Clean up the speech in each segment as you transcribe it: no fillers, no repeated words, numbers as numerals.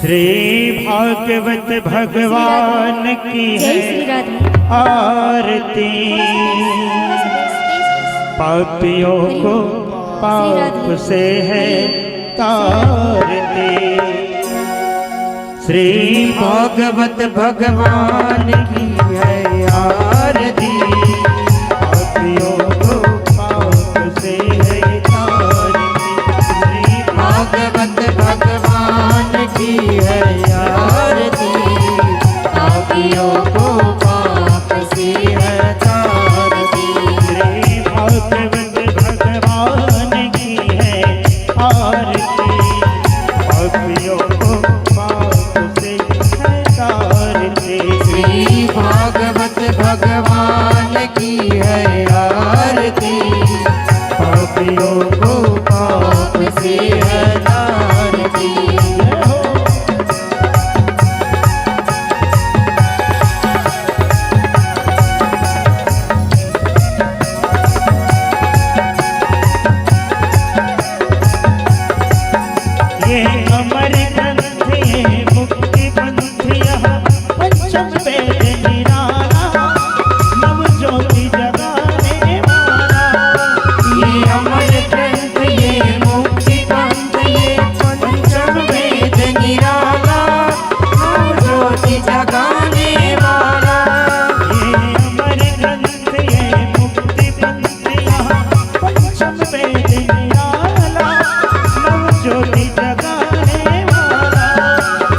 श्री भागवत भगवान की है आरती। पापियों को पाप से है तारती। श्री भागवत भगवान की है आरती। पापियों को पाप से है तारती। श्री भागवत भगवान की है आरती। पापियों को पाप से है तारती। श्री भागवत भगवान की है आरती। पापियों को पाप से है तारती। श्री भागवत भगवान की है आरती। पापियों को पाप से है तारती। ये अमर ग्रंथ ये मुक्ति पंथ यह पंचम वेद निराला। नव ज्योति जगाने वाला। ये अमर ग्रंथ ये मुक्ति पंथ ये पंचम वेद निराला। नव ज्योति जगाने वाला। ये अमर ग्रंथ ये मुक्ति पंथ यह पंचम वेद निराला। नव ज्योति जगाने वाला।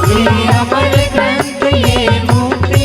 ये अमर ग्रंथ ये मुक्ति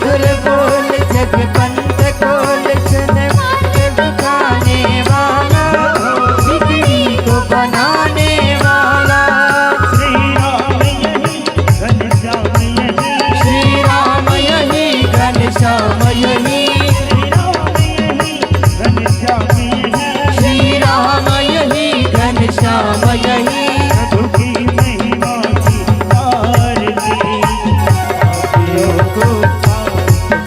मधुर बोल जगपंत खोल चन बिठाने वाला बिगड़ी को बनाने वाला श्री राम यही घनश्याम यही श्री राम यही घनश्याम यही श्री राम यही घनश्याम यही प्रभु की महिमा की आरती को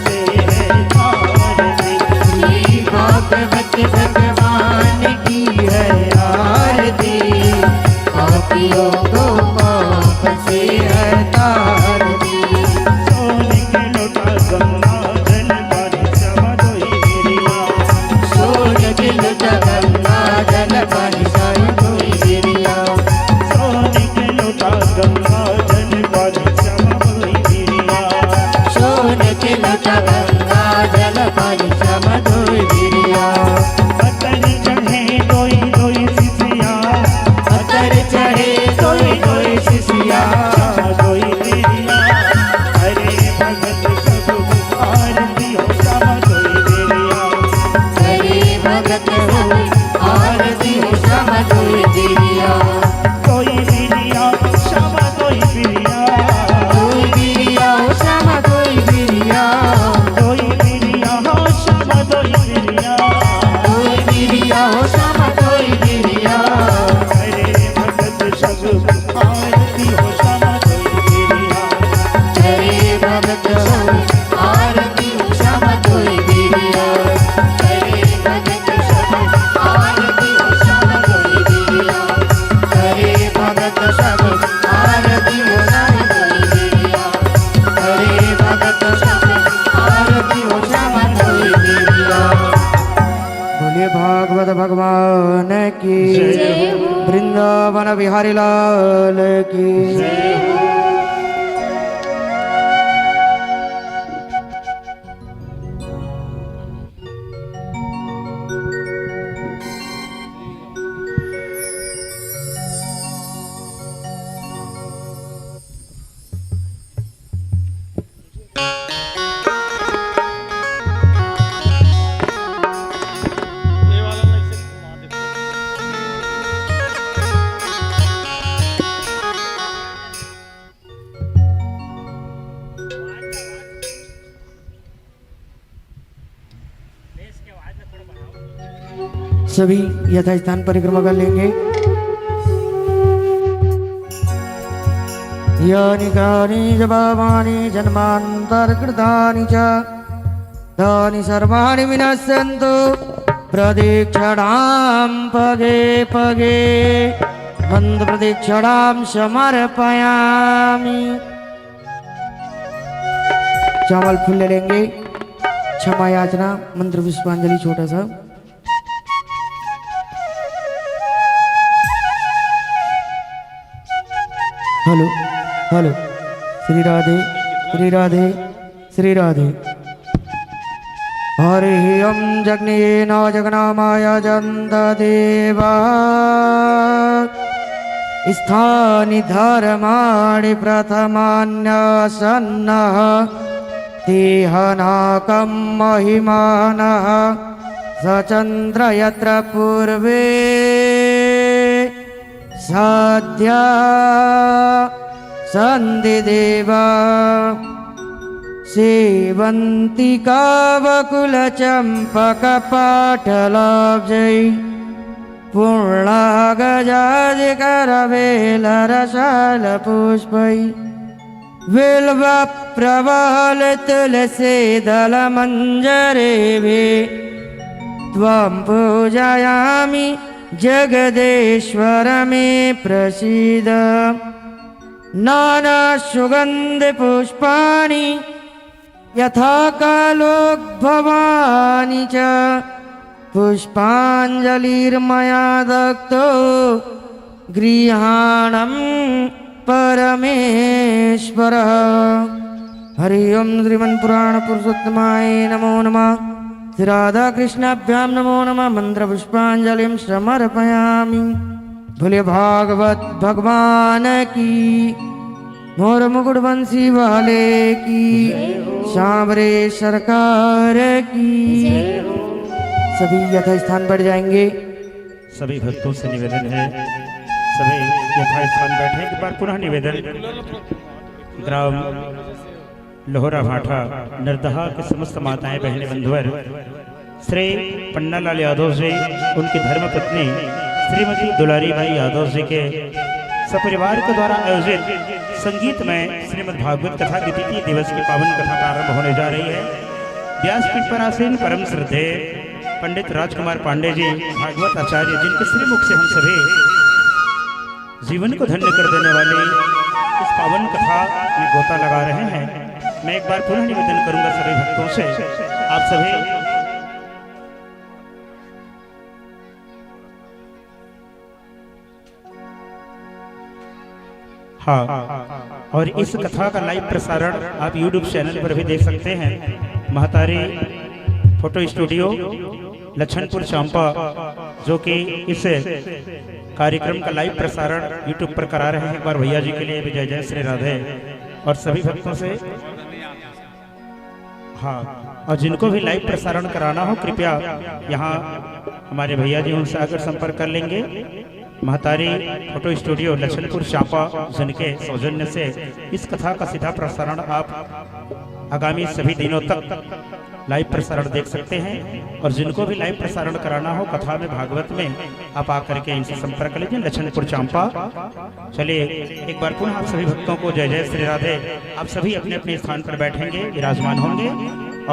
से है आरती श्री भागवत भगवान की है आरती पापियों को पाप से है तारती सोने के लोटा गंगा जल पानी समदोई गिरिया सोन दिल गंगा जल पानी साई कोई गिरिया सोने के लोटा गंगा जल पानी समदोई गिरिया सोन दिल गंगा जल पानी समधोई गिरिया अतर चढ़े दोई दोई सिसिया अतर चढ़े कोई कोई शिष्या समदोई गिरिया हरे भगत सब आरती हो समदोई गिरिया हरे भगत हो आरती हो समधोई गिरिया कोई गिरिया समदोई गिरिया कोई गिरिया हो समधोई गिरिया कोई गिरिया हो समदोई गिरिया कोई गिरिया हो समधोई गिरिया हरे भगत सब आरती हो समदोई गिरिया हरे भगत हो आरती हो समधोई गिरिया हरे भगत सब आरती हो समधोई गिरिया हरे भगत सब आरती हो समधोई गिरिया हरे भगत सब आरती हो समधोई गिरिया बोलिए भागवत भगवान की जय हो। वृंदावन बिहारी लाल की सभी यथास्थान परिक्रमा कर लेंगे। यानि कानि जपामानि जन्मान्तरकृतानि च तानि सर्वाणि विनश्यन्तु प्रदक्षिणां पगे पगे बन्धप्रदक्षिणां समर्पयामि। चावल फूल ले लेंगे। क्षमा याचना मंत्र पुष्पांजलि छोटा सा। Hello hello Shri Radhe Shri Radhe Shri Radhe. हरि ओम जग्नेन जगनामाय जन्तदेवा स्थानि धर्माणि प्रथमान्यसन्नः तेहनाकं महिमानः सचन्द्र यत्र पूर्वे सद्या सन्धिदेवा सेवन्तिकावकुलचम्पकपाटलाब्जै पूर्णागजादिकरवेलरसालपुष्पै बिल्वप्रवालतुलसीदलमञ्जरेभिः त्वं पूजयामि जगदेश्वर मे प्रसीद। नानासुगन्धपुष्पाणि यथा कालोद्भवानि च पुष्पाञ्जलिर्मया दत्तो गृहाणं परमेश्वरः। हरि ओं श्रीमन्पुराणपुरुषोत्तमाय नमो नमः। श्री राधाकृष्णाभ्यां नमो नमः। मंत्रपुष्पांजलिं समर्पयामि। भोले भागवत भगवान की मोर मुकुट बंसी वाले की, सांवरे सरकार की। सभी यथास्थान पर जाएंगे। सभी भक्तों से निवेदन है, सभी यथास्थान बैठे। एक बार पुनः निवेदन, ग्राम लोहरा भाठा नरदहा के समस्त माताएं बहने बंधुवर श्री पन्नालाल यादव जी, उनकी धर्मपत्नी श्रीमती दुलारी भाई यादव जी के सपरिवार के द्वारा आयोजित संगीत में श्रीमद् भागवत कथा के द्वितीय दिवस की पावन कथा प्रारंभ होने जा रही है। व्यासपीठ पर आसीन परम श्रद्धेय पंडित राजकुमार पांडे जी भागवत आचार्य, जिनके श्रीमुख से हम सभी जीवन को धन्य कर देने वाले इस पावन कथा में गोता लगा रहे हैं। मैं एक बार पुनः निवेदन करूंगा सभी भक्तों से, आप सभी हाँ, और इस कथा का लाइव प्रसारण आप YouTube चैनल पर भी देख सकते हैं। महतारी फोटो स्टूडियो लछनपुर चांपा, जो कि इस कार्यक्रम का लाइव प्रसारण YouTube पर करा रहे हैं। एक बार भैया जी के लिए भी जय जय श्री राधे। और सभी भक्तों से हाँ, और जिनको भी लाइव प्रसारण कराना हो कृपया यहाँ हमारे भैया जी उनसे आकर संपर्क कर लेंगे। महतारी फोटो स्टूडियो लछनपुर चांपा जिनके सौजन्य से इस कथा का सीधा प्रसारण आप आगामी सभी दिनों तक लाइव प्रसारण देख सकते हैं। और जिनको भी लाइव प्रसारण कराना हो कथा में भागवत में, आप आकर के इनसे संपर्क कर लीजिए, लछनपुर चांपा। चलिए एक बार पुनः आप सभी भक्तों को जय जय श्री राधे। आप सभी अपने अपने स्थान पर बैठेंगे, विराजमान होंगे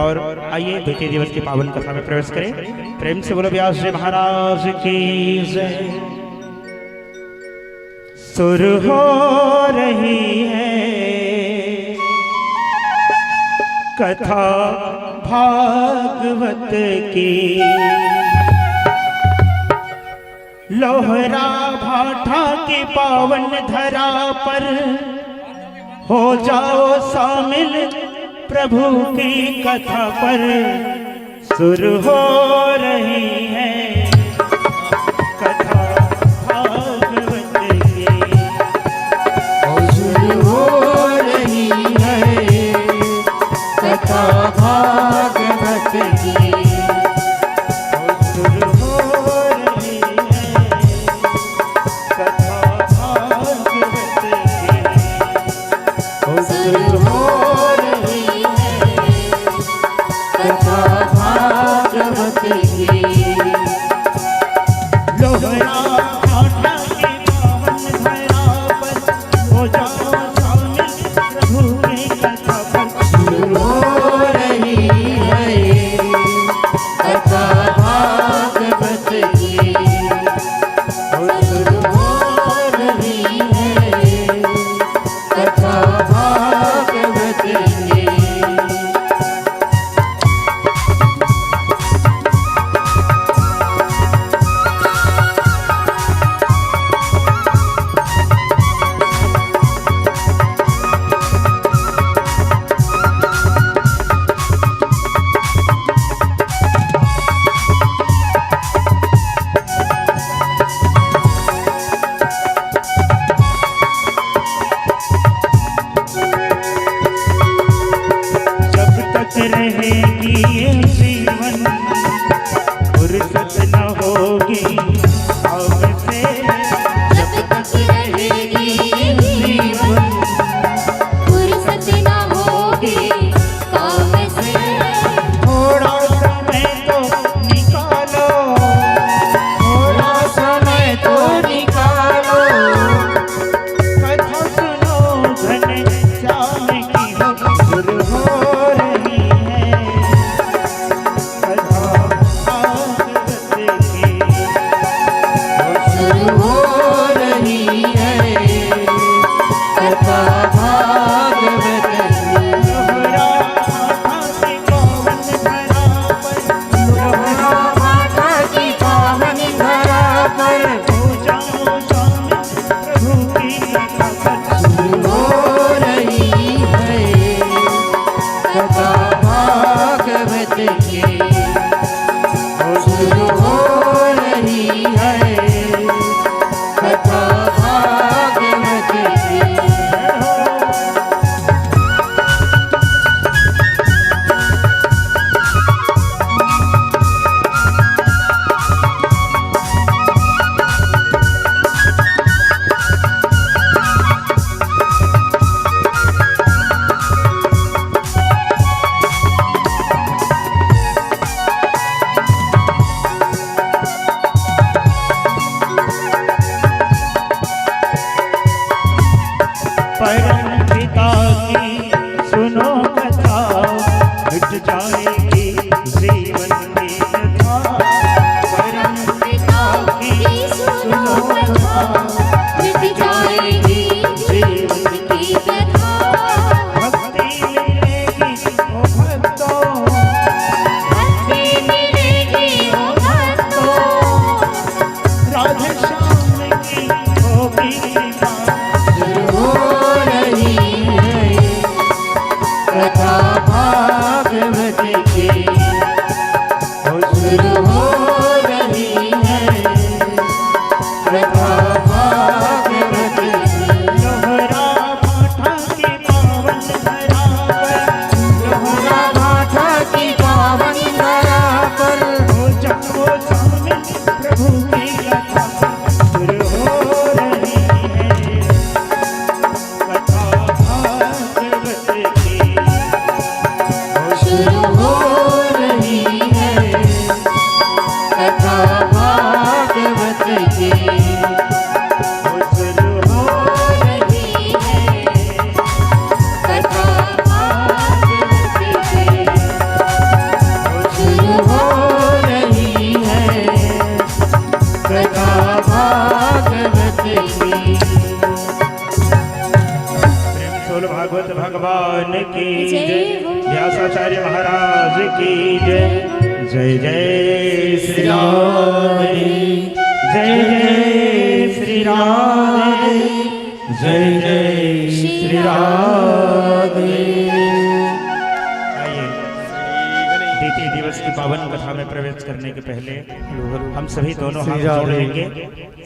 और आइए द्वितीय दिवस की पावन कथा में प्रवेश करें। प्रेम से बोलो व्यास जी महाराज की जय। सुर हो रही है कथा भागवत की, लोहरा भाठा के पावन धरा पर हो जाओ शामिल प्रभु की कथा पर। सुर हो रही है कथा भागवत की, सुर हो रही है कथा भागवत की। सुर हो रही है कथा भागवत की, सुर हो रही है कथा भागवत की। लोहरा भाठा के पावन धरा पर हो जाओ शामिल प्रभु की कथा पर। सुर हो रही है कथा भागवत की, सुर हो रही है कथा भागवत की। जब तक रहेगी ये जीवन फुर्सत न होगी अब से। जब तक रहेगी ये जीवन फुर्सत न होगी काम से। थोड़ा समय तो निकालो, थोड़ा समय तो निकालो, कथा सुनो घन श्याम की हो। सुर हो रही है कथा भागवत की, सुर हो रही है कथा भागवत की। लोहरा भाठा के पावन धरा पर लोहरा भाठा की पावन धरा पर हो जाओ शामिल प्रभु की कथा पर। सुर हो रही है कथा भागवत की, सुर हो रही है कथा भागवत की। जाएगी जीवन की कथा, परम पिता की सुनो कथा, मिट जाएगी जीवन की व्यथा। भक्ति मिलेगी ओ भक्तों, भक्ति मिलेगी ओ भक्तों, राधे श्याम की होगी कृपा। शुरू हो रही है कथा भागवत की, शुरू हो रही है कथा भागवत की। लोहरा भाठा की पावन धरा पर, लोहरा भाठा की पावन धरा पर, हो जाओ शामिल प्रभु की कथा, शुरू हो रही है कथा भागवत की। शुरू हो रही है कथा भागवत की। शुरू हो रही है कथा भागवत की। शुरू हो रही है कथा भागवत की। प्रेम सोल भागवत भगवान की जय, व्यासाचार्य महाराज की जय। जय जय श्री राम, जय जय श्री राम, जय जय श्री राम। आइए द्वितीय दिवस की पावन कथा में प्रवेश करने के पहले हम सभी दोनों हाथ जोड़ लेंगे।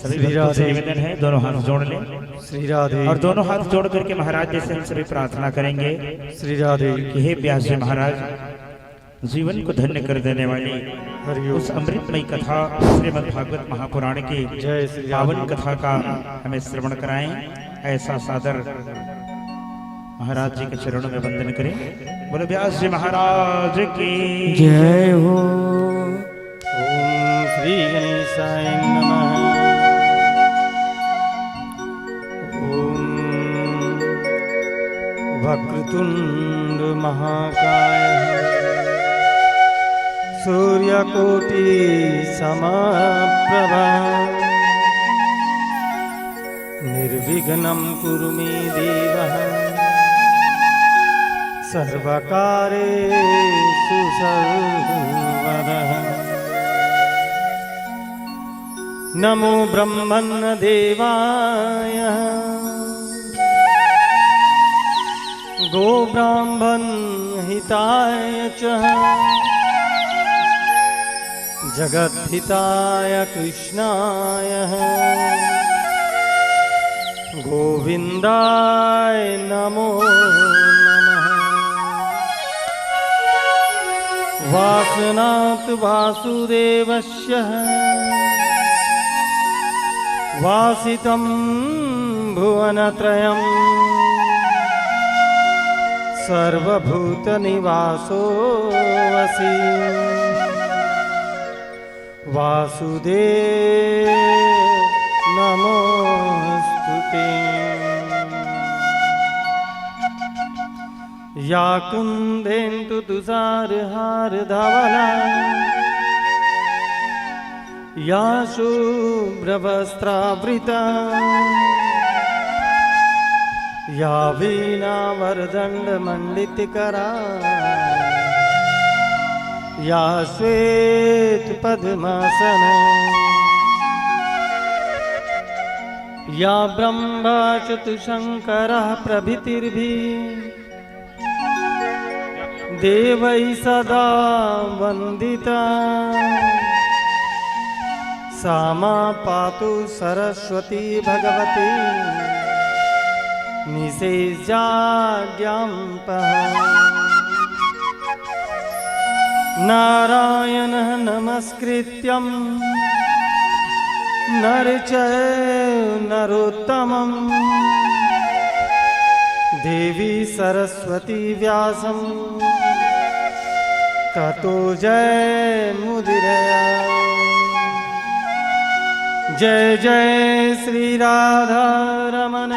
सभी भक्तों से निवेदन है दोनों हाथ जोड़ लें श्री राधे और दोनों हाथ जोड़ करके महाराज जैसे हम सभी प्रार्थना करेंगे श्री राधे। कि हे व्यास जी महाराज, जीवन को धन्य कर देने वाली हरिओम। उस अमृतमयी कथा श्रीमद् भागवत महापुराण की जय श्री राधे। पावन कथा का हमें श्रवण कराएं। ऐसा सादर महाराज जी के चरणों में वंदन करें। बोलो व्यास जी महाराज की जय हो। ओम श्री गणेशाय नमः। ओम वक्रतुंड महाकाय सूर्यकोटि समप्रभा निर्विघ्नं कुरु मे देव सर्वकारेषु सर्वदा। नमो ब्रह्मन् देवाय गो ब्राह्मण हिताय च जगद्धिताय कृष्णाय गोविन्दाय नमो नमः। वासनात् वासुदेवस्य वासितं भुवनत्रयम् सर्वभूतनिवासोऽसि वासुदेव नमोऽस्तुते। या कुन्देन्दु तुषारहारधवला या शुभ्रवस्त्रावृता या वीणावरदण्डमण्डितकरा या श्वेतपद्मासना या ब्रह्मा चतुशङ्करः प्रभृतिर्भिः देवैः सदा वन्दिता सा मा पातु सरस्वती भगवती निषेज्याद्यां नारायणः नमस्कृत्यं नरचैव नरोत्तमं देवी सरस्वती व्यासं ततो जयमुदीरया। जय जय श्री राधा रमण,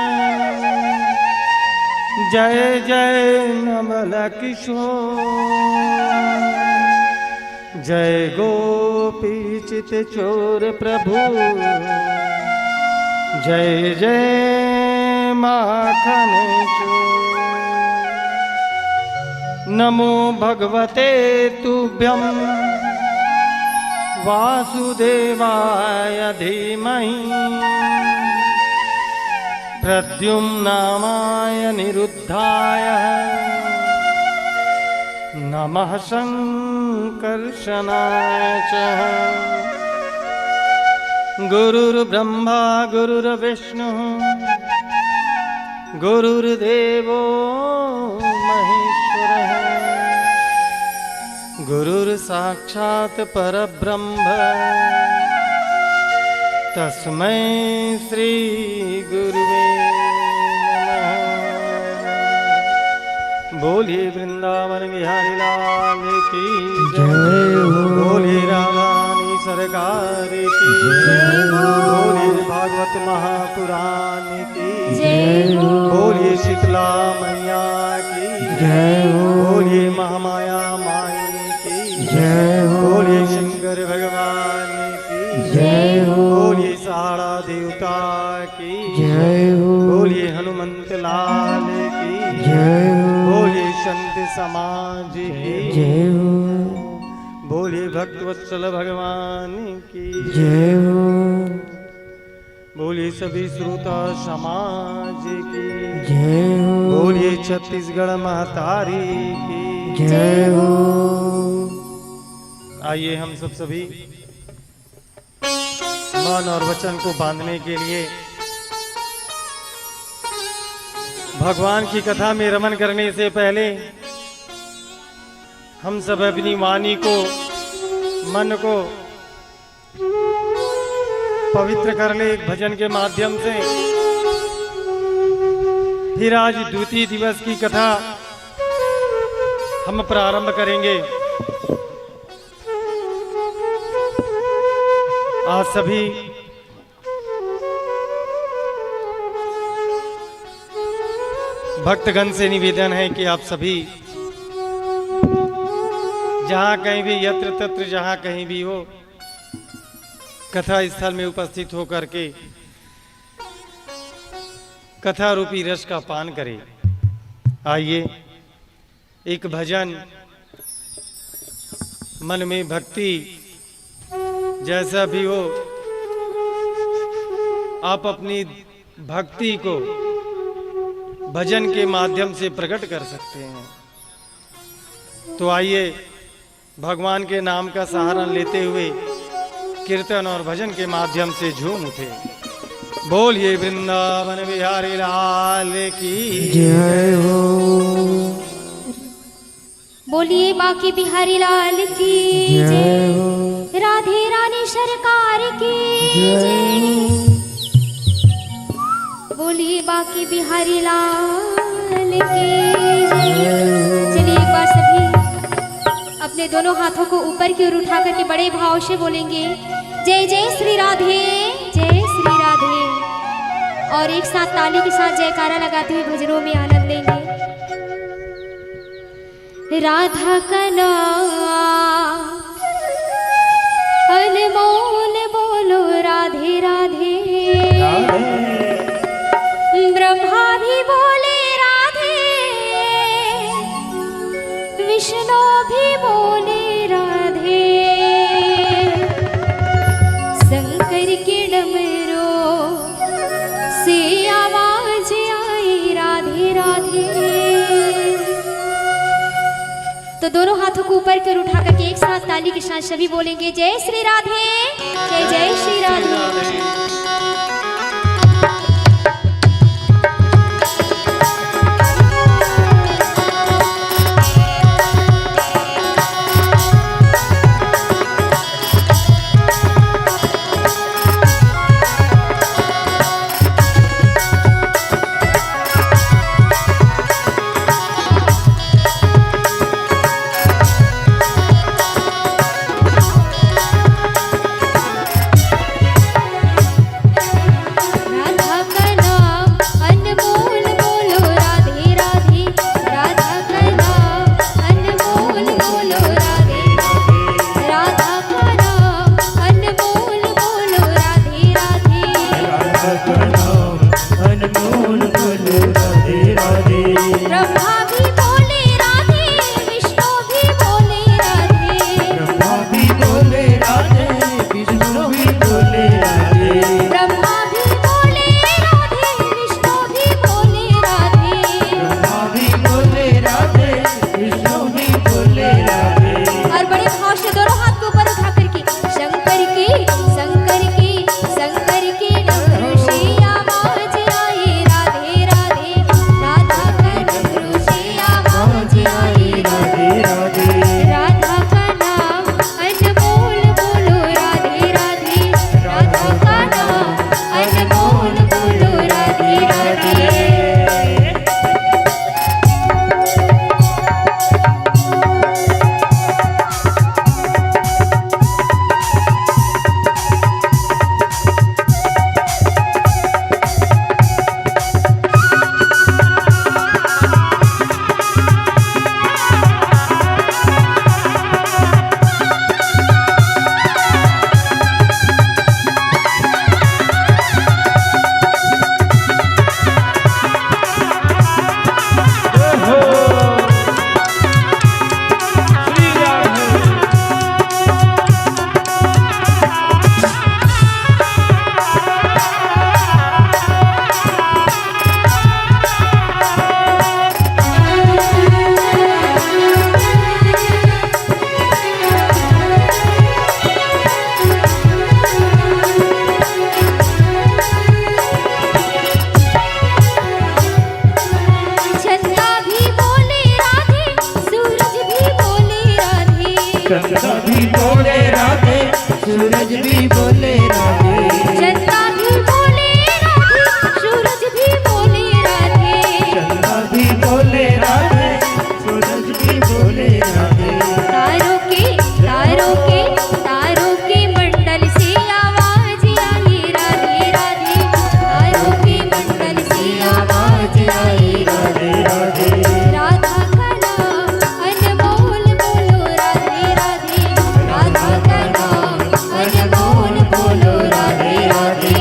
जय जय नवल किशोर, जय गोपी चित चोर प्रभु, जय जय माखन चोर। नमो भगवते तुभ्यं वासुदेवाय धीमहि, प्रद्युम्नामाय निरुद्धाय नमः संकर्षणाय च। गुरुर्ब्रह्मा गुरुर्विष्णुः गुरुर्देवो महेश्वरः, गुरुर्साक्षात् परब्रह्म तस्मै श्री गुरुवे नमः। बोलिए वृंदावन बिहारी लाल की जय, बोलिए राधा रानी सरकार की जय, बोलिए भागवत महापुराण की जय हो, बोलिए शीतला मैया की जय हो, बोलिए महामाया माई की जय हो, बोलिए शंकर भगवान की जय हो, बोलिए सारा देवता की जय हो, बोलिए हनुमंत लाल की जय हो, बोलिए संत समाज की जय हो, बोलिए भक्तवत्सल भगवान की जय हो, बोलिए सभी श्रोता समाज की जय हो, बोलिए छत्तीसगढ़ महतारी की जय हो। आइए हम सब सभी मन और वचन को बांधने के लिए भगवान की कथा में रमन करने से पहले हम सब अपनी वाणी को, मन को पवित्र कर ले एक भजन के माध्यम से। फिर आज द्वितीय दिवस की कथा हम प्रारंभ करेंगे। आज सभी भक्तगण से निवेदन है कि आप सभी जहां कहीं भी, यत्र तत्र जहां कहीं भी हो, कथा स्थल में उपस्थित होकर के कथा रूपी रस का पान करें। आइए एक भजन, मन में भक्ति जैसा भी हो, आप अपनी भक्ति को भजन के माध्यम से प्रकट कर सकते हैं। तो आइए भगवान के नाम का सहारा लेते हुए कीर्तन और भजन के माध्यम से झूम उठे। बोलिए वृंदावन बिहारी लाल की जय हो, बोलिए बाकी बिहारी लाल की जय जय, हो, राधे रानी सरकार की जय जय, हो, बोलिए बाकी बिहारी लाल की जय। चलिए एक बार सभी अपने दोनों हाथों को ऊपर की ओर उठा करके बड़े भाव से बोलेंगे जय जय श्री राधे, जय श्री राधे, और एक साथ ताली के साथ जयकारा लगाते हुए भजनों में आनंद लेंगे। राधा का नाम अनमोल बोलो राधे राधे, ब्रह्मा भी बोले राधे, विष्णु भी बोले राधे, शंकर के डमरू से आवाज आई राधे राधे। तो दोनों हाथों को ऊपर कर उठा करके एक साथ ताली के साथ सभी बोलेंगे जय श्री राधे, जय जय श्री राधे। चंदा भी बोले राधे, सूरज भी बोले राधे। चंदा भी बोले राधे, सूरज भी बोले राधे। चंदा भी बोले राधे, सूरज भी बोले राधे। तारों के मंडल से आवाज आई राधे राधे। तारों के मंडल से आवाज आई राधे राधे। राधा का नाम अनमोल बोलो राधे राधे। राधा का नाम अनमोल बोलो राधे राधे।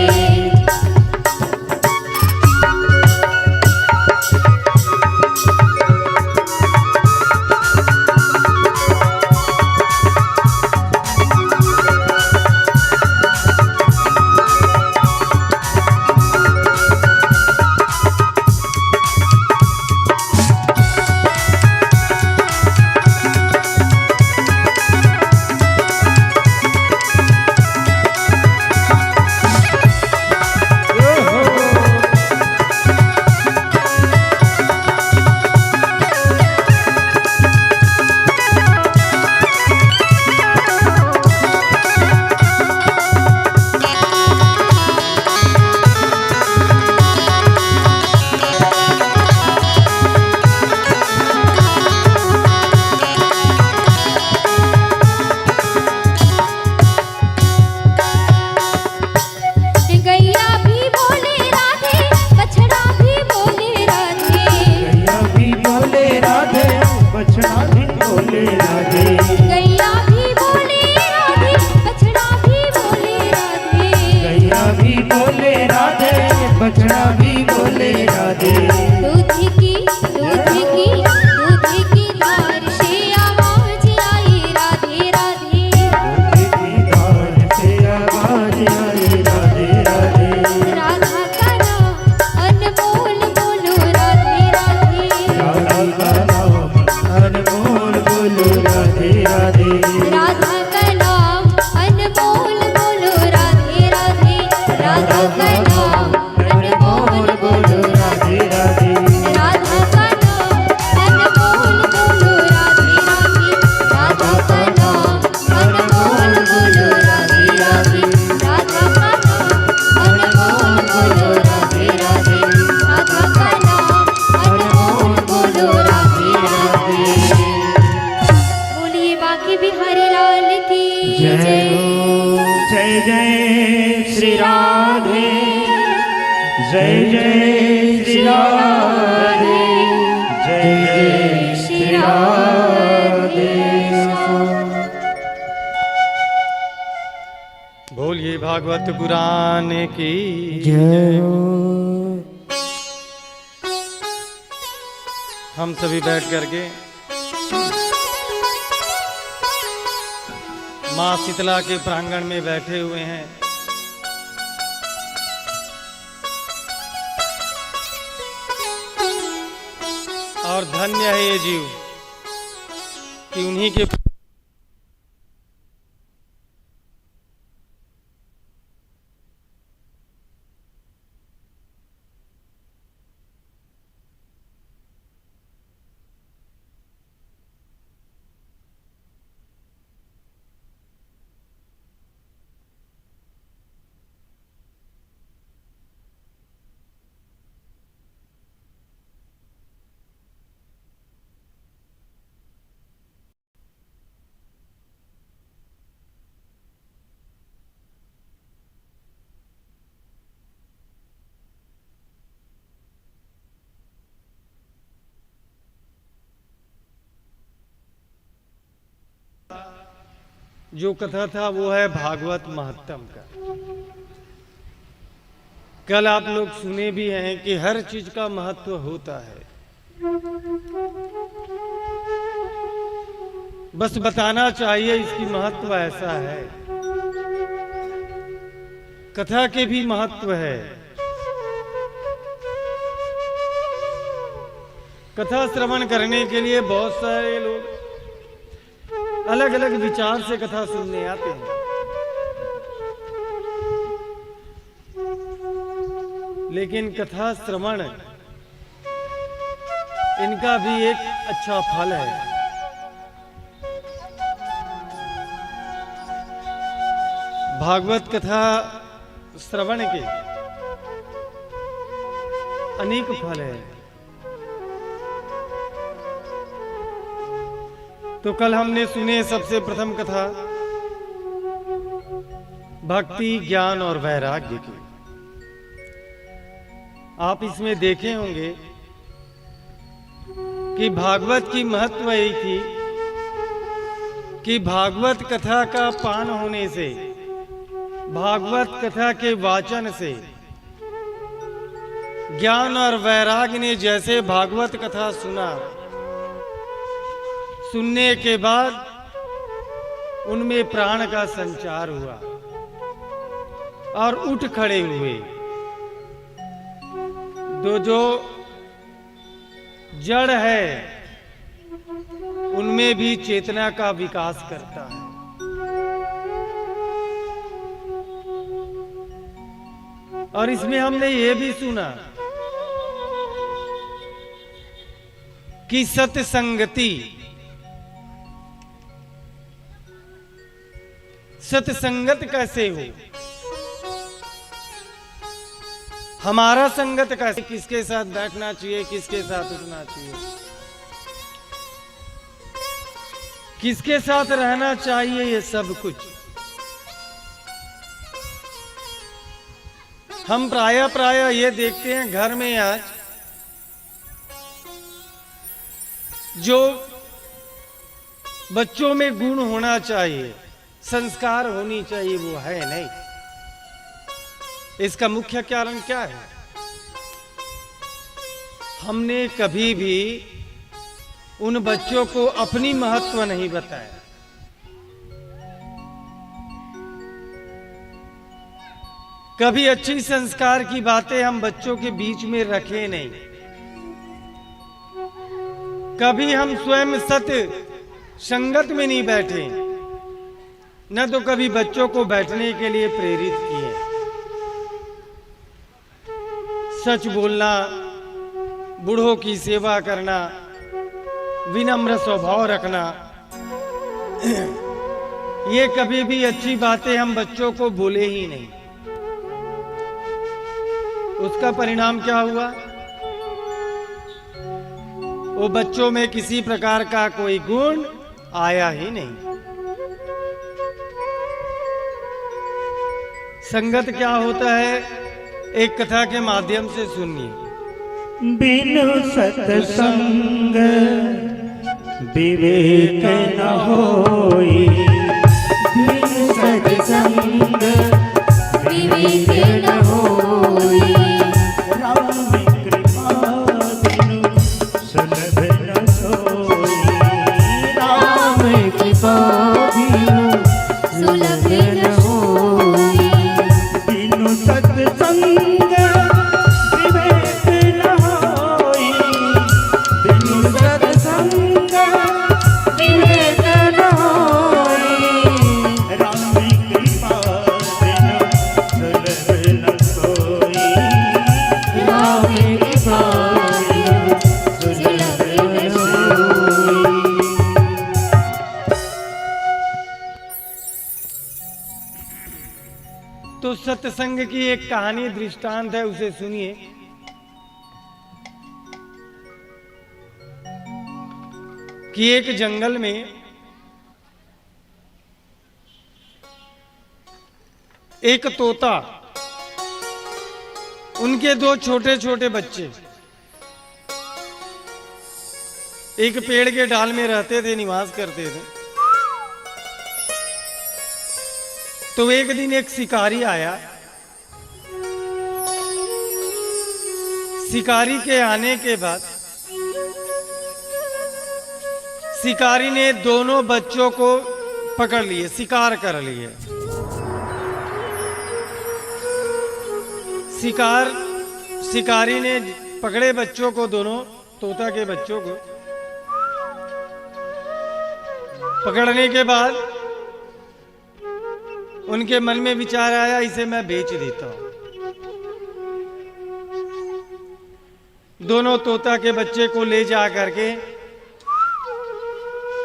गैया भी बोले राधे, बछड़ा भी बोले राधे। गैया भी बोले राधे, बछड़ा भी बोले राधे। गैया भी बोले राधे, बछड़ा भी बोले राधे। गैया भी बोले राधे, बछड़ा भी बोले राधे। दूध की धार से आवाज आई राधे राधे। दूध की धार से आवाज आई राधे राधे। राधा का नाम अनमोल बोलो राधे राधे। राधा का नाम अनमोल बोलो राधे राधे। राधा का नाम अनमोल बोलो राधे राधे। राधा का नाम अनमोल बोलो राधे राधे। राधा का नाम अनमोल बोलो राधे राधे। राधा का नाम अनमोल बोलो राधे राधे। राधा का नाम अनमोल बोलो राधे राधे। राधा का नाम अनमोल बोलो राधे राधे। बोलिए बाकी बिहारी लाल की जय जय। हो। जय जय श्री राधे, जय जय श्री राधे, जय जय श्री राधे। बोलिए भागवत पुराण की जय हो। हम सभी बैठ करके माँ शीतला के प्रांगण में बैठे हुए हैं। और धन्य है ये जीव कि उन्हीं के जो कथा था वो है भागवत महत्तम का। कल आप लोग सुने भी हैं कि हर चीज का महत्व होता है, बस बताना चाहिए इसकी महत्व ऐसा है। कथा के भी महत्व है। कथा श्रवण करने के लिए बहुत सारे लोग अलग अलग विचार से कथा सुनने आते हैं, लेकिन कथा श्रवण इनका भी एक अच्छा फल है। भागवत कथा श्रवण के अनेक फल है। तो कल हमने सुने सबसे प्रथम कथा भक्ति, ज्ञान और वैराग्य की। आप इसमें देखे होंगे कि भागवत की महत्व यही थी कि भागवत कथा का पान होने से, भागवत कथा के वाचन से ज्ञान और वैराग्य ने जैसे भागवत कथा सुना, सुनने के बाद उनमें प्राण का संचार हुआ और उठ खड़े हुए। जो जड़ है उनमें भी चेतना का विकास करता है। और इसमें हमने ये भी सुना कि सत्संगति, सत्संगत कैसे हो, हमारा संगत कैसे, किसके साथ बैठना चाहिए, किसके साथ उठना चाहिए, किसके साथ रहना चाहिए, ये सब कुछ हम प्रायः ये देखते हैं घर में आज जो बच्चों में गुण होना चाहिए, संस्कार होनी चाहिए, वो है नहीं। इसका मुख्य कारण क्या है? हमने कभी भी उन बच्चों को अपनी महत्व नहीं बताया। कभी अच्छी संस्कार की बातें हम बच्चों के बीच में रखे नहीं। कभी हम स्वयं सत्य संगत में नहीं बैठे, न तो कभी बच्चों को बैठने के लिए प्रेरित किए। सच बोलना, बूढ़ों की सेवा करना, विनम्र स्वभाव रखना, ये कभी भी अच्छी बातें हम बच्चों को बोले ही नहीं। उसका परिणाम क्या हुआ? वो बच्चों में किसी प्रकार का कोई गुण आया ही नहीं। संगत क्या होता है, एक कथा के माध्यम से सुनिए। बिनु सत्संग विवेक न होई, बिनु सत्संग विवेक न होई, राम कृपा बिनु सुलभ न सोई, राम कृपा बिनु सुलभ न होई, बिनु सत्संग विवेक न होई, बिनु सत्संग विवेक न होई, राम कृपा बिनु सुलभ न सोई, राम कृपा बिनु सुलभ न होई। तो सत्संग की एक कहानी दृष्टांत है, उसे सुनिए। कि एक जंगल में एक तोता, उनके दो छोटे छोटे बच्चे एक पेड़ के डाल में रहते थे, निवास करते थे। तो एक दिन एक शिकारी आया। शिकारी के आने के बाद शिकारी ने दोनों बच्चों को पकड़ लिए, शिकार कर लिए। शिकारी ने पकड़े बच्चों को, दोनों तोता के बच्चों को। पकड़ने के बाद उनके मन में विचार आया, इसे मैं बेच देता हूं। दोनों तोता के बच्चे को ले जा करके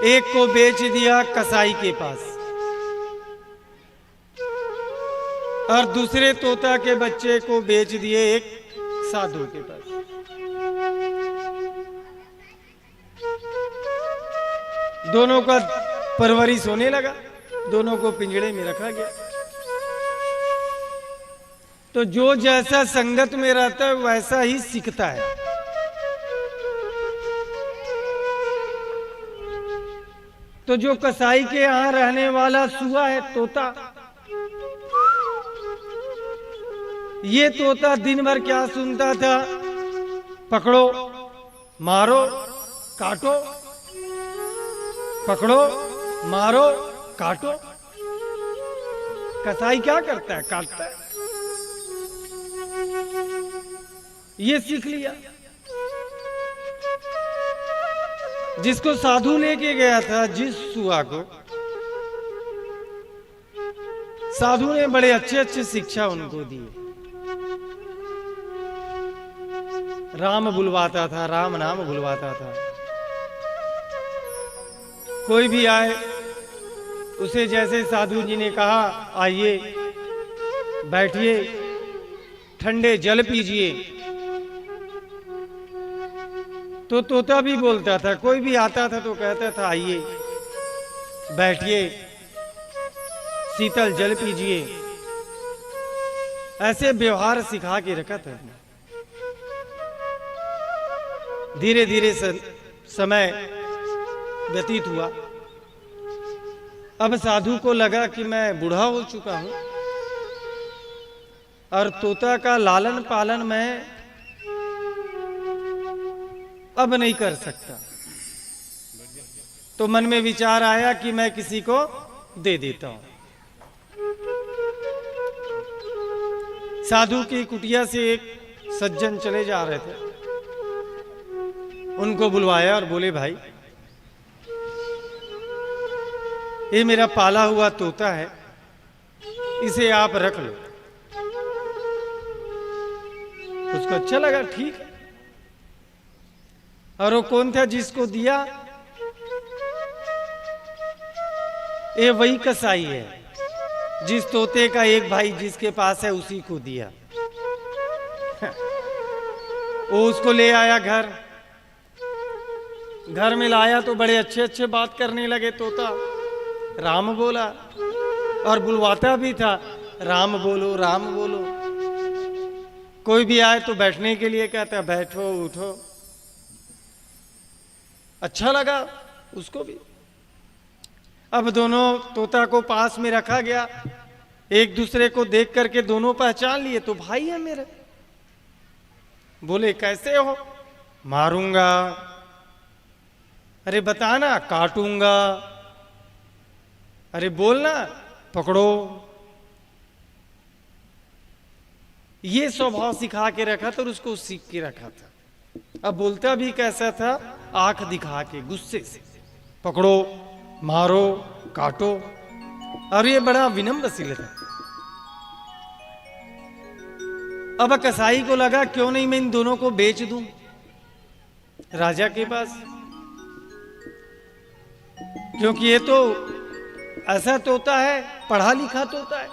एक को बेच दिया कसाई के पास और दूसरे तोता के बच्चे को बेच दिए एक साधु के पास। दोनों का परवरिश होने लगा, दोनों को पिंजड़े में रखा गया। तो जो जैसा संगत में रहता है वैसा ही सीखता है। तो जो कसाई के यहां रहने वाला सुआ है, तोता, ये तोता दिन भर क्या सुनता था? पकड़ो, मारो, काटो, पकड़ो, मारो, काटो। कसाई क्या करता है? काटता है। ये सीख लिया। जिसको साधु लेके गया था, जिस सुआ को, साधु ने बड़े अच्छे अच्छे शिक्षा उनको दी। राम बुलवाता था, राम नाम बुलवाता था। कोई भी आए, उसे जैसे साधु जी ने कहा, आइए, बैठिए, ठंडे जल पीजिए, तो तोता भी बोलता था। कोई भी आता था तो कहता था, आइए, बैठिए, शीतल जल पीजिए। ऐसे व्यवहार सिखा के रखा था। धीरे धीरे समय व्यतीत हुआ। अब साधु को लगा कि मैं बूढ़ा हो चुका हूं और तोता का लालन पालन मैं अब नहीं कर सकता। तो मन में विचार आया कि मैं किसी को दे देता हूं। साधु की कुटिया से एक सज्जन चले जा रहे थे, उनको बुलवाया और बोले, भाई, ये मेरा पाला हुआ तोता है, इसे आप रख लो। उसको अच्छा लगा, ठीक है। और वो कौन था जिसको दिया? ये वही कसाई है जिस तोते का एक भाई जिसके पास है उसी को दिया। वो उसको ले आया घर। घर में लाया तो बड़े अच्छे अच्छे बात करने लगे। तोता राम बोला और बुलवाता भी था, राम बोलो, राम बोलो। कोई भी आए तो बैठने के लिए कहता, बैठो, उठो। अच्छा लगा उसको भी। अब दोनों तोता को पास में रखा गया। एक दूसरे को देख करके दोनों पहचान लिए, तो भाई है मेरे। बोले, कैसे हो? मारूंगा। अरे बताना, काटूंगा। अरे बोलना, पकड़ो। ये स्वभाव सिखा के रखा था और उसको सीख के रखा था। अब बोलता भी कैसा था? आंख दिखा के, गुस्से से, पकड़ो, मारो, काटो। और ये बड़ा विनम्रशील था। अब कसाई को लगा, क्यों नहीं मैं इन दोनों को बेच दूं राजा के पास, क्योंकि ये तो ऐसा तोता है, पढ़ा लिखा तोता है,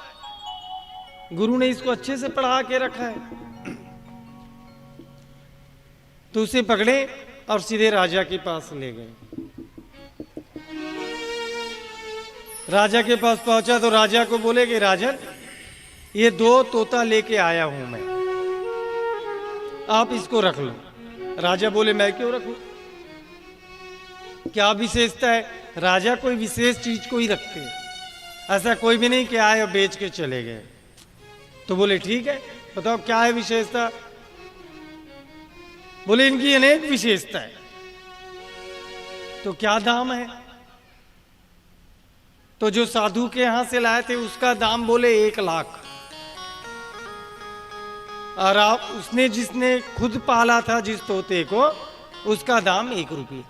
गुरु ने इसको अच्छे से पढ़ा के रखा है। तो उसे पकड़े और सीधे राजा के पास ले गए। राजा के पास पहुंचा तो राजा को बोले कि राजन, ये 2 तोता लेके आया हूं मैं, आप इसको रख लो। राजा बोले, मैं क्यों रखूं? क्या विशेषता है? राजा कोई विशेष चीज को ही रखते हैं, ऐसा कोई भी नहीं कि आए और बेच के चले गए। तो बोले, ठीक है, बताओ क्या है विशेषता? बोले, इनकी अनेक विशेषता है। तो क्या दाम है? तो जो साधु के यहां से लाए थे उसका दाम बोले 1 लाख। और आप उसने जिसने खुद पाला था जिस तोते को, उसका दाम 1 रुपये।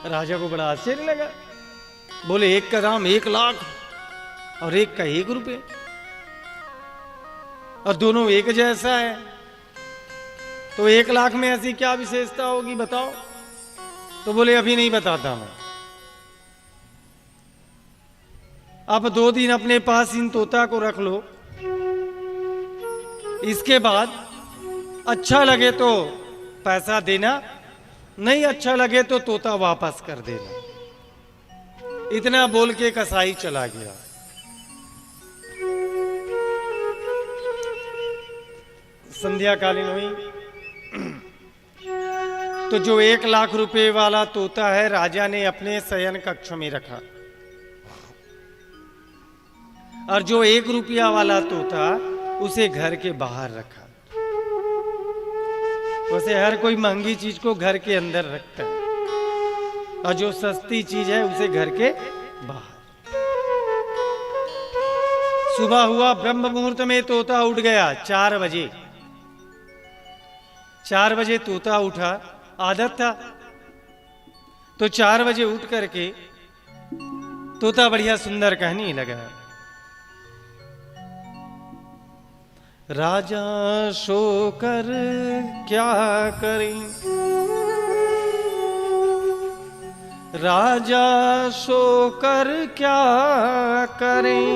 राजा को बड़ा आश्चर्य लगा। बोले, एक का दाम 1 लाख और एक का 1 रुपये, और दोनों एक जैसा है, तो 1 लाख में ऐसी क्या विशेषता होगी, बताओ? तो बोले, अभी नहीं बताता मैं। अब 2 दिन अपने पास इन तोता को रख लो। इसके बाद अच्छा लगे तो पैसा देना, नहीं अच्छा लगे तो तोता वापस कर देना। इतना बोल के कसाई चला गया। संध्या कालीन हुई तो जो 1 लाख रुपए वाला तोता है राजा ने अपने शयन कक्ष में रखा, और जो 1 रुपया वाला तोता उसे घर के बाहर रखा। वैसे हर कोई महंगी चीज को घर के अंदर रखता है, और जो सस्ती चीज है उसे घर के बाहर। सुबह हुआ, ब्रह्म मुहूर्त में तोता उठ गया 4 बजे। 4 बजे तोता उठा, आदत था। तो 4 बजे उठ करके तोता बढ़िया सुंदर कहने लगा, राजा सोकर क्या करें, राजा सोकर क्या करें,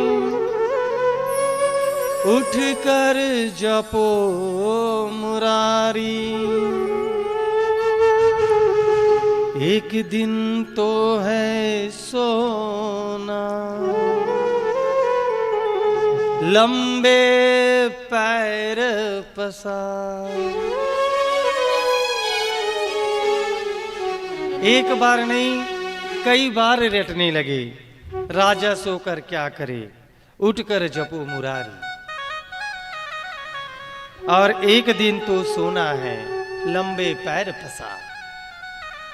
उठ कर जपो मुरारी, एक दिन तो है सोना, लंबे पैर पसार। एक बार नहीं, कई बार रटने लगे, राजा सोकर क्या करे, उठकर जपो मुरारी, और एक दिन तो सोना है, लंबे पैर पसार।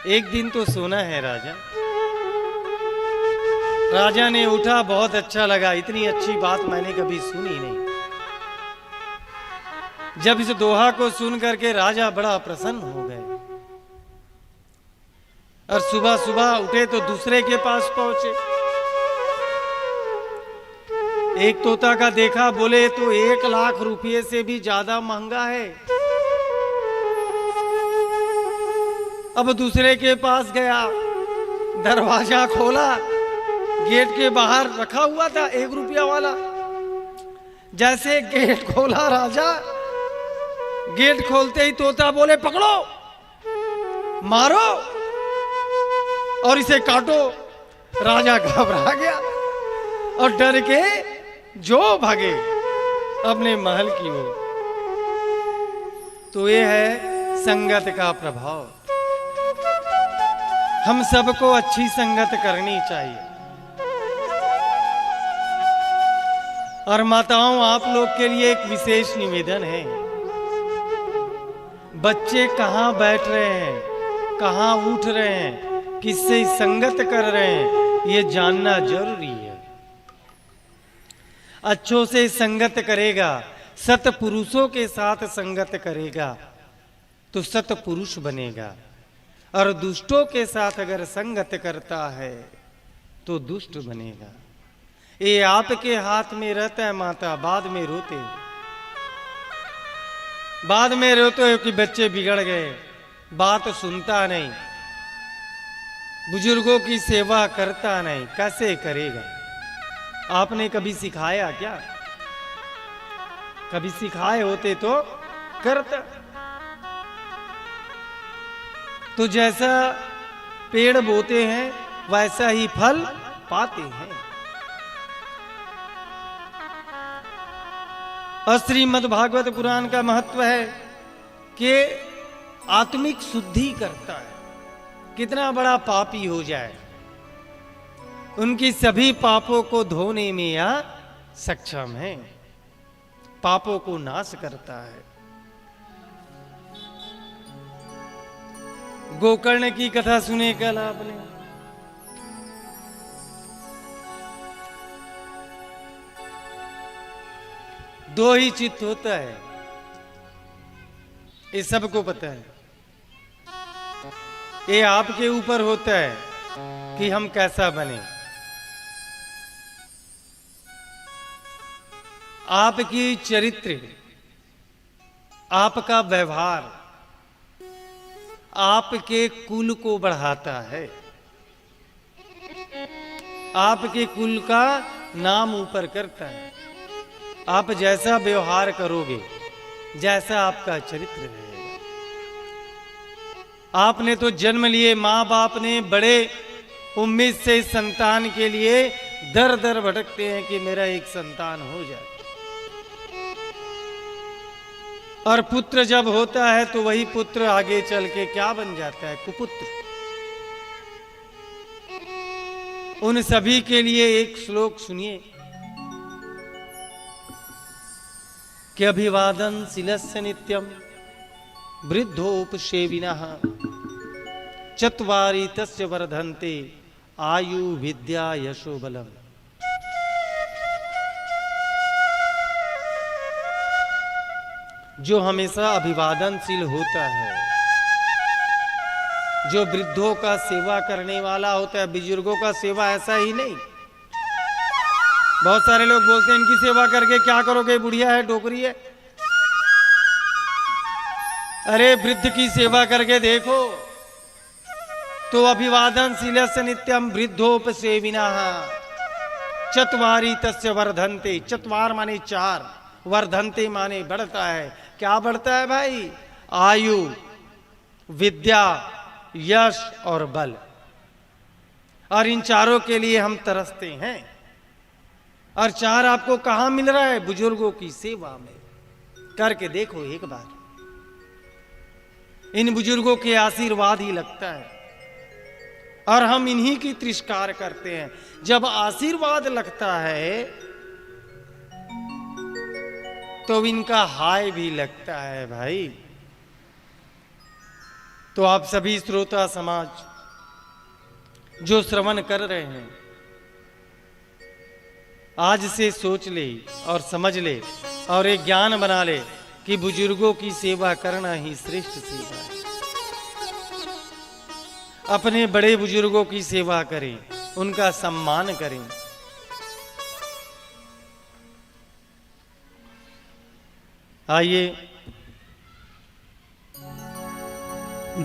एक दिन तो सोना है राजा। राजा ने उठा, बहुत अच्छा लगा, इतनी अच्छी बात मैंने कभी सुनी नहीं। जब इस दोहा को सुन करके राजा बड़ा प्रसन्न हो गए, और सुबह सुबह उठे तो दूसरे के पास पहुंचे। एक तोता का देखा, बोले तो 1 लाख रुपये से भी ज्यादा महंगा है। अब दूसरे के पास गया, दरवाजा खोला, गेट के बाहर रखा हुआ था 1 रुपया वाला। जैसे गेट खोला राजा, गेट खोलते ही तोता बोले, पकड़ो, मारो और इसे काटो। राजा घबरा गया और डर के जो भागे अपने महल की ओर। तो ये है संगत का प्रभाव। हम सबको अच्छी संगत करनी चाहिए। और माताओं, आप लोग के लिए एक विशेष निवेदन है। बच्चे कहाँ बैठ रहे हैं, कहाँ उठ रहे हैं, किससे संगत कर रहे हैं, ये जानना जरूरी है। अच्छों से संगत करेगा, सत्पुरुषों के साथ संगत करेगा तो सत्पुरुष बनेगा। और दुष्टों के साथ अगर संगत करता है तो दुष्ट बनेगा। ये आपके हाथ में रहता है माता। बाद में रोते हो, बाद में रोते हो कि बच्चे बिगड़ गए, बात सुनता नहीं, बुजुर्गों की सेवा करता नहीं। कैसे करेगा? आपने कभी सिखाया क्या? कभी सिखाए होते तो करता। तो जैसा पेड़ बोते हैं वैसा ही फल पाते हैं। और श्रीमद् भागवत पुराण का महत्व है कि आत्मिक शुद्धि करता है। कितना बड़ा पापी हो जाए, उनकी सभी पापों को धोने में यह सक्षम है। पापों को नाश करता है। गोकर्ण की कथा सुने कल आपने? दो ही चित्त होता है, ये सबको पता है। ये आपके ऊपर होता है कि हम कैसा बने। आपकी चरित्र, आपका व्यवहार आपके कुल को बढ़ाता है, आपके कुल का नाम ऊपर करता है। आप जैसा व्यवहार करोगे, जैसा आपका चरित्र रहेगा। आपने तो जन्म लिए, माँ बाप ने बड़े उम्मीद से इस संतान के लिए दर दर भटकते हैं कि मेरा एक संतान हो जाए। और पुत्र जब होता है तो वही पुत्र आगे चल के क्या बन जाता है? कुपुत्र। उन सभी के लिए एक श्लोक सुनिए कि अभिवादन शिलस्य नित्यम वृद्धोपसेविनः चत्वारि तस्य वर्धन्ते आयु विद्या यशो बलम। जो हमेशा अभिवादनशील होता है, जो वृद्धों का सेवा करने वाला होता है, बुजुर्गों का सेवा ऐसा ही नहीं। बहुत सारे लोग बोलते हैं इनकी सेवा करके क्या करोगे, बुढ़िया है, डोकरी है। अरे वृद्ध की सेवा करके देखो तो अभिवादनशीलस्य नित्यम वृद्धोपसेविनः चत्वारि तस्य वर्धन्ते। चत्वार माने चार, वर्धन्ते माने बढ़ता है। क्या बढ़ता है भाई? आयु, विद्या, यश और बल। और इन चारों के लिए हम तरसते हैं। और चार आपको कहां मिल रहा है? बुजुर्गों की सेवा में। करके देखो एक बार, इन बुजुर्गों के आशीर्वाद ही लगता है। और हम इन्हीं की तिरस्कार करते हैं। जब आशीर्वाद लगता है तो इनका हाय भी लगता है भाई। तो आप सभी श्रोता समाज जो श्रवण कर रहे हैं, आज से सोच ले और समझ ले और एक ज्ञान बना ले कि बुजुर्गों की सेवा करना ही श्रेष्ठ सेवा है। अपने बड़े बुजुर्गों की सेवा करें, उनका सम्मान करें। आइए,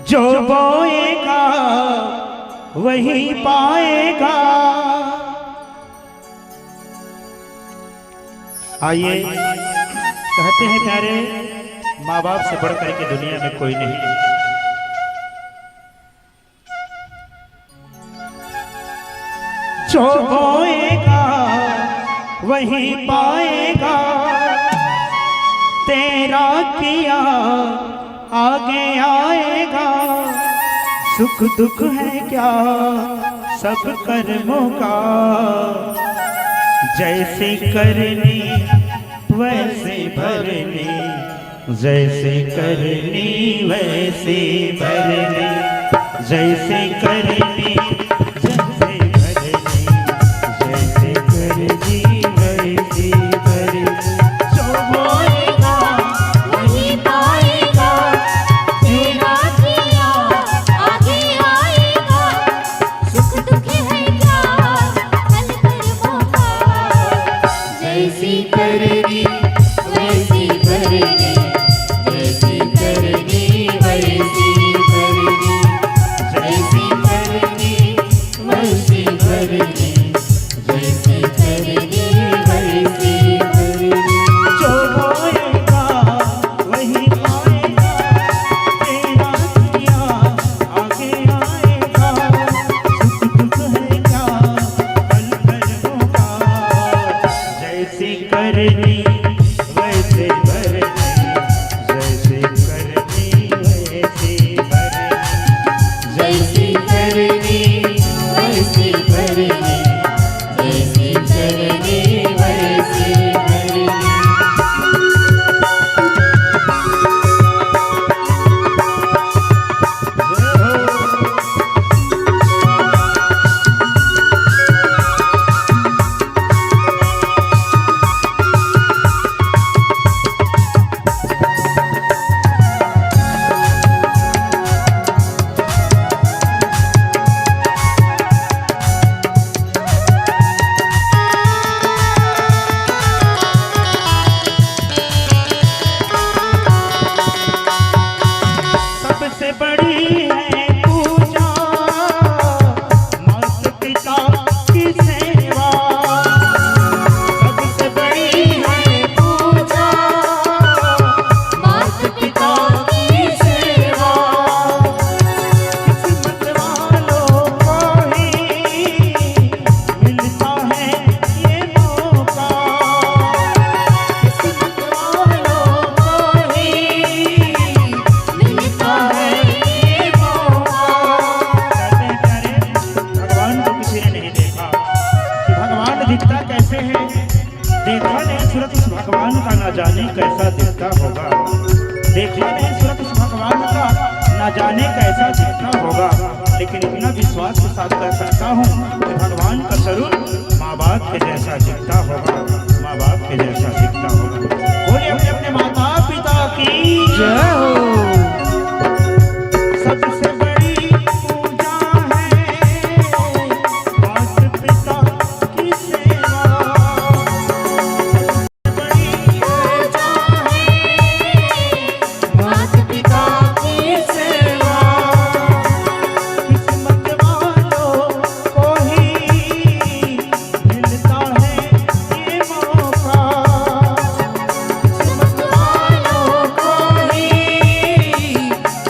जो बोएगा वही पाएगा। आइए, कहते हैं प्यारे, माँ बाप से बढ़कर के दुनिया में कोई नहीं। जो बोएगा वही पाएगा, तेरा किया आगे आएगा। सुख दुख है क्या सब कर्मों का, जैसे करनी वैसे भरनी, जैसे करनी वैसे भरनी, जैसे करनी जैसे भरनी, जैसे करनी वैसे भरनी। जो बोएगा वही पाएगा, तेरा किया आगे आएगा। सुख दुख है क्या फल कर्मों का, जैसी करनी वैसी भरनी, जैसी करनी वैसी भरनी, जैसी करनी वैसी भरनी, जैसी करनी वैसी भरनी। जो बोएगा वही पाएगा, तेरा किया आगे आएगा। सुख दुख है क्या फल कर्मों का, जैसी करनी वैसे भरनी, जैसे करनी वैसे भरनी, जैसी करनी वैसी भरनी, जैसी करनी वैसी भरनी। है, देखा नहीं सूरत उस भगवान का, ना जाने कैसा दिखता होगा। देखा नहीं सूरत उस भगवान का, ना जाने कैसा दिखता होगा। लेकिन इतना विश्वास के साथ कह सकता हूँ कि भगवान का स्वरूप माँ बाप के जैसा दिखता होगा, माँ बाप के जैसा दिखता होगा। बोले अपने अपने माता पिता की जय हो। सबसे बड़ी पूजा है माता पिता की सेवा। बड़ी पूजा है मात पिता की सेवा। किस्मत वालों को ही मिलता है ये मौका। किस्मत वालों को ही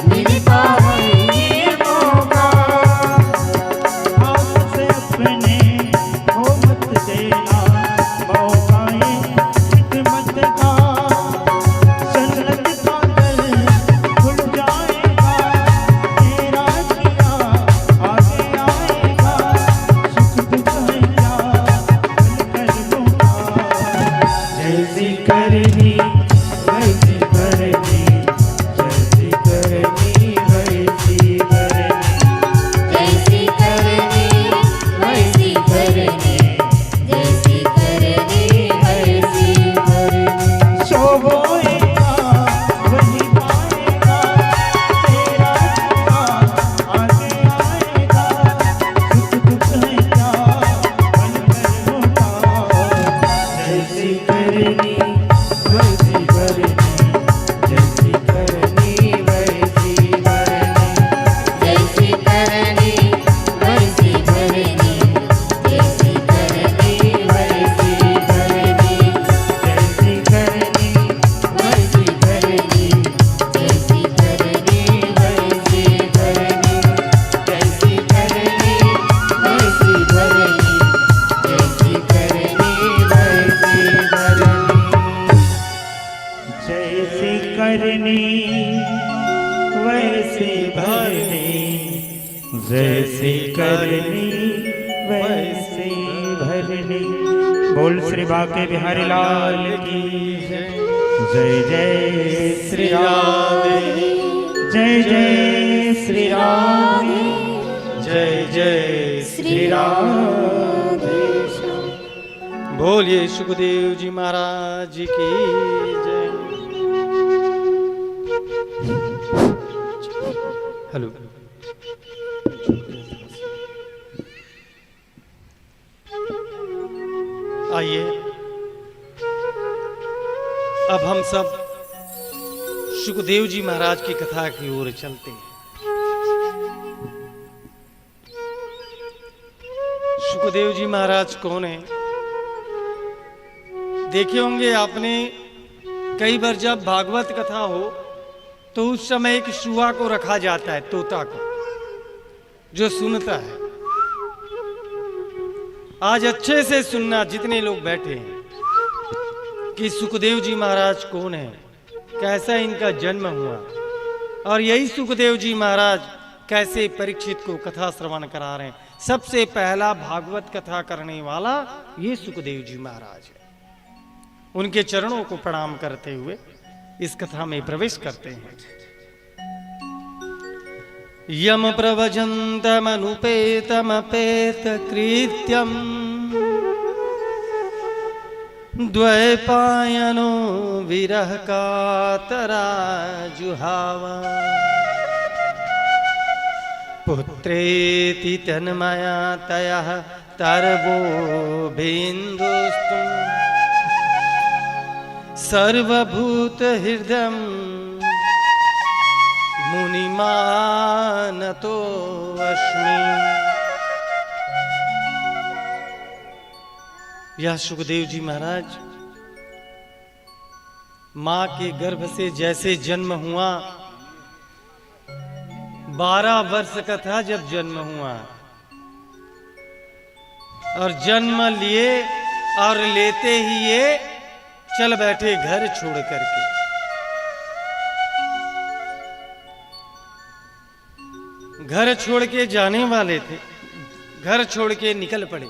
मिलता है ये मौका। हाथ से अपने हो मत देना मौका ये खिदमत का। जन्नत का दर खुल जाएगा, तेरा किया आगे आएगा। सुख दुख है क्या मिलकर दूंगा। जैसी करनी वैसी भरनी, जैसी करनी वैसी भरनी। जैसी करनी वैसी भरनी, जैसी करनी वैसी भरनी। जो बोएगा वही पाएगा, तेरा किया आगे आएगा। सुख दुख है क्या बनकर लौटा। जैसी करनी वैसी भरनी, जैसी करनी वैसी भरनी। जैसी करनी वैसी भरनी, जैसी करनी वैसी भरनी। जैसी करनी वैसी भरनी, जैसी करनी वैसी भरनी। जैसी करनी वैसी भरनी, जैसी करनी वैसी भरनी। जैसी करनी वैसी भरनी, जैसी करनी वैसी भरनी। बोल श्री बाके बिहारी लाल की जय। जय श्री राम, जय जय श्री राम, जय जय श्री राम। बोलिए सुखदेव जी महाराज जी की जय। हेलो। आइए अब हम सब सुखदेव जी महाराज की कथा की ओर चलते हैं। सुखदेव जी महाराज कौन है? देखे होंगे आपने कई बार जब भागवत कथा हो तो उस समय एक शुआ को रखा जाता है, तोता को, जो सुनता है। आज अच्छे से सुनना जितने लोग बैठे हैं कि सुखदेव जी महाराज कौन है, कैसा इनका जन्म हुआ, और यही सुखदेव जी महाराज कैसे परीक्षित को कथा श्रवण करा रहे हैं। सबसे पहला भागवत कथा करने वाला ये सुखदेव जी महाराज है। उनके चरणों को प्रणाम करते हुए इस कथा में प्रवेश करते हैं। यम प्रवजन्तमनुपेतमपेत कृत्यम द्वैपायनो विरह कातरा जुहावा पुत्रेति तन्मया तयः तरवो बिन्दुस्तु सर्वभूत हृदयं मुनिमानतो अस्मि। यह सुखदेव जी महाराज मां के गर्भ से जैसे जन्म हुआ, 12 वर्ष का था जब जन्म हुआ, और जन्म लिए और लेते ही ये चल बैठे घर छोड़ करके। घर छोड़ के जाने वाले थे, घर छोड़ के निकल पड़े।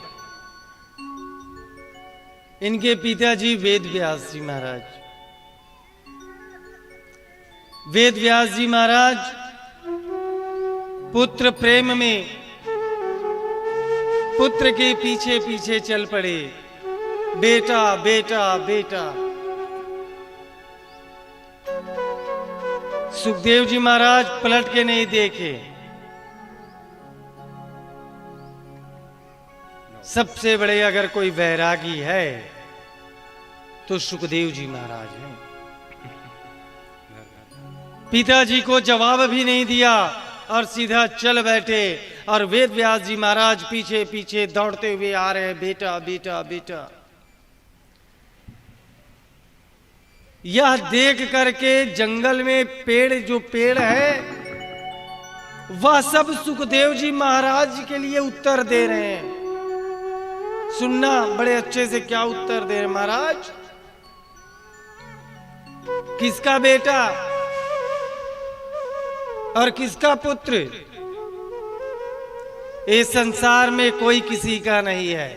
इनके पिताजी वेद व्यास जी महाराज। वेद व्यास जी महाराज पुत्र प्रेम में पुत्र के पीछे पीछे चल पड़े, बेटा बेटा बेटा। सुखदेव जी महाराज पलट के नहीं देखे। सबसे बड़े अगर कोई वैरागी है तो सुखदेव जी महाराज हैं। पिताजी को जवाब भी नहीं दिया और सीधा चल बैठे, और वेद व्यास जी महाराज पीछे पीछे दौड़ते हुए आ रहे हैं, बेटा बेटा बेटा। यह देख करके जंगल में जो पेड़ है वह सब सुखदेव जी महाराज के लिए उत्तर दे रहे हैं। सुनना बड़े अच्छे से, क्या उत्तर दे रहे महाराज? किसका बेटा और किसका पुत्र? इस संसार में कोई किसी का नहीं है।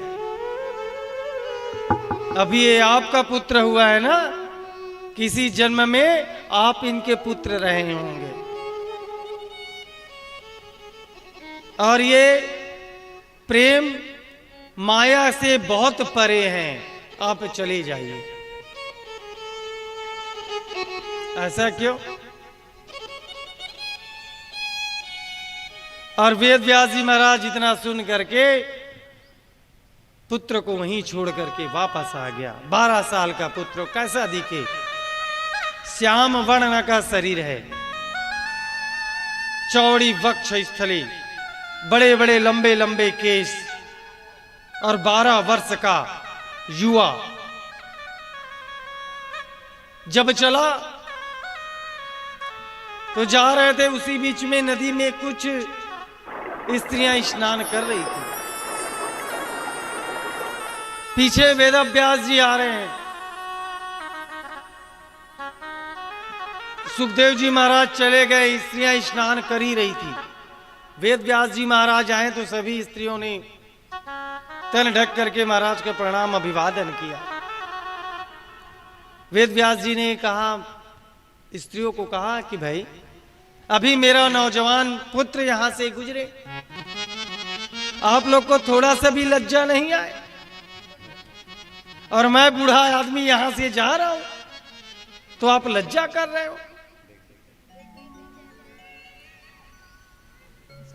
अभी ये आपका पुत्र हुआ है ना, किसी जन्म में आप इनके पुत्र रहे होंगे। और ये प्रेम माया से बहुत परे हैं, आप चले जाइए। ऐसा क्यों? और वेद व्यास जी महाराज इतना सुन करके पुत्र को वहीं छोड़ करके वापस आ गया। 12 साल का पुत्र कैसा दिखे? श्याम वर्ण का शरीर है, चौड़ी वक्ष स्थली, बड़े बड़े लंबे लंबे केस, और 12 वर्ष का युवा। जब चला तो जा रहे थे, उसी बीच में नदी में कुछ स्त्रियां स्नान कर रही थी। पीछे वेद व्यास जी आ रहे हैं। सुखदेव जी महाराज चले गए, स्त्रियां स्नान कर ही रही थी। वेद व्यास जी महाराज आए तो सभी स्त्रियों ने तन ढक करके महाराज का प्रणाम अभिवादन किया। वेद व्यास जी ने कहा, स्त्रियों को कहा कि भाई अभी मेरा नौजवान पुत्र यहां से गुजरे, आप लोग को थोड़ा सा भी लज्जा नहीं आए? और मैं बूढ़ा आदमी यहां से जा रहा हूं तो आप लज्जा कर रहे हो।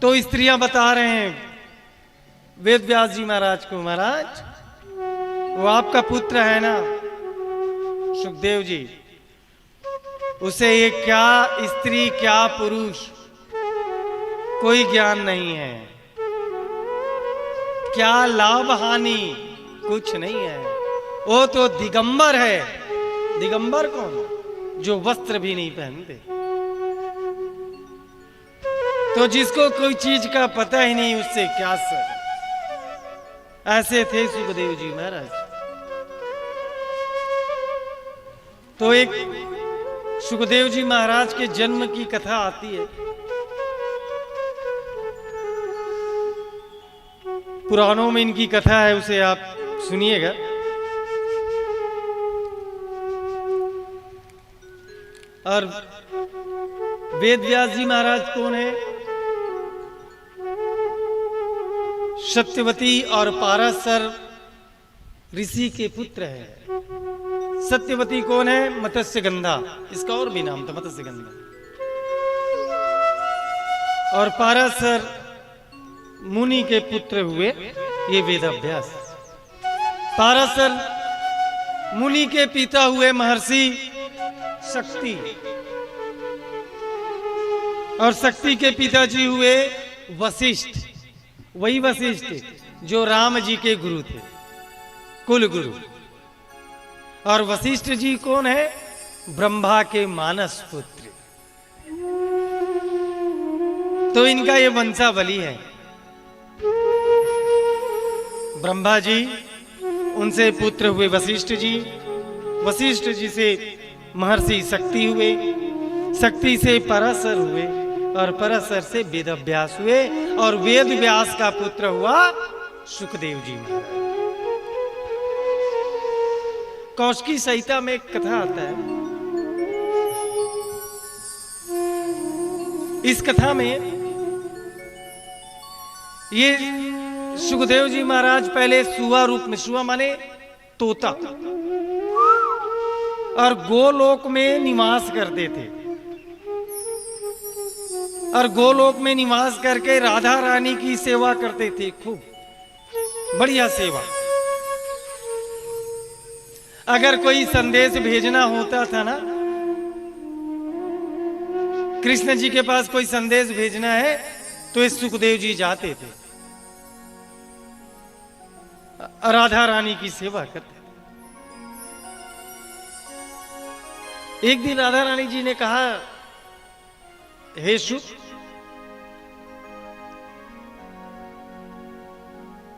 तो स्त्रियां बता रहे हैं वेद व्यास जी महाराज को, महाराज वो आपका पुत्र है ना सुखदेव जी, उसे ये क्या स्त्री क्या पुरुष कोई ज्ञान नहीं है, क्या लाभ हानि कुछ नहीं है। वो तो दिगंबर है। दिगंबर कौन? जो वस्त्र भी नहीं पहनते। तो जिसको कोई चीज का पता ही नहीं, उससे क्या सर। ऐसे थे सुखदेव जी महाराज। तो एक सुखदेव जी महाराज के जन्म की कथा आती है। पुराणों में इनकी कथा है, उसे आप सुनिएगा। और वेद व्यास जी महाराज कौन है? सत्यवती और पाराशर ऋषि के पुत्र है। सत्यवती कौन है? मत्स्यगंधा, इसका और भी नाम था मत्स्यगंधा। और पाराशर मुनि के पुत्र हुए ये वेदव्यास। पाराशर मुनि के पिता हुए महर्षि शक्ति, और शक्ति के पिताजी हुए वशिष्ठ। वही वशिष्ठ जो राम जी के गुरु थे, कुल गुरु। और वशिष्ठ जी कौन है? ब्रह्मा के मानस पुत्र। तो इनका ये वंशावली है। ब्रह्मा जी, उनसे पुत्र हुए वशिष्ठ जी, वशिष्ठ जी से महर्षि शक्ति हुए, शक्ति से पराशर हुए, और पराशर से वेदव्यास हुए, और वेद व्यास का पुत्र हुआ सुखदेव जी महाराज। कौशिकी संहिता में एक कथा आता है। इस कथा में ये सुखदेव जी महाराज पहले सुआ रूप में, सुआ माने तोता, और गोलोक में निवास करते थे। और गोलोक में निवास करके राधा रानी की सेवा करते थे, खूब बढ़िया सेवा। अगर कोई संदेश भेजना होता था ना, कृष्ण जी के पास कोई संदेश भेजना है तो ये सुखदेव जी जाते थे, राधा रानी की सेवा करते थे। एक दिन राधा रानी जी ने कहा, हे सुख,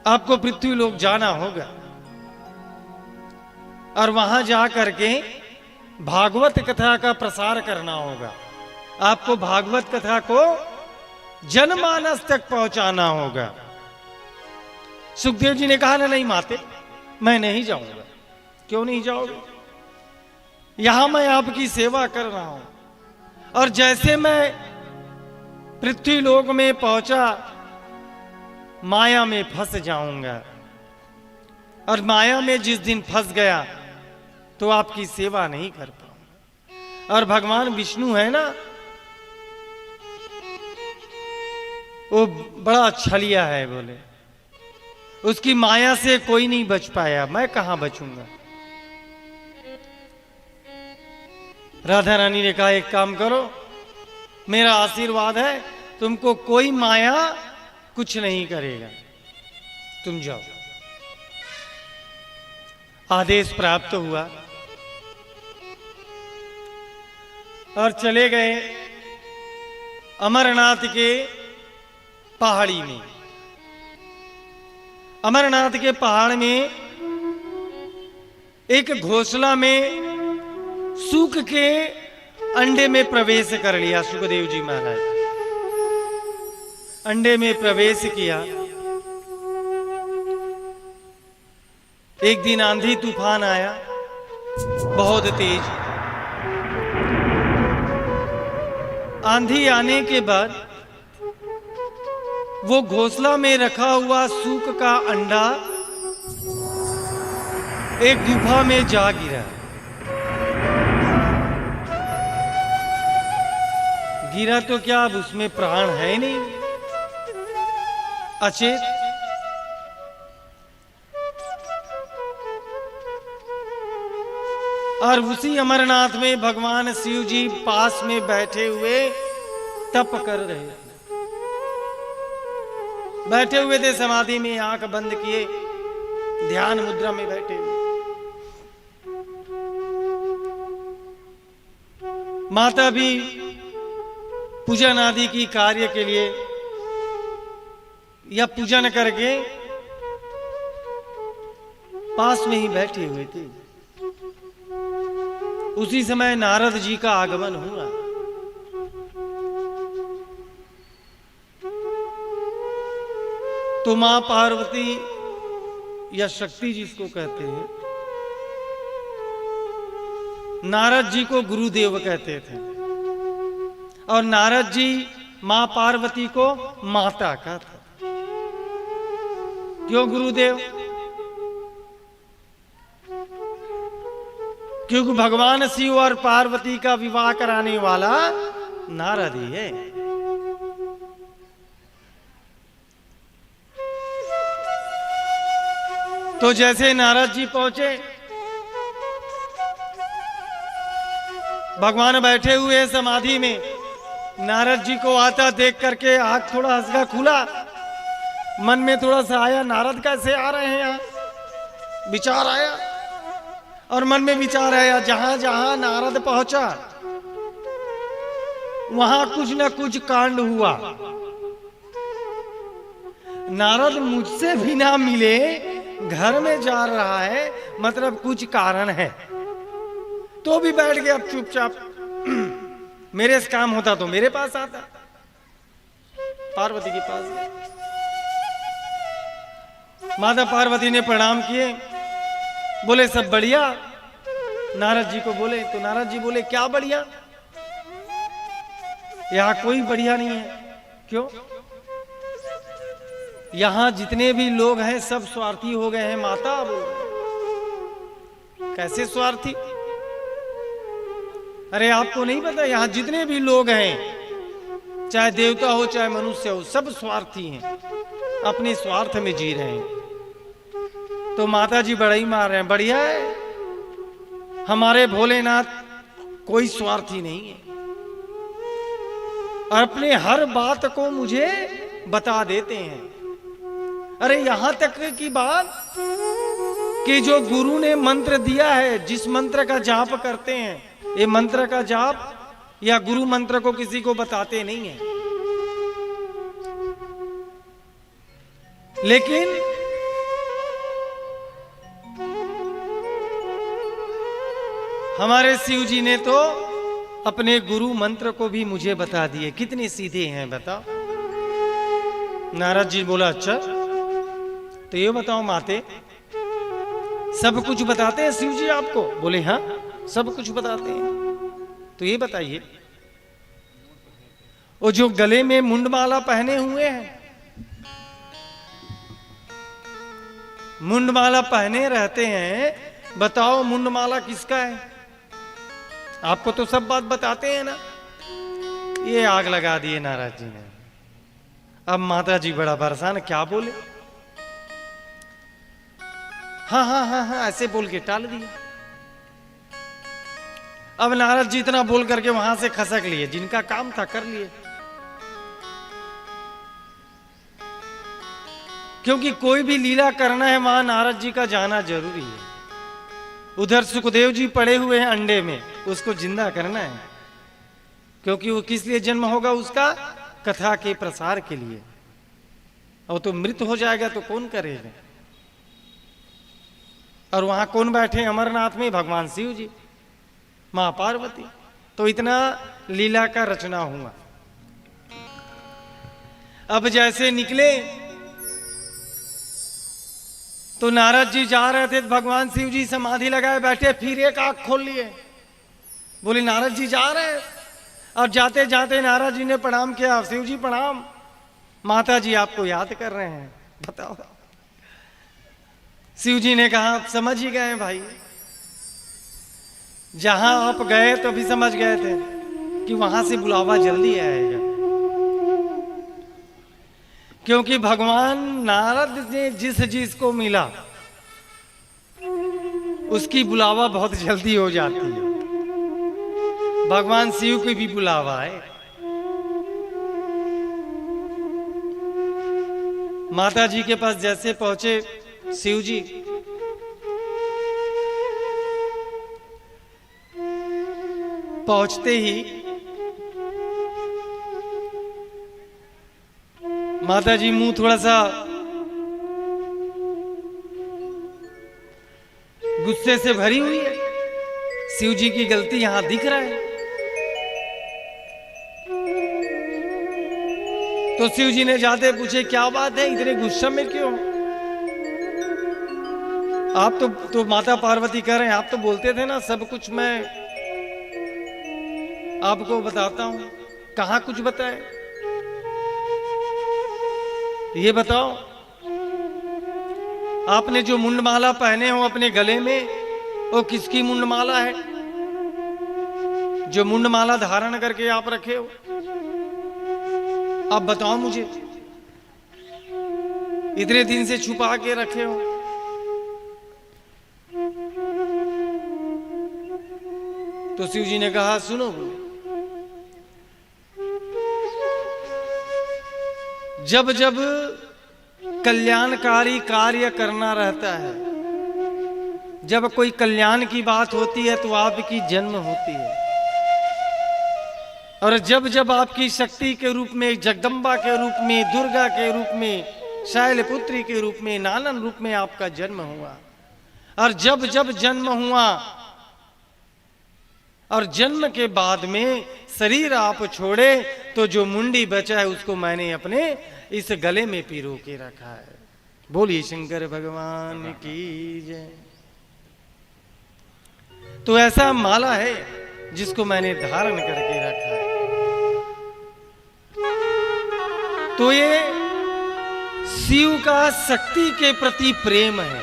आपको पृथ्वी लोक जाना होगा और वहां जा करके भागवत कथा का प्रसार करना होगा। आपको भागवत कथा को जनमानस तक पहुंचाना होगा। सुखदेव जी ने कहा, ना नहीं माते, मैं नहीं जाऊंगा। क्यों नहीं जाओगे? यहां मैं आपकी सेवा कर रहा हूं, और जैसे मैं पृथ्वी लोक में पहुंचा माया में फंस जाऊंगा, और माया में जिस दिन फंस गया तो आपकी सेवा नहीं कर पाऊंगा। और भगवान विष्णु है ना, वो बड़ा छलिया है, बोले उसकी माया से कोई नहीं बच पाया, मैं कहां बचूंगा। राधा रानी ने कहा, एक काम करो, मेरा आशीर्वाद है, तुमको कोई माया कुछ नहीं करेगा, तुम जाओ। आदेश प्राप्त हुआ और चले गए अमरनाथ के पहाड़ी में। अमरनाथ के पहाड़ में एक घोंसला में सूख के अंडे में प्रवेश कर लिया सुखदेव जी महाराज। अंडे में प्रवेश किया। एक दिन आंधी तूफान आया, बहुत तेज। आंधी आने के बाद वो घोंसला में रखा हुआ सूख का अंडा एक गुफा में जा गिरा। गिरा तो क्या, अब उसमें प्राण है नहीं, अचेत। और उसी अमरनाथ में भगवान शिव जी पास में बैठे हुए तप कर रहे थे। बैठे हुए थे समाधि में, आंख बंद किए, ध्यान मुद्रा में बैठे हुए। माता भी पूजन आदि की कार्य के लिए या पूजन करके पास में ही बैठे हुए थे। उसी समय नारद जी का आगमन हुआ। तो मां पार्वती या शक्ति जिसको कहते हैं, नारद जी को गुरुदेव कहते थे, और नारद जी मां पार्वती को माता का था। क्यों गुरुदेव? क्योंकि भगवान शिव और पार्वती का विवाह कराने वाला नारद ही है। तो जैसे नारद जी पहुंचे, भगवान बैठे हुए समाधि में, नारद जी को आता देख करके आंख थोड़ा हंसका खुला, मन में थोड़ा सा आया, नारद कैसे आ रहे हैं यहाँ, विचार आया। और मन में विचार आया, जहां जहां नारद पहुंचा वहां कुछ न कुछ कांड हुआ। नारद मुझसे भी ना मिले, घर में जा रहा है, मतलब कुछ कारण है। तो भी बैठ गया चुपचाप। मेरे से काम होता तो मेरे पास आता, पार्वती के पास गया। माता पार्वती ने प्रणाम किए, बोले सब बढ़िया, नारद जी को बोले, तो नारद जी बोले क्या बढ़िया, यहां कोई बढ़िया नहीं है। क्यों? यहां जितने भी लोग हैं सब स्वार्थी हो गए हैं माता। कैसे स्वार्थी? अरे आपको नहीं पता, यहां जितने भी लोग हैं, चाहे देवता हो चाहे मनुष्य हो, सब स्वार्थी हैं, अपने स्वार्थ में जी रहे हैं। तो माता जी बड़ा ही मार रहे हैं, बढ़िया है, हमारे भोलेनाथ कोई स्वार्थी नहीं है और अपने हर बात को मुझे बता देते हैं। अरे यहां तक की बात कि जो गुरु ने मंत्र दिया है, जिस मंत्र का जाप करते हैं, ये मंत्र का जाप या गुरु मंत्र को किसी को बताते नहीं है। लेकिन हमारे शिव जी ने तो अपने गुरु मंत्र को भी मुझे बता दिए। कितने सीधे हैं बताओ। नारद जी बोला अच्छा तो ये बताओ माते, सब कुछ बताते हैं शिव जी आपको? बोले हाँ सब कुछ बताते हैं। तो ये बताइए, वो जो गले में मुंडमाला पहने हुए हैं, मुंडमाला पहने रहते हैं, बताओ मुंडमाला किसका है? आपको तो सब बात बताते हैं ना। ये आग लगा दिए नारद जी ने। अब माता जी बड़ा परेशान, क्या बोले? हाँ हाँ हाँ हाँ ऐसे बोल के टाल दिए। अब नारद जी इतना बोल करके वहां से खसक लिए, जिनका काम था कर लिए। क्योंकि कोई भी लीला करना है वहां नारद जी का जाना जरूरी है। उधर सुखदेव जी पड़े हुए हैं अंडे में, उसको जिंदा करना है। क्योंकि वो किस लिए जन्म होगा उसका? कथा के प्रसार के लिए। और तो मृत हो जाएगा तो कौन करेगा? और वहां कौन बैठे? अमरनाथ में भगवान शिव जी, मां पार्वती। तो इतना लीला का रचना हुआ। अब जैसे निकले तो नारद जी जा रहे थे, भगवान शिव जी समाधि लगाए बैठे, फिर एक आंख खोल लिए। बोले नारद जी जा रहे हैं। और जाते जाते नारद जी ने प्रणाम किया, शिव जी प्रणाम, माता जी आपको याद कर रहे हैं, बताओ। शिव जी ने कहा आप समझ ही गए भाई, जहां आप गए तो भी समझ गए थे कि वहां से बुलावा जल्दी आएगा। क्योंकि भगवान नारद ने जिस जिस को मिला उसकी बुलावा बहुत जल्दी हो जाती है। भगवान शिव की भी बुलावा है। माता जी के पास जैसे पहुंचे शिव जी, पहुंचते ही माता जी मुंह थोड़ा सा गुस्से से भरी हुई है। शिव जी की गलती यहां दिख रहा है। तो शिव जी ने जाते पूछे क्या बात है, इतने गुस्से में क्यों? आप तो माता पार्वती कह रहे हैं, आप तो बोलते थे ना सब कुछ मैं आपको बताता हूं। कहां कुछ बताए? ये बताओ, आपने जो मुंडमाला पहने हो अपने गले में, वो किसकी मुंडमाला है? जो मुंडमाला धारण करके आप रखे हो, आप बताओ मुझे। इतने दिन से छुपा के रखे हो। तो शिव जी ने कहा सुनो, जब जब कल्याणकारी कार्य करना रहता है, जब कोई कल्याण की बात होती है तो आपकी जन्म होती है। और जब जब आपकी शक्ति के रूप में, जगदम्बा के रूप में, दुर्गा के रूप में, शैलपुत्री के रूप में, नालन रूप में आपका जन्म हुआ। और जब जब जन्म हुआ और जन्म के बाद में शरीर आप छोड़े तो जो मुंडी बचा है उसको मैंने अपने इस गले में पिरो के रखा है। बोलिए शंकर भगवान की जय। तो ऐसा माला है जिसको मैंने धारण करके रखा है। तो ये शिव का शक्ति के प्रति प्रेम है,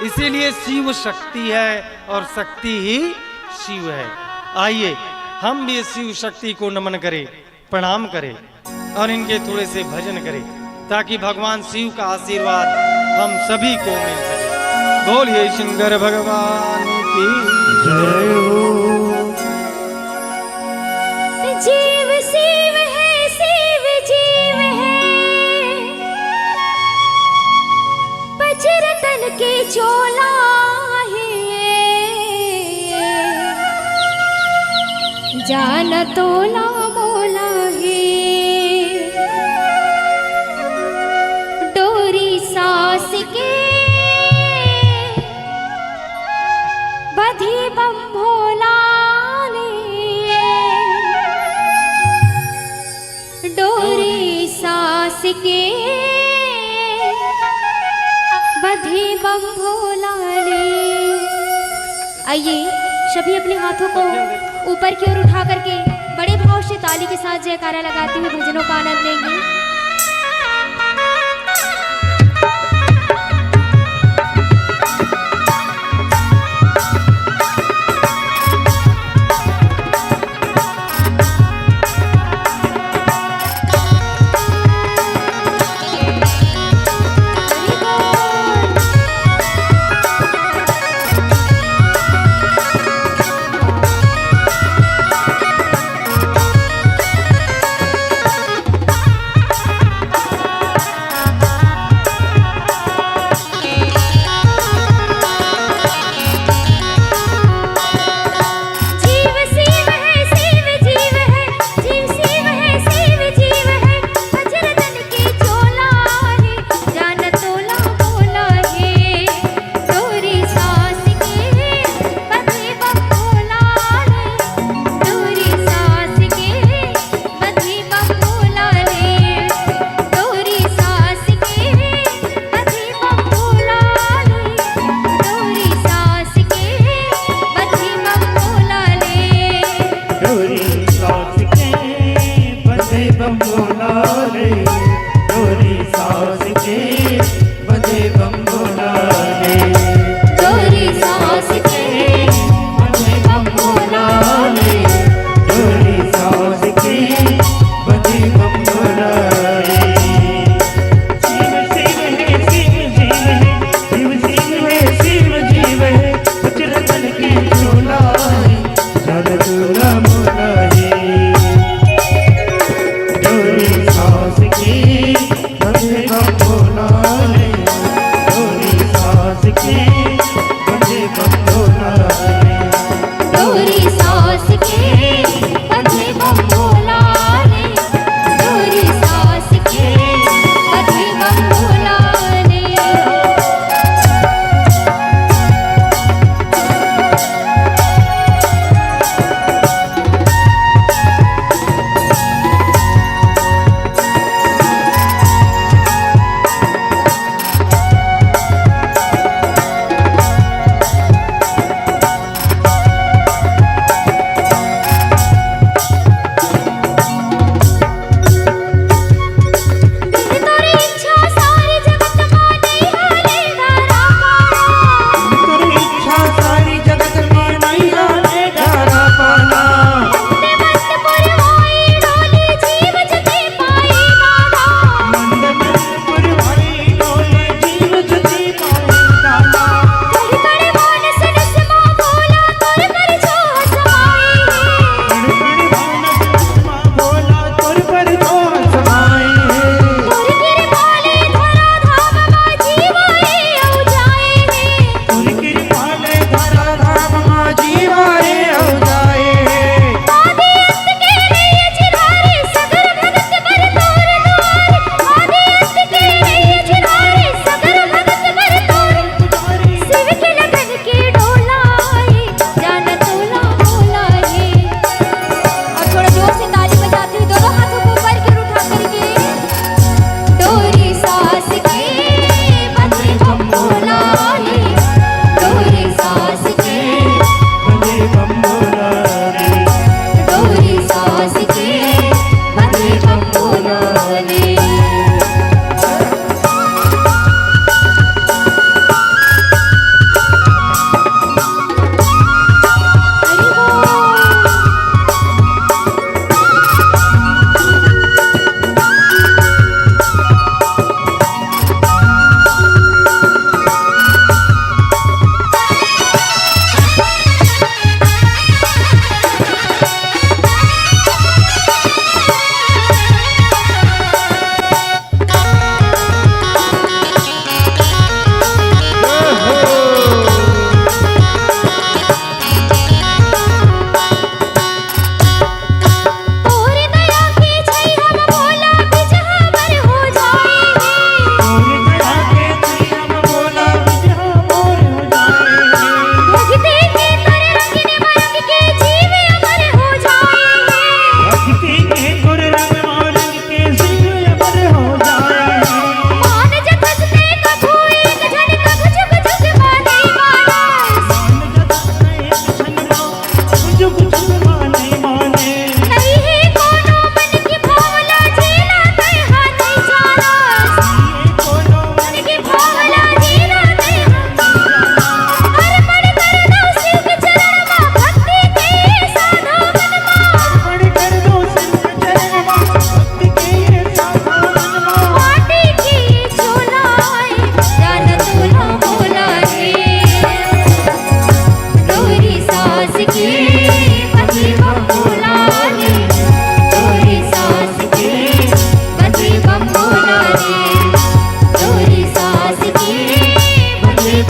इसीलिए शिव शक्ति है और शक्ति ही शिव है। आइए हम भी शिव शक्ति को नमन करें, प्रणाम करें और इनके थोड़े से भजन करें, ताकि भगवान शिव का आशीर्वाद हम सभी को मिल सके। बोलिए शंकर भगवान की जय हो। जीव शिव है, शिव जीव है, पचरतन के चोला है, जान तोला मोला है, डोरी सास के बधी बम भोला ने, डोरी सास के बधी बम भोला ने। आइए सभी अपने हाथों को ऊपर की ओर उठा करके बड़े भाव से ताली के साथ जयकारा लगाते हुए भजनों का आनंद लेंगे।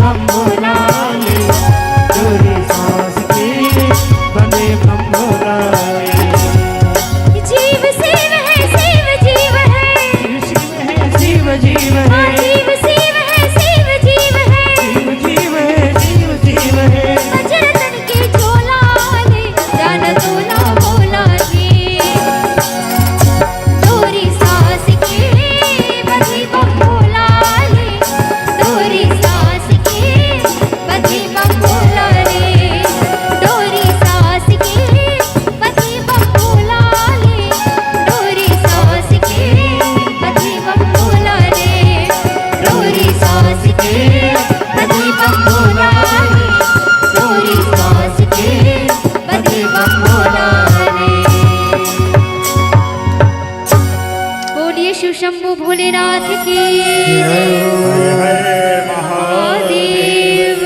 बम भोलाले, डोरी सांस के बंधे बम भोलाले। जीव शिव है, शिव जीव है, शिव है, शिव जीव है, जीव शिव है, शिव जीव है, शिव जीव है, शिव जीव है। वज्र तन के झोला ले, जान तोला भोला जी। डोरी सांस के बंधे बम भोला ले, डोरी सांस के बंधे बम भोला ले, डोरी सांस के बंधे बम भोला ले, डोरी सांस के बंधे बम भोला ले, डोरी सांस के बंधे बम भोला ले, डोरी सांस के बंधे बम भोला ले। बोलिए शिव शंभू भोलेनाथ की महादेव।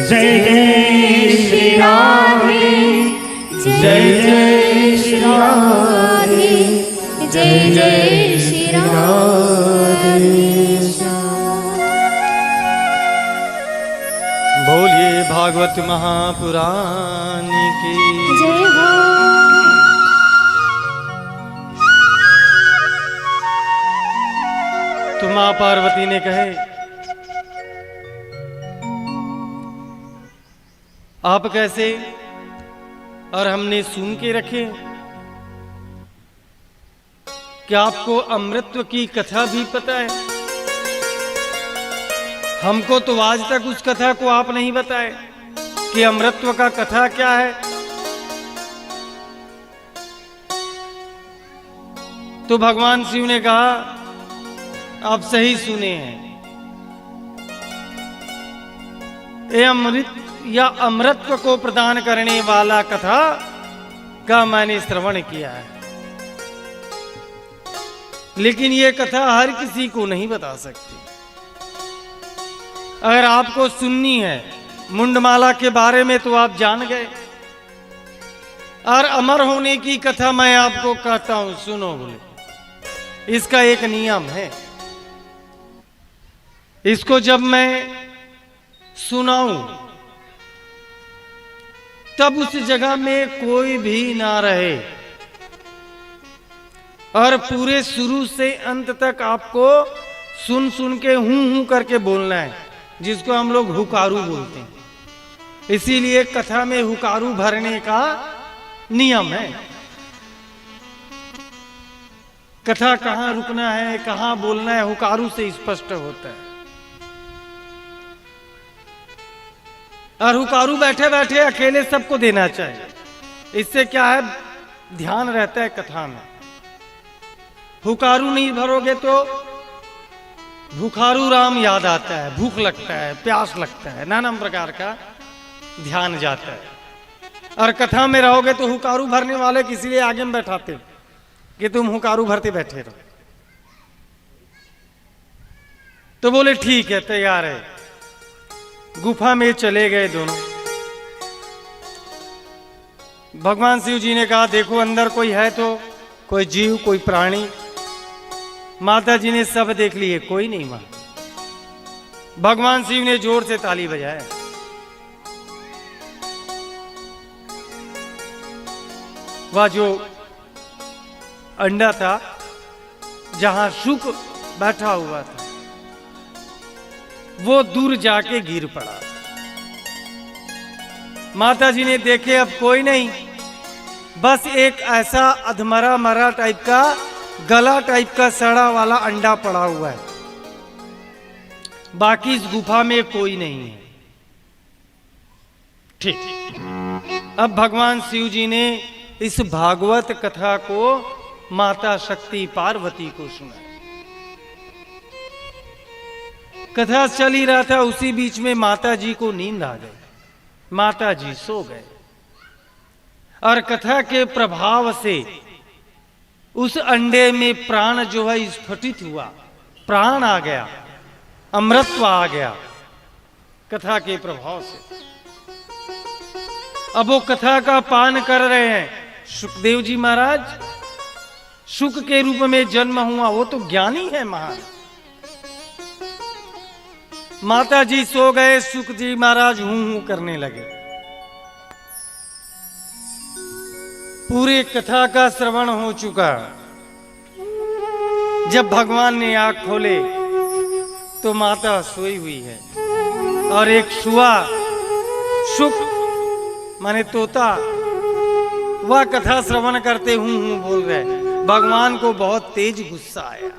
जय जय श्री राधे, जय जय श्री राधे, जय जय श्री राधे। बोलिए भागवत महापुराण की। जय हो। तो माँ पार्वती ने कहे, आप कैसे? और हमने सुन के रखे। क्या आपको अमृतत्व की कथा भी पता है? हमको तो आज तक उस कथा को आप नहीं बताए कि अमृतत्व का कथा क्या है। तो भगवान शिव ने कहा, आप सही सुने हैं। ये अमृत या अमृतत्व को प्रदान करने वाला कथा का मैंने श्रवण किया है, लेकिन ये कथा हर किसी को नहीं बता सकती। अगर आपको सुननी है मुंडमाला के बारे में तो आप जान गए, और अमर होने की कथा मैं आपको कहता हूं, सुनो बोले। इसका एक नियम है, इसको जब मैं सुनाऊं तब उस जगह में कोई भी ना रहे, और पूरे शुरू से अंत तक आपको सुन सुन के हूं करके बोलना है, जिसको हम लोग हुकारू बोलते हैं। इसीलिए कथा में हुकारू भरने का नियम है। कथा कहां रुकना है, कहां बोलना है, हुकारू से स्पष्ट होता है। और हुकारू बैठे बैठे अकेले सबको देना चाहिए। इससे क्या है, ध्यान रहता है कथा में। हुकारू नहीं भरोगे तो भूखारू राम याद आता है, भूख लगता है, प्यास लगता है, नाना प्रकार का ध्यान जाता है। और कथा में रहोगे तो हुकारू भरने वाले किसी लिए आगे में बैठाते कि तुम हुकारू भरते बैठे रहो। तो बोले ठीक है, तैयार है। गुफा में चले गए दोनों। भगवान शिव जी ने कहा, देखो अंदर कोई है तो, कोई जीव, कोई प्राणी। माता जी ने सब देख लिए, कोई नहीं वहां। भगवान शिव ने जोर से ताली बजाया। वह जो अंडा था जहां शुक बैठा हुआ था, वो दूर जाके गिर पड़ा। माता जी ने देखे अब कोई नहीं, बस एक ऐसा अधमरा मरा टाइप का, गला टाइप का सड़ा वाला अंडा पड़ा हुआ है। बाकी इस गुफा में कोई नहीं है। ठीक। अब भगवान शिव जी ने इस भागवत कथा को माता शक्ति पार्वती को सुना। कथा चल ही रहा था, उसी बीच में माता जी को नींद आ गई। माता जी सो गए और कथा के प्रभाव से उस अंडे में प्राण जो है स्फुटित हुआ, प्राण आ गया, अमृतत्व आ गया कथा के प्रभाव से। अब वो कथा का पान कर रहे हैं। सुखदेव जी महाराज, शुक के रूप में जन्म हुआ, वो तो ज्ञानी है महान। माता जी सो गए, सुख जी महाराज हूं हूं करने लगे। पूरी कथा का श्रवण हो चुका। जब भगवान ने आंख खोले तो माता सोई हुई है और एक शुआ शुक माने तोता वह कथा श्रवण करते हूं बोल रहे। भगवान को बहुत तेज गुस्सा आया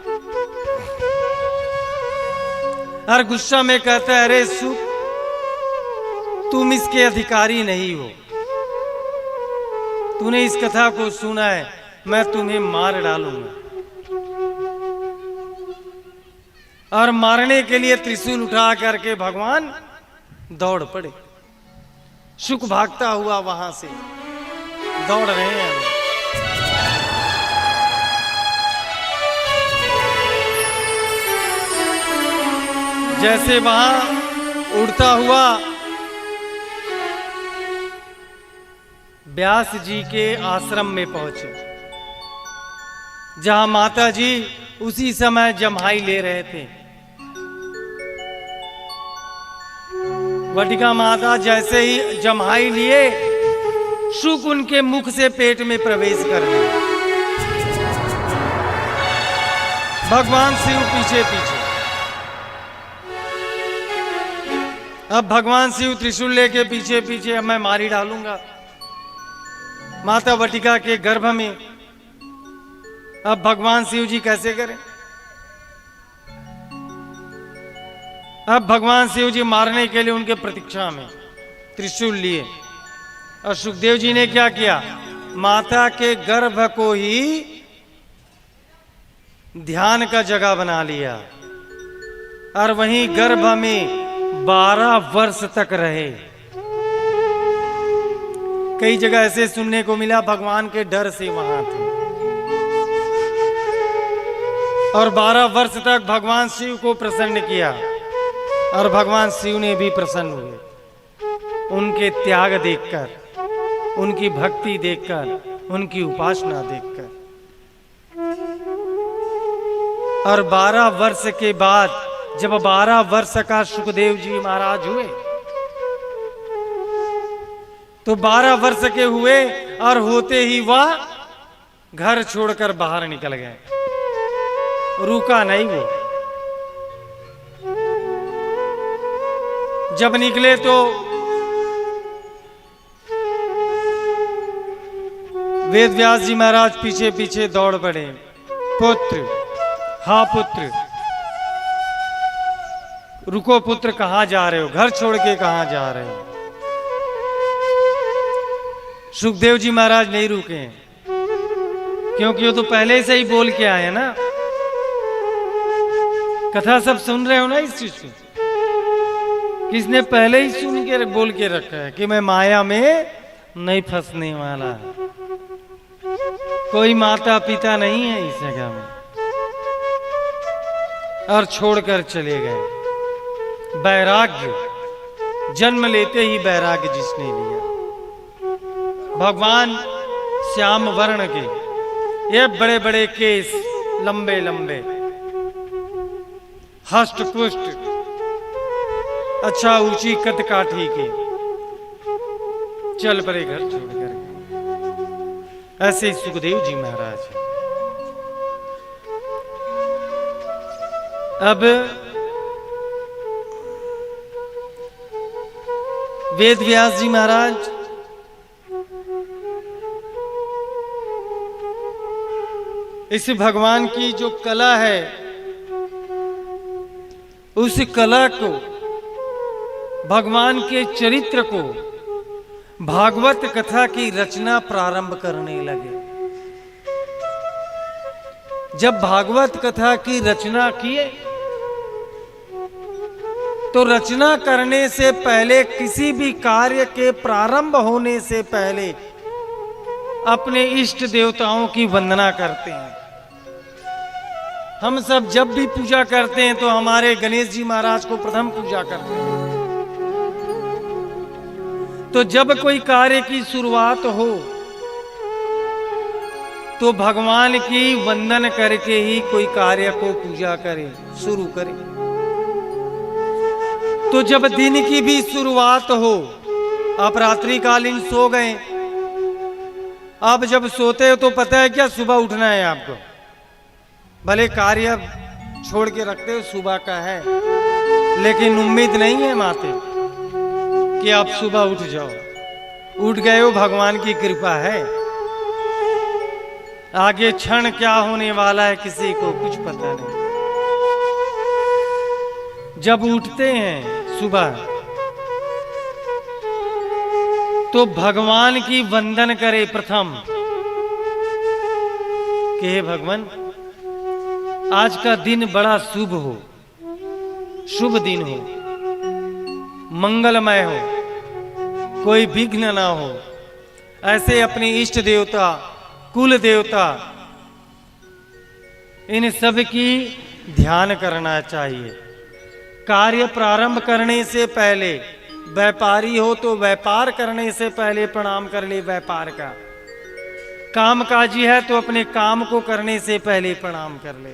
और गुस्सा में कहता है, अरे सुख, तुम इसके अधिकारी नहीं हो। तूने इस कथा को सुना है, मैं तुम्हें मार डालूंगा। और मारने के लिए त्रिशूल उठा करके भगवान दौड़ पड़े। शुक भागता हुआ वहां से दौड़ रहे हैं। जैसे वहां उड़ता हुआ व्यास जी के आश्रम में पहुंचे, जहां माता जी उसी समय जम्हाई ले रहे थे। वटिका माता जैसे ही जम्हाई लिए, शुक उनके मुख से पेट में प्रवेश कर गए। भगवान शिव पीछे पीछे। अब भगवान शिव त्रिशूल लेके पीछे पीछे, अब मैं मारी डालूंगा माता वटिका के गर्भ में। अब भगवान शिव जी कैसे करें? अब भगवान शिव जी मारने के लिए उनके प्रतीक्षा में त्रिशूल लिए। और सुखदेव जी ने क्या किया? माता के गर्भ को ही ध्यान का जगह बना लिया और वहीं गर्भ में 12 वर्ष तक रहे। कई जगह ऐसे सुनने को मिला भगवान के डर से वहां थे। और 12 वर्ष तक भगवान शिव को प्रसन्न किया और भगवान शिव ने भी प्रसन्न हुए उनके त्याग देखकर, उनकी भक्ति देखकर, उनकी उपासना देखकर। और 12 वर्ष के बाद जब 12 वर्ष का सुखदेव जी महाराज हुए तो 12 वर्ष के हुए और होते ही वह घर छोड़कर बाहर निकल गए। रुका नहीं वो। जब निकले तो वेद व्यास जी महाराज पीछे पीछे दौड़ पड़े। पुत्र, हाँ पुत्र, रुको पुत्र, कहां जा रहे हो? घर छोड़ के कहां जा रहे हो? सुखदेव जी महाराज नहीं रुके, क्योंकि वो तो पहले से ही बोल के आए ना। कथा सब सुन रहे हो ना इस चीज को? किसने पहले ही सुन के बोल के रखा है कि मैं माया में नहीं फंसने वाला। कोई माता पिता नहीं है इस जगह में। और छोड़कर चले गए। वैराग्य, जन्म लेते ही वैराग्य जिसने लिया। भगवान श्याम वर्ण के, ये बड़े बड़े केस, लंबे लंबे, हष्ट पुष्ट, अच्छा ऊंची कद काठी के, चल पड़े घर छोड़कर। ऐसे ही सुखदेव जी महाराज। अब वेद व्यास जी महाराज इस भगवान की जो कला है, उस कला को, भगवान के चरित्र को, भागवत कथा की रचना प्रारंभ करने लगे। जब भागवत कथा की रचना किए तो रचना करने से पहले, किसी भी कार्य के प्रारंभ होने से पहले अपने इष्ट देवताओं की वंदना करते हैं। हम सब जब भी पूजा करते हैं तो हमारे गणेश जी महाराज को प्रथम पूजा करते हैं। तो जब कोई कार्य की शुरुआत हो तो भगवान की वंदन करके ही कोई कार्य को पूजा करे, शुरू करे। तो जब दिन की भी शुरुआत हो, आप रात्रिकालीन सो गए, अब जब सोते हो तो पता है क्या सुबह उठना है आपको, भले कार्य छोड़ के रखते हो सुबह का है, लेकिन उम्मीद नहीं है माते कि आप सुबह उठ जाओ। उठ गए हो, भगवान की कृपा है। आगे क्षण क्या होने वाला है किसी को कुछ पता नहीं। जब उठते हैं सुबह तो भगवान की वंदन करे प्रथम कि हे भगवान, आज का दिन बड़ा शुभ हो, शुभ दिन हो, मंगलमय हो, कोई विघ्न ना हो। ऐसे अपने इष्ट देवता, कुल देवता, इन सब की ध्यान करना चाहिए। कार्य प्रारंभ करने से पहले, व्यापारी हो तो व्यापार करने से पहले प्रणाम कर ले व्यापार का, कामकाजी है तो अपने काम को करने से पहले प्रणाम कर ले।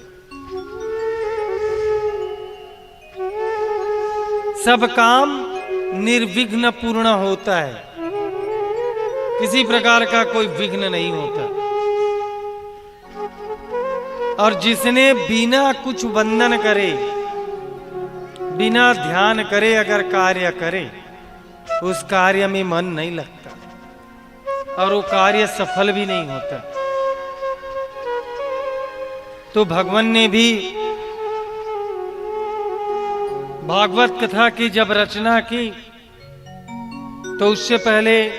सब काम निर्विघ्न पूर्ण होता है, किसी प्रकार का कोई विघ्न नहीं होता। और जिसने बिना कुछ वंदन करे, बिना ध्यान करे अगर कार्य करे, उस कार्य में मन नहीं लगता और वो कार्य सफल भी नहीं होता। तो भगवान ने भी भागवत कथा की जब रचना की तो उससे पहले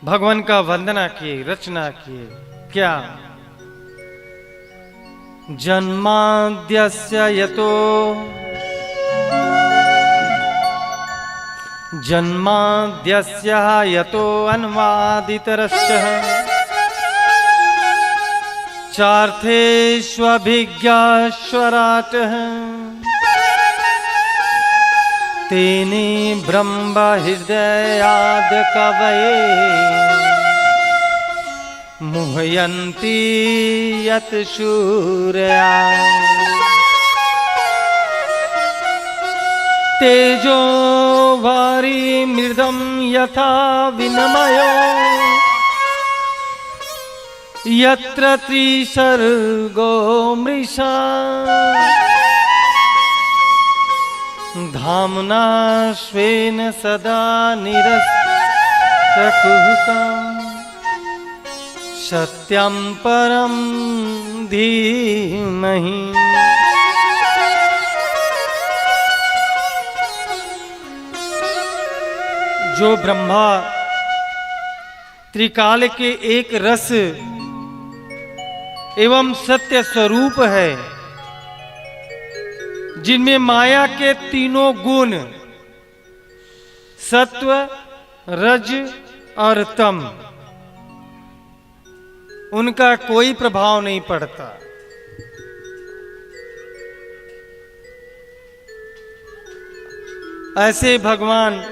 भगवान का वंदना किए, रचना किए। क्या? जन्माद्यस्य यतो जन्माद्यस्य यतो अन्वादितरस्य चार्थेष्वभिज्ञाश्वराट् तेने ब्रह्म हृदयाद कवये मुह्यन्ति यत् शूरया तेजो वारी मृदम यथा विनमयो यत्र त्रिसर्गो मृषा धाम्ना स्वेन सदा निरस्तकुहकम् सत्यं परं धीमहि। जो ब्रह्मा त्रिकाल के एक रस एवं सत्य स्वरूप है, जिनमें माया के तीनों गुण सत्व, रज और तम, उनका कोई प्रभाव नहीं पड़ता। ऐसे भगवान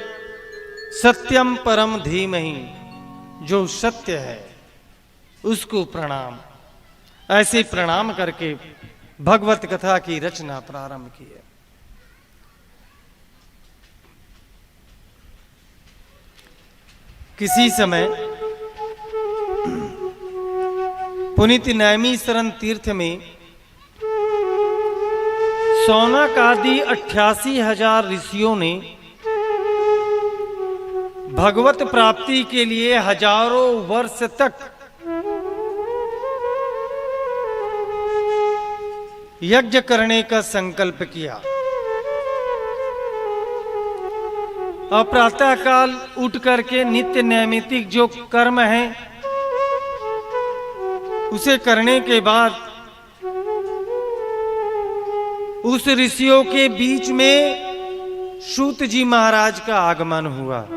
सत्यम परम धीमहि, जो सत्य है उसको प्रणाम। ऐसे प्रणाम करके भगवत कथा की रचना प्रारंभ की है। किसी समय पुनीत नैमिषारण्य तीर्थ में शौनक आदि 88,000 ऋषियों ने भगवत प्राप्ति के लिए हजारों वर्ष तक यज्ञ करने का संकल्प किया। और प्रातः काल उठ करके नित्य नैमित्तिक जो कर्म है उसे करने के बाद उस ऋषियों के बीच में सूत जी महाराज का आगमन हुआ।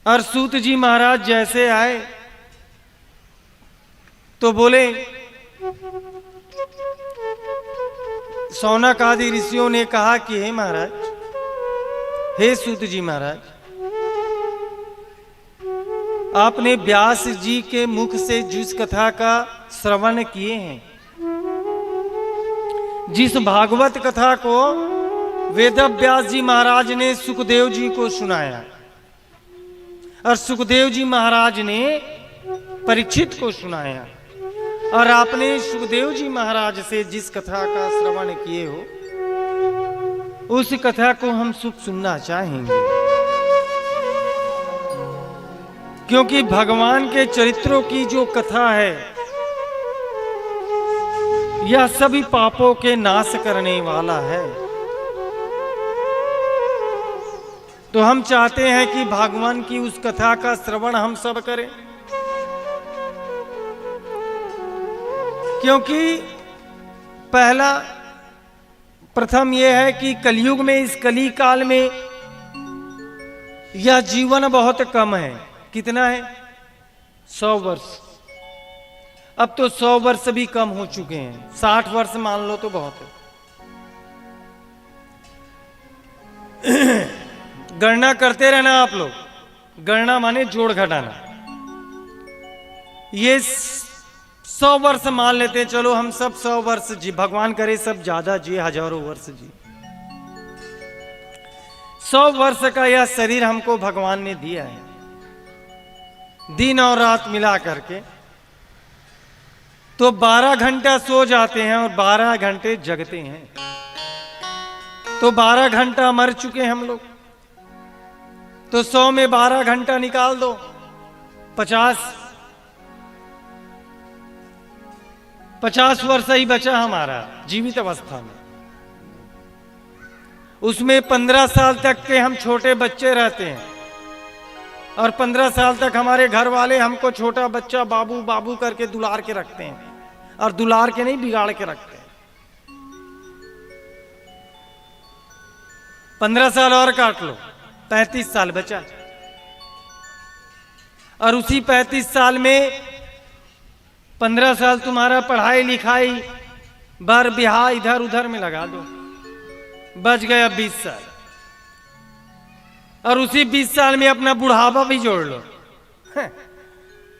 और सूत जी महाराज जैसे आए तो बोले, शौनक आदि ऋषियों ने कहा कि हे महाराज, हे सूत जी महाराज, आपने व्यास जी के मुख से जिस कथा का श्रवण किए हैं, जिस भागवत कथा को वेदव्यास जी महाराज ने सुखदेव जी को सुनाया और सुखदेव जी महाराज ने परीक्षित को सुनाया, और आपने सुखदेव जी महाराज से जिस कथा का श्रवण किए हो उस कथा को हम सुनना चाहेंगे, क्योंकि भगवान के चरित्रों की जो कथा है यह सभी पापों के नाश करने वाला है। तो हम चाहते हैं कि भगवान की उस कथा का श्रवण हम सब करें, क्योंकि प्रथम यह है कि कलयुग में, इस कली काल में यह जीवन बहुत कम है। कितना है? 100 वर्ष। अब तो 100 वर्ष भी कम हो चुके हैं, 60 वर्ष मान लो तो बहुत है। गणना करते रहना आप लोग, गणना माने जोड़ घटाना। ये 100 वर्ष मान लेते हैं, चलो हम सब 100 वर्ष जी, भगवान करे सब ज्यादा जी, हजारों वर्ष जी। 100 वर्ष का यह शरीर हमको भगवान ने दिया है, दिन और रात मिला करके। तो 12 घंटा सो जाते हैं और 12 घंटे जगते हैं, तो 12 घंटा मर चुके हम लोग। तो 100 में 12 घंटा निकाल दो, 50 वर्ष ही बचा हमारा जीवित अवस्था में। उसमें 15 साल तक के हम छोटे बच्चे रहते हैं, और 15 साल तक हमारे घर वाले हमको छोटा बच्चा बाबू बाबू करके दुलार के रखते हैं, और दुलार के नहीं बिगाड़ के रखते हैं। 15 साल और काट लो, 35 साल बचा। और उसी 35 साल में 15 साल तुम्हारा पढ़ाई लिखाई बर बिहार इधर उधर में लगा दो, बच गया 20 साल। और उसी 20 साल में अपना बुढ़ापा भी जोड़ लो,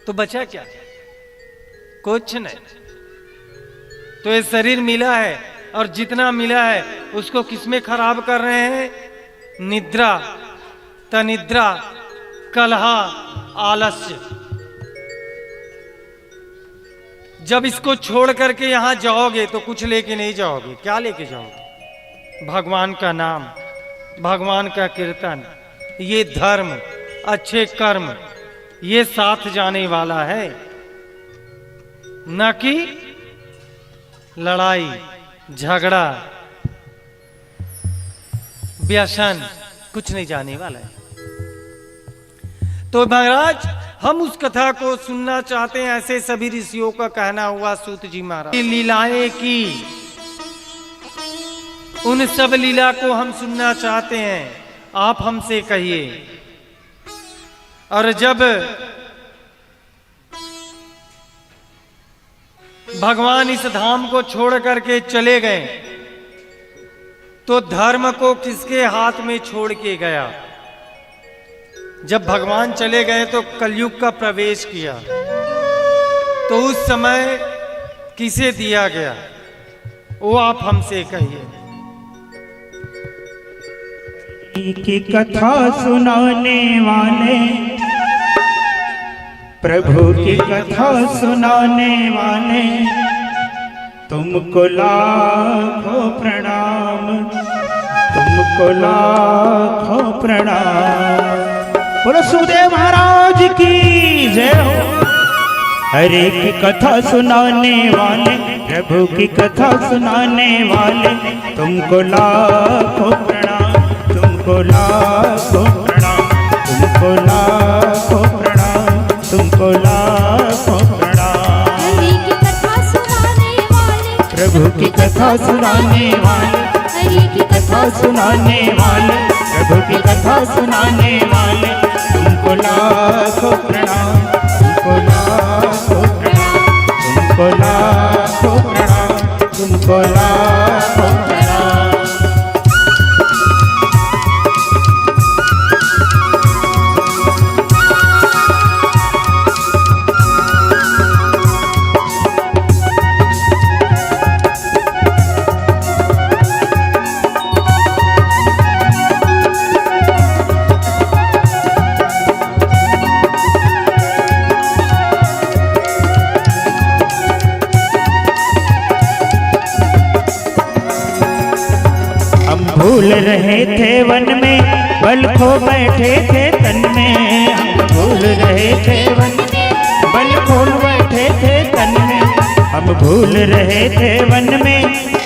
तो बचा क्या? कुछ नहीं। तो ये शरीर मिला है, और जितना मिला है उसको किसमें खराब कर रहे हैं? निद्रा, तनिद्रा, कलहा, आलस्य। जब इसको छोड़ करके यहां जाओगे तो कुछ लेके नहीं जाओगे। क्या लेके जाओगे? भगवान का नाम, भगवान का कीर्तन, ये धर्म, अच्छे कर्म, ये साथ जाने वाला है, न कि लड़ाई झगड़ा व्यसन, कुछ नहीं जाने वाला है। तो महाराज हम उस कथा को सुनना चाहते हैं, ऐसे सभी ऋषियों का कहना हुआ। सूत जी महाराज लीलाएं की, उन सब लीला को हम सुनना चाहते हैं, आप हमसे कहिए। और जब भगवान इस धाम को छोड़ करके चले गए तो धर्म को किसके हाथ में छोड़ के गया? जब भगवान चले गए तो कलयुग का प्रवेश किया, तो उस समय किसे दिया गया? वो आप हमसे कहिए। की कथा सुनाने वाले, प्रभु की कथा सुनाने वाले, तुमको लाखों प्रणाम, तुमको लाखों प्रणाम। बोलो सुखदेव महाराज की जय हो। हरे की कथा सुनाने वाले, प्रभु की कथा सुनाने वाले, तुमको लाखों प्रणाम, तुमको लाखों प्रणाम, तुमको लाखों प्रणाम, तुमको लाखों प्रणाम। हरि की कथा सुनाने वाले, प्रभु की कथा सुनाने वाले, हरि की कथा सुनाने वाले, प्रभु की कथा सुनाने वाले, तुमको लाखों प्रणाम, तुमको लाखों प्रणाम, तुमको लाखों प्रणाम, तुमको लाखों प्रणाम। भूल रहे थे वन में, बल खो बैठे थे तन में। हम भूल रहे थे वन में, बल खो बैठे थे तन में। हम भूल रहे थे वन में,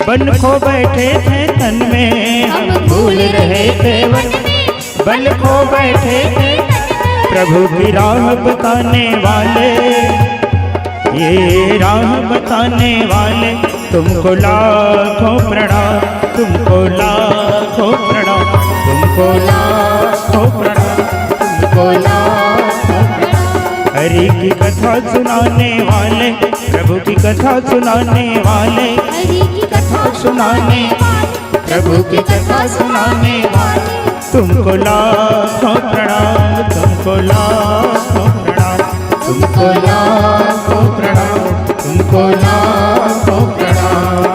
बल खो बैठे थे तन में। हम भूल रहे थे वन में, बल खो बैठे थे। प्रभु की राह बताने वाले, ये राह बताने वाले, तुमको लाखों प्रणाम, तुमको लाखों प्रणाम, तुमको लाखों प्रणाम, तुमको लाखों प्रणाम। हरि की कथा सुनाने वाले, प्रभु की कथा सुनाने वाले, हरि की कथा सुनाने, प्रभु की कथा सुनाने वाले, तुमको लाखों प्रणाम, तुमको लाखों प्रणाम, तुमको लाखों प्रणाम, तुमको लाखों प्रणाम।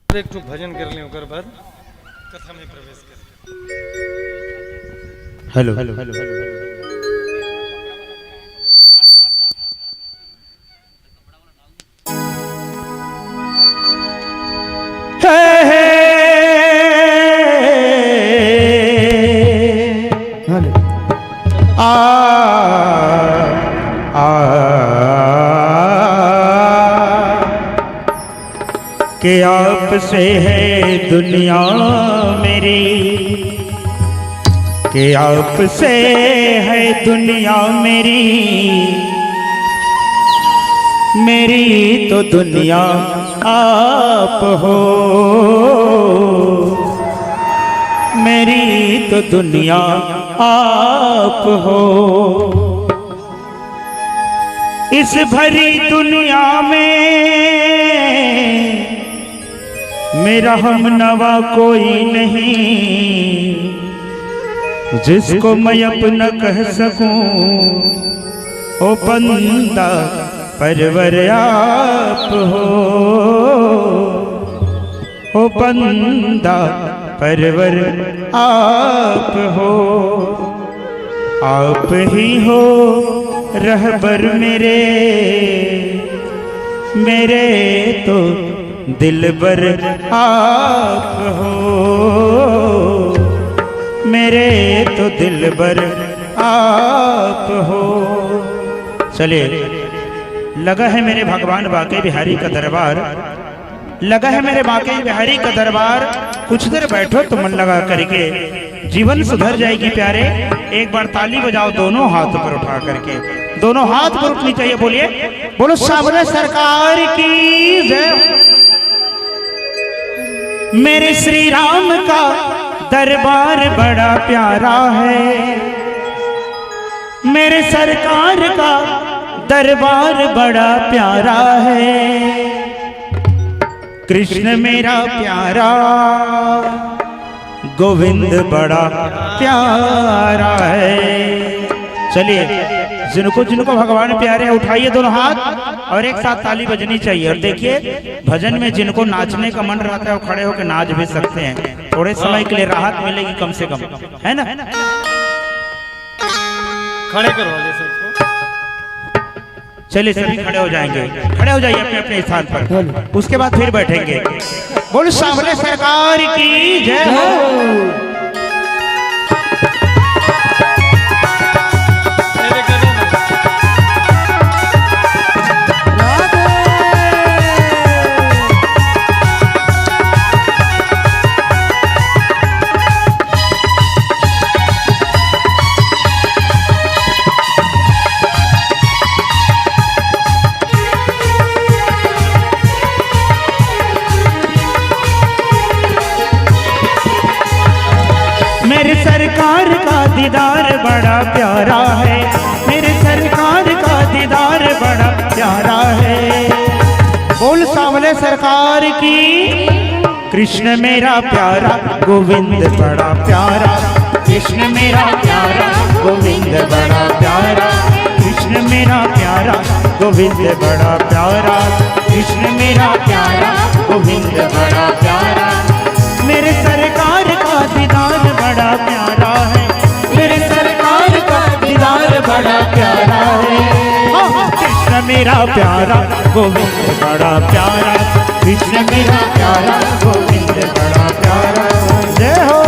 एक ठो भजन कर लें ओकर बाद कथा में प्रवेश कर। हेलो कि आपसे है दुनिया मेरी, कि आपसे है दुनिया मेरी, मेरी तो दुनिया आप हो, मेरी तो दुनिया आप हो। इस भरी दुनिया में मेरा हमनवा कोई नहीं, जिसको मैं अपना कह सकूं। ओ बंदा परवर आप हो, ओ बंदा परवर आप हो। आप ही हो रहबर मेरे, मेरे तो दिलबर आप हो, मेरे तो दिलबर आप हो। चलिए, लगा है मेरे भगवान बांके बिहारी का दरबार, लगा है मेरे बांके बिहारी का दरबार। कुछ देर बैठो तो मन लगा करके, जीवन सुधर जाएगी प्यारे। एक बार ताली बजाओ दोनों हाथ पर उठा करके, दोनों हाथ पर उठनी चाहिए। बोलिए, बोलो सामने सरकार की जय। मेरे श्री राम का दरबार बड़ा प्यारा है, मेरे सरकार का दरबार बड़ा प्यारा है। कृष्ण मेरा प्यारा, गोविंद बड़ा प्यारा है। चलिए, जिनको जिनको भगवान प्यारे हैं उठाइए दोनों हाथ और एक साथ ताली बजनी चाहिए। और देखिए, भजन में जिनको नाचने का मन रहता है वो खड़े होकर नाच भी सकते हैं, थोड़े समय के लिए राहत मिलेगी कम से कम, है ना? खड़े करवाइए सबको। चलिए, सभी खड़े हो जाएंगे, खड़े हो जाइए अपने अपने स्थान पर, उसके बाद फिर बैठेंगे। बोल सामने सरकार की जय हो। मेरे सरकार का दीदार बड़ा प्यारा है, मेरे सरकार का दीदार बड़ा प्यारा है। बोल सामने सरकार की। कृष्ण मेरा प्यारा, गोविंद बड़ा प्यारा, कृष्ण मेरा प्यारा, गोविंद बड़ा प्यारा, कृष्ण मेरा प्यारा, गोविंद बड़ा प्यारा, कृष्ण मेरा प्यारा, गोविंद बड़ा प्यारा। मेरे सरकार का दीदार बड़ा प्यारा है, मेरे सरकार का दीदार बड़ा प्यारा है। कृष्ण मेरा प्यारा, गोविंद बड़ा प्यारा, कृष्ण मेरा प्यारा, गोविंद बड़ा प्यारा। जय हो।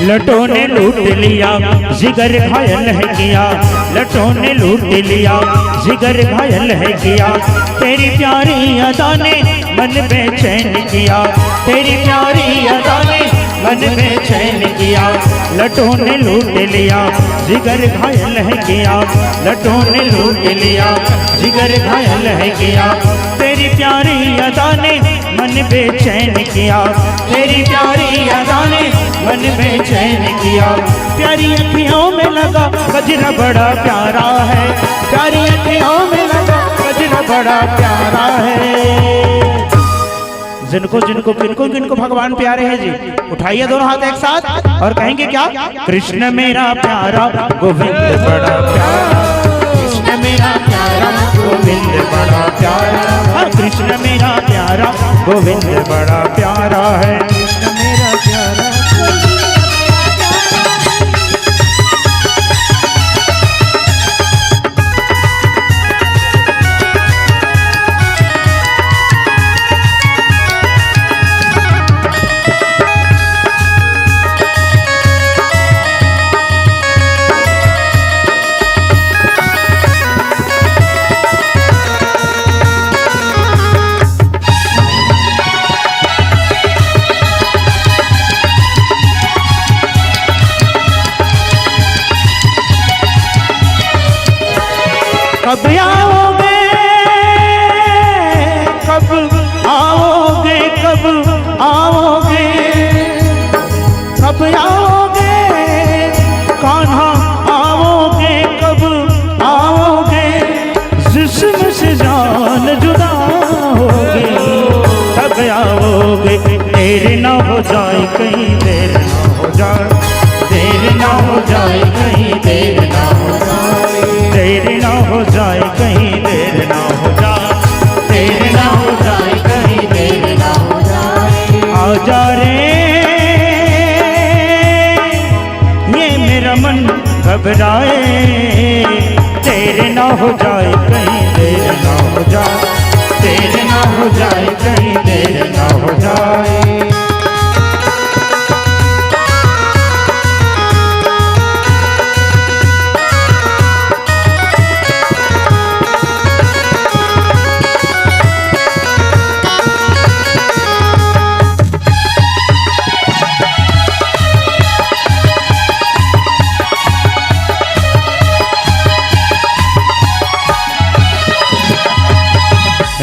लटों ने लूट लिया जिगर घायल है किया, लटों ने लूट लिया जिगर घायल है किया। तेरी प्यारी अदा ने मन बेचैन किया, तेरी प्यारी अदा ने मन बेचैन किया। लटों ने लूट लिया जिगर घायल है किया, लटों ने लूट लिया जिगर घायल है किया। तेरी प्यारी अदा ने मन बेचैन किया, तेरी प्यारी अदा ने मन बेचैन किया। प्यारी अखियों में लगा गजरा बड़ा प्यारा है, प्यारी अखियों में लगा गजरा बड़ा प्यारा है। जिनको जिनको किनको किनको भगवान प्यारे हैं जी, उठाइए दोनों हाथ एक साथ और कहेंगे क्या? कृष्ण मेरा प्यारा गोविंद बड़ा प्यारा, कृष्ण मेरा प्यारा गोविंद बड़ा प्यारा, कृष्ण मेरा प्यारा गोविंद बड़ा प्यारा है, कृष्ण मेरा प्यारा। कब आओगे, कब आओगे, कब आओगे, कब आओगे कान्हा आओगे, कब आओगे जिस्म से जान जुदा होगे, कब आओगे देर ना हो जाए कहीं देर ना हो जाए, देर ना हो जाए कहीं देर ना हो जाए, देर ना हो जाए कहीं देर ना हो जाए, देर ना हो जाए कहीं देर ना हो जाए। आ जा रे ये मेरा मन घबराए, देर ना हो जाए कहीं देर ना हो जाए, देर ना हो जाए कहीं देर ना हो जाए।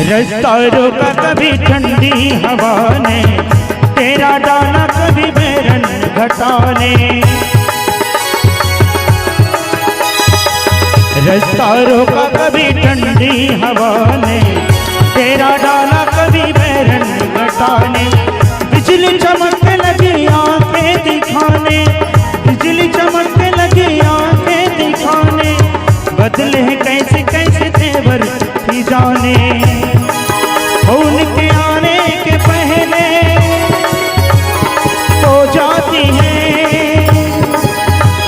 रास्ता रोका कभी ठंडी हवा ने, तेरा डाला कभी बैरन घटा ने, रास्ता रोका कभी ठंडी हवा ने, तेरा डाला कभी बैरन घटा ने। बिजली चमकने लगी आंखें दिखाने, बिजली चमकने लगी आंखें दिखाने, बदले हैं कैसे कैसे तेवर ही जाने। उनके आने के पहले तो जाती है,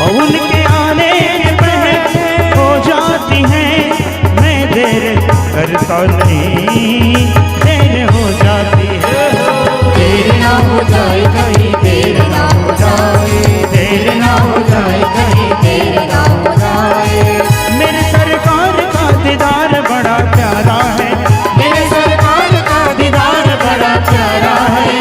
उनके आने के पहले हो जाती है, मैं देर करता नहीं देर हो जाती है, देर ना हो जाए कहीं देर ना हो जाए, देर ना हो जाए कहीं देर ना हो जाए। मेरे सरकार का दीदार बड़ा प्यारा है, मेरे सरकार का दीदार बड़ा प्यारा है।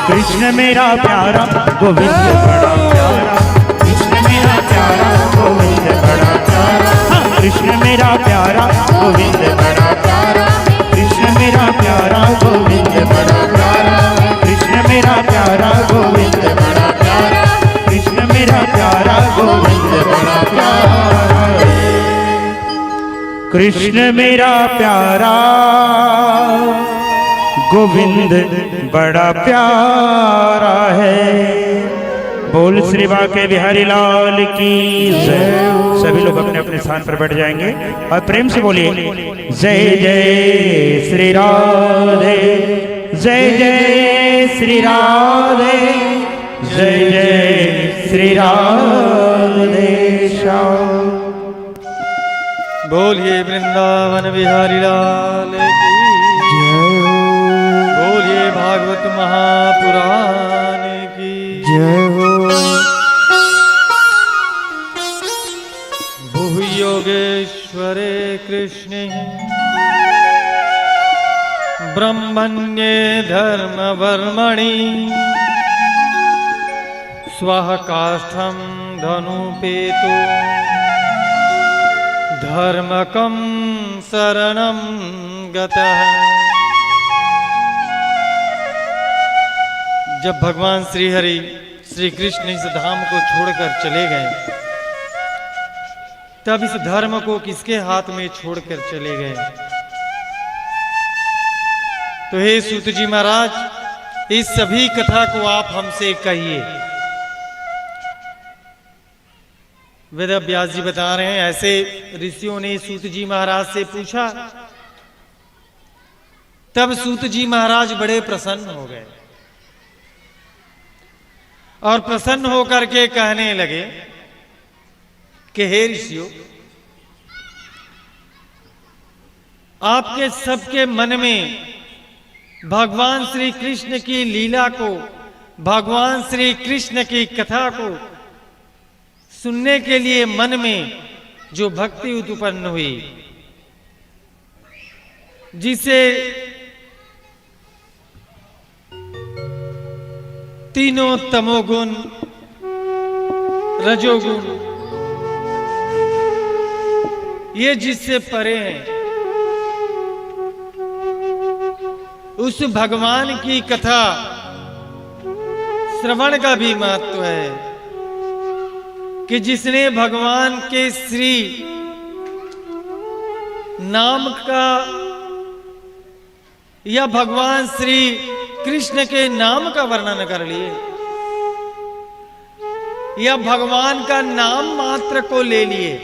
कृष्ण मेरा प्यारा गोविंद बड़ा प्यारा, कृष्ण मेरा प्यारा गोविंद बड़ा प्यारा, हाँ कृष्ण मेरा प्यारा गोविंद बड़ा प्यारा, कृष्ण मेरा प्यारा गोविंद बड़ा प्यारा, कृष्ण मेरा प्यारा गोविंद बड़ा प्यारा, कृष्ण मेरा प्यारा गोविंद बड़ा प्यारा, कृष्ण मेरा प्यारा गोविंद बड़ा प्यारा है। बोल श्री बांके बिहारी लाल की जय। सभी लोग अपने अपने स्थान पर बैठ जाएंगे और प्रेम से बोलिए जय जय श्री राधे, जय जय श्री राधे, जय जय श्री राधे श्याम। बोलिए वृंदावन बिहारी लाल की जय हो, बोलिए भागवत महापुराण की जय हो। कृष्णे ब्रह्मण्ये धर्मवर्मणि स्वः काष्ठं धनुपेतो धर्मकं शरणं गतः। जब भगवान श्री हरि श्री कृष्ण इस धाम को छोड़कर चले गए, तब इस धर्म को किसके हाथ में छोड़कर चले गए? तो हे सूत जी महाराज, इस सभी कथा को आप हमसे कहिए। वेद व्यास जी बता रहे हैं, ऐसे ऋषियों ने सूत जी महाराज से पूछा, तब सूत जी महाराज बड़े प्रसन्न हो गए और प्रसन्न होकर के कहने लगे कि हे ऋषियों, आपके सबके मन में भगवान श्री कृष्ण की लीला को, भगवान श्री कृष्ण की कथा को सुनने के लिए मन में जो भक्ति उत्पन्न हुई, जिसे तीनों तमोगुण, रजोगुण, ये जिससे परे हैं, उस भगवान की कथा श्रवण का भी महत्व है कि जिसने भगवान के श्री नाम का या भगवान श्री कृष्ण के नाम का वर्णन कर लिए या भगवान का नाम मात्र को ले लिए,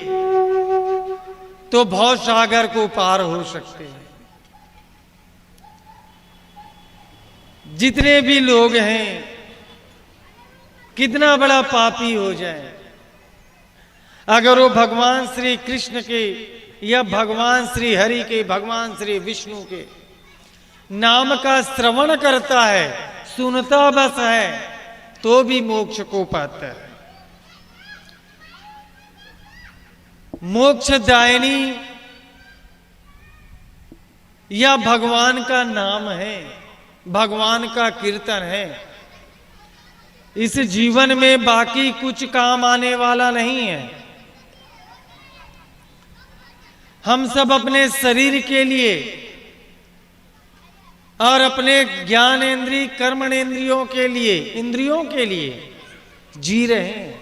तो भव सागर को पार हो सकते हैं। जितने भी लोग हैं, कितना बड़ा पापी हो जाए, अगर वो भगवान श्री कृष्ण के या भगवान श्री हरि के, भगवान श्री विष्णु के नाम का श्रवण करता है, सुनता बस है, तो भी मोक्ष को पाता है। मोक्षदायिनी या भगवान का नाम है, भगवान का कीर्तन है, इस जीवन में बाकी कुछ काम आने वाला नहीं है। हम सब अपने शरीर के लिए और अपने ज्ञानेंद्रिय कर्मेंद्रियों के लिए, इंद्रियों के लिए जी रहे हैं।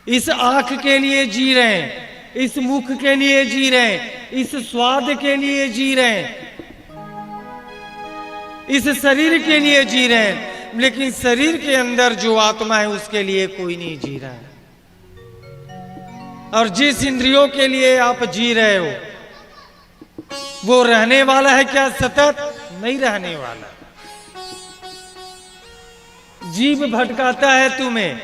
इस आंख के लिए जी रहे हैं, इस मुख के लिए जी रहे हैं, इस स्वाद के लिए जी रहे हैं, इस शरीर के लिए जी रहे हैं, लेकिन शरीर के अंदर जो आत्मा है उसके लिए कोई नहीं जी रहा है। और जिस इंद्रियों के लिए आप जी रहे हो, वो रहने वाला है क्या? सतत नहीं रहने वाला। जीभ भटकाता है तुम्हें,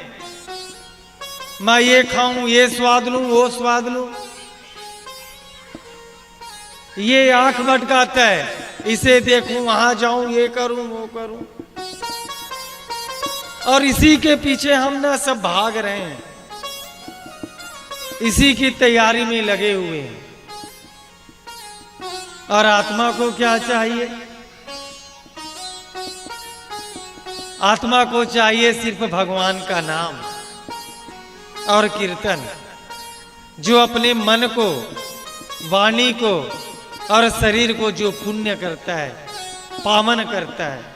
मैं ये खाऊं, ये स्वाद लूं, वो स्वाद लूं। ये आंख भटकाता है, इसे देखूं, वहां जाऊं, ये करूं, वो करूं। और इसी के पीछे हम ना सब भाग रहे हैं, इसी की तैयारी में लगे हुए हैं। और आत्मा को क्या चाहिए? आत्मा को चाहिए सिर्फ भगवान का नाम और कीर्तन, जो अपने मन को, वाणी को और शरीर को जो पुण्य करता है, पावन करता है।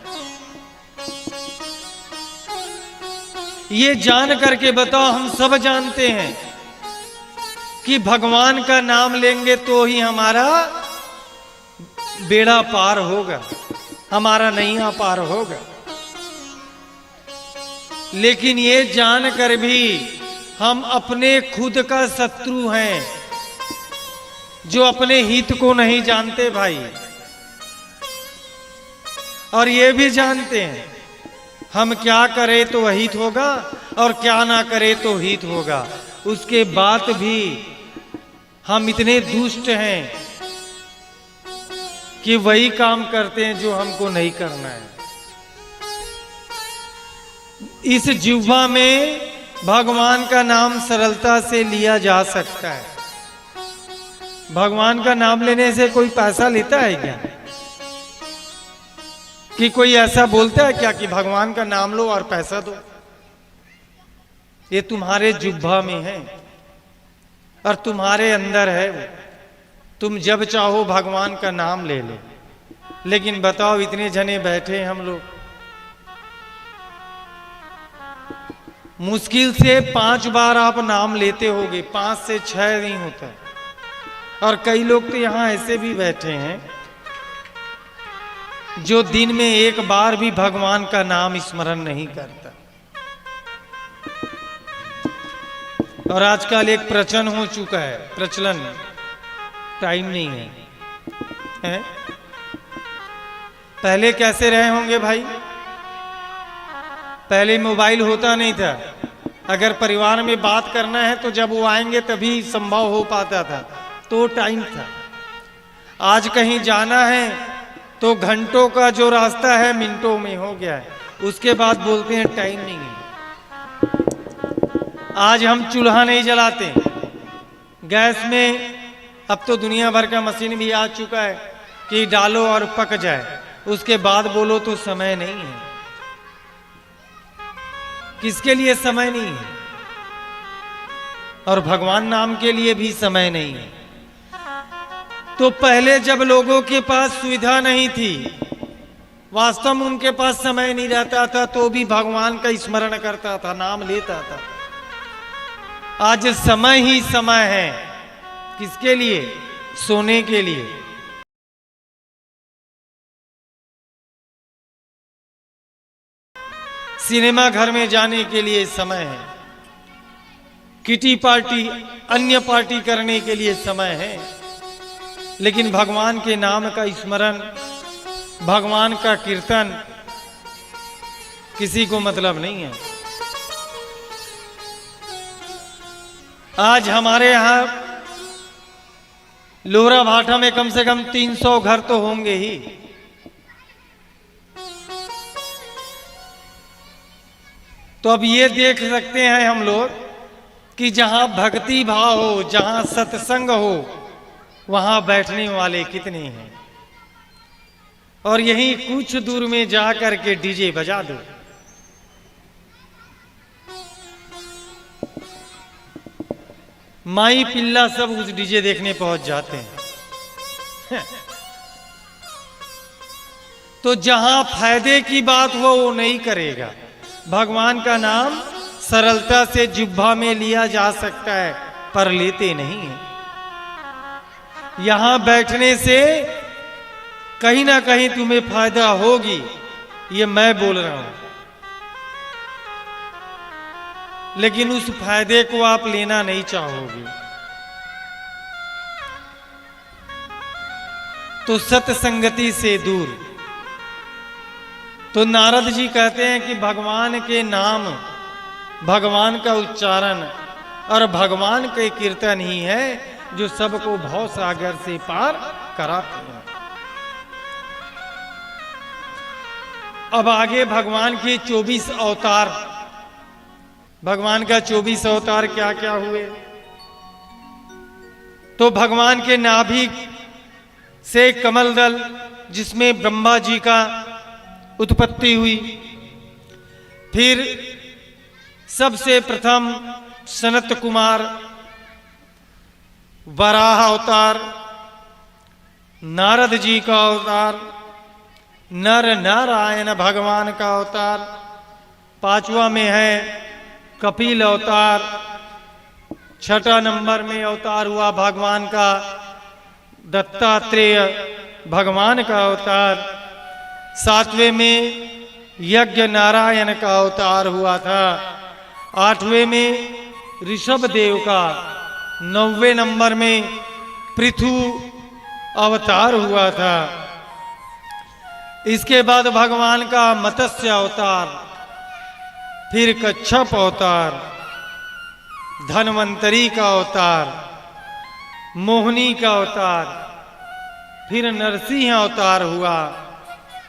ये जान करके बताओ, हम सब जानते हैं कि भगवान का नाम लेंगे तो ही हमारा बेड़ा पार होगा, हमारा नैया पार होगा। लेकिन ये जानकर भी हम अपने खुद का शत्रु हैं, जो अपने हित को नहीं जानते भाई। और ये भी जानते हैं हम क्या करें तो अहित होगा और क्या ना करें तो हित होगा। उसके बाद भी हम इतने दुष्ट हैं कि वही काम करते हैं जो हमको नहीं करना है। इस जिह्वा में भगवान का नाम सरलता से लिया जा सकता है, भगवान का नाम लेने से कोई पैसा लेता है क्या? कि कोई ऐसा बोलता है क्या कि भगवान का नाम लो और पैसा दो? ये तुम्हारे जुब्बा में है और तुम्हारे अंदर है वो। तुम जब चाहो भगवान का नाम ले लो। लेकिन बताओ, इतने जने बैठे हैं हम लोग, मुश्किल से 5 बार आप नाम लेते होगे, 5 से 6 नहीं होता है। और कई लोग तो यहां ऐसे भी बैठे हैं जो दिन में 1 बार भी भगवान का नाम स्मरण नहीं करता। और आजकल एक प्रचलन हो चुका है, प्रचलन, टाइम नहीं है? पहले कैसे रहे होंगे भाई? पहले मोबाइल होता नहीं था। अगर परिवार में बात करना है तो जब वो आएंगे तभी संभव हो पाता था, तो टाइम था। आज कहीं जाना है तो घंटों का जो रास्ता है मिनटों में हो गया है। उसके बाद बोलते हैं टाइम नहीं है। आज हम चूल्हा नहीं जलाते, गैस में अब तो दुनिया भर का मशीन भी आ चुका है कि डालो और पक जाए, उसके बाद बोलो तो समय नहीं है। किसके लिए समय नहीं है? और भगवान नाम के लिए भी समय नहीं है। तो पहले जब लोगों के पास सुविधा नहीं थी, वास्तव में उनके पास समय नहीं रहता था, तो भी भगवान का स्मरण करता था, नाम लेता था। आज समय ही समय है। किसके लिए? सोने के लिए। सिनेमा घर में जाने के लिए समय है, किटी पार्टी, अन्य पार्टी करने के लिए समय है। लेकिन भगवान के नाम का स्मरण, भगवान का कीर्तन किसी को मतलब नहीं है। आज हमारे यहां लोहरा भाठा में कम से कम 300 घर तो होंगे ही। तो अब ये देख सकते हैं हम लोग कि जहां भक्ति भाव हो, जहां सत्संग हो, वहां बैठने वाले कितने हैं। और यहीं कुछ दूर में जा करके डीजे बजा दो। माई पिल्ला सब उस डीजे देखने पहुंच जाते हैं। तो जहां फायदे की बात हो वो नहीं करेगा। भगवान का नाम सरलता से जिह्वा में लिया जा सकता है, पर लेते नहीं है। यहां बैठने से कहीं ना कहीं तुम्हें फायदा होगी, ये मैं बोल रहा हूं। लेकिन उस फायदे को आप लेना नहीं चाहोगे। तो सत्संगति से दूर। तो नारद जी कहते हैं कि भगवान के नाम, भगवान का उच्चारण और भगवान के कीर्तन ही है जो सबको भव सागर से पार कराते हैं। अब आगे भगवान के 24 अवतार, भगवान का 24 अवतार क्या क्या हुए। तो भगवान के नाभि से कमल दल, जिसमें ब्रह्मा जी का उत्पत्ति हुई। फिर सबसे प्रथम सनत कुमार, वराह अवतार, नारद जी का अवतार, नर नारायण भगवान का अवतार। 5वां में है कपिल अवतार। 6ठा नंबर में अवतार हुआ भगवान का दत्तात्रेय भगवान का अवतार। 7वें में यज्ञ नारायण का अवतार हुआ था। 8वें में ऋषभ देव का। 9वें नंबर में पृथु अवतार हुआ था। इसके बाद भगवान का मत्स्य अवतार, फिर कच्छप अवतार, धन्वंतरी का अवतार, मोहिनी का अवतार, फिर नरसिंह अवतार हुआ।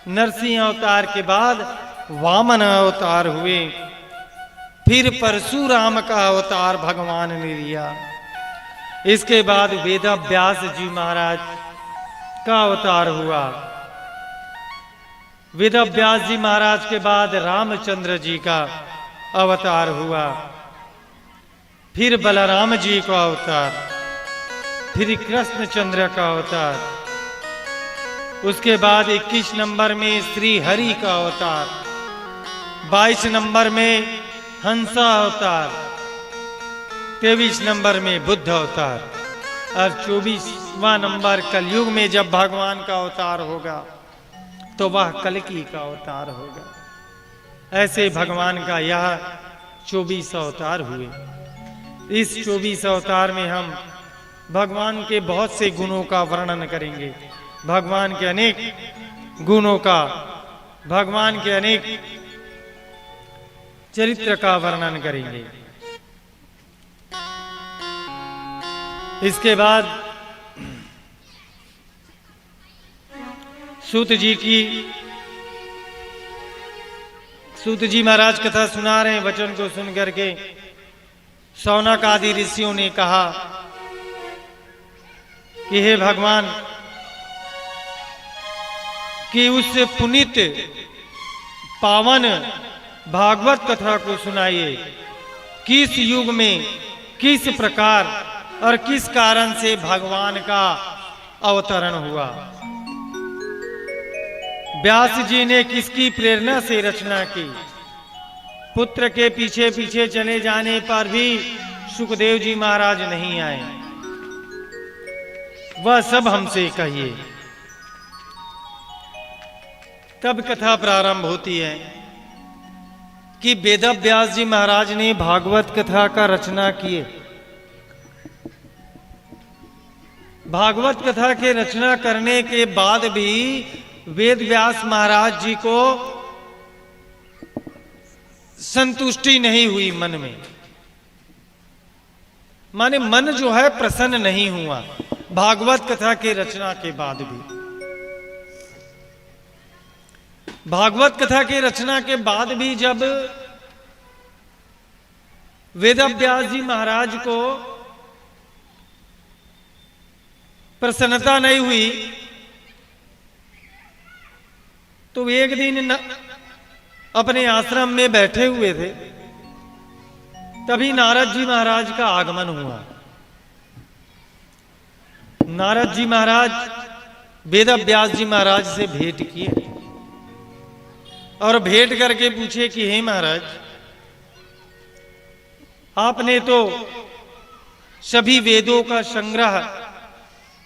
नरसिंह अवतार के बाद वामन अवतार हुए। फिर परशुराम का अवतार भगवान ने लिया। इसके बाद वेद व्यास जी महाराज का अवतार हुआ। वेद व्यास जी महाराज के बाद रामचंद्र जी का अवतार हुआ, फिर बलराम जी का अवतार, फिर कृष्णचंद्र का अवतार, उसके बाद 21 नंबर में श्री हरि का अवतार, 22 नंबर में हंसा अवतार, 23 नंबर में बुद्ध अवतार और 24वां नंबर कलयुग में जब भगवान का अवतार होगा तो वह कल्कि का अवतार होगा। ऐसे भगवान का यह 24 अवतार हुए। इस 24 अवतार में हम भगवान के बहुत से गुणों का वर्णन करेंगे, भगवान के अनेक गुणों का, भगवान के अनेक चरित्र का वर्णन करेंगे। इसके बाद सूत जी महाराज कथा सुना रहे हैं। वचन को सुन करके शौनक आदि ऋषियों ने कहा कि हे भगवान, कि उस पुनीत पावन भागवत कथा को सुनाइए। किस युग में, किस प्रकार और किस कारण से भगवान का अवतरण हुआ, व्यास जी ने किसकी प्रेरणा से रचना की, पुत्र के पीछे पीछे चले जाने पर भी सुखदेव जी महाराज नहीं आए, वह सब हमसे कहिए। तब कथा प्रारंभ होती है कि वेद व्यास जी महाराज ने भागवत कथा का रचना किए। भागवत कथा के रचना करने के बाद भी वेद व्यास महाराज जी को संतुष्टि नहीं हुई मन में, माने मन जो है प्रसन्न नहीं हुआ भागवत कथा के रचना के बाद भी। भागवत कथा के रचना के बाद भी जब वेद व्यास जी महाराज को प्रसन्नता नहीं हुई तो एक दिन अपने आश्रम में बैठे हुए थे, तभी नारद जी महाराज का आगमन हुआ। नारद जी महाराज वेद व्यास जी महाराज से भेंट किए और भेंट करके पूछे कि हे महाराज, आपने तो सभी वेदों का संग्रह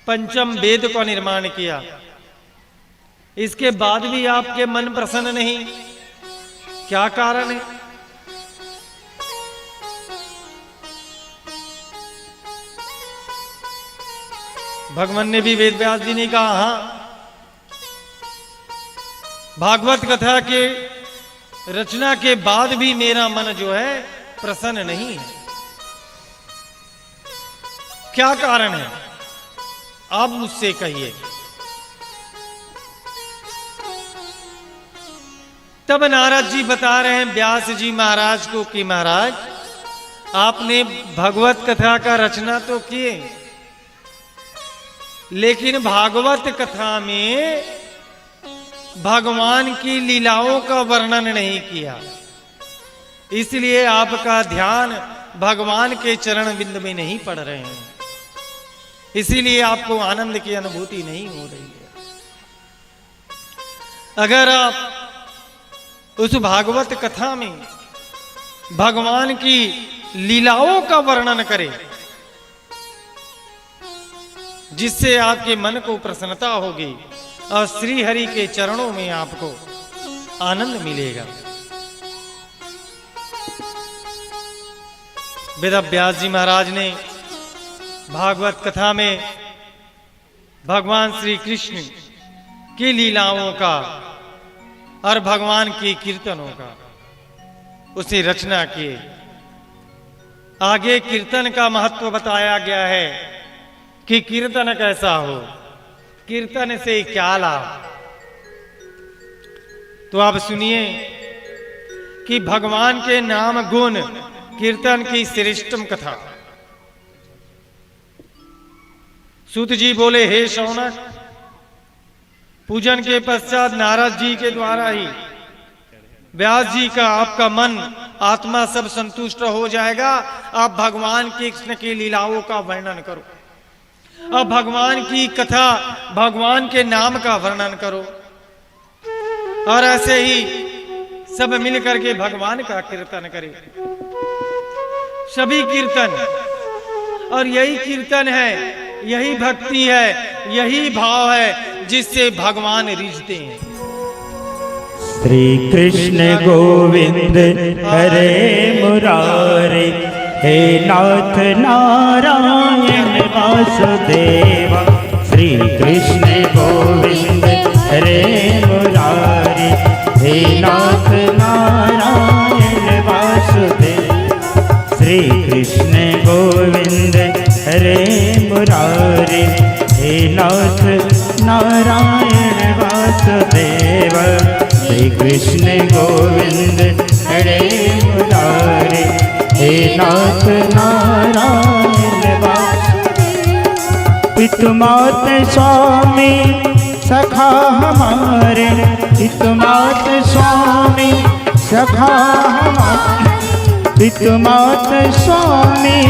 पंचम वेद का निर्माण किया, इसके बाद भी आपके मन प्रसन्न नहीं, क्या कारण है? भगवान ने भी वेद व्यास जी ने कहा, हाँ, भागवत कथा के रचना के बाद भी मेरा मन जो है प्रसन्न नहीं है, क्या कारण है आप मुझसे कहिए। तब नारद जी बता रहे हैं व्यास जी महाराज को कि महाराज, आपने भगवत कथा का रचना तो किए, लेकिन भागवत कथा में भगवान की लीलाओं का वर्णन नहीं किया, इसलिए आपका ध्यान भगवान के चरण बिंद में नहीं पड़ रहे हैं, इसीलिए आपको आनंद की अनुभूति नहीं हो रही है। अगर आप उस भागवत कथा में भगवान की लीलाओं का वर्णन करें, जिससे आपके मन को प्रसन्नता होगी और श्री हरि के चरणों में आपको आनंद मिलेगा। वेद व्यास जी महाराज ने भागवत कथा में भगवान श्री कृष्ण की लीलाओं का और भगवान की कीर्तनों का उसे रचना किए। आगे कीर्तन का महत्व बताया गया है कि कीर्तन कैसा हो, कीर्तन से क्या लाभ। तो आप सुनिए कि भगवान के नाम गुण कीर्तन की श्रेष्ठतम कथा। सूत जी बोले, हे शौनक, पूजन के पश्चात नारद जी के द्वारा ही व्यास जी का आपका मन आत्मा सब संतुष्ट हो जाएगा। आप भगवान के कृष्ण की लीलाओं का वर्णन करो, अब भगवान की कथा, भगवान के नाम का वर्णन करो, और ऐसे ही सब मिल करके भगवान का कीर्तन करें। सभी कीर्तन, और यही कीर्तन है, यही भक्ति है, यही भाव है जिससे भगवान रिझते हैं। श्री कृष्ण गोविंद हरे मुरारे, हे नाथ नारायण वासुदेव। श्री कृष्ण गोविंद हरे मुरारे, हे नाथ नारायण वासुदेव। श्री कृष्ण गोविंद हरे मुरारे, हे नाथ नारायण वासुदेव। श्री कृष्ण गोविंद हरे मुरारे, हे नाथ नारायण वासुदेव। पितुमात स्वामी सखा हमारे, पितुमात स्वामी सखा हमारे, पितुमात स्वामी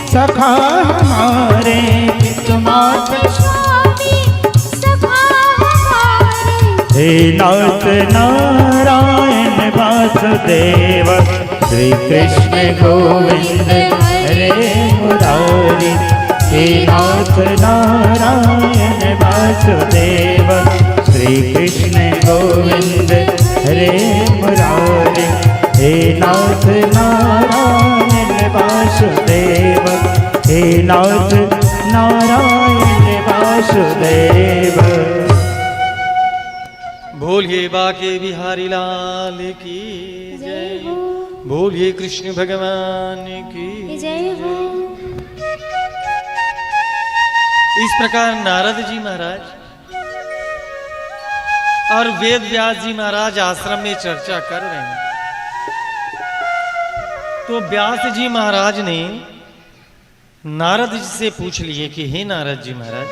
सखा हमारे, पितुमात स्वामी सखा हमारे। हे नाथ नारायण वासुदेव। श्री कृष्ण गोविंद हरे मुरारी, हे नाथ नारायण वासुदेव। श्री कृष्ण गोविंद हरे मुरारी, हे नाथ नारायण वासुदेव। हे नाथ नारायण वासुदेव। बोलिए बाके बिहारी लाल की जय, बोलिए कृष्ण भगवान की जय हो। इस प्रकार नारद जी महाराज और वेद व्यास जी महाराज आश्रम में चर्चा कर रहे हैं। तो व्यास जी महाराज ने नारद जी से पूछ लिए कि हे नारद जी महाराज,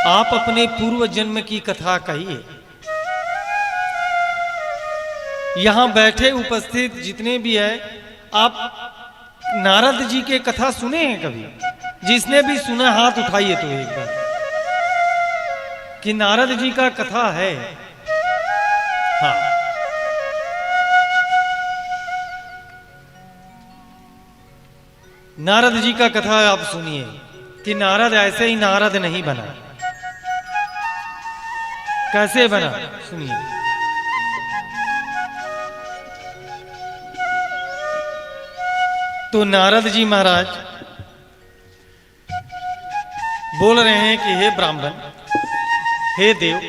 आप अपने पूर्व जन्म की कथा कहिए। यहां बैठे उपस्थित जितने भी है, आप नारद जी के कथा सुने हैं कभी? जिसने भी सुना हाथ उठाइए तो एक बार, कि नारद जी का कथा है। हाँ, नारद जी का कथा आप सुनिए कि नारद ऐसे ही नारद नहीं बना। कैसे बना सुनिए। तो नारद जी महाराज बोल रहे हैं कि हे ब्राह्मण, हे देव,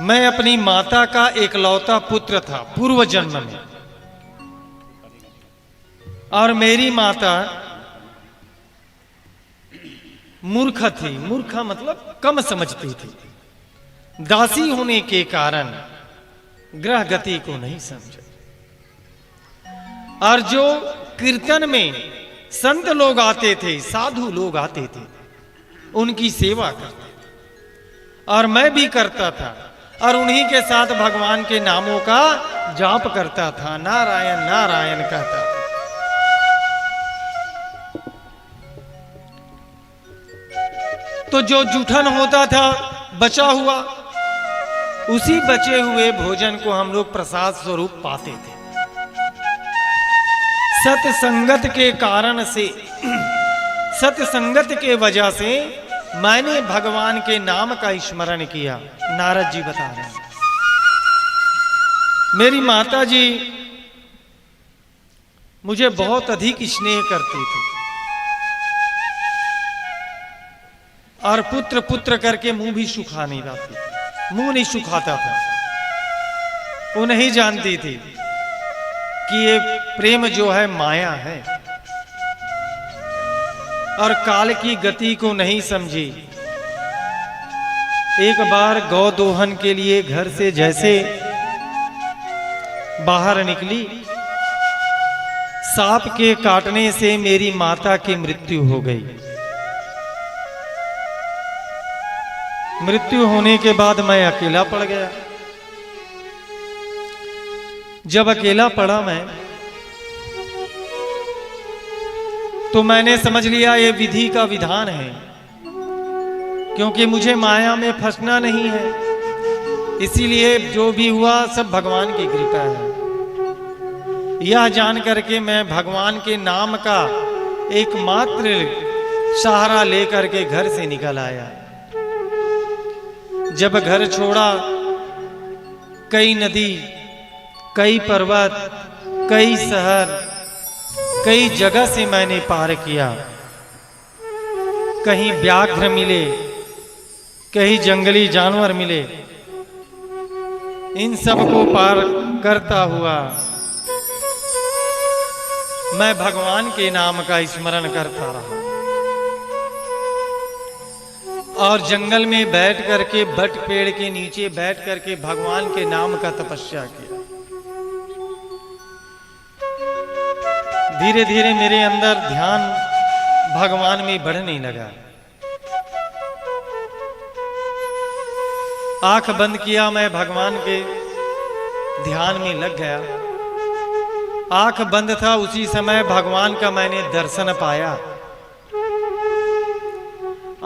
मैं अपनी माता का एकलौता पुत्र था पूर्व जन्म में, और मेरी माता मूर्ख थी। मूर्खा मतलब कम समझती थी। दासी होने के कारण ग्रह गति को नहीं समझे। और जो कीर्तन में संत लोग आते थे, साधु लोग आते थे, उनकी सेवा करते थे, और मैं भी करता था, और उन्हीं के साथ भगवान के नामों का जाप करता था, नारायण नारायण कहता था। तो जो जूठन होता था बचा हुआ, उसी बचे हुए भोजन को हम लोग प्रसाद स्वरूप पाते थे। सत्संगत के कारण से, सत्संगत के वजह से मैंने भगवान के नाम का स्मरण किया। नारद जी बता रहे हैं, मेरी माता जी मुझे बहुत अधिक स्नेह करती थी, और पुत्र पुत्र करके मुंह भी सुखा नहीं पाती, मुंह नहीं सुखाता था। वो नहीं जानती थी कि ये प्रेम जो है माया है, और काल की गति को नहीं समझी। एक बार गौ दोहन के लिए घर से जैसे बाहर निकली, सांप के काटने से मेरी माता की मृत्यु हो गई। मृत्यु होने के बाद मैं अकेला पड़ गया। जब अकेला पड़ा मैं, तो मैंने समझ लिया ये विधि का विधान है, क्योंकि मुझे माया में फंसना नहीं है। इसीलिए जो भी हुआ सब भगवान की कृपा है। यह जान करके मैं भगवान के नाम का एकमात्र सहारा लेकर के घर से निकल आया। जब घर छोड़ा, कई नदी, कई पर्वत, कई शहर, कई जगह से मैंने पार किया। कहीं व्याघ्र मिले, कहीं जंगली जानवर मिले, इन सब को पार करता हुआ मैं भगवान के नाम का स्मरण करता रहा और जंगल में बैठ करके, बट पेड़ के नीचे बैठ करके भगवान के नाम का तपस्या किया। धीरे धीरे मेरे अंदर ध्यान भगवान में बढ़ने लगा। आंख बंद किया, मैं भगवान के ध्यान में लग गया। आंख बंद था, उसी समय भगवान का मैंने दर्शन पाया।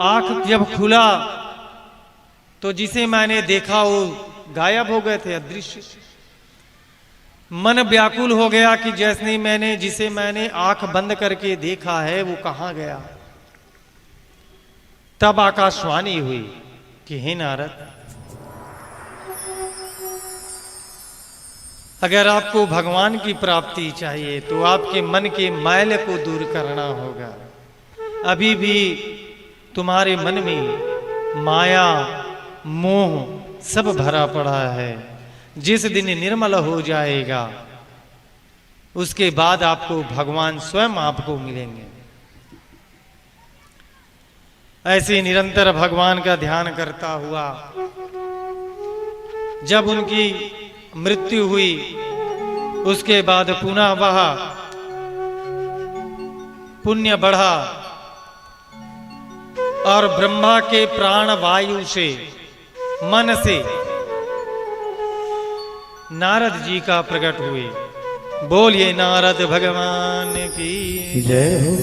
आंख जब खुला तो जिसे मैंने देखा वो गायब हो गए थे, अदृश्य। मन व्याकुल हो गया कि जैसे जिसे मैंने आंख बंद करके देखा है वो कहां गया। तब आकाशवाणी हुई कि हे नारद, अगर आपको भगवान की प्राप्ति चाहिए तो आपके मन के मैल को दूर करना होगा। अभी भी तुम्हारे मन में माया, मोह सब भरा पड़ा है। जिस दिन निर्मल हो जाएगा उसके बाद आपको भगवान स्वयं आपको मिलेंगे। ऐसे निरंतर भगवान का ध्यान करता हुआ जब उनकी मृत्यु हुई, उसके बाद पुनः वह पुण्य बढ़ा और ब्रह्मा के प्राण वायु से, मन से नारद जी का प्रकट हुए। बोलिए नारद भगवान की जय हो।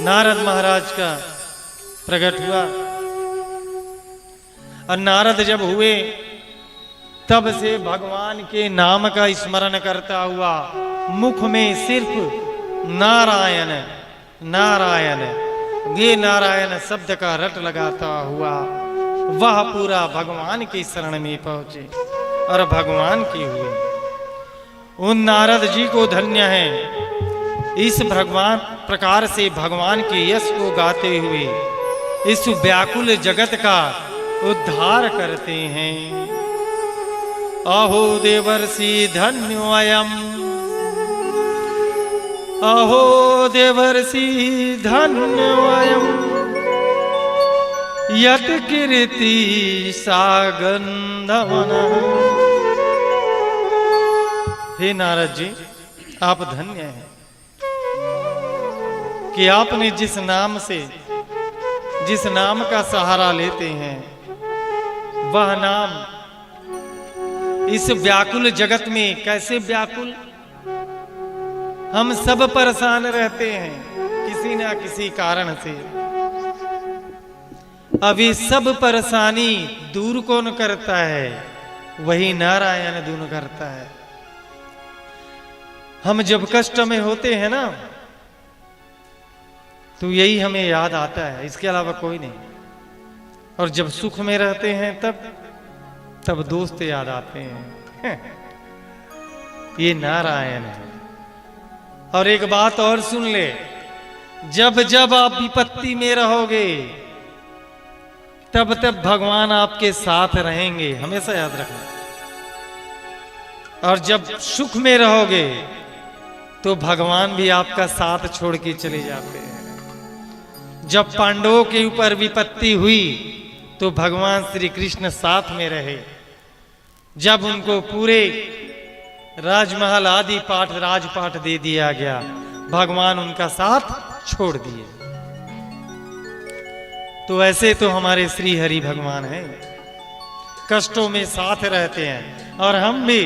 नारद महाराज का प्रकट हुआ और नारद जब हुए तब से भगवान के नाम का स्मरण करता हुआ मुख में सिर्फ नारायण नारायण, ये नारायण शब्द का रट लगाता हुआ वह पूरा भगवान के शरण में पहुंचे और भगवान के हुए। उन नारद जी को धन्य है, इस भगवान प्रकार से भगवान के यश को गाते हुए इस व्याकुल जगत का उद्धार करते हैं। अहो देवर्षि धन्योऽयम्, अहो देवर्षि धन्योऽयम्, यत् कीर्ति सागन्धवनः। हे नारद जी, आप धन्य हैं कि आपने जिस नाम से, जिस नाम का सहारा लेते हैं, वह नाम इस व्याकुल जगत में कैसे व्याकुल, हम सब परेशान रहते हैं किसी ना किसी कारण से। अभी सब परेशानी दूर कौन करता है? वही नारायण दूर करता है। हम जब कष्ट में होते हैं ना तो यही हमें याद आता है, इसके अलावा कोई नहीं। और जब सुख में रहते हैं तब दोस्त याद आते हैं। ये नारायण है। और एक बात और सुन ले, जब जब आप विपत्ति में रहोगे तब तब भगवान आपके साथ रहेंगे, हमेशा याद रखना। और जब सुख में रहोगे तो भगवान भी आपका साथ छोड़ के चले जाते हैं। जब पांडवों के ऊपर विपत्ति हुई तो भगवान श्री कृष्ण साथ में रहे। जब उनको पूरे राजमहल आदि पाठ राजपाट दे दिया गया, भगवान उनका साथ छोड़ दिए। तो ऐसे तो हमारे श्री हरि भगवान हैं, कष्टों में साथ रहते हैं, और हम भी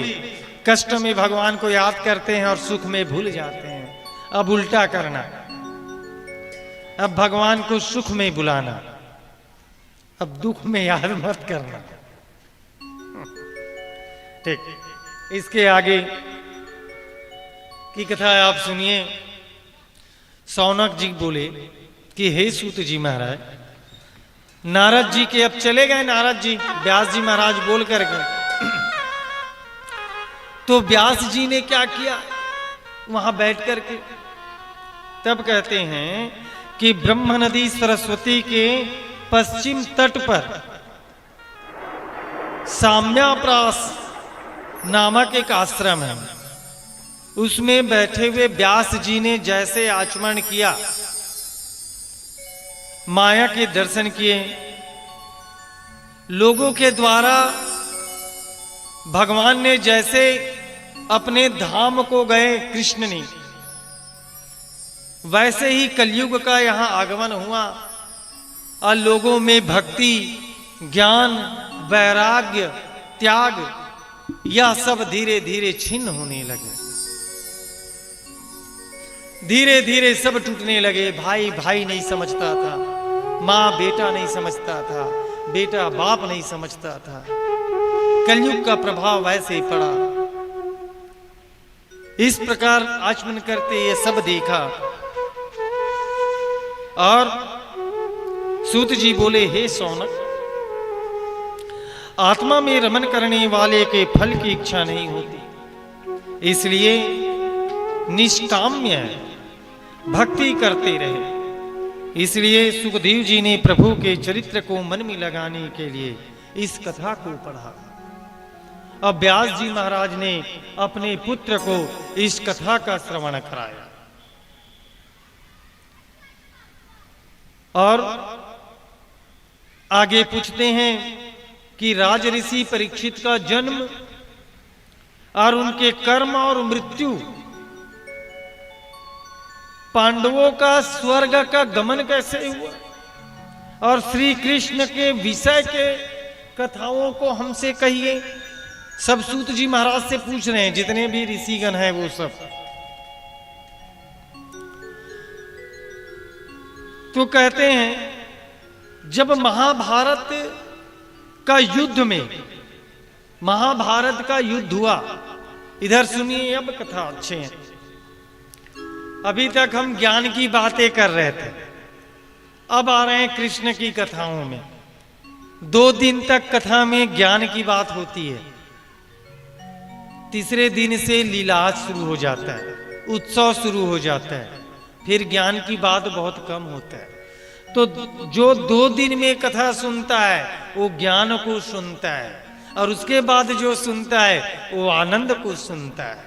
कष्ट में भगवान को याद करते हैं और सुख में भूल जाते हैं। अब उल्टा करना, अब भगवान को सुख में बुलाना, अब दुख में याद मत करना। ठीक, इसके आगे की कथा आप सुनिए। सौनक जी बोले कि हे सूत जी महाराज, नारद जी के अब चले गए, नारद जी व्यास जी महाराज बोल कर गए। तो व्यास जी ने क्या किया वहां बैठ करके, तब कहते हैं कि ब्रह्म नदी सरस्वती के पश्चिम तट पर साम्याप्रास नामक एक आश्रम है, उसमें बैठे हुए व्यास जी ने जैसे आचमन किया, माया के दर्शन किए, लोगों के द्वारा भगवान ने जैसे अपने धाम को गए कृष्ण ने, वैसे ही कलयुग का यहां आगमन हुआ और लोगों में भक्ति, ज्ञान, वैराग्य, त्याग, यह सब धीरे धीरे छिन्न होने लगे। धीरे धीरे सब टूटने लगे। भाई भाई नहीं समझता था, माँ बेटा नहीं समझता था, बेटा बाप नहीं समझता था। कलयुग का प्रभाव वैसे ही पड़ा। इस प्रकार आचमन करते ये सब देखा और सूत जी बोले, हे सौनक, आत्मा में रमन करने वाले के फल की इच्छा नहीं होती, इसलिए निष्काम्य भक्ति करते रहे। इसलिए सुखदेव जी ने प्रभु के चरित्र को मन में लगाने के लिए इस कथा को पढ़ा। अब व्यास जी महाराज ने अपने पुत्र को इस कथा का श्रवण कराया और आगे पूछते हैं कि राज ऋषि परीक्षित का जन्म और उनके कर्म और मृत्यु, पांडवों का स्वर्ग का गमन कैसे हुआ, और श्री कृष्ण के विषय के कथाओं को हमसे कहिए। सब सूत जी महाराज से पूछ रहे हैं, जितने भी ऋषिगण हैं वो सब। तो कहते हैं जब महाभारत का युद्ध में, महाभारत का युद्ध हुआ, इधर सुनिए अब कथा अच्छे हैं। अभी तक हम ज्ञान की बातें कर रहे थे, अब आ रहे हैं कृष्ण की कथाओं में। 2 दिन तक कथा में ज्ञान की बात होती है, तीसरे दिन से लीला शुरू हो जाता है, उत्सव शुरू हो जाता है, फिर ज्ञान की बात बहुत कम होता है। तो जो 2 दिन में कथा सुनता है वो ज्ञान को सुनता है, और उसके बाद जो सुनता है वो आनंद को सुनता है।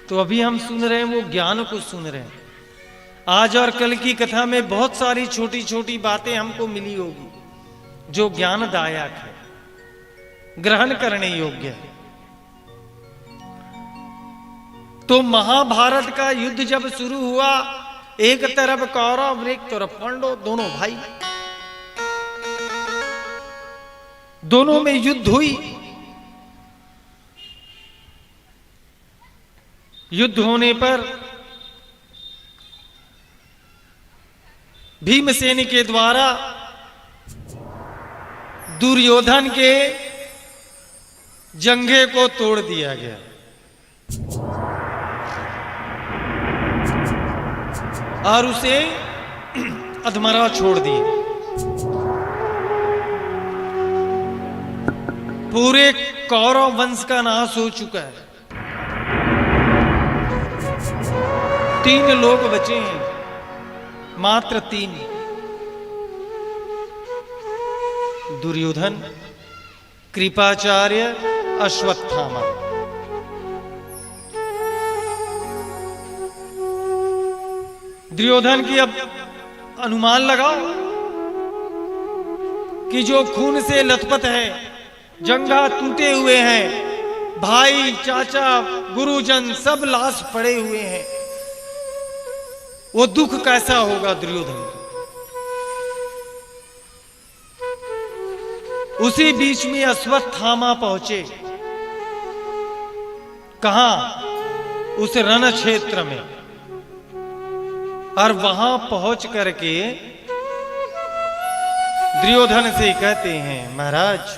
तो अभी हम सुन रहे हैं वो ज्ञान को सुन रहे हैं। आज और कल की कथा में बहुत सारी छोटी छोटी बातें हमको मिली होगी जो ज्ञानदायक है, ग्रहण करने योग्य है। तो महाभारत का युद्ध जब शुरू हुआ, एक तरफ कौरव, एक तरफ पांडव, दोनों भाई, दोनों में युद्ध हुई। युद्ध होने पर भीमसेन के द्वारा दुर्योधन के जंघे को तोड़ दिया गया और उसे अधमरा छोड़ दिए। पूरे कौरव वंश का नाश हो चुका है। 3 लोग बचे हैं, मात्र 3। दुर्योधन, कृपाचार्य, अश्वत्थामा। दुर्योधन की अब अनुमान लगाओ कि जो खून से लथपथ है, जंघा टूटे हुए हैं, भाई चाचा गुरुजन सब लाश पड़े हुए हैं। वो दुख कैसा होगा दुर्योधन को। उसी बीच में अश्वत्थामा पहुंचे। कहां? उस रण क्षेत्र में। और वहां पहुंच करके दुर्योधन से कहते हैं, महाराज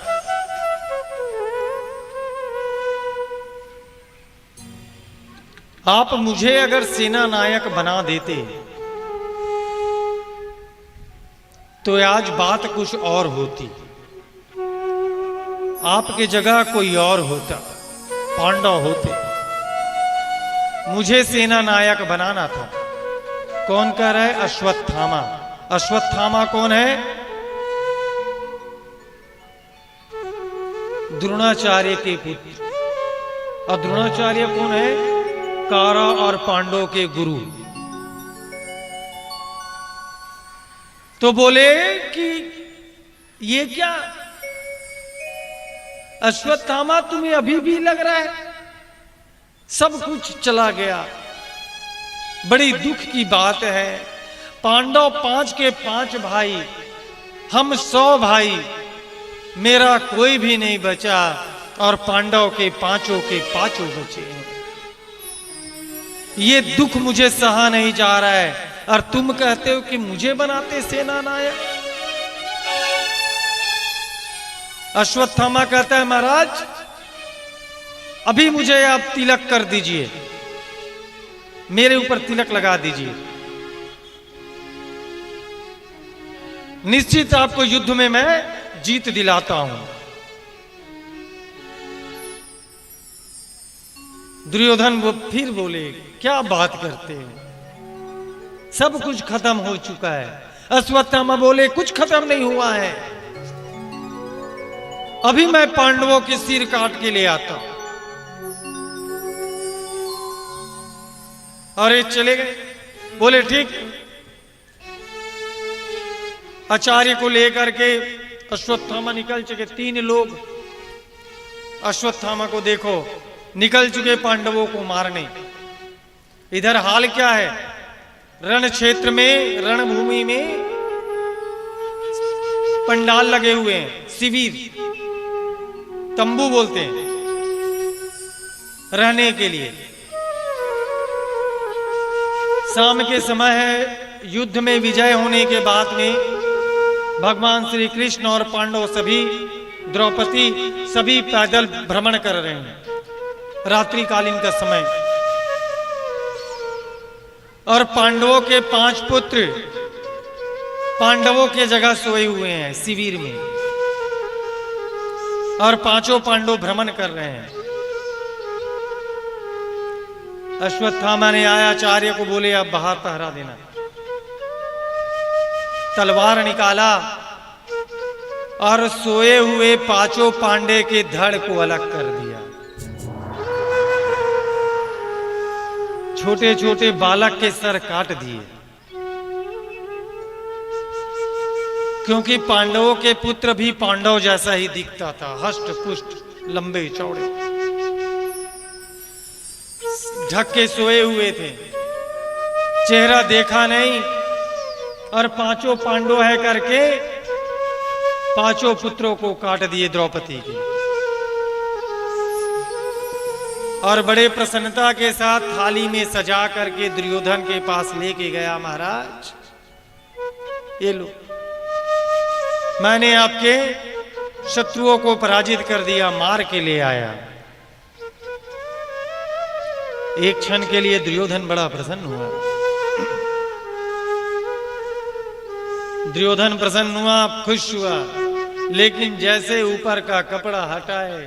आप मुझे अगर सेना नायक बना देते तो आज बात कुछ और होती। आपके जगह कोई और होता, पांडव होते। मुझे सेना नायक बनाना था। कौन कह रहा है? अश्वत्थामा। अश्वत्थामा कौन है? द्रोणाचार्य के पुत्र। और द्रोणाचार्य कौन है? कौरव और पांडव के गुरु। तो बोले कि ये क्या अश्वत्थामा, तुम्हें अभी भी लग रहा है सब कुछ चला गया? बड़ी दुख की बात है। पांडव 5 के 5 भाई, हम 100 भाई, मेरा कोई भी नहीं बचा और पांडव के 5 के 5 बचे हैं। ये दुख मुझे सहा नहीं जा रहा है। और तुम कहते हो कि मुझे बनाते सेना नायक। अश्वत्थामा कहता है, महाराज अभी मुझे आप तिलक कर दीजिए, मेरे ऊपर तिलक लगा दीजिए। निश्चित आपको युद्ध में मैं जीत दिलाता हूं। दुर्योधन वो फिर बोले, क्या बात करते हो, सब कुछ खत्म हो चुका है। अश्वत्थामा बोले, कुछ खत्म नहीं हुआ है, अभी मैं पांडवों के सिर काट के ले आता हूं। और ये चले गए। बोले ठीक। आचार्य को लेकर के अश्वत्थामा निकल चुके। 3 लोग अश्वत्थामा को देखो निकल चुके पांडवों को मारने। इधर हाल क्या है? रण क्षेत्र में, रणभूमि में पंडाल लगे हुए हैं, शिविर, तंबू बोलते हैं, रहने के लिए। शाम के समय है। युद्ध में विजय होने के बाद में भगवान श्री कृष्ण और पांडव सभी, द्रौपदी सभी पैदल भ्रमण कर रहे हैं। रात्रिकालीन का समय। और पांडवों के 5 पुत्र पांडवों के जगह सोए हुए हैं शिविर में। और 5 पांडव भ्रमण कर रहे हैं। अश्वत्थामा ने आया, आचार्य को बोले अब बाहर पहरा देना। तलवार निकाला और सोए हुए 5 पांडे के धड़ को अलग कर दिया। छोटे छोटे बालक के सर काट दिए। क्योंकि पांडवों के पुत्र भी पांडव जैसा ही दिखता था, हष्ट पुष्ट, लंबे चौड़े, ढक के सोए हुए थे, चेहरा देखा नहीं। और 5 पांडव है करके 5 पुत्रों को काट दिए द्रौपदी के। और बड़े प्रसन्नता के साथ थाली में सजा करके दुर्योधन के पास लेके गया। महाराज ये लो, मैंने आपके शत्रुओं को पराजित कर दिया, मार के ले आया। एक क्षण के लिए दुर्योधन बड़ा प्रसन्न हुआ। दुर्योधन प्रसन्न हुआ, खुश हुआ। लेकिन जैसे ऊपर का कपड़ा हटाए,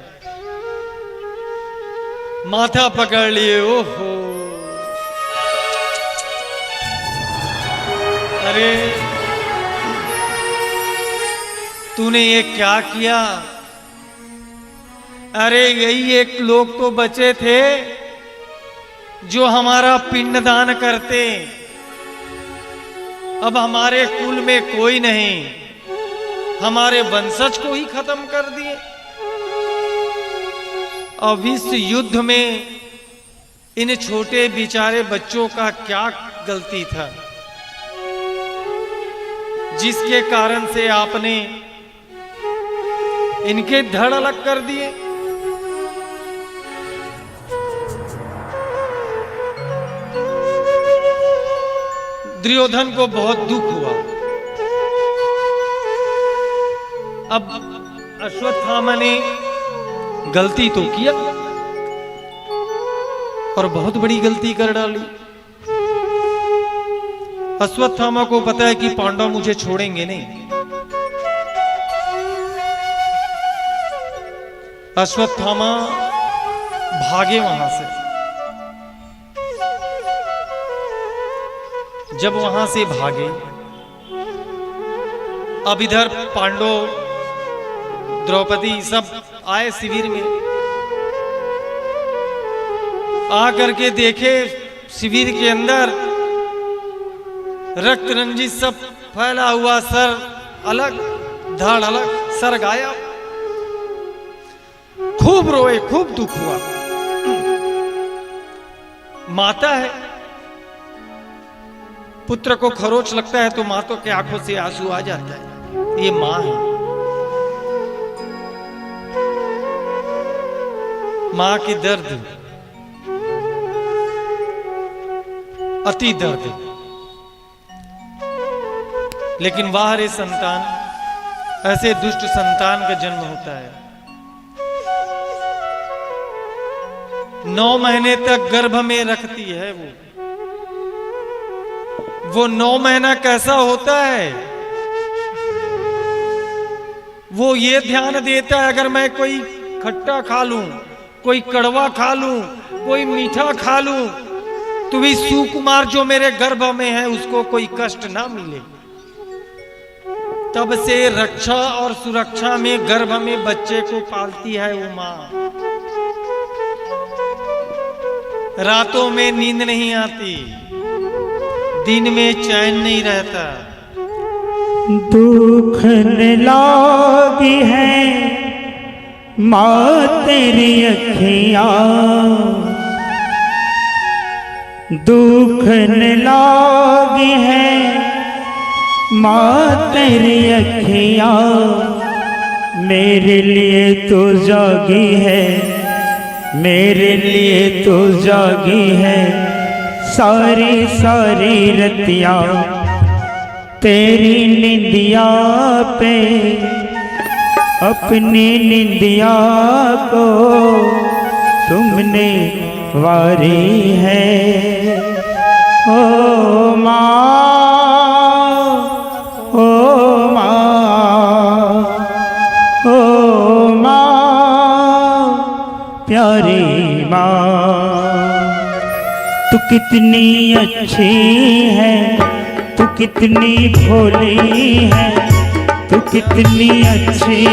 माथा पकड़ लिए। ओहो, अरे तूने ये क्या किया? अरे यही एक लोग तो बचे थे जो हमारा पिंडदान करते। अब हमारे कुल में कोई नहीं, हमारे वंशज को ही खत्म कर दिए। और विश्व युद्ध में इन छोटे बेचारे बच्चों का क्या गलती था जिसके कारण से आपने इनके धड़ अलग कर दिए। दुर्योधन को बहुत दुख हुआ। अब अश्वत्थामा ने गलती तो किया और बहुत बड़ी गलती कर डाली। अश्वत्थामा को पता है कि पांडव मुझे छोड़ेंगे नहीं। अश्वत्थामा भागे वहां से। जब वहां से भागे, अब इधर पांडव द्रौपदी सब आए शिविर में। आकर के देखे शिविर के अंदर रक्त रंजित सब फैला हुआ, सर अलग, धड़ अलग, सर गायब। खूब रोए, खूब दुख हुआ। माता है, पुत्र को खरोच लगता है तो माता के आंखों से आंसू आ जाता है। ये मां है। मां की दर्द, अति दर्द। लेकिन वाह रे संतान, ऐसे दुष्ट संतान का जन्म होता है। 9 महीने तक गर्भ में रखती है वो 9 महीना कैसा होता है, वो ये ध्यान देता है अगर मैं कोई खट्टा खा लूं, कोई कड़वा खा लूं, कोई मीठा खा लूं, तो भी सुकुमार जो मेरे गर्भ में है उसको कोई कष्ट ना मिले। तब से रक्षा और सुरक्षा में गर्भ में बच्चे को पालती है वो मां। रातों में नींद नहीं आती, दिन में चैन नहीं रहता। दुख न लागी है माँ तेरी अखियाँ, दुख न लागी है माँ तेरी अखियाँ, मेरे लिए तो जागी है, मेरे लिए तो जागी है सारी सारी रतिया, तेरी निंदिया पे अपनी निंदिया को तुमने वारी है। ओ माँ, ओ माँ, ओ माँ, प्यारी माँ, तू कितनी अच्छी है, तू कितनी भोली है, तू कितनी अच्छी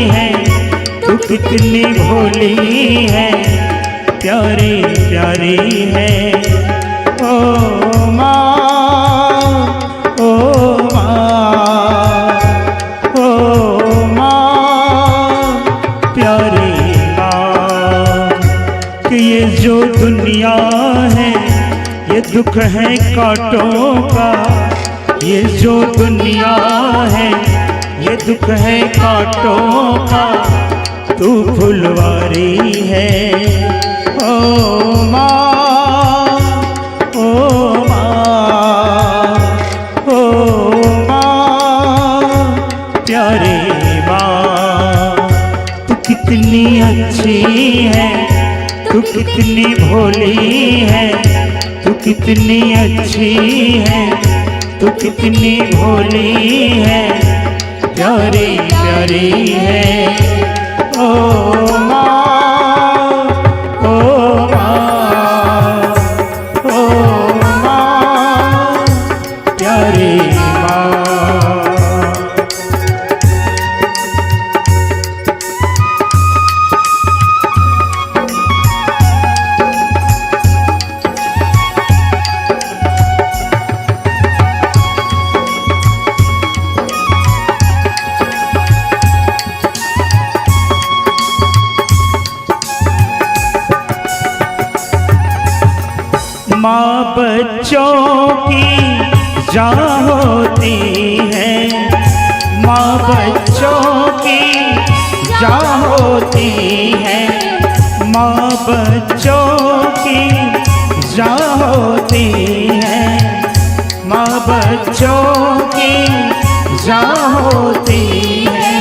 है, तू कितनी भोली है, प्यारी प्यारी है। ओ माँ, ओ माँ, ओ माँ, प्यारी माँ, कि ये जो दुनिया है ये दुख है कांटों का, ये जो दुनिया है ये दुख है कांटों का, तू फुलवारी है। ओ माँ, ओ माँ, ओ माँ, प्यारी माँ, तू कितनी अच्छी है, तू कितनी भोली है, तू कितनी अच्छी है, तू कितनी भोली है, प्यारी प्यारी है। ओ माँ, ओ माँ, ओ माँ, प्यारी माँ। माँ बच्चों की जान होती है, माँ बच्चों की जान होती है, माँ बच्चों की जान होती है, माँ बच्चों की जान होती है।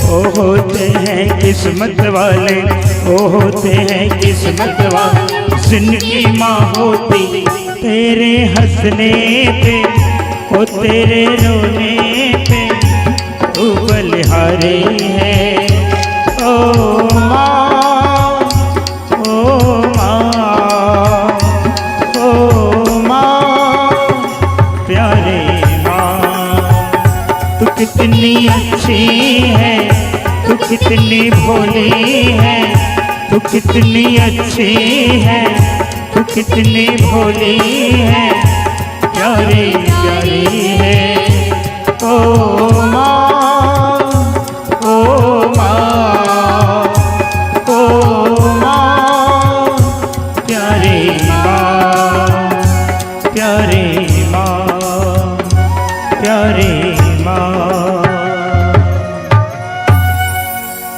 ओ होते हैं किस्मत वाले, ओ होते हैं किस्मत वाले, जिनकी माँ होती तेरे हंसने पे, ओ तेरे रोने पे तू बलिहारी है। ओ माँ, ओ माँ, ओ माँ, प्यारे माँ, तू कितनी अच्छी है, तू कितनी भोली है, तू कितनी अच्छी है, तू कितनी भोली है, प्यारी प्यारी है। ओ माँ, ओ माँ, ओ माँ, प्यारी माँ, प्यारी माँ, प्यारी माँ,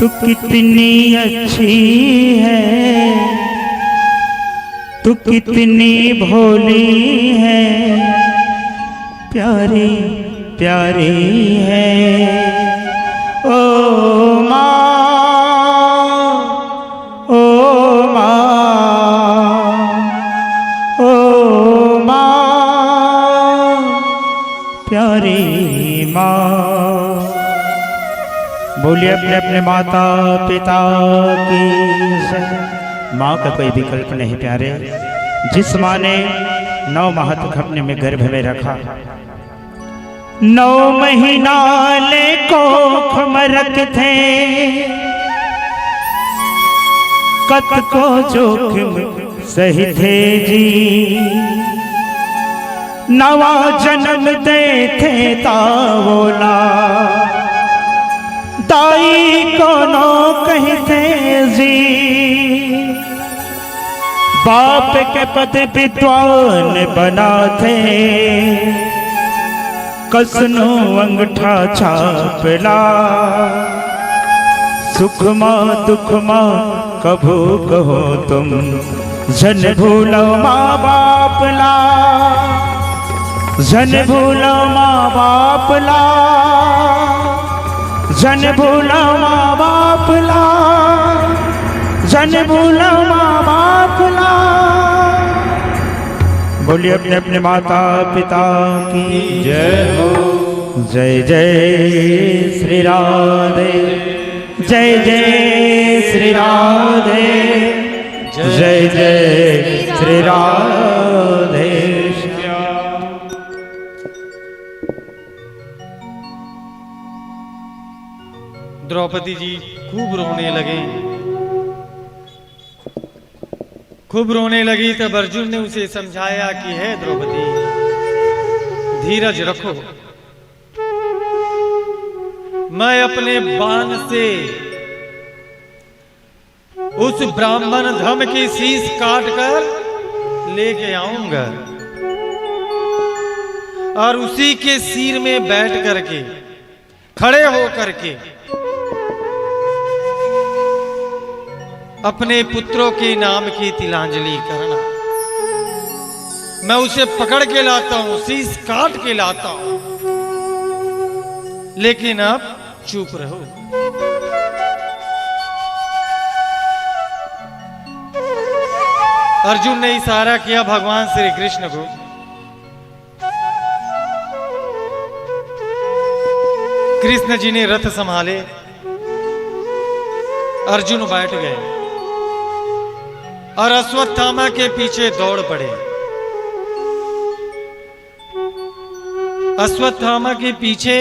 तू कितनी अच्छी है, तू कितनी भोली है, प्यारी प्यारी है। ओ माँ, ओ माँ, ओ माँ, प्यारी माँ। बोलिए अपने अपने माता पिता की जय। माँ का कोई विकल्प नहीं प्यारे। जिस माँ ने 9 माह तक अपने में गर्भ में रखा, 9 महीना ले कोख में रखते, कत को जोखिम सही थे जी, नवा जन्म देते तावोला, दाई को नो कहते जी, बाप के पद विद्वान बनाते, कसनो अंगूठा छापला, सुख माँ दुख माँ कभू कहो तुम, जन भूलो माँ बाप ला, जन भूलो माँ बाप ला, जन भूलो माँ बाप ला, जन भूलो माँ बाप ला। बोलिए अपने अपने माता पिता की जय हो। जय जय श्री राधे, जय जय श्री राधे, जय जय श्री राधे। द्रौपदी जी खूब रोने लगे, खूब रोने लगी। तब अर्जुन ने उसे समझाया कि है द्रौपदी, धीरज रखो, मैं अपने बाण से उस ब्राह्मण धम की शीश काट कर लेके आऊंगा और उसी के सिर में बैठ करके, खड़े हो करके अपने पुत्रों के नाम की तिलांजलि करना। मैं उसे पकड़ के लाता हूं, शीश काट के लाता हूं, लेकिन अब चुप रहो। अर्जुन ने इशारा किया भगवान श्री कृष्ण को। कृष्ण जी ने रथ संभाले, अर्जुन बैठ गए और अश्वत्थामा के पीछे दौड़ पड़े। अश्वत्थामा के पीछे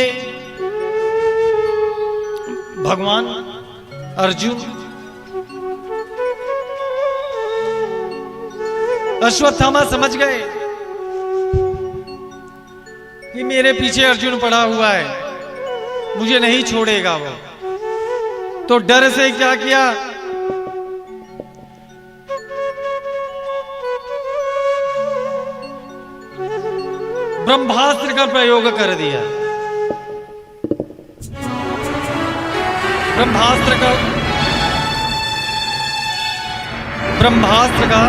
भगवान अर्जुन, अश्वत्थामा समझ गए कि मेरे पीछे अर्जुन पड़ा हुआ है, मुझे नहीं छोड़ेगा वो। तो डर से क्या किया, ब्रह्मास्त्र का प्रयोग कर दिया। ब्रह्मास्त्र का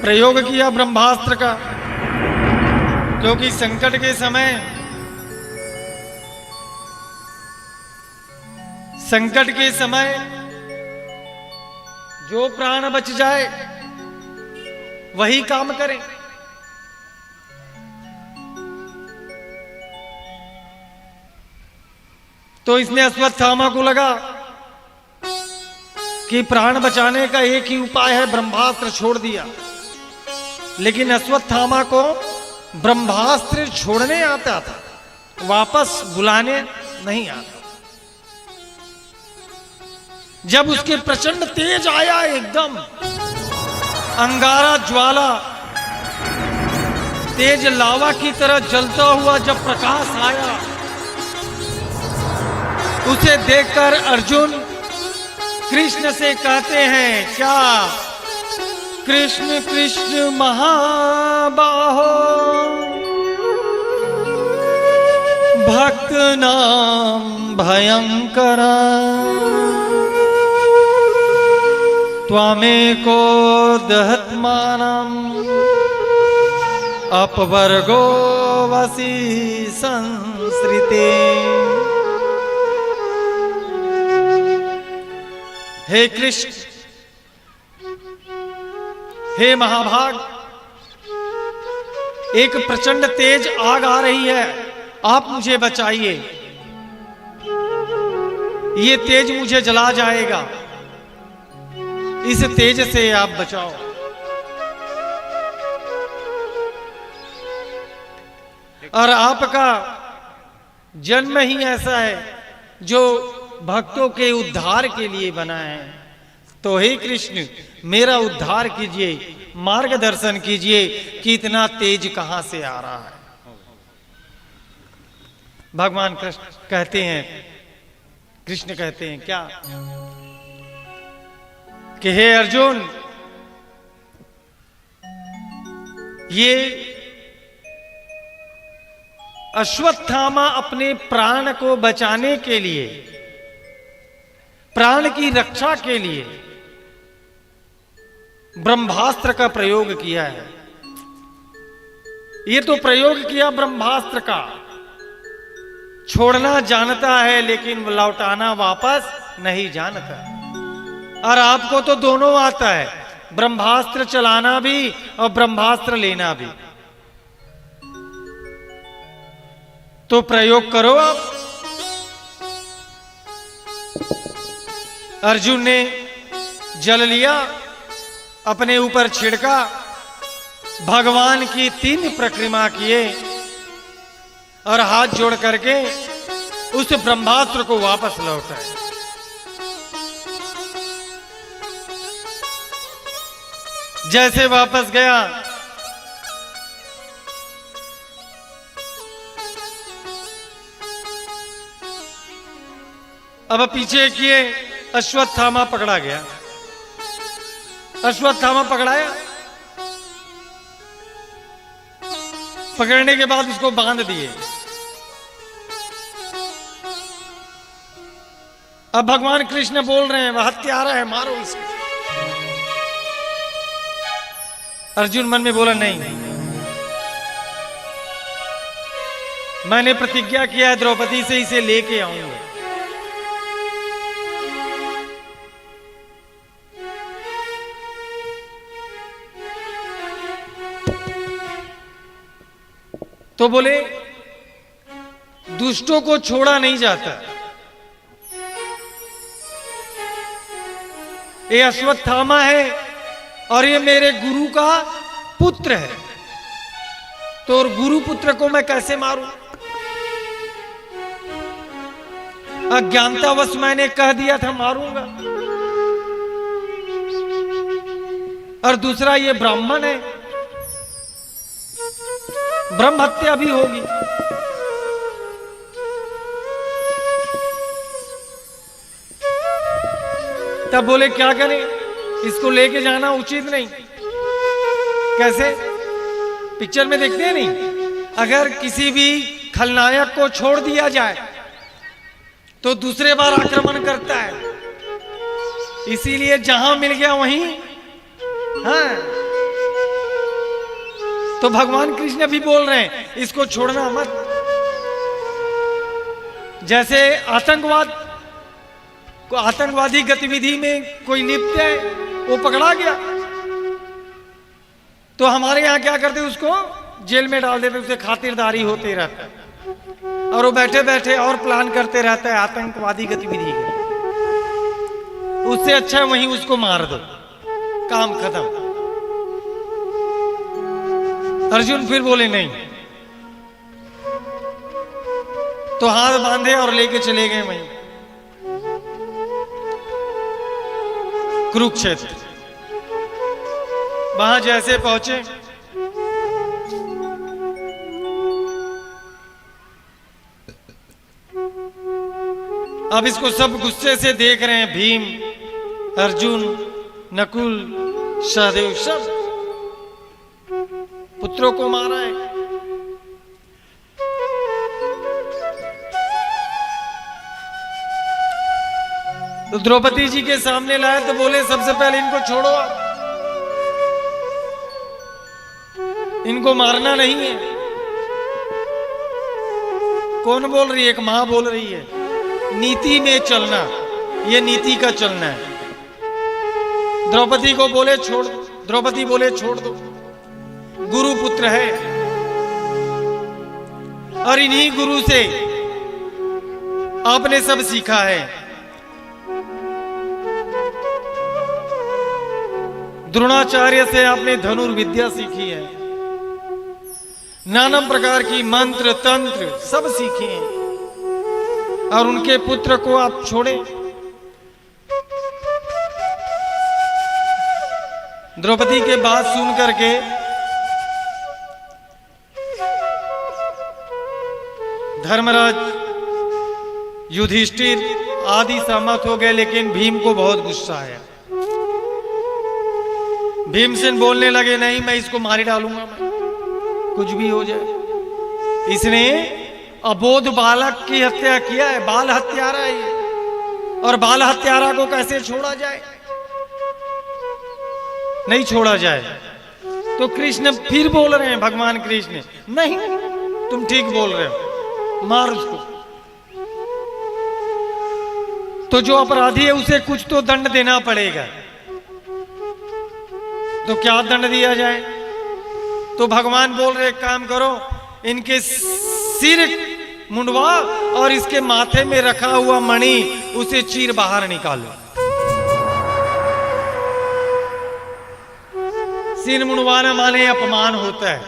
प्रयोग किया, ब्रह्मास्त्र का, क्योंकि संकट के समय जो प्राण बच जाए वही काम करें। तो इसने अश्वत्थामा को लगा कि प्राण बचाने का एक ही उपाय है, ब्रह्मास्त्र छोड़ दिया। लेकिन अश्वत्थामा को ब्रह्मास्त्र छोड़ने आता था, वापस बुलाने नहीं आता। जब उसके प्रचंड तेज आया, एकदम अंगारा ज्वाला, तेज लावा की तरह जलता हुआ जब प्रकाश आया, उसे देखकर अर्जुन कृष्ण से कहते हैं, क्या कृष्ण कृष्ण महाबाहो भक्त नाम भयंकरा त्वामेको दहत्मानम् अपवर्गो वसी संसृते। हे कृष्ण, हे महाभाग, एक प्रचंड तेज आग आ रही है, आप मुझे बचाइए, ये तेज मुझे जला जाएगा, इस तेज से आप बचाओ। और आपका जन्म ही ऐसा है जो भक्तों के उद्धार के लिए बना है। तो हे कृष्ण, मेरा उद्धार कीजिए, मार्गदर्शन कीजिए कि इतना तेज कहां से आ रहा है। भगवान कृष्ण कहते हैं, कृष्ण कहते हैं क्या कि हे अर्जुन, ये अश्वत्थामा अपने प्राण को बचाने के लिए, प्राण की रक्षा के लिए ब्रह्मास्त्र का प्रयोग किया है। ये तो प्रयोग किया ब्रह्मास्त्र का, छोड़ना जानता है लेकिन लौटाना वापस नहीं जानता। और आपको तो दोनों आता है, ब्रह्मास्त्र चलाना भी और ब्रह्मास्त्र लेना भी। तो प्रयोग करो आप। अर्जुन ने जल लिया, अपने ऊपर छिड़का, भगवान की 3 परिक्रमा किए और हाथ जोड़ करके उस ब्रह्मास्त्र को वापस लौटाए। जैसे वापस गया, अब पीछे किए, अश्वत्थामा पकड़ा गया। अश्वत्थामा पकड़ाया, पकड़ने के बाद उसको बांध दिए। अब भगवान कृष्ण बोल रहे हैं, वह हत्यारा है, मारो इसको। अर्जुन मन में बोला, नहीं, मैंने प्रतिज्ञा किया है द्रौपदी से इसे लेके आऊंगा। तो बोले, दुष्टों को छोड़ा नहीं जाता। ये अश्वत्थामा है और ये मेरे गुरु का पुत्र है, तो और गुरु पुत्र को मैं कैसे मारूं? अज्ञानतावश मैंने कह दिया था मारूंगा। और दूसरा, ये ब्राह्मण है, ब्रह्म हत्या भी होगी। तब बोले क्या करें, इसको लेके जाना उचित नहीं। कैसे? पिक्चर में देखते हैं नहीं, अगर किसी भी खलनायक को छोड़ दिया जाए तो दूसरे बार आक्रमण करता है, इसीलिए जहां मिल गया वहीं। हाँ, तो भगवान कृष्ण भी बोल रहे हैं इसको छोड़ना मत। जैसे आतंकवादी गतिविधि में कोई लिप्त है, वो पकड़ा गया तो हमारे यहाँ क्या करते, उसको जेल में डाल देते, उसे खातिरदारी होते रहता है और वो बैठे बैठे और प्लान करते रहता है आतंकवादी गतिविधि का। उससे अच्छा है वहीं उसको मार दो, काम खत्म। अर्जुन फिर बोले नहीं, तो हाथ बांधे और लेके चले गए वहीं कुरुक्षेत्र। वहां जैसे पहुंचे, अब इसको सब गुस्से से देख रहे हैं, भीम, अर्जुन, नकुल, सहदेव, सब पुत्रों को मारा है। तो द्रौपदी जी के सामने लाए तो बोले सबसे पहले इनको छोड़ो, आप इनको मारना नहीं है। कौन बोल रही है? एक मां बोल रही है, नीति में चलना, ये नीति का चलना है। द्रौपदी को बोले छोड़, द्रौपदी बोले छोड़ दो, गुरु पुत्र है और इन्हीं गुरु से आपने सब सीखा है। द्रोणाचार्य से आपने धनुर्विद्या सीखी है, नाना प्रकार की मंत्र तंत्र सब सीखे हैं और उनके पुत्र को आप छोड़े। द्रौपदी के बात सुन करके धर्मराज, युधिष्ठिर आदि सहमत हो गए, लेकिन भीम को बहुत गुस्सा आया। भीमसेन बोलने लगे नहीं, मैं इसको मार डालूंगा, मैं कुछ भी हो जाए। इसने अबोध बालक की हत्या किया है, बाल हत्यारा है ये, और बाल हत्यारा को कैसे छोड़ा जाए? नहीं छोड़ा जाए। तो कृष्ण फिर बोल रहे हैं, भगवान कृष्ण, नहीं तुम ठीक बोल रहे हो, मार उसको। तो जो अपराधी है उसे कुछ तो दंड देना पड़ेगा। तो क्या दंड दिया जाए? तो भगवान बोल रहे, काम करो, इनके सिर मुंडवा और इसके माथे में रखा हुआ मणि उसे चीर बाहर निकालो। सिर मुंडवाना माने अपमान होता है।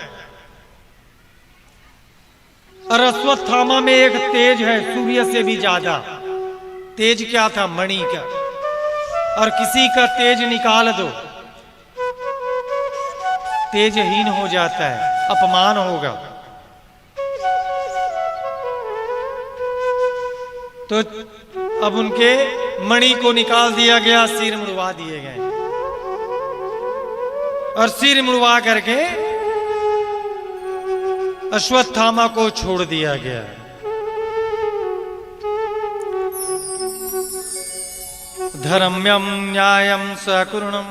और अश्वत्थामा में एक तेज है सूर्य से भी ज्यादा। तेज क्या था? मणि का। और किसी का तेज निकाल दो, तेजहीन हो जाता है, अपमान होगा। तो अब उनके मणि को निकाल दिया गया, सिर मुड़वा दिए गए और सिर मुड़वा करके अश्वत्थामा को छोड़ दिया गया। धर्म्यम न्यायम सकुर्णम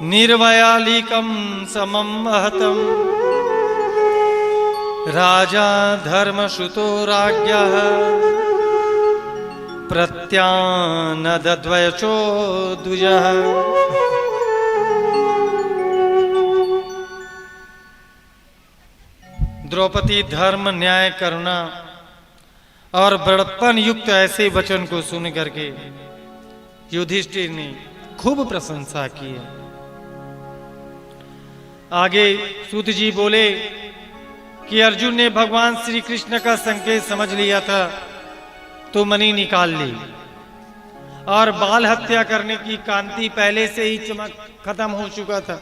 निर्वयालिकम समम महतम राजा धर्मश्रुतो राज्ञः प्रत्यानदद्वयचो द्विजः। द्रौपदी धर्म, न्याय, करुणा और बड़प्पन युक्त ऐसे वचन को सुन करके युधिष्ठिर ने खूब प्रशंसा की है। आगे सूत जी बोले कि अर्जुन ने भगवान श्री कृष्ण का संकेत समझ लिया था तो मणि निकाल ली, और बाल हत्या करने की कांति पहले से ही चमक खत्म हो चुका था,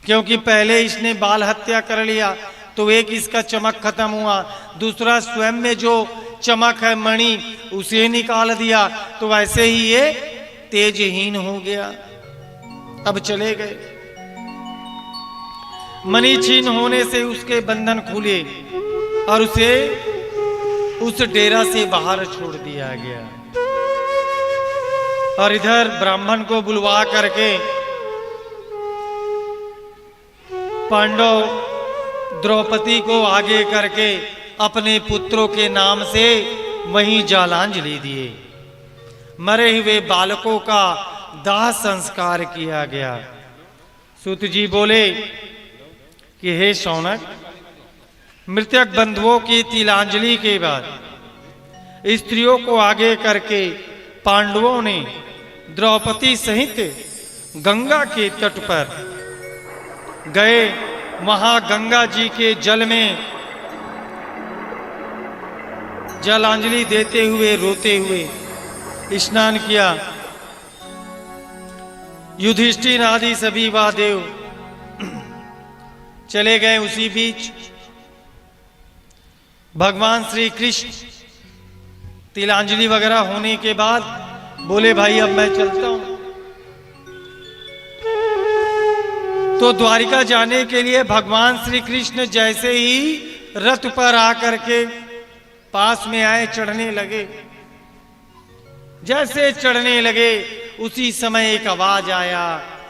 क्योंकि पहले इसने बाल हत्या कर लिया तो एक इसका चमक खत्म हुआ, दूसरा स्वयं में जो चमक है मणि उसे निकाल दिया, तो वैसे ही ये तेजहीन हो गया। अब चले गए। मणि छीन होने से उसके बंधन खुले और उसे उस डेरा से बाहर छोड़ दिया गया। और इधर ब्राह्मण को बुलवा करके पांडव द्रौपदी को आगे करके अपने पुत्रों के नाम से वहीं जालांजलि दिए। मरे हुए बालकों का दाह संस्कार किया गया। सूत जी बोले कि हे शौनक, मृतक बंधुओं की तिलांजलि के बाद स्त्रियों को आगे करके पांडवों ने द्रौपदी सहित गंगा के तट पर गए। वहां गंगा जी के जल में जलांजलि देते हुए रोते हुए स्नान किया। युधिष्ठिर आदि सभी वादेव चले गए। उसी बीच भगवान श्री कृष्ण तिलांजलि वगैरह होने के बाद बोले भाई अब मैं चलता हूं। तो द्वारिका जाने के लिए भगवान श्री कृष्ण जैसे ही रथ पर आकर के पास में आए, चढ़ने लगे। जैसे चढ़ने लगे उसी समय एक आवाज आया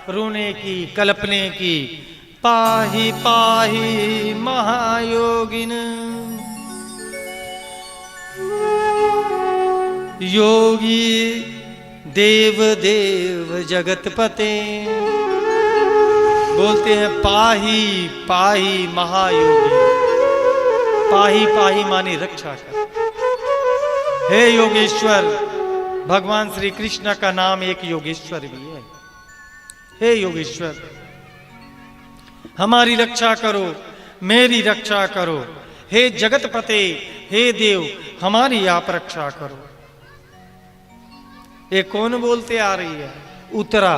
रोने की, कल्पने की, पाहि पाहि महायोगिन योगी देव देव जगतपते। बोलते हैं पाही पाही महायोगी। पाही पाही माने रक्षा कर। हे योगेश्वर, भगवान श्री कृष्ण का नाम एक योगेश्वर भी है। हे योगेश्वर, हमारी रक्षा करो, मेरी रक्षा करो। हे जगतपते, हे देव, हमारी आप रक्षा करो। ये कौन बोलते आ रही है? उत्तरा।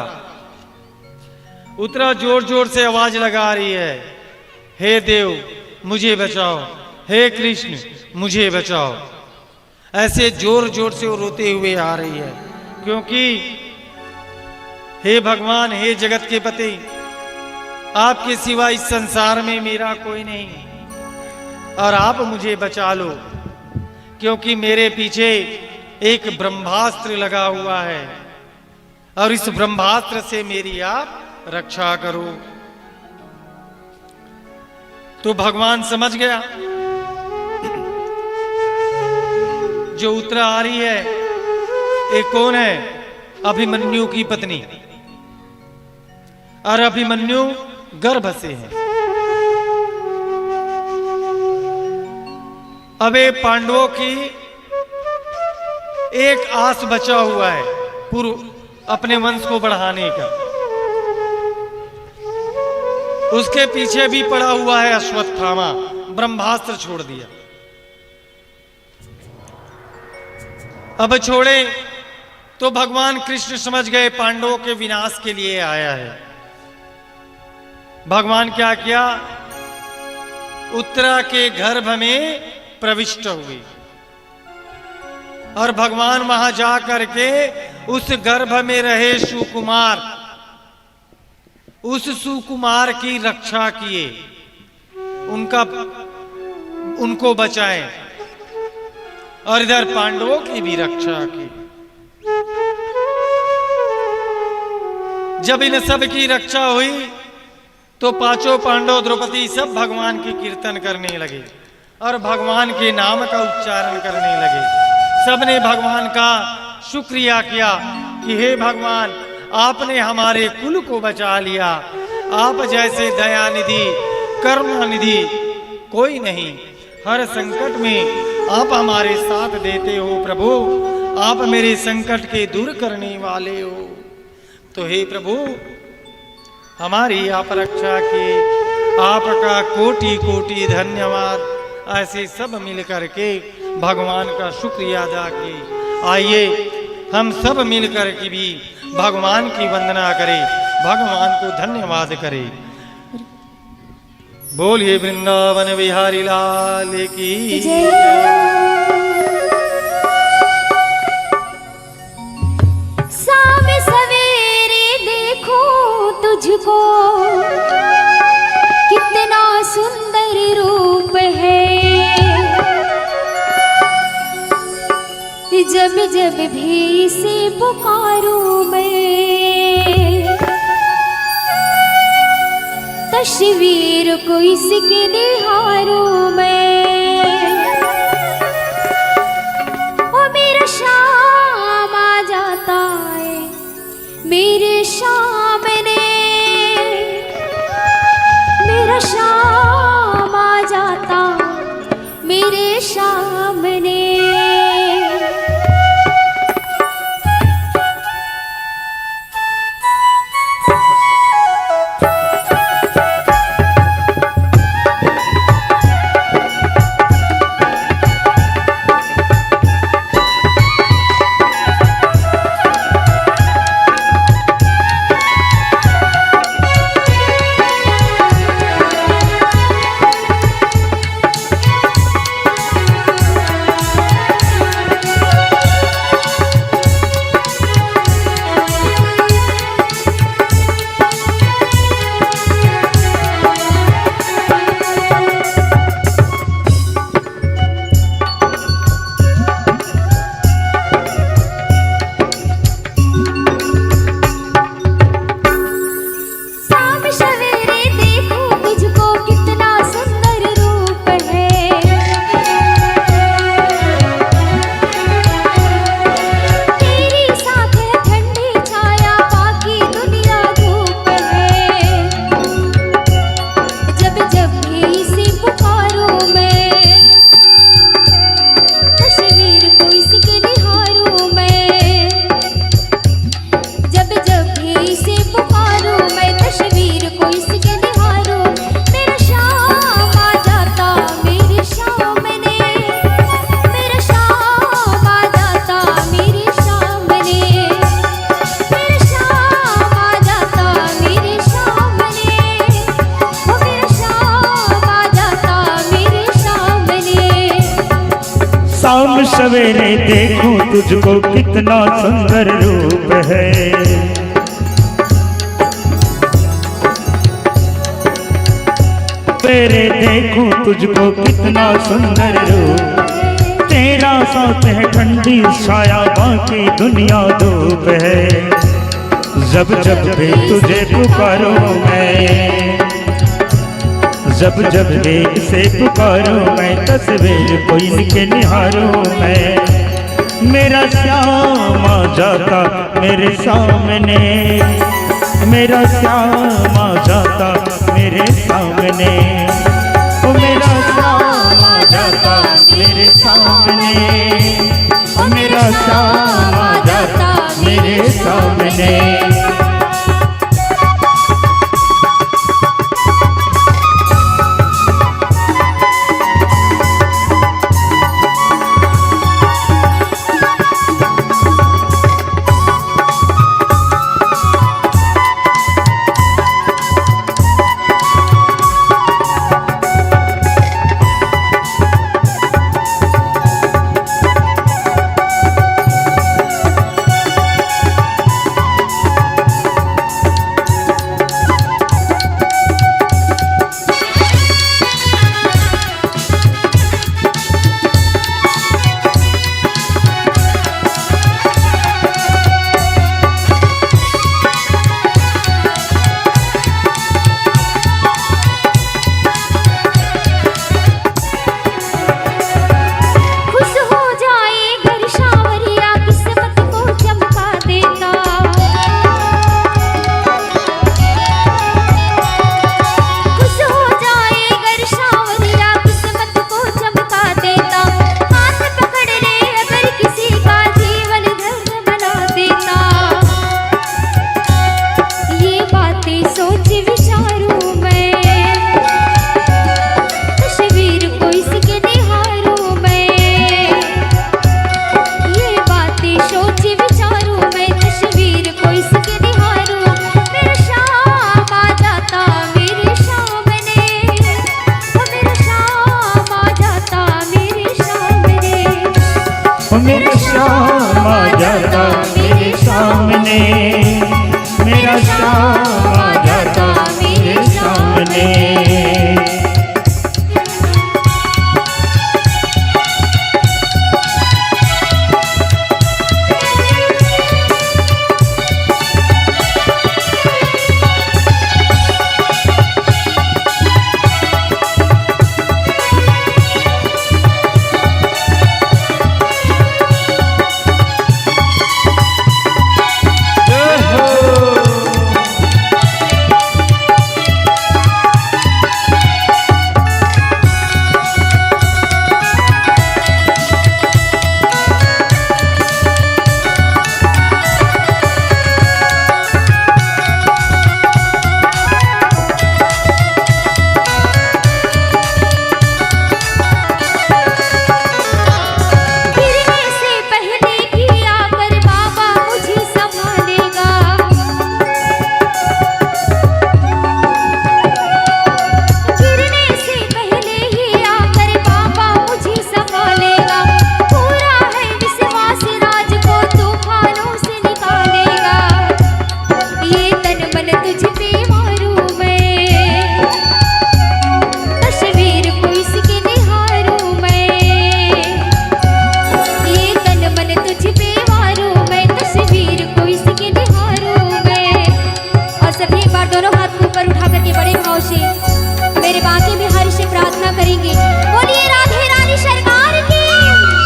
उत्तरा जोर जोर से आवाज लगा रही है, हे देव मुझे बचाओ, हे कृष्ण मुझे बचाओ। ऐसे जोर जोर से वो रोते हुए आ रही है, क्योंकि हे भगवान, हे जगत के पति, आपके सिवा इस संसार में मेरा कोई नहीं और आप मुझे बचा लो, क्योंकि मेरे पीछे एक ब्रह्मास्त्र लगा हुआ है और इस ब्रह्मास्त्र से मेरी आप रक्षा करो। तो भगवान समझ गया जो उत्तरा आ रही है ये कौन है? अभिमन्यु की पत्नी। और अभिमन्यु गर्भ से है। अब ये पांडवों की एक आस बचा हुआ है पूर्व अपने वंश को बढ़ाने का। उसके पीछे भी पड़ा हुआ है अश्वत्थामा, ब्रह्मास्त्र छोड़ दिया। अब छोड़े तो भगवान कृष्ण समझ गए पांडवों के विनाश के लिए आया है। भगवान क्या किया? उत्तरा के गर्भ में प्रविष्ट हुए और भगवान वहां जा करके उस गर्भ में रहे सुकुमार, उस सुकुमार की रक्षा किए, उनको बचाए और इधर पांडवों की भी रक्षा की। जब इन सब की रक्षा हुई तो पांचों पांडव, द्रौपदी सब भगवान की कीर्तन करने लगे और भगवान के नाम का उच्चारण करने लगे। सबने भगवान का शुक्रिया किया कि हे भगवान, आपने हमारे कुल को बचा लिया। आप जैसे दयानिधि, करुणानिधि कोई नहीं। हर संकट में आप हमारे साथ देते हो प्रभु। आप मेरे संकट के दूर करने वाले हो। तो हे प्रभु, हमारी आप रक्षा की, आपका कोटि कोटि धन्यवाद। ऐसे सब मिल करके भगवान का शुक्रिया अदा किए। आइए हम सब मिल कर के भी भगवान की वंदना करें, भगवान को धन्यवाद करें। बोलिए वृंदावन बिहारी लाल की जय। साम सवेरे देखो तुझको कि जब जब भी से पुकारूं मैं, तस्वीर को इसके निहारूं मैं। ओ मेरा शाम आ जाता है मेरे सामने, मेरा शाम आ जाता मेरे सामने। शाम सवेरे देखूं तुझको कितना सुंदर रूप है, सवेरे देखूं तुझको कितना सुंदर रूप। तेरा साथ है ठंडी छाया बाकी दुनिया धूप है। जब जब भी तुझे पुकारूं मैं, जब जब देख से पुकारूं मैं, तस्वीर को इनके निहारूं मैं। मेरा श्याम आ जाता मेरे सामने, मेरा श्याम आ जाता मेरे सामने। ओ मेरा श्याम आ जाता मेरे सामने, ओ मेरा श्याम आ जाता मेरे सामने। मेरा श्याम आ जाता मेरे सामने, मेरा श्याम आ जाता मेरे सामने।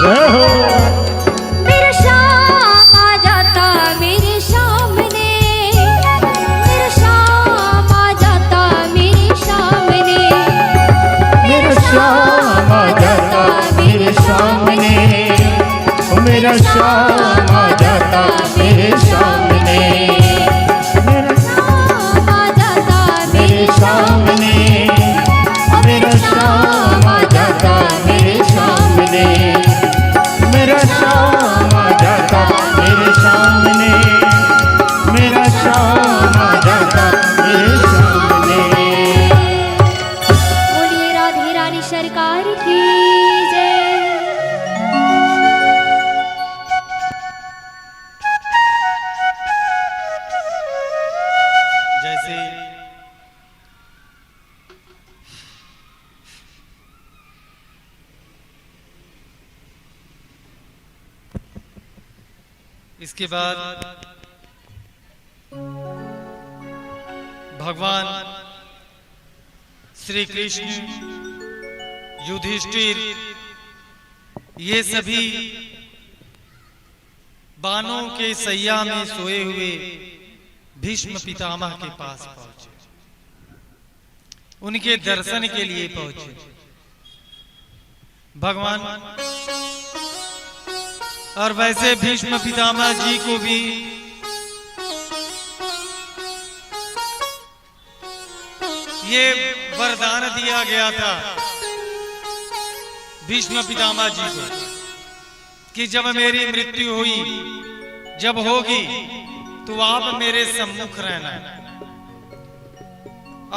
जय हो। मेरा श्याम आ जाता मेरे सामने, मेरा श्याम आ जाता मेरे सामने, मेरा श्याम आ जाता मेरे सामने, मेरा श्याम आ जाता मेरे सामने, मेरा श्याम आ जाता मेरे सामने, मेरा श्याम आ जाता मेरे सामने, मेरा श्याम आ जाता मेरे सामने, मेरा श्याम आ जाता मेरे सामने। बोलिए राधे रानी सरकार की जय। जैसे इसके बाद भगवान श्री कृष्ण, युधिष्ठिर, ये सभी बानों के सैया में सोए हुए भीष्म पितामह के पास पहुंचे, उनके दर्शन के लिए पहुंचे। भगवान और वैसे भीष्म पितामह जी को भी ये वरदान दिया गया था भीष्म पितामह जी को कि जब मेरी मृत्यु हुई, जब होगी, तो आप मेरे सम्मुख रहना,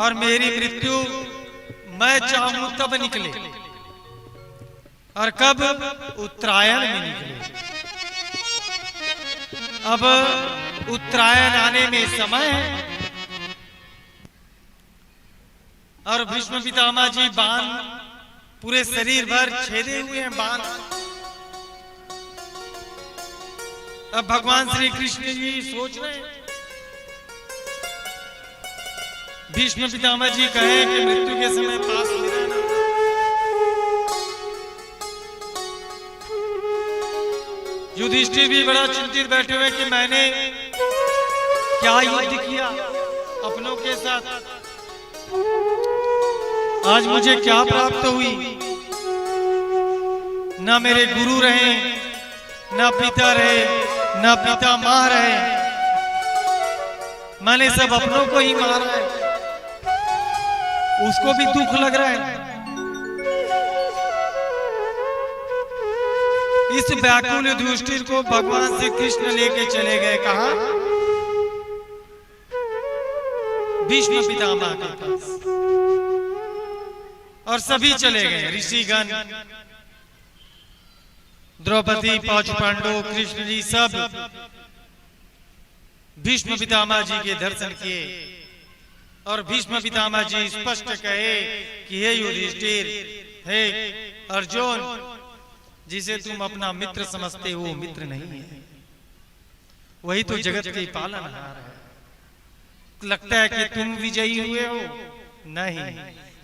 और मेरी मृत्यु मैं चाहूं तब निकले, और कब? उत्तरायण में निकले। अब उत्तरायण आने में समय है, और भीष्म पितामह जी बाण पूरे शरीर भर छेदे हुए हैं बाण। अब भगवान श्री कृष्ण जी सोच रहे हैं, भीष्म पितामह जी कहे कि मृत्यु के समय पास में रहना। युधिष्ठिर भी बड़ा चिंतित बैठे हुए कि मैंने क्या युद्ध किया अपनों के साथ, आज मुझे क्या प्राप्त हुई। न मेरे गुरु रहे, न पिता रहे, न पिता मां रहे, मैंने सब अपनों को ही मारा है। उसको भी दुख लग रहा है। इस व्याकुल युधिष्ठिर को भगवान श्री कृष्ण लेके चले गए कहा? भीष्म पितामह के पास, और सभी चले गए, ऋषिगण, द्रौपदी, पांच पांडव, कृष्ण जी, सब भीष्म पितामह जी के दर्शन किए। और भीष्म पितामह जी स्पष्ट कहे कि हे युधिष्ठिर, हे अर्जुन, जिसे तुम अपना मित्र समझते हो, मित्र नहीं है, वही तो जगत के पालनहार है। लगता है कि तुम विजयी हुए हो, नहीं,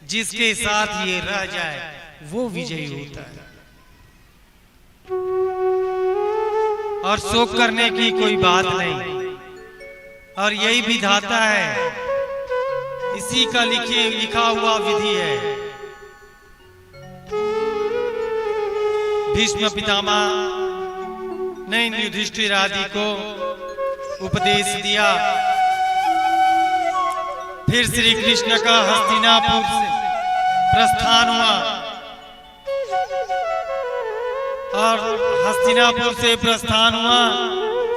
जिसके साथ ये रह जाए वो विजयी होता है। और शोक करने की कोई बात नहीं, और यही विधाता है, इसी का लिखा हुआ विधि है। भीष्म पितामह ने युधिष्ठिर आदि को उपदेश दिया। फिर श्री कृष्ण का हस्तिनापुर से प्रस्थान हुआ, और हस्तिनापुर से प्रस्थान हुआ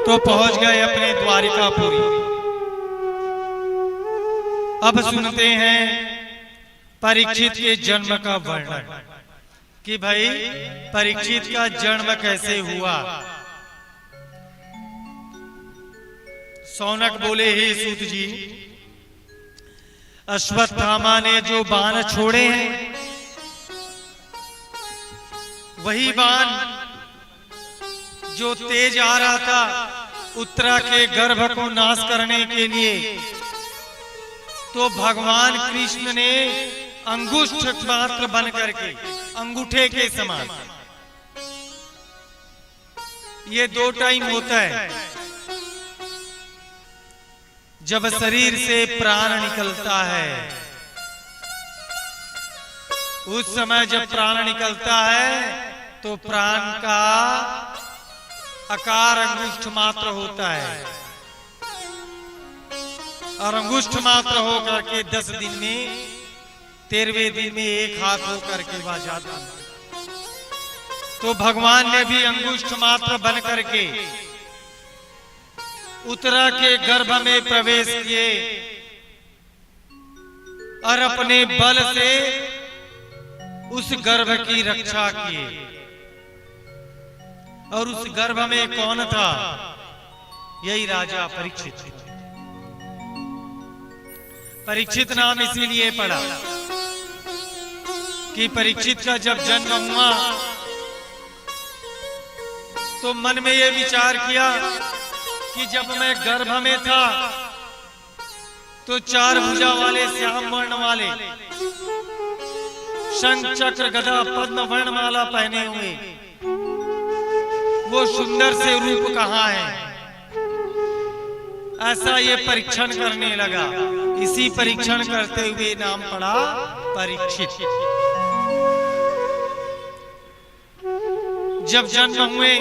तो पहुंच गए अपने द्वारिकापुरी। अब सुनते हैं परीक्षित के जन्म का वर्णन कि भाई परीक्षित का जन्म कैसे हुआ। सौनक बोले, हे सूत जी, अश्वत्थामा ने जो बाण छोड़े हैं, वही बाण जो तेज आ रहा था उत्तरा के गर्भ को नाश करने के लिए, तो भगवान कृष्ण ने अंगुष्ठ मात्र बन करके, अंगूठे के समान ये 2 टाइम होता है। जब शरीर से प्राण निकलता है, उस समय जब प्राण निकलता है तो प्राण का आकार अंगुष्ठ मात्र होता है, और अंगुष्ठ मात्र होकर के 10 दिन में 13वें दिन में 1 हाथ होकर के वह जाता है। तो भगवान ने भी अंगुष्ठ मात्र बन करके उत्तरा के गर्भ में प्रवेश किए और अपने बल से उस गर्भ की रक्षा किए। और उस गर्भ में कौन था? यही राजा परीक्षित। परीक्षित नाम इसीलिए पड़ा कि परीक्षित का जब जन्म हुआ तो मन में ये विचार किया कि जब मैं गर्भ में था तो 4 भुजा वाले श्याम वर्ण वाले शंख चक्र गदा पद्म वर्ण माला पहने हुए वो सुंदर से रूप कहाँ है? ऐसा ये परीक्षण करने लगा। इसी परीक्षण करते हुए नाम पड़ा परीक्षित। जब जन्म हुए,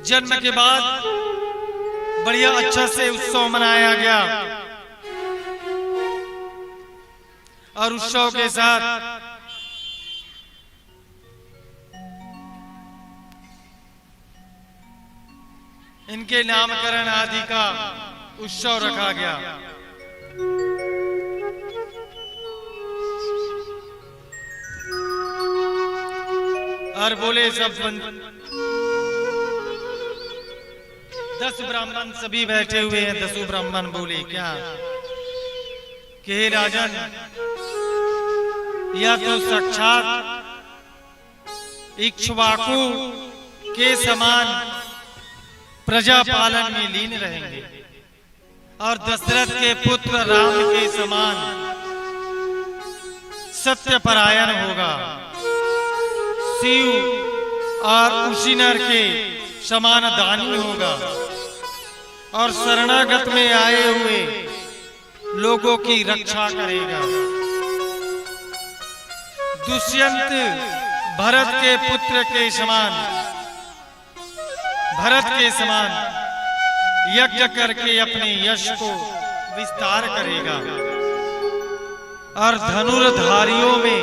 जन्म के बाद बढ़िया अच्छा से उत्सव मनाया गया और उत्सव के साथ इनके नामकरण आदि का उत्सव रखा गया। और बोले सब 10 ब्राह्मण सभी बैठे हुए हैं। 10 ब्राह्मण बोले क्या कि हे राजन, यह तो साक्षात इक्ष्वाकु के समान प्रजा पालन में लीन रहेंगे और दशरथ के पुत्र राम के समान सत्यपरायण होगा। शिव और उशिनर के समान दानी होगा और शरणागत में आए हुए लोगों की रक्षा करेगा। दुष्यंत भरत के पुत्र के समान, भरत के समान यज्ञ करके अपने यश को विस्तार करेगा और धनुर्धारियों में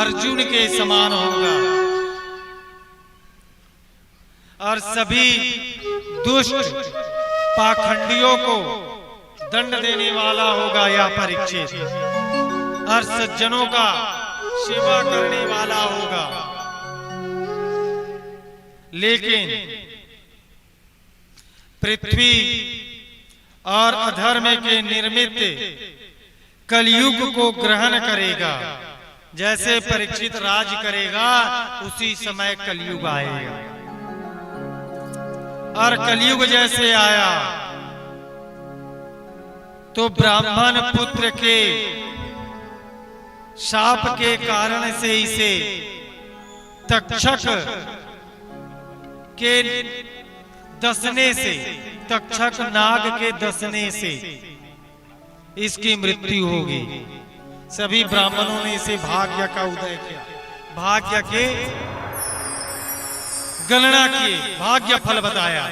अर्जुन के समान होगा और सभी दुष्ट पाखंडियों को दंड देने वाला होगा यह परीक्षित, और सज्जनों का सेवा करने वाला होगा। लेकिन पृथ्वी और अधर्म के निर्मित कलयुग को ग्रहण करेगा। जैसे परीक्षित राज करेगा उसी समय कलयुग आएगा। और कलयुग जैसे आया तो ब्राह्मण पुत्र के शाप के कारण से इसे तक्षक के दसने से, तक्षक नाग के दसने से इसकी मृत्यु होगी। सभी ब्राह्मणों ने इसे भाग्य का उदय किया, भाग्य के गणना किए, भाग्य फल बताया।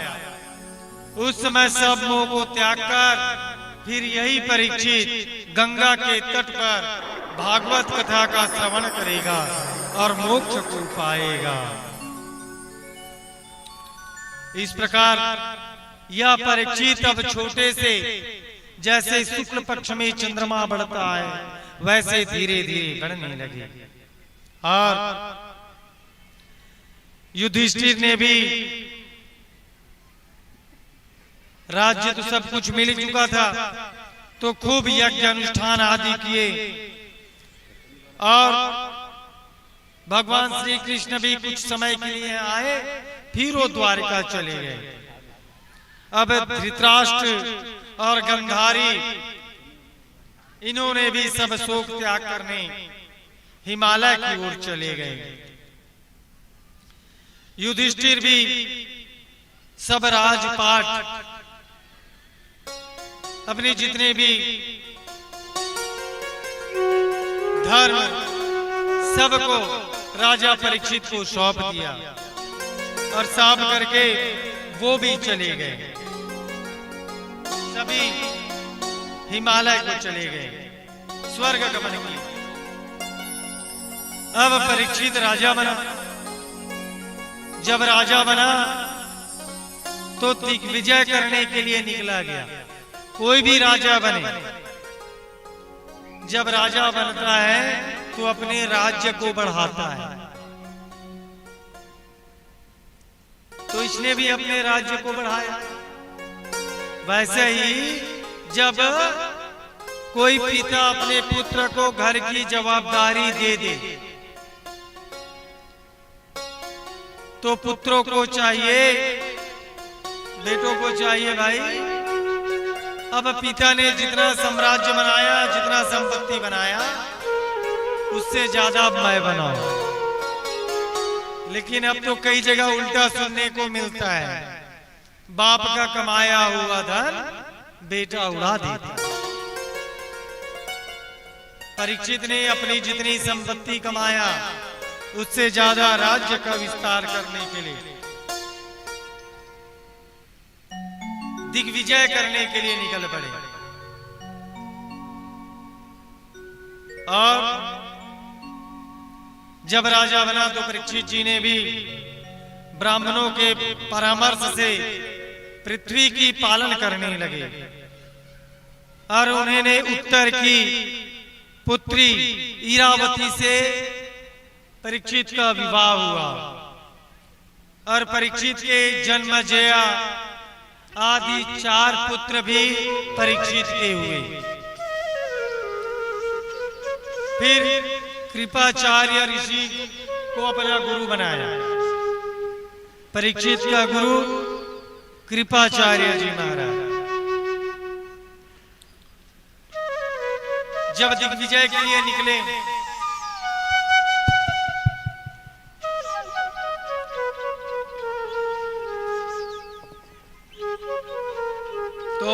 उस समय सब मोह को त्याग कर फिर यही परीक्षित गंगा के तट पर भागवत कथा का श्रवण करेगा और मोक्ष को पाएगा। इस प्रकार यह परीक्षित अब छोटे से, जैसे शुक्ल पक्ष में चंद्रमा बढ़ता है वैसे धीरे धीरे बढ़ने लगे। और युधिष्ठिर ने भी राज्य तो सब कुछ मिल चुका था, तो खूब यज्ञ अनुष्ठान आदि किए और भगवान श्री कृष्ण भी कुछ समय के लिए आए, फिर वो द्वारिका चले गए। अब धृतराष्ट्र और गंधारी इन्होंने भी सब शोक त्याग करने हिमालय की ओर चले गए। युधिष्ठिर भी सब राजपाट अपने जितने भी धर्म सबको राजा परीक्षित को सौंप दिया और साफ करके वो भी चले गए। सभी हिमालय को चले गए स्वर्ग गमन के लिए। अब परीक्षित राजा बना। जब राजा बना तो दिग्विजय करने के लिए निकला गया। कोई भी राजा बने, जब राजा बनता है तो अपने राज्य को बढ़ाता है। तो इसने भी अपने राज्य को बढ़ाया। वैसे ही जब कोई पिता अपने पुत्र को घर की जवाबदारी दे दे तो पुत्रों को चाहिए, बेटों को चाहिए भाई अब पिता ने जितना साम्राज्य बनाया, जितना संपत्ति बनाया, उससे ज्यादा अब मैं बनाऊं। लेकिन अब तो कई जगह उल्टा सुनने को मिलता है, बाप का कमाया हुआ धन बेटा उड़ा देता। परीक्षित ने अपनी जितनी संपत्ति कमाया उससे ज्यादा राज्य का विस्तार करने के लिए, दिग्विजय करने के लिए निकल पड़े। और जब राजा बना तो परीक्षित जी ने भी ब्राह्मणों के परामर्श से पृथ्वी की पालन करने लगे और उन्होंने उत्तर की पुत्री इरावती से परीक्षित का विवाह हुआ और परीक्षित के जन्मजया आदि 4 पुत्र भी परीक्षित के हुए। फिर कृपाचार्य ऋषि को अपना गुरु बनाया। परीक्षित का गुरु कृपाचार्य जी महाराज। जब दिग्विजय के लिए निकले तो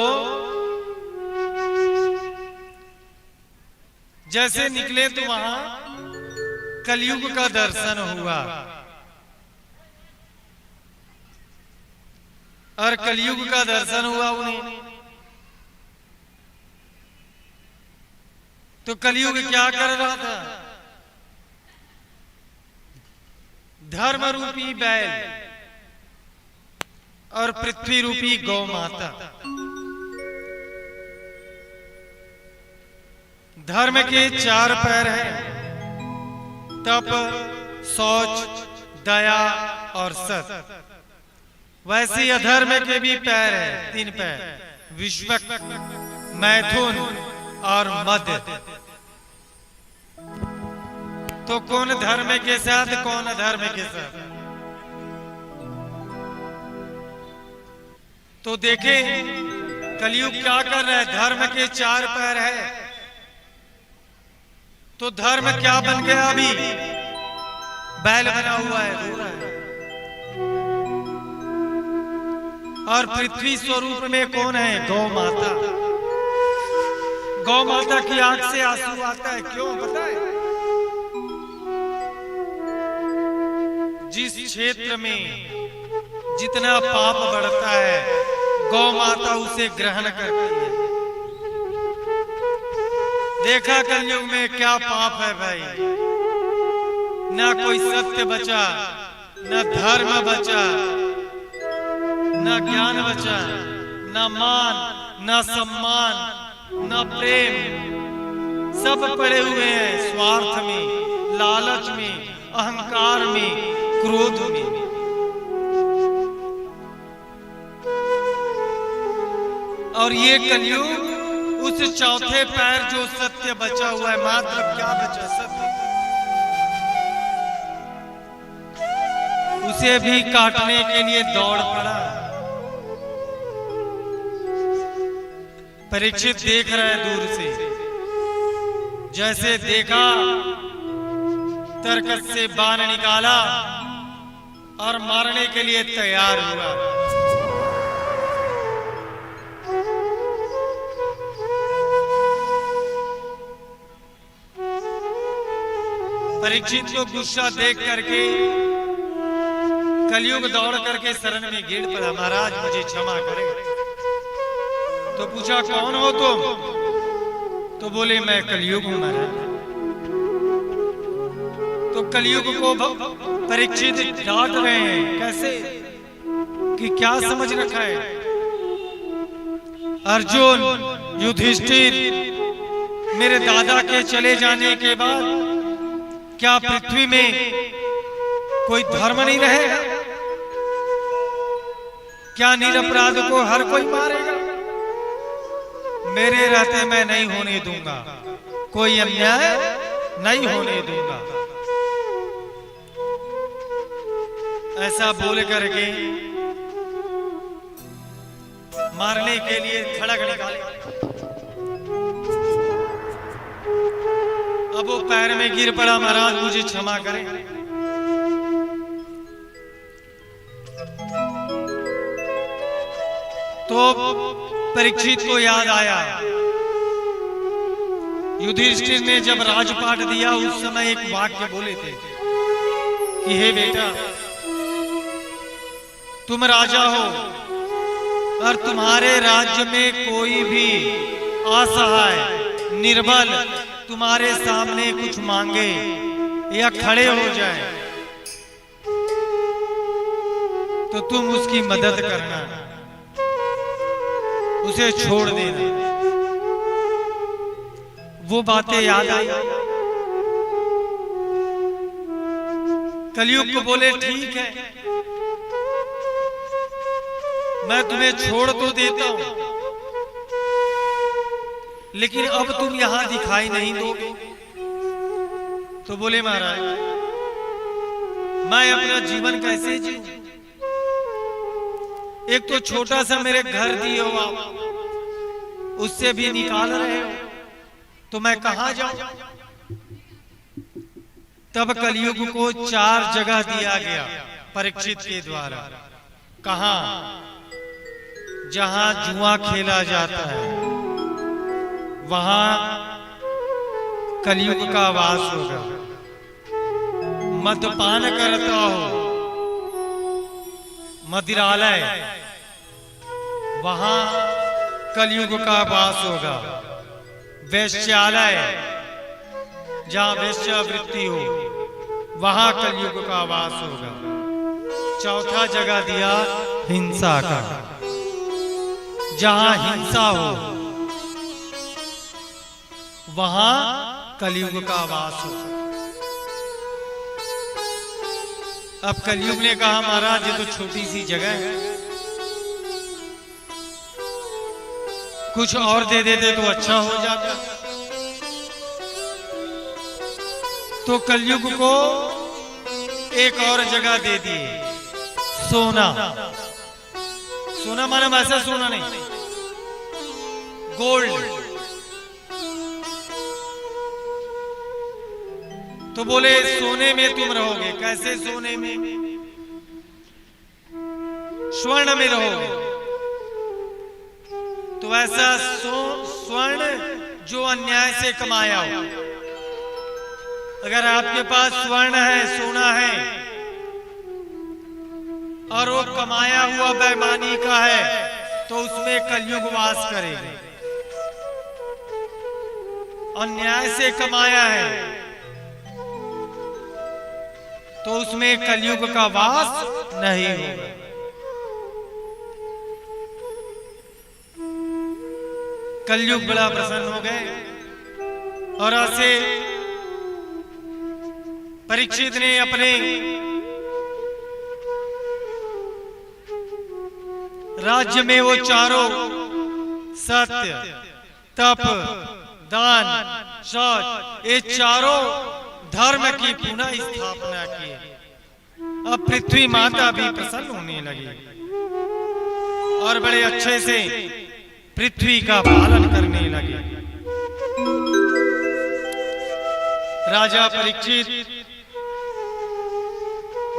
जैसे निकले तो वहां कलयुग का दर्शन हुआ और कलयुग का दर्शन हुआ उन्हें। तो कलयुग क्या कर रहा था? धर्म रूपी बैल और पृथ्वी रूपी गौ माता। धर्म के 4 पैर हैं, तप, शौच, दया और सत। वैसे अधर्म के भी पैर हैं, 3 पैर, विश्वक, मैथुन और मद। तो कौन धर्म के साथ, कौन अधर्म के साथ? तो देखे कलयुग क्या कर रहा है। धर्म के 4 पैर है तो धर्म क्या बन गया? अभी बैल बना हुआ है, रो रहा है। और पृथ्वी स्वरूप में कौन है? गौ माता। गौ माता की आंख से आंसू आता है, क्यों पता है? जिस क्षेत्र में जितना पाप बढ़ता है गौ माता उसे ग्रहण करती है। देखा कलयुग में क्या पाप है भाई। ना कोई सत्य बचा, ना धर्म बचा, ना ज्ञान बचा, ना मान, ना सम्मान, ना प्रेम। सब पड़े हुए हैं स्वार्थ में, लालच में, अहंकार में, क्रोध में। और ये कलयुग उस चौथे पैर जो सत्य बचा हुआ है, मात्र क्या बचा? सत्य। उसे भी काटने के लिए दौड़ पड़ा। परीक्षित देख रहे हैं दूर से। जैसे देखा तरकस से बाण निकाला और मारने के लिए तैयार हुआ। परीक्षित को गुस्सा देख करके कलयुग दौड़ करके शरण में गिर पड़ा, महाराज मुझे क्षमा करें। तो पूछा कौन हो तुम? तो बोले मैं कलयुग हूं महाराज। तो कलयुग को परीक्षित डांट रहे हैं, कैसे कि क्या समझ रखा है? अर्जुन, युधिष्ठिर, मेरे दादा के चले जाने के बाद क्या पृथ्वी में कोई धर्म नहीं रहेगा? क्या निरपराध को हर कोई मारेगा? मेरे रहते मैं नहीं होने दूंगा, कोई अन्याय नहीं होने दूंगा। ऐसा बोल करके मारने के लिए खड़ग निकाले। अब वो पैर में गिर पड़ा, महाराज मुझे क्षमा करें। तो परीक्षित को याद आया, युधिष्ठिर ने जब राजपाट दिया उस समय एक वाक्य बोले थे कि हे बेटा, तुम राजा हो और तुम्हारे राज्य में कोई भी असहाय, निर्बल तुम्हारे सामने कुछ मांगे या खड़े हो जाए तो तुम उसकी मदद करना, उसे छोड़ देना। वो बातें याद आई। कलयुग को बोले ठीक है, मैं तुम्हें छोड़ तो देता हूं, लेकिन अब तुम यहां दिखाई नहीं दोगे। तो बोले महाराज मैं अपना जीवन कैसे जीऊं? एक तो छोटा सा मेरे घर दिए हो आप, उससे भी निकाल रहे हो, तो मैं कहां जाऊं? तब कलयुग को 4 जगह दिया गया परीक्षित के द्वारा। कहां? जहां जुआ खेला जाता है वहां कलयुग का वास होगा। मद्यपान करता हो, मदिरालय, वहां कलयुग का वास होगा। वैश्यालय, जहां वैश्यावृत्ति हो वहां कलयुग का वास होगा। चौथा जगह दिया हिंसा का, जहां हिंसा हो वहां कलयुग का वास हो। अब कलयुग ने कहा महाराज ये तो छोटी सी जगह है, कुछ और दे देते तो अच्छा हो जाता। तो कलयुग को एक और जगह दे दिए, सोना। सोना माना वैसा सोना नहीं, गोल्ड। तो बोले सोने में तुम रहोगे। कैसे सोने में? स्वर्ण में रहोगे। तो ऐसा स्वर्ण जो अन्याय से कमाया हो। अगर आपके पास स्वर्ण है, सोना है, और वो कमाया हुआ बेईमानी का है, तो उसमें कलयुग वास करेगा। अन्याय से कमाया है तो उसमें कलयुग का वास नहीं होगा। कलयुग बड़ा प्रसन्न हो गए और ऐसे परीक्षित ने अपने राज्य में वो चारों सत्य, तप, दान, शौच, ये चारों धर्म की पुनः स्थापना की। अब पृथ्वी माता भी प्रसन्न होने लगी और बड़े अच्छे से पृथ्वी का पालन करने लगे। राजा परीक्षित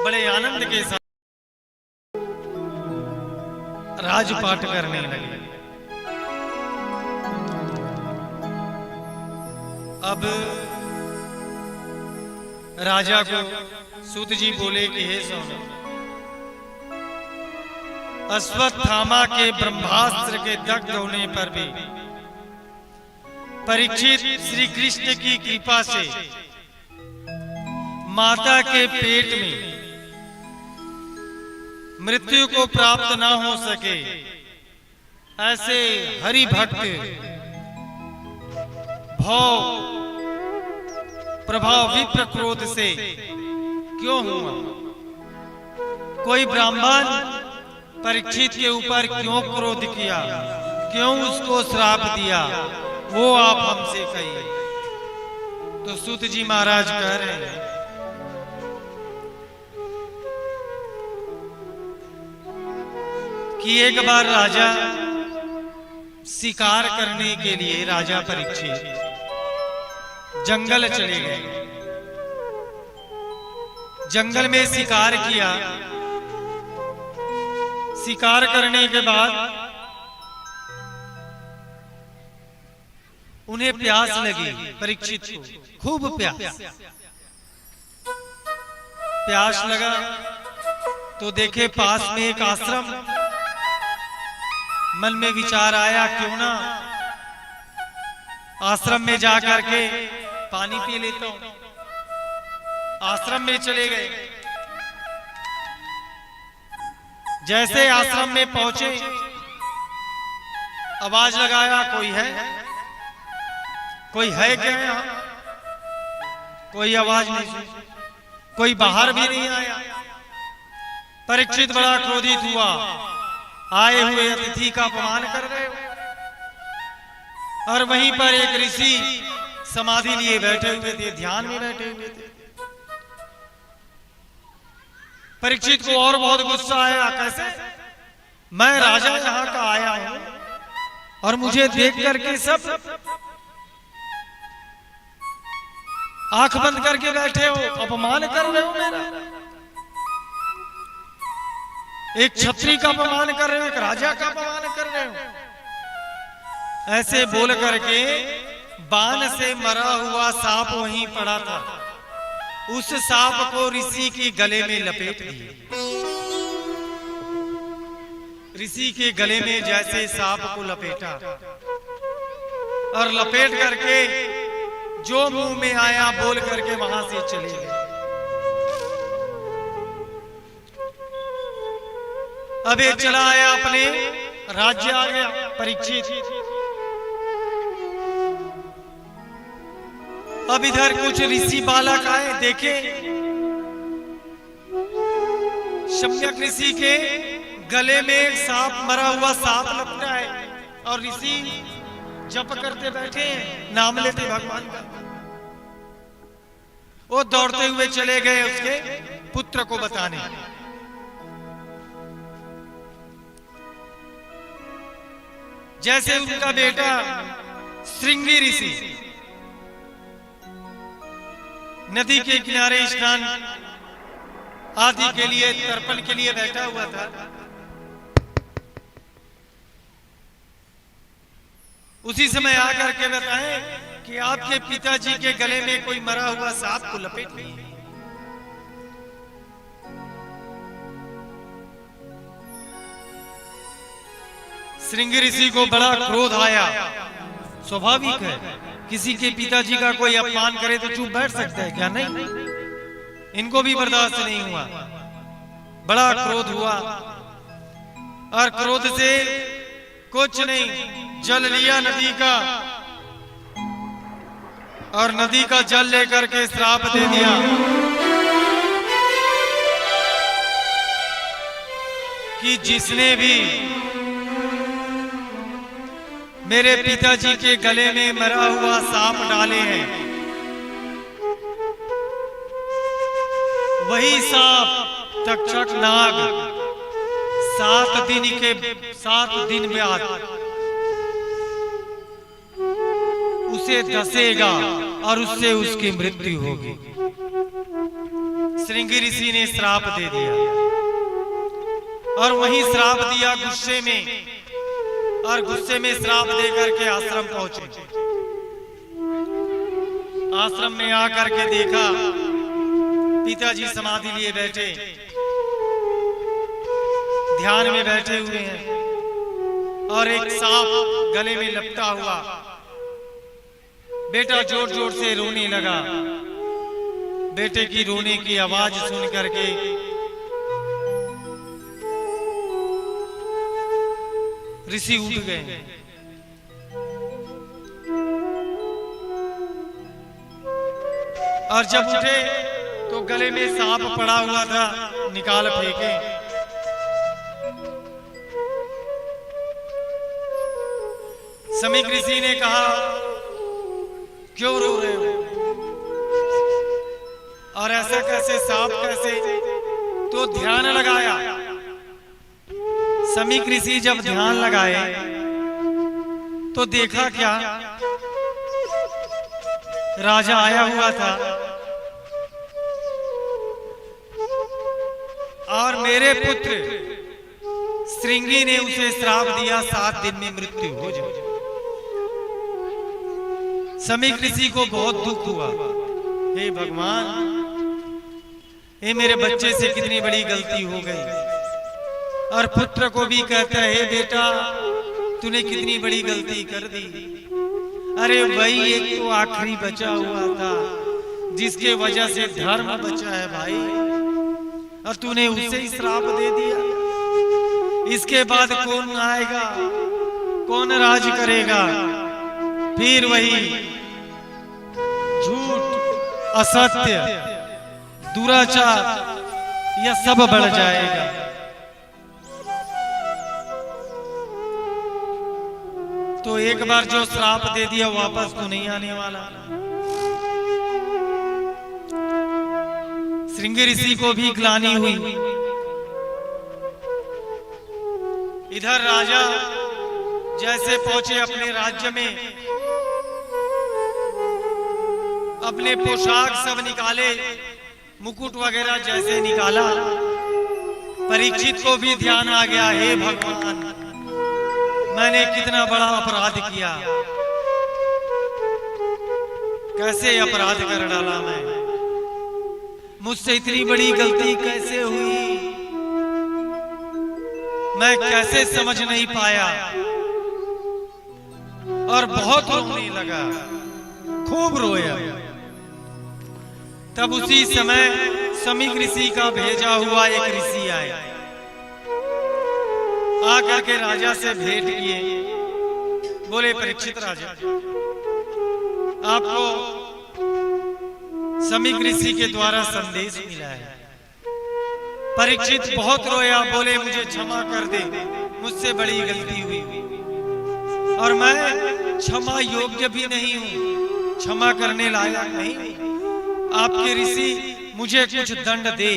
बड़े आनंद के साथ राजपाट करने लगे। अब राजा को सूत जी बोले कि हे सोने, अश्वत्थामा के ब्रह्मास्त्र के दग्ध होने पर भी परीक्षित श्री कृष्ण की कृपा से माता के पेट में मृत्यु को प्राप्त न हो सके, ऐसे हरि भक्त भाव प्रभाव विप्र क्रोध से क्यों हुआ? कोई ब्राह्मण परीक्षित के ऊपर क्यों क्रोध किया, क्यों उसको श्राप दिया, वो आप हमसे कहिए। तो सूत जी महाराज कह रहे हैं, कि एक बार राजा शिकार करने के लिए, राजा परीक्षित जंगल चले गए। जंगल में शिकार किया। शिकार करने के बाद उन्हें प्यास लगी, परीक्षित को खूब प्यास लगा। तो देखे पास में एक आश्रम। मन में विचार आया, क्यों ना आश्रम में जाकर के पानी पी लेता हूं। आश्रम में चले गए। जैसे आश्रम में पहुंचे, आवाज लगाया, कोई है? कोई है क्या यहां? कोई आवाज नहीं सुनी, कोई बाहर भी नहीं आया। परीक्षित बड़ा क्रोधित हुआ, आए हुए अतिथि का अपमान कर रहे हो। और वहीं पर एक ऋषि समाधि लिए बैठे हुए थे, ध्यान में बैठे हुए थे। परीक्षित को और बहुत गुस्सा आया, कैसे मैं राजा यहाँ का आया हूं और मुझे देख करके सब आंख बंद करके बैठे हो, अपमान कर रहे हो मेरा। एक क्षत्रिय का अपमान कर रहे हो, एक राजा का अपमान कर रहे हो। ऐसे बोल करके बाण से मरा हुआ सांप वहीं पड़ा था, उस सांप को ऋषि के गले में लपेट दिए। ऋषि के गले में जैसे सांप को लपेटा और लपेट करके जो मुंह में आया बोल करके वहां से चले गए। अब ये चला आया, अपने राज्य आ गया परीक्षित। अब इधर कुछ ऋषि बालक आए, देखे सम्यक ऋषि के गले में एक सांप, मरा हुआ सांप लपटा है और ऋषि जप करते बैठे हैं, नाम लेते भगवान का। वो दौड़ते हुए चले गए उसके पुत्र को बताने। जैसे उनका बेटा श्रृंगी ऋषि नदी के किनारे स्नान आदि के लिए, तर्पण के लिए बैठा हुआ था, उसी समय आकर के बताएं कि आपके पिताजी के गले में कोई मरा हुआ सांप को लपेट लिया। श्रृंगी ऋषि को बड़ा क्रोध आया। स्वाभाविक है, किसी के पिताजी का कोई अपमान करे तो चुप बैठ सकता है क्या? नहीं, इनको भी बर्दाश्त नहीं हुआ, बड़ा क्रोध हुआ। और क्रोध से कुछ नहीं, जल लिया नदी का और नदी का जल लेकर के श्राप दे दिया कि जिसने भी मेरे पिताजी के गले में मरा हुआ सांप डाले हैं, वही सांप तक्षक नाग 7 दिन बाद उसे डसेगा और उससे उसकी मृत्यु होगी। श्रृंगी ऋषि ने श्राप दे दिया। और वहीं श्राप दिया गुस्से में, और गुस्से में श्राप देकर के आश्रम पहुंचे। आश्रम में आकर के देखा पिताजी समाधि लिए बैठे, ध्यान में बैठे हुए हैं, और एक सांप गले में लपटा हुआ। बेटा जोर जोर से रोने लगा। बेटे की रोने की आवाज सुन करके ऋषि उठ गए। और जब उठे तो गले में सांप पड़ा हुआ था, निकाल फेंके। समीक ऋषि ने कहा, क्यों रो रहे हो, और ऐसा कैसे, सांप कैसे? तो ध्यान लगाया। समीक ऋषि जब ध्यान लगाए तो देखा क्या, राजा आया हुआ था और मेरे पुत्र श्रृंगी ने उसे श्राप दिया 7 दिन में मृत्यु हो जाए। समीक ऋषि को बहुत दुख हुआ। हे भगवान, ये मेरे बच्चे से कितनी बड़ी गलती हो गई। और पुत्र को भी कहता है, बेटा तूने कितनी बड़ी गलती कर दी। अरे वही एक तो आखिरी बचा हुआ था जिसके वजह से धर्म बचा है भाई, और तूने उसे ही श्राप दे दिया। इसके बाद कौन आएगा, कौन राज करेगा? फिर वही झूठ, असत्य, दुराचार, यह सब बढ़ जाएगा। तो एक बार जो श्राप दे दिया वापस तो नहीं आने वाला। श्रृंगी ऋषि को भी ग्लानि हुई। इधर राजा जैसे पहुंचे अपने राज्य में, अपने पोशाक सब निकाले, मुकुट वगैरह जैसे निकाला। परीक्षित को भी ध्यान आ गया, हे भगवान मैंने कितना बड़ा अपराध किया, कैसे अपराध कर डाला मैं, मुझसे इतनी बड़ी गलती कैसे हुई, मैं कैसे समझ नहीं पाया। और बहुत रोने लगा, खूब रोया। तब उसी समय समीक ऋषि का भेजा हुआ एक ऋषि आए, आकर के राजा से भेंट किए। बोले, परीक्षित राजा, आपको समीक ऋषि के द्वारा संदेश मिला है। परीक्षित बहुत रोया, बोले मुझे क्षमा कर दे, मुझसे बड़ी गलती हुई और मैं क्षमा योग्य भी नहीं हूं, क्षमा करने लायक नहीं हूं। आपके ऋषि मुझे कुछ दंड दे।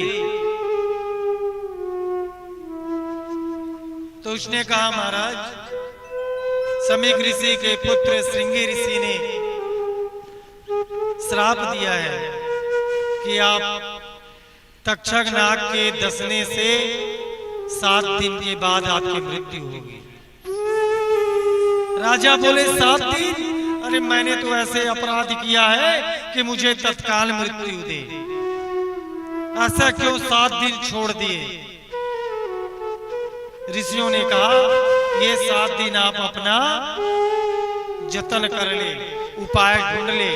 तो उसने कहा, महाराज समीक ऋषि के पुत्र श्रृंगी ऋषि ने श्राप दिया है कि आप तक्षक नाग के डसने से 7 दिन के बाद आपकी मृत्यु होगी। राजा बोले, 7 दिन? अरे मैंने तो ऐसे अपराध किया है कि मुझे तत्काल मृत्यु दे। ऐसा क्यों 7 दिन छोड़ दिए? ऋषियों ने कहा, ये 7 दिन आप अपना जतन कर ले, उपाय ढूंढ ले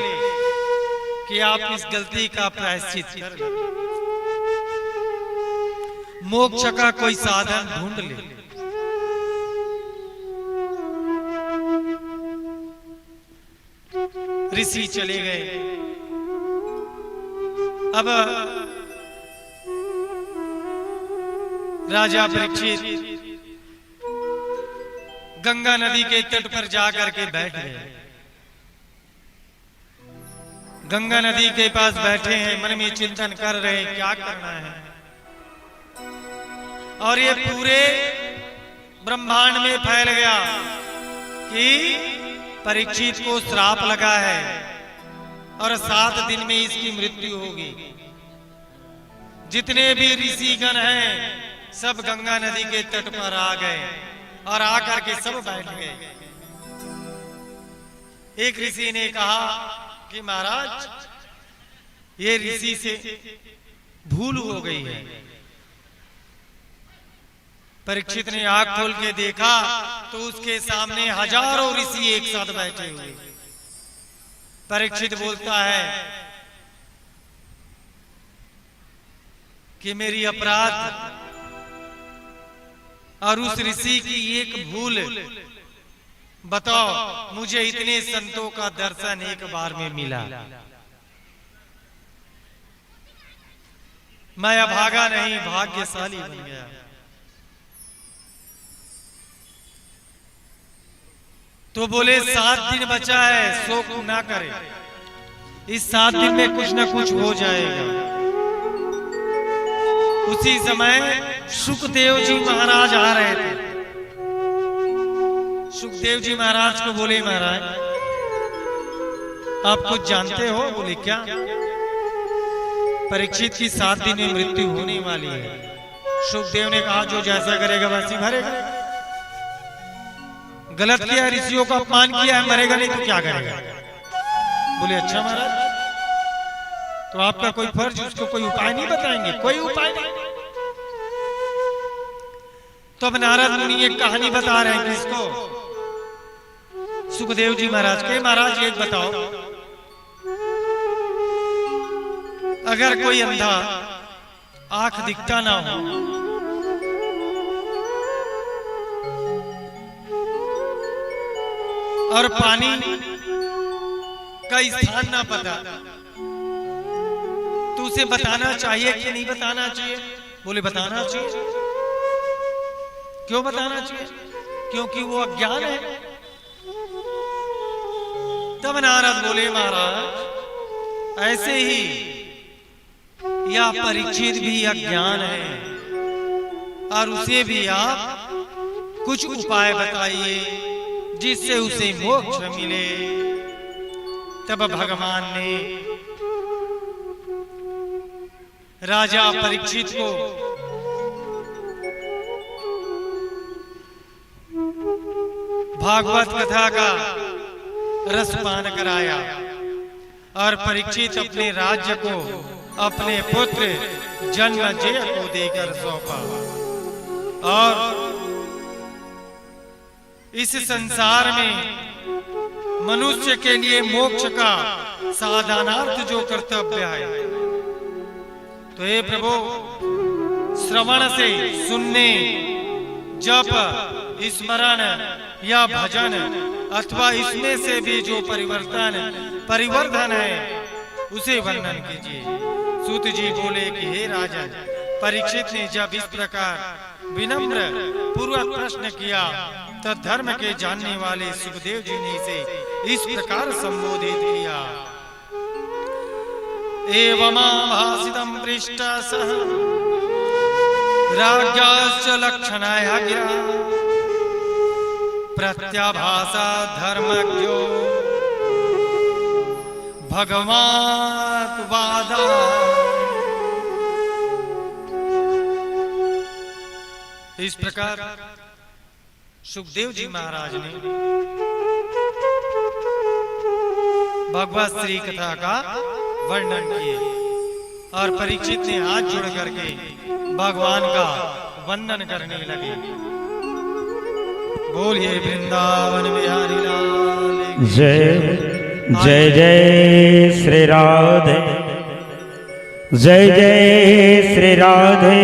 कि आप इस गलती का प्रायश्चित कर ले, मोक्ष का कोई साधन ढूंढ ले। ऋषि चले गए। अब राजा परीक्षित गंगा नदी के तट पर जाकर के बैठ गए। गंगा नदी के पास बैठे हैं, मन में चिंतन कर रहे हैं क्या करना है। और ये पूरे ब्रह्मांड में फैल गया कि परीक्षित को श्राप लगा है और 7 दिन में इसकी मृत्यु होगी। जितने भी ऋषिगण हैं सब गंगा नदी के तट पर आ गए और आकर के सब बैठ गए। एक ऋषि ने कहा कि महाराज, ये ऋषि से भूल हो गई है। परीक्षित ने आंख खोल के देखा तो उसके सामने हजारों ऋषि एक साथ बैठे हुए। परीक्षित बोलता है कि मेरी अपराध और उस ऋषि की एक भूल, बताओ मुझे इतने संतों का दर्शन एक बार में मिला, मैं अभागा नहीं भाग्यशाली बन गया। तो बोले 7 दिन बचा है, शोक ना करे, इस 7 दिन में कुछ ना कुछ हो जाएगा। उसी समय सुखदेव जी महाराज आ रहे थे। सुखदेव जी महाराज को बोले, महाराज आप कुछ जानते हो? बोले क्या? परीक्षित की 7 दिन में मृत्यु होने वाली है। सुखदेव ने कहा जो जैसा करेगा वैसी भरेगा। गलत किया, ऋषियों का अपमान किया है, मरेगा नहीं तो क्या करेगा? बोले अच्छा महाराज, तो आपका कोई फर्ज, उसको कोई उपाय नहीं बताएंगे? कोई उपाय नहीं। तो अब नारद मुनि एक कहानी बता रहे हैं किसको? सुखदेव जी महाराज के। महाराज एक बताओ, अगर कोई अंधा आंख दिखता ना हो और पानी का स्थान ना पता, तो उसे बताना चाहिए कि नहीं बताना चाहिए? बोले बताना चाहिए। क्यों बताना चाहिए? क्योंकि वो अज्ञान है। तब नारद बोले महाराज ऐसे ही या परीक्षित भी अज्ञान है और उसे भी आप कुछ उपाय बताइए जिससे उसे मोक्ष मिले। तब भगवान ने राजा परीक्षित को भागवत कथा का रसपान कराया और परीक्षित अपने राज्य को अपने पुत्र जन्मेजय को देकर सौंपा। और इस संसार में मनुष्य के लिए मोक्ष का साधनार्थ जो कर्तव्य है, तो हे प्रभु, श्रवण से, सुनने, जप, स्मरण या भजन अथवा इसमें से भी जो परिवर्धन है उसे वर्णन कीजिए। सूत जी बोले कि हे राजन, परीक्षित ने जब इस प्रकार विनम्र पूर्वक प्रश्न किया तब धर्म के जानने वाले सुखदेव जी ने इसे इस प्रकार संबोधित किया। एवमाभासितं पृष्टा सह राज्ञाश्च लक्षणाय गिरा प्रत्याभासा धर्मज्ञो भगवान वादा। इस प्रकार सुखदेव जी महाराज ने भगवत श्री कथा का वर्णन किए और परीक्षित ने हाथ जोड़ करके भगवान का वंदन करने लगे। बोलिए वृंदावन बिहारी लाल की जय जय जय श्री राधे, जय जय श्री राधे,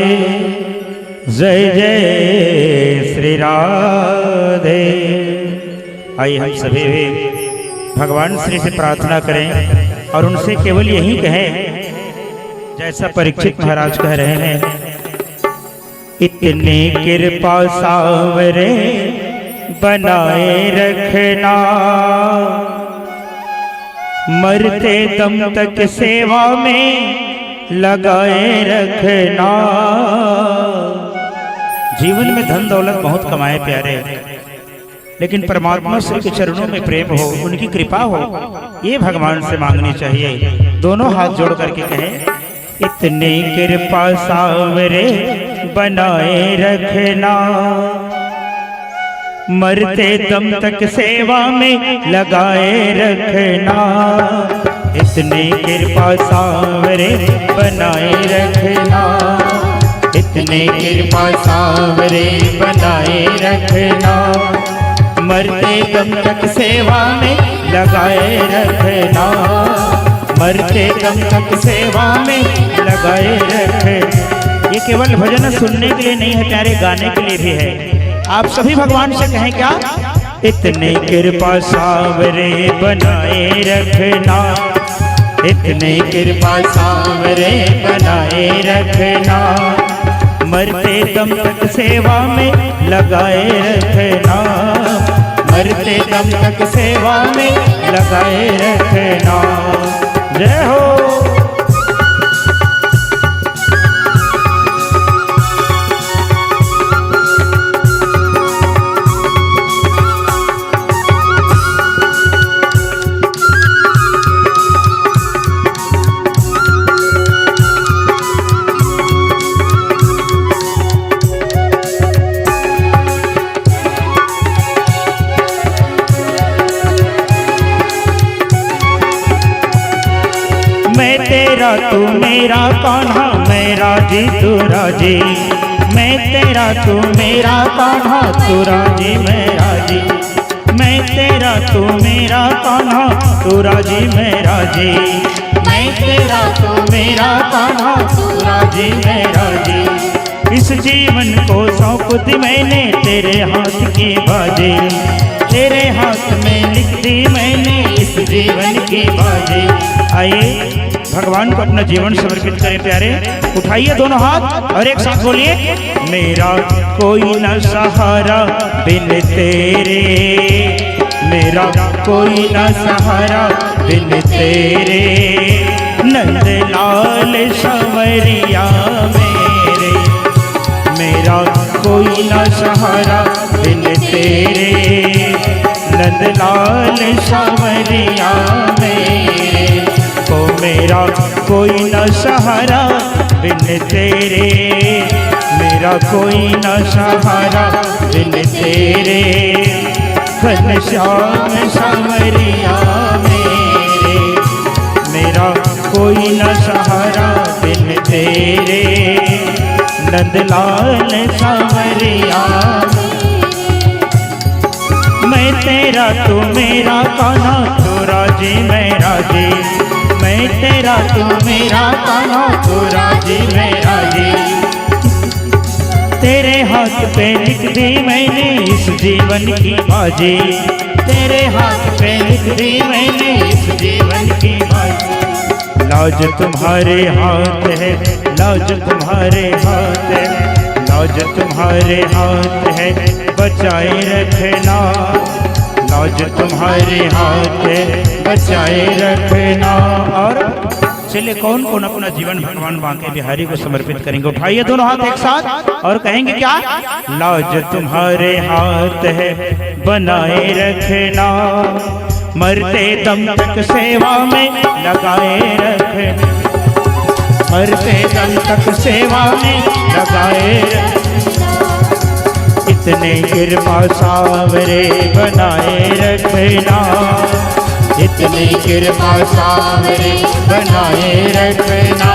जय जय श्री राधे। आइए हम सभी भगवान श्री से प्रार्थना करें और उनसे केवल यही कहें जैसा परीक्षित महाराज कह रहे हैं, इतनी कृपा सावरे बनाए रखना, मरते दम तक सेवा में लगाए रखना। जीवन में धन दौलत बहुत कमाए प्यारे, लेकिन परमात्मा श्री के चरणों में प्रेम हो, उनकी कृपा हो, ये भगवान से मांगनी चाहिए। दोनों हाथ जोड़ करके कहें, इतनी कृपा सावरे बनाए रखना, मरते दम तक सेवा में लगाए रखना। इतनी कृपा सांवरे बनाए रखना, इतनी कृपा सांवरे बनाए रखना, मरते दम तक सेवा में लगाए रखना, मरते दम तक सेवा में लगाए रखना। ये केवल भजन सुनने के लिए नहीं है प्यारे, गाने के लिए भी है। आप सभी भगवान से कहें क्या? इतने कृपा सांवरे बनाए रखना, इतने कृपा सांवरे बनाए रखना, मरते दम तक सेवा में लगाए रखना, मरते दम तक सेवा में लगाए रखना। जय हो। मैं तेरा तू मेरा कान्हा, मैं राजी तू राजी, मैं तेरा तू मेरा कान्हा, तू राजी मैं राजी, मैं तेरा तू मेरा कान्हा, तू राजी मैं राजी, मैं तेरा तू मेरा कान्हा, तू राजी मैं राजी। इस जीवन को सौंप दी मैंने तेरे हाथ की बाजी, तेरे हाथ में लिख दी मैंने इस जीवन की बाजी। आइए भगवान को अपना जीवन समर्पित करें प्यारे। उठाइए दोनों हाथ और एक साथ बोलिए, मेरा कोई न सहारा बिन तेरे, मेरा कोई न सहारा बिन तेरे, नंदलाल संवरिया मेरे, मेरा कोई न सहारा बिन तेरे, नंदलाल संवरिया मेरे, ओ मेरा कोई न सहारा बिन तेरे, मेरा कोई न सहारा बिन तेरे, घनश्याम संवरिया मेरे, मेरा कोई न सहारा बिन तेरे, नंदलाल संवरिया। मैं तेरा तू मेरा कान्हा, तू राजी मैं राजी, मैं तेरा तू मेरा कान्हा, तू राजी मैं राजी। तेरे हाथ पे लिख दी मैंने इस जीवन की बाजी, तेरे हाथ पे लिख दी मैंने इस जीवन की बाजी। लाज तुम्हारे हाथ है, लाज तुम्हारे हाथ है, लाज तुम्हारे हाथ है, बचाए रखना, लाज तुम्हारे हाथ है, बचाए रखना। और चलिए कौन कौन अपना जीवन भगवान बांके बिहारी को समर्पित करेंगे? उठाइए दोनों हाथ एक साथ और कहेंगे क्या? लाज तुम्हारे हाथ है, बनाए रखना, मरते दम तक सेवा में लगाए रखना, मरते दम तक सेवा में लगाए रखना। इतने कृपा सांवरे बनाए रखना, इतनी कृपा सांवरे बनाए रखना,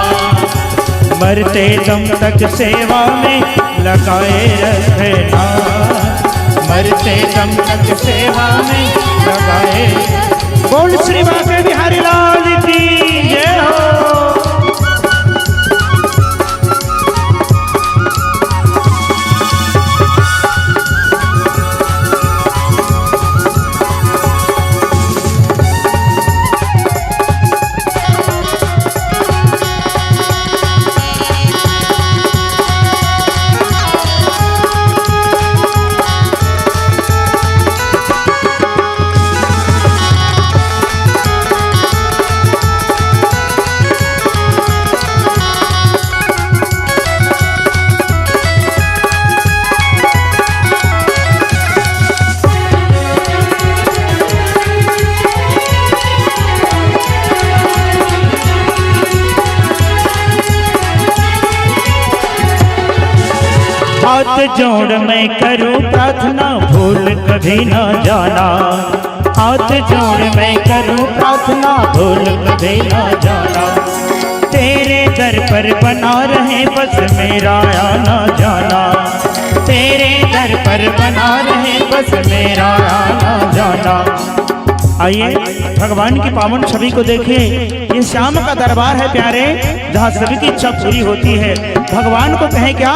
मरते दम तक सेवा में लगाए रखना, मरते दम तक सेवा में लगाए। बोल श्री बांके बिहारी लाल की जय हो। हाथ जोड़ मैं करूं प्रार्थना, भूल कभी ना जाना। हाथ जोड़ मैं करूं प्रार्थना, भूल कभी ना जाना। तेरे दर पर बना रहे बस मेरा आना जाना। तेरे दर पर बना रहे बस मेरा आना जाना। आइए भगवान की पावन छवि को देखिए। ये श्याम का दरबार है प्यारे, जहाँ सभी की इच्छा पूरी होती है। भगवान को कहे क्या?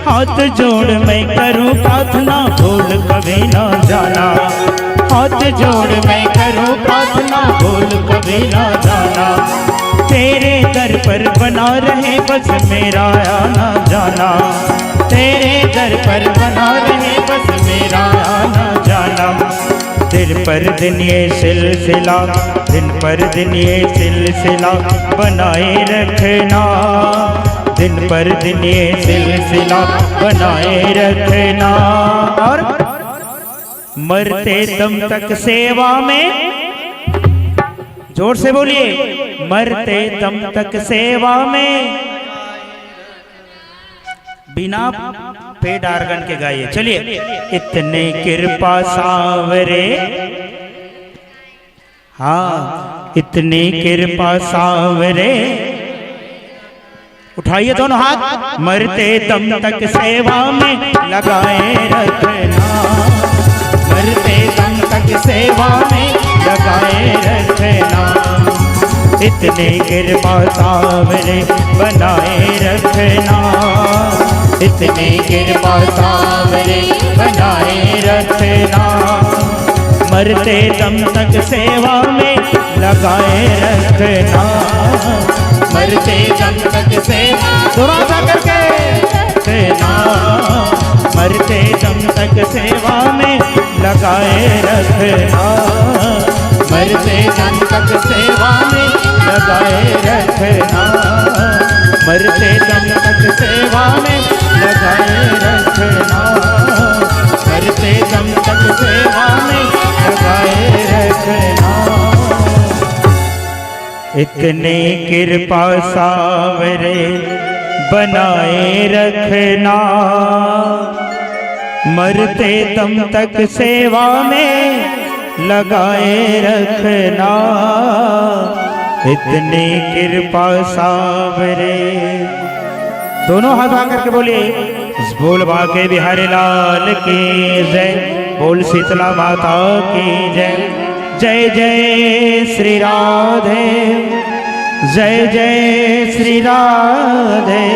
हाथ जोड़ मैं करूं प्रार्थना, भूल कभी ना जाना। हाथ जोड़ मैं करूं प्रार्थना, भूल कभी ना जाना। तेरे दर पर बना रहे बस मेरा आना जाना। तेरे दर पर बना रहे बस मेरा आना जाना। दिन पर दिन ये सिलसिला, दिन पर दिन ये सिलसिला बनाए रखना। दिन पर दिन ये सिलसिला बनाए रखना। और मरते दम तक सेवा में, जोर से बोलिए, मरते दम तक सेवा में, बिना पेट आर्गन के गाइए। चलिए। इतने कृपा सावरे, हाँ इतनी कृपा सावरे, उठाइए दोनों हाथ। मरते दम तक सेवा में लगाए रखना। मरते दम तक सेवा में लगाए रखना। इतने कृपा सावरे बनाए रखना। इतने कृपा सावरे बनाए रखना। मरते दम तक सेवा में लगाए रखना। मरते दम तक सेवा, दोहरा करके रखना। मरते दम तक सेवा में लगाए रखना। मरते दम तक सेवा में लगाए रखना। मरते दम तक सेवा में लगाए रखना। मरते दम तक सेवा में लगाए रखना। इतने कृपा सावरे बनाए रखना। मरते दम तक सेवा में लगाए रखना। इतनी कृपा सावरे, दोनों हाथ आ करके बोलिए। बोल बाके बिहारी लाल की जय, बोल शीतला माता की जय। जय जय श्री राधे, जय जय श्री राधे,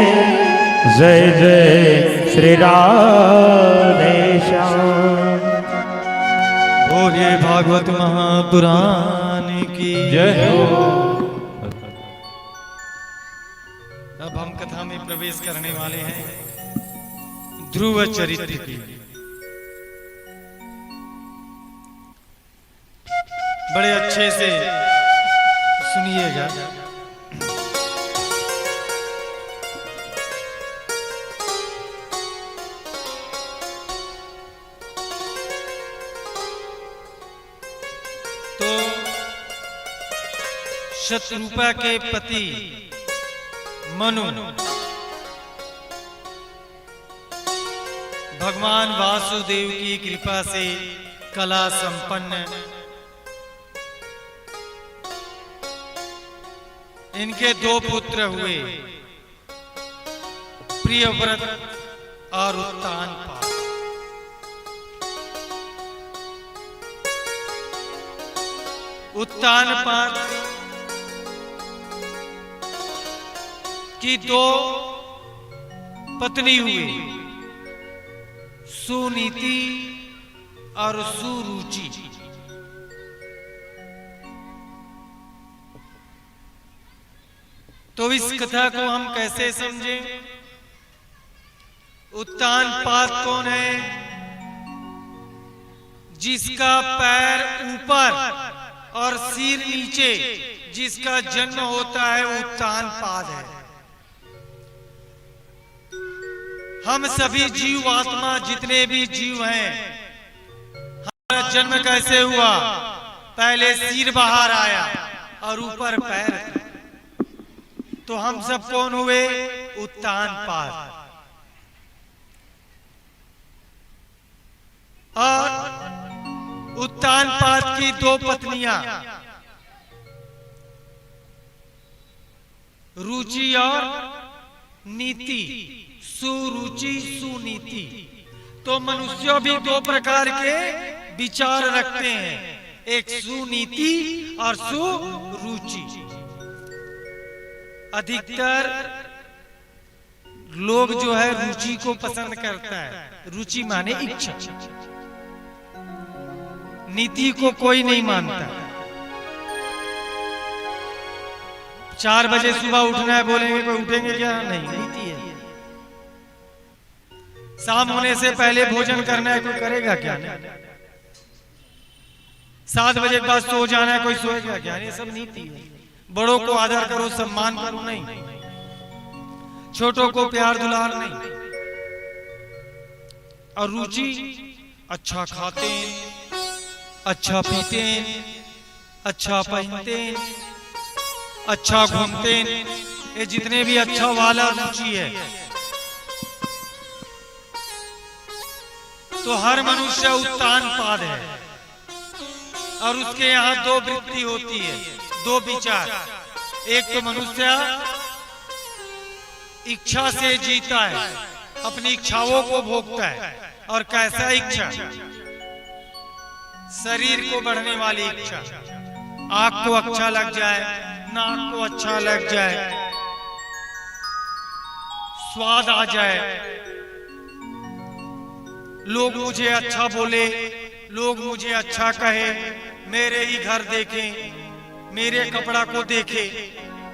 जय जय श्री राधे श्याम। बोलिए भागवत महापुराण की जय हो। अब हम कथा में प्रवेश करने वाले हैं ध्रुव चरित्र की। बड़े अच्छे से सुनिएगा। तो शत्रुपा के पति मनु भगवान वासुदेव की कृपा से कला संपन्न, इनके दो पुत्र हुए, प्रियव्रत और उत्तानपाद। उत्तानपाद की दो पत्नी हुई, सुनीति और सुरुचि। तो इस कथा को हम कैसे समझें? उत्तानपाद कौन है? जिसका पैर ऊपर और सिर नीचे, जिसका जन्म होता है उत्तानपाद है। हम सभी जीव आत्मा जितने भी जीव हैं, हमारा जन्म कैसे हुआ? पहले सिर बाहर आया और ऊपर पैर। तो हम सब कौन हुए? उत्तानपाद। और उत्तानपाद की 2 पत्नियां रुचि और नीति, सुरुचि सुनीति। तो मनुष्य भी 2 प्रकार के विचार रखते हैं, एक सुनीति और सुरुचि। अधिकतर लोग जो है रुचि को पसंद करता है। रुचि माने इच्छा, नीति को कोई नहीं मानता। 4 बजे सुबह उठना है, बोलेंगे कोई उठेंगे क्या? नहीं, नीति है। शाम होने से पहले भोजन करना है, कोई करेगा क्या? नहीं। 7 बजे के बाद सो जाना है, कोई सोएगा क्या? ये सब नीति है। बड़ों को आदर करो, सम्मान करो नहीं, छोटों को प्यार दुलार नहीं। और रुचि, अच्छा खाते, अच्छा पीते, अच्छा पहनते, अच्छा घूमते, ये जितने भी अच्छा वाला रुचि है। तो हर मनुष्य उत्तानपाद है और उसके यहाँ 2 वृत्ति होती है, 2 विचार। एक तो मनुष्य इच्छा से जीता है, अपनी इच्छाओं को भोगता है। और कैसा इच्छा? शरीर को बढ़ने वाली इच्छा, आंख को अच्छा लग जाए, नाक को अच्छा लग जाए, स्वाद आ जाए, लोग मुझे अच्छा बोले, लोग मुझे अच्छा कहे, मेरे ही घर देखें, मेरे कपड़ा को देखे,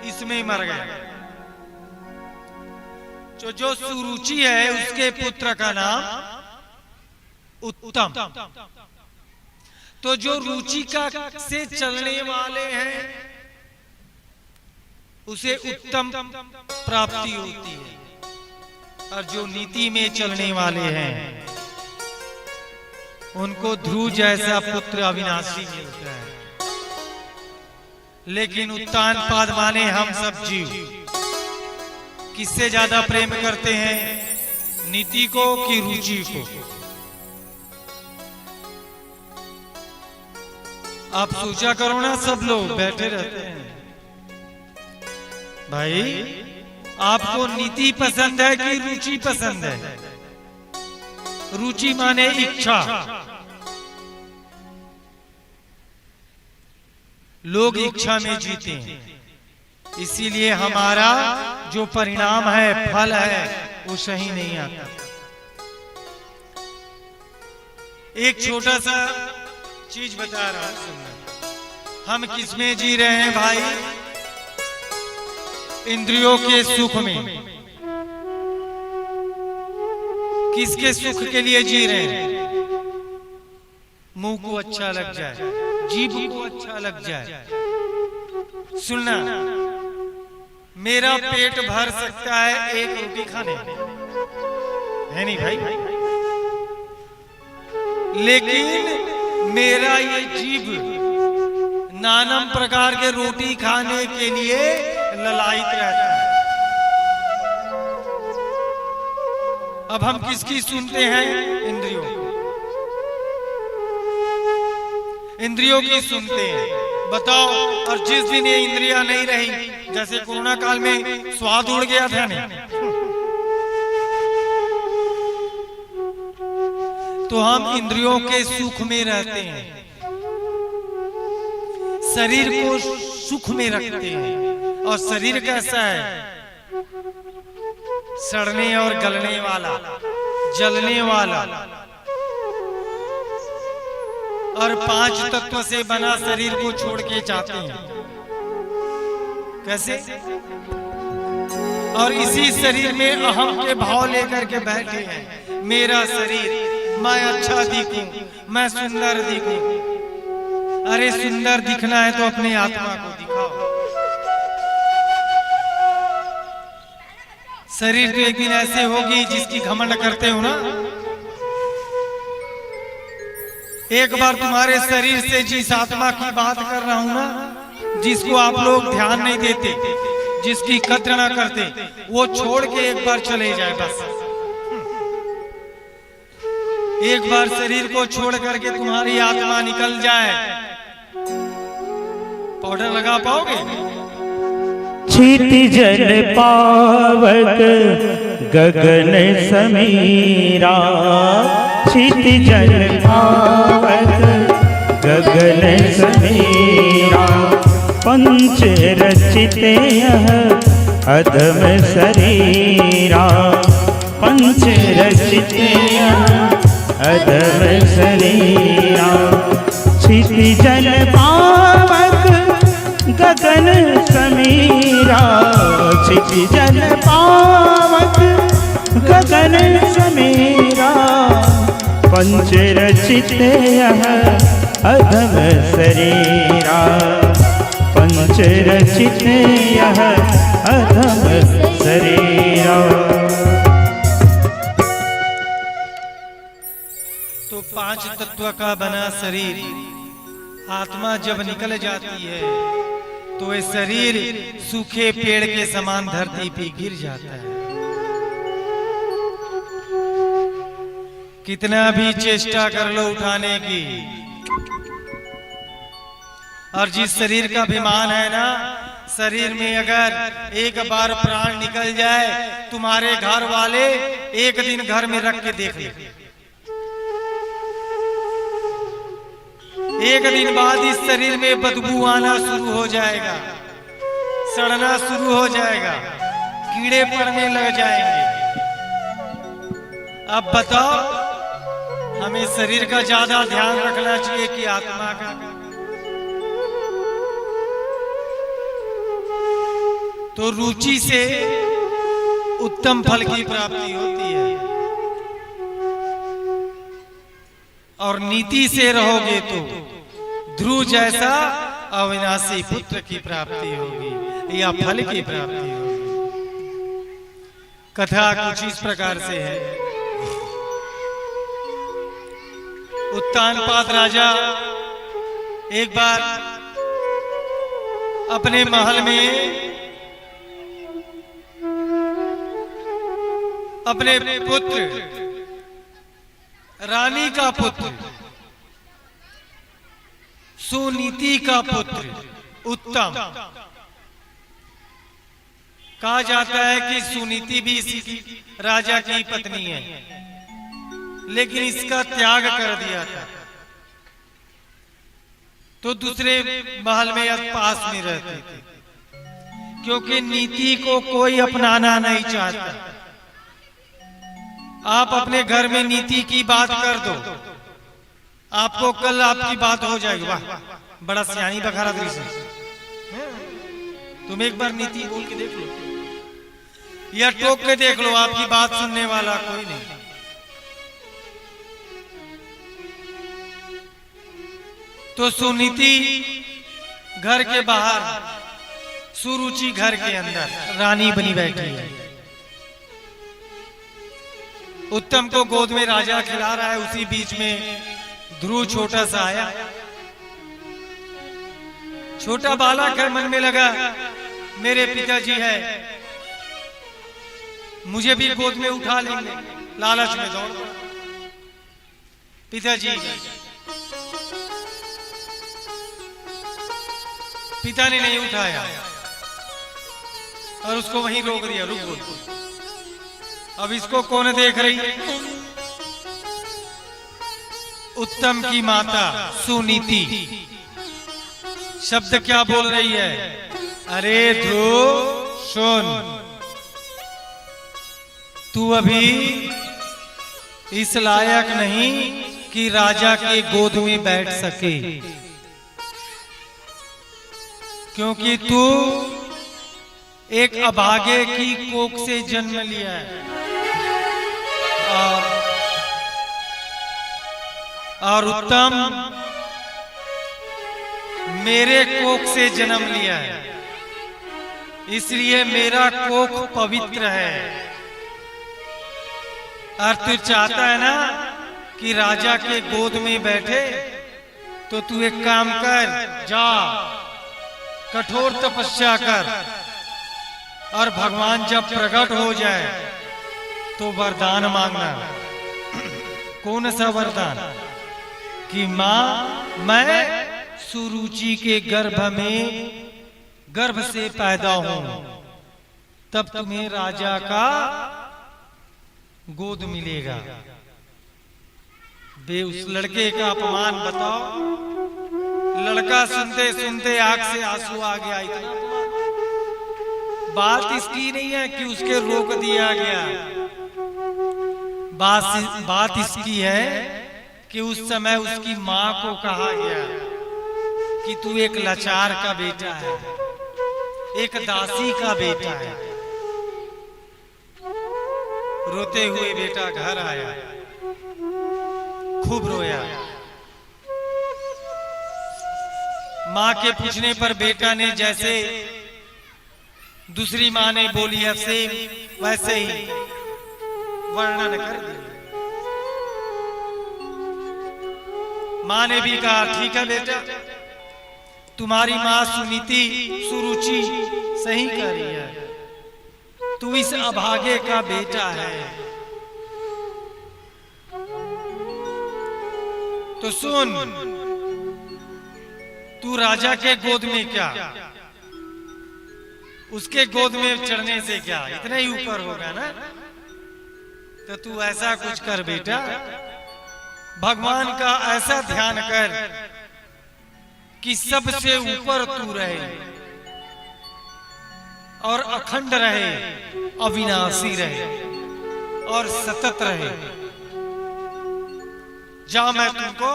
इसमें मर गए। तो जो सुरुचि है उसके पुत्र का नाम उत्तम। तो जो रुचि का से चलने वाले हैं उसे उत्तम प्राप्ति होती है, और जो नीति में चलने वाले हैं उनको ध्रुव जैसा पुत्र अविनाशी मिलता है। लेकिन उत्तानपाद माने हम सब जीव किससे ज्यादा प्रेम करते हैं, नीति को कि रुचि को? आप सोचा करो ना, सब लोग बैठे रहते हैं, भाई आपको नीति पसंद है कि रुचि पसंद है? रुचि माने इच्छा। लोग इच्छा में जीते हैं, इसीलिए हमारा जो परिणाम है, फल है, वो सही नहीं आता। एक छोटा सा चीज बता रहा हूं, सुनना। हम किसमें जी रहे हैं भाई? इंद्रियों के सुख में। किसके सुख के लिए जी रहे हैं? मुंह को अच्छा लग जाए, जीभ को अच्छा लग जाए। सुनना, मेरा पेट भर सकता है 1 रोटी खाने, है नहीं भाई? लेकिन मेरा ये जीभ नानम प्रकार के रोटी खाने के लिए ललायित रहता है। अब हम किसकी सुनते हैं? इंद्रियों की। इंद्रियों की सुनते हैं। बताओ, और जिस दिन ये इंद्रियां नहीं रही, जैसे कोरोना काल में स्वाद उड़ गया था नहीं, तो हम इंद्रियों के सुख में रहते हैं, शरीर को सुख में रखते हैं। और शरीर कैसा है? सड़ने और गलने वाला, जलने वाला, और 5 तत्व से बना शरीर को छोड़ के जाते हैं। कैसे? और इसी शरीर में अहम के भाव लेकर के बैठे हैं। मेरा शरीर, मैं अच्छा दिखूं, मैं सुंदर दिखूं। अरे सुंदर दिखना है तो अपने आत्मा को दिखाओ। शरीर तो एक दिन ऐसे होगी जिसकी घमंड करते हो ना। एक बार तुम्हारे शरीर से जिस आत्मा की बात कर रहा हूं ना, जिसको आप लोग ध्यान नहीं देते, जिसकी कद्र ना करते, वो छोड़ के एक बार चले जाए बस। एक बार शरीर को छोड़ करके तुम्हारी आत्मा निकल जाए, पाउडर लगा पाओगे? क्षिति जल पावक गगन समीरा, क्षिति जल पावक गगन समीरा, पंच रचित यह अधम शरीरा, पंच रचित यह अधम शरीरा, क्षिति जल पावक गगन समीरा, क्षिति जल पावक गगन समीरा, पंच रचित यह अधम शरीरा, पंच रचित यह अधम शरीरा। तो पांच तत्व का बना शरीर, आत्मा जब निकल जाती है तो ये शरीर सूखे पेड़ के समान धरती पे गिर जाता है। कितना भी चेष्टा कर लो उठाने की, और जिस शरीर का अभिमान है ना, शरीर में अगर एक बार प्राण निकल जाए, तुम्हारे घर वाले एक दिन घर में रख के देख ले, एक दिन बाद इस शरीर में बदबू आना शुरू हो जाएगा, सड़ना शुरू हो जाएगा, कीड़े पड़ने लग जाएंगे। अब बताओ, हमें शरीर का ज्यादा ध्यान रखना चाहिए कि आत्मा का? तो रुचि से उत्तम फल की प्राप्ति होती है, और नीति से रहोगे तो ध्रुव जैसा अविनाशी पुत्र की प्राप्ति होगी या फल की प्राप्ति होगी। कथा कुछ इस प्रकार से है। उत्तानपाद राजा एक बार अपने महल में अपने पुत्र, रानी का पुत्र, सुनीति का पुत्र उत्तम, कहा जाता है कि सुनीति भी इसी राजा की पत्नी है, लेकिन इसका त्याग कर दिया था, तो दूसरे महल में पास में रहते थे, क्योंकि नीति को कोई अपनाना नहीं चाहता। आप अपने घर में नीति की बात कर दो, आपको कल आपकी बात हो जाएगी। वाह, बड़ा सियानी बखारा दृश्य। तुम एक बार नीति बोल के देख लो या टोक के देख लो, आपकी बात सुनने वाला कोई नहीं। तो सुनीति घर के बाहर, सुरुचि घर के अंदर रानी बनी बैठी है। उत्तम को गोद में राजा खिला रहा है, उसी बीच में ध्रुव छोटा सा आया। छोटा बालक है, मन में लगा मेरे पिताजी है, मुझे भी गोद में उठा लेंगे, लालच में दौड़ पड़ा। पिताजी, पिता ने नहीं उठाया और उसको वहीं रोक दिया, रुक बोल। अब इसको कौन देख रही है? उत्तम की माता सुनीति। शब्द क्या बोल रही है? अरे ध्रुव सुन, तू अभी इस लायक नहीं कि राजा के गोद में बैठ सके, क्योंकि तू एक अभागे की कोख से जन्म लिया है और उत्तम मेरे कोख से जन्म लिया है, इसलिए मेरा कोख पवित्र है। और तू चाहता है ना कि राजा के गोद में बैठे, तो तू एक काम कर, जा कठोर तपस्या कर, और भगवान जब प्रकट हो जाए तो वरदान मांगना। कौन सा वरदान? कि मां मैं सुरुचि के गर्भ से पैदा हूं, तब तुम्हें राजा का गोद मिलेगा। बे उस लड़के का अपमान बताओ। लड़का सुनते सुनते आंख से आंसू आ गया। इतना बात इसकी नहीं है कि उसके रोक दिया गया, बात इसकी है कि उस समय उसकी मां को कहा गया कि तू एक लाचार का बेटा है, एक दासी का बेटा है। रोते हुए बेटा घर आया, खूब रोया। मां के पूछने पर बेटा ने जैसे दूसरी मां ने बोली है सेम वैसे ही वर्णन कर दिया। मां ने भी कहा ठीक है बेटा, तुम्हारी मां सुरुचि सही कह रही है, तू इस अभागे का बेटा है। तो सुन, तू राजा के गोद में क्या, उसके गोद में चढ़ने से क्या, इतना ही ऊपर होगा ना। तो तू ऐसा कुछ कर बेटा, भगवान का ऐसा ध्यान कर कि सबसे ऊपर तू रहे और अखंड रहे, अविनाशी रहे और सतत रहे। जा मैं तुमको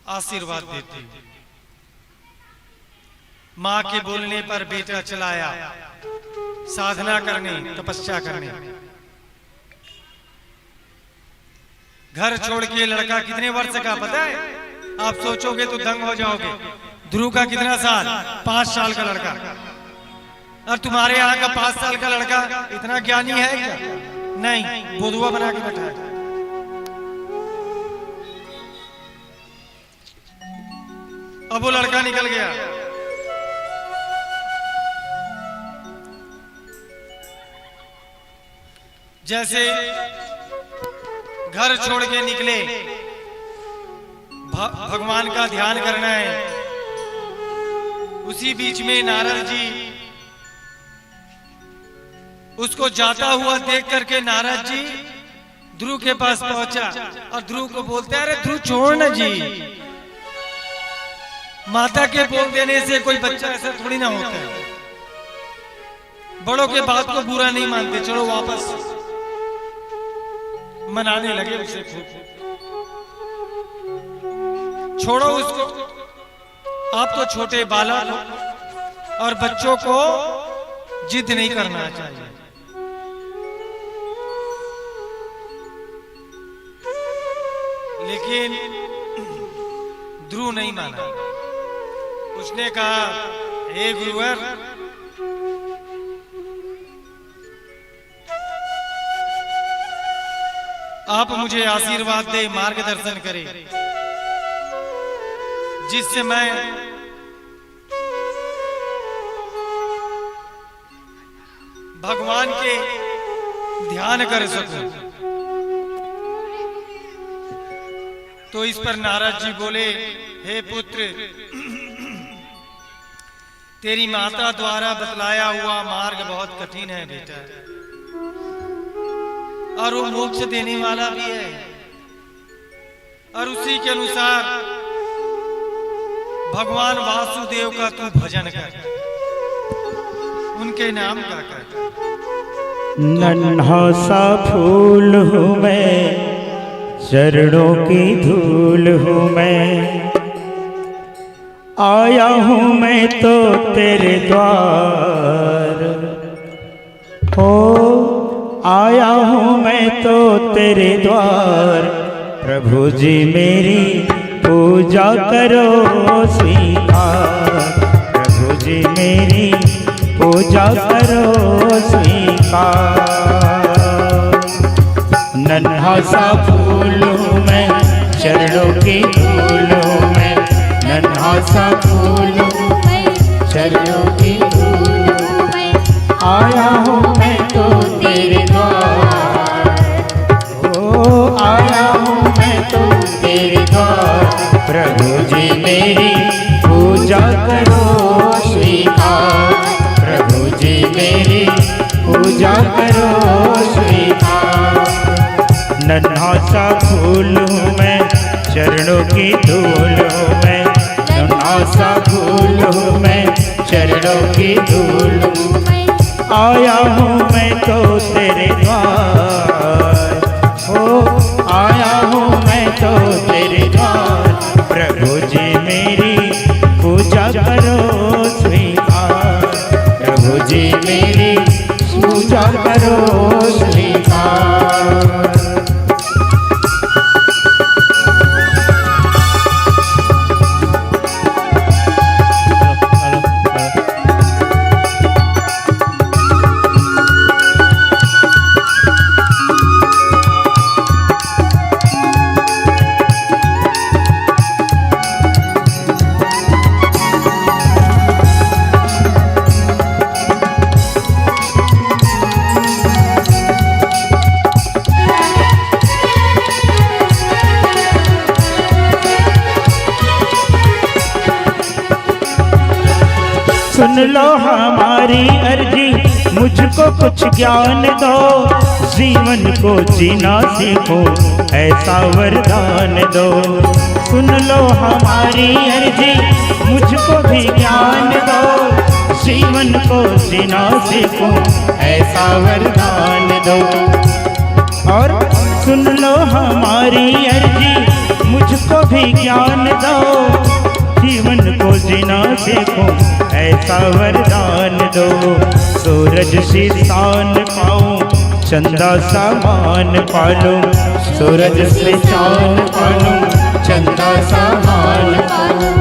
आशीर्वाद देती हूं। मां के बोलने पर बेटा चलाया साधना करने, तपस्या करने। घर छोड़ के लड़का कितने वर्ष का पता है? आप सोचोगे तो दंग हो जाओगे। ध्रुव का कितना साल? 5 साल का लड़का। और तुम्हारे यहाँ का 5 साल का लड़का इतना ज्ञानी है क्या? नहीं, बोधुआ बना के बैठा है। अब वो लड़का निकल गया। जैसे घर छोड़ के निकले, भगवान का ध्यान करना है। उसी बीच में नारद जी उसको जाता हुआ देख करके नारद जी ध्रुव के पास पहुंचा और ध्रुव को बोलते हैं, अरे ध्रुव छोड़ ना जी, माता के बोल देने से कोई बच्चा ऐसा थोड़ी ना होता है। बड़ों के बात को बुरा नहीं मानते, चलो वापस। मनाने लगे उसे, छोड़ो उसको, आप तो छोटे बालक हो और बच्चों को जिद नहीं करना चाहिए। लेकिन ध्रुव नहीं माना। उसने कहा, हे गुरुवर, आप मुझे आशीर्वाद दे, मार्गदर्शन करें, जिससे मैं भगवान के ध्यान कर सकूं। तो इस पर नारद जी बोले, हे पुत्र, तेरी माता द्वारा बतलाया हुआ मार्ग बहुत कठिन है बेटा, और वो मोक्ष देने वाला भी है। और उसी के अनुसार भगवान वासुदेव का तू भजन कर, उनके नाम का कर। नन्हा सा फूल हूँ मैं, चरणों की धूल हूँ मैं, आया हूँ मैं तो तेरे द्वार, हो आया हूँ मैं तो तेरे द्वार। प्रभु जी मेरी पूजा करो स्वीकार, प्रभु जी मेरी पूजा करो स्वीकार। नन्हा सा फूल हूँ मैं, चरणों की धूल हूँ मैं, नन्हा सा फूल हूँ मैं, चरणों की धूल हूँ मैं, आया हूँ मैं तो तेरे द्वार, ओ की धूल हूँ मैं, नन्हा सा फूल हूँ मैं, चरणों की धूल हूँ। आया हूँ मैं तो तेरे द्वार, हो आया हूँ मैं तो तेरे द्वार। प्रभु जी मेरी पूजा करो स्वीकार, प्रभु जी मेरी पूजा करो स्वीकार। सुन लो हमारी अर्जी, मुझको कुछ ज्ञान दो, जीवन को जीना सीखो ऐसा वरदान दो। सुन लो हमारी अर्जी, मुझको भी ज्ञान दो, जीवन को जीना सीखो ऐसा वरदान दो। और सुन लो हमारी अर्जी, मुझको भी ज्ञान दो, जीवन को जीना सीखो ऐसा वरदान दो। सूरज सी शान पाऊं, चंदा सा मान पालूं, सूरज से शान पालूं, चंदा सा मान पालूं।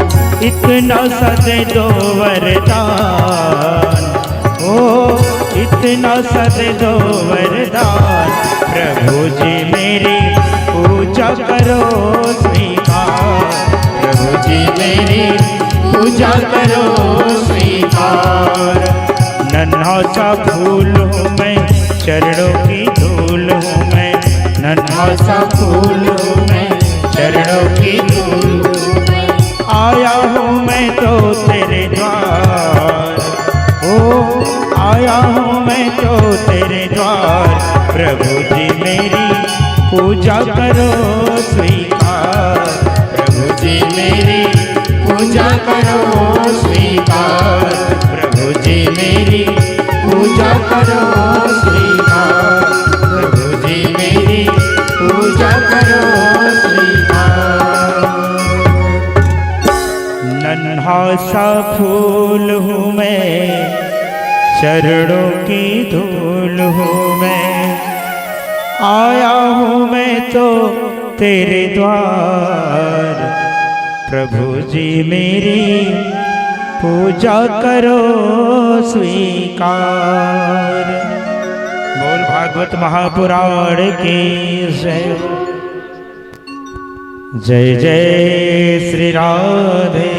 इतना सा दे दो वरदान, ओ इतना सा दे दो वरदान। प्रभु जी मेरी पूजा करो स्वीकार, प्रभु जी मेरी पूजा करो स्वीकार। नन्हा सा फूल हूँ मैं, चरणों की धूल हूँ मैं, नन्हा सा फूल हूँ मैं, चरणों की धूल हूँ मैं। आया हूँ मैं तो तेरे द्वार, ओ आया हूँ मैं तो तेरे द्वार। प्रभु जी मेरी पूजा करो स्वीकार, प्रभु जी मेरी पूजा करो स्वीकार, प्रभु जी मेरी पूजा करो स्वीकार, प्रभु जी मेरी पूजा करो स्वीकार। नन्हा सा फूल हूँ मैं, चरणों की धूल हूँ मैं, आया हूँ मैं तो तेरे द्वार। प्रभु जी मेरी पूजा करो स्वीकार। बोल भागवत महापुराण की जय। जय जय श्री राधे,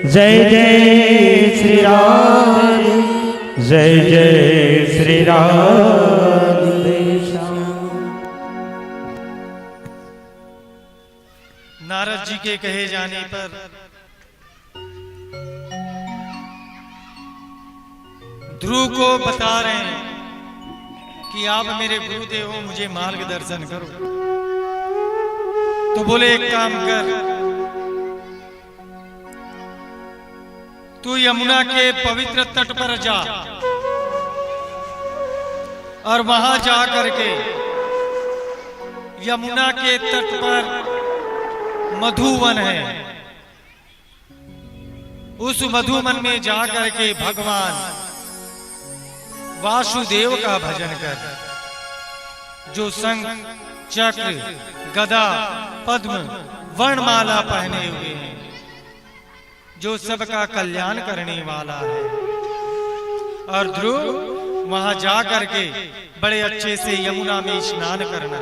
जय जय श्री राधे, जय जय श्री राधे। नारद जी के कहे जाने पर ध्रुव को बता रहे हैं कि आप मेरे गुरुदेव हो, मुझे मार्गदर्शन करो। तो बोले एक काम कर, तू यमुना के पवित्र तट पर जा और वहां जा करके यमुना के तट पर मधुवन है, उस मधुवन में जाकर के भगवान वासुदेव का भजन कर, जो शंख चक्र गदा पद्म वर्णमाला पहने हुए हैं, जो सबका कल्याण करने वाला है। और ध्रुव वहां जा करके बड़े अच्छे से यमुना में स्नान करना,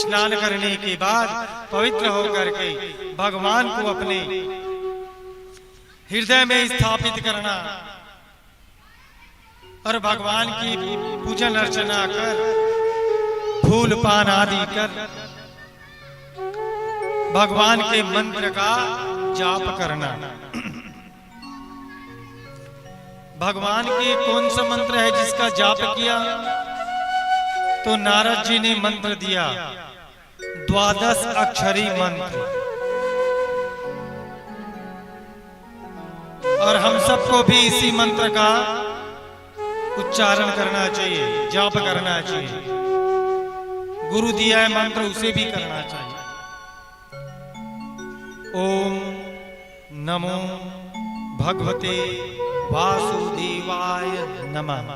स्नान करने के बाद पवित्र होकर के भगवान को अपने हृदय में स्थापित करना और भगवान की पूजन अर्चना कर, फूल पान आदि कर भगवान के मंत्र का जाप करना। भगवान के कौन सा मंत्र है जिसका जाप किया? तो नारद जी ने मंत्र दिया, 12 अक्षरी मंत्र, और हम सबको भी इसी मंत्र का उच्चारण करना चाहिए, जाप करना चाहिए। गुरु दिया है मंत्र, उसे भी करना चाहिए। ओम नमो भगवते वासुदेवाय नमः।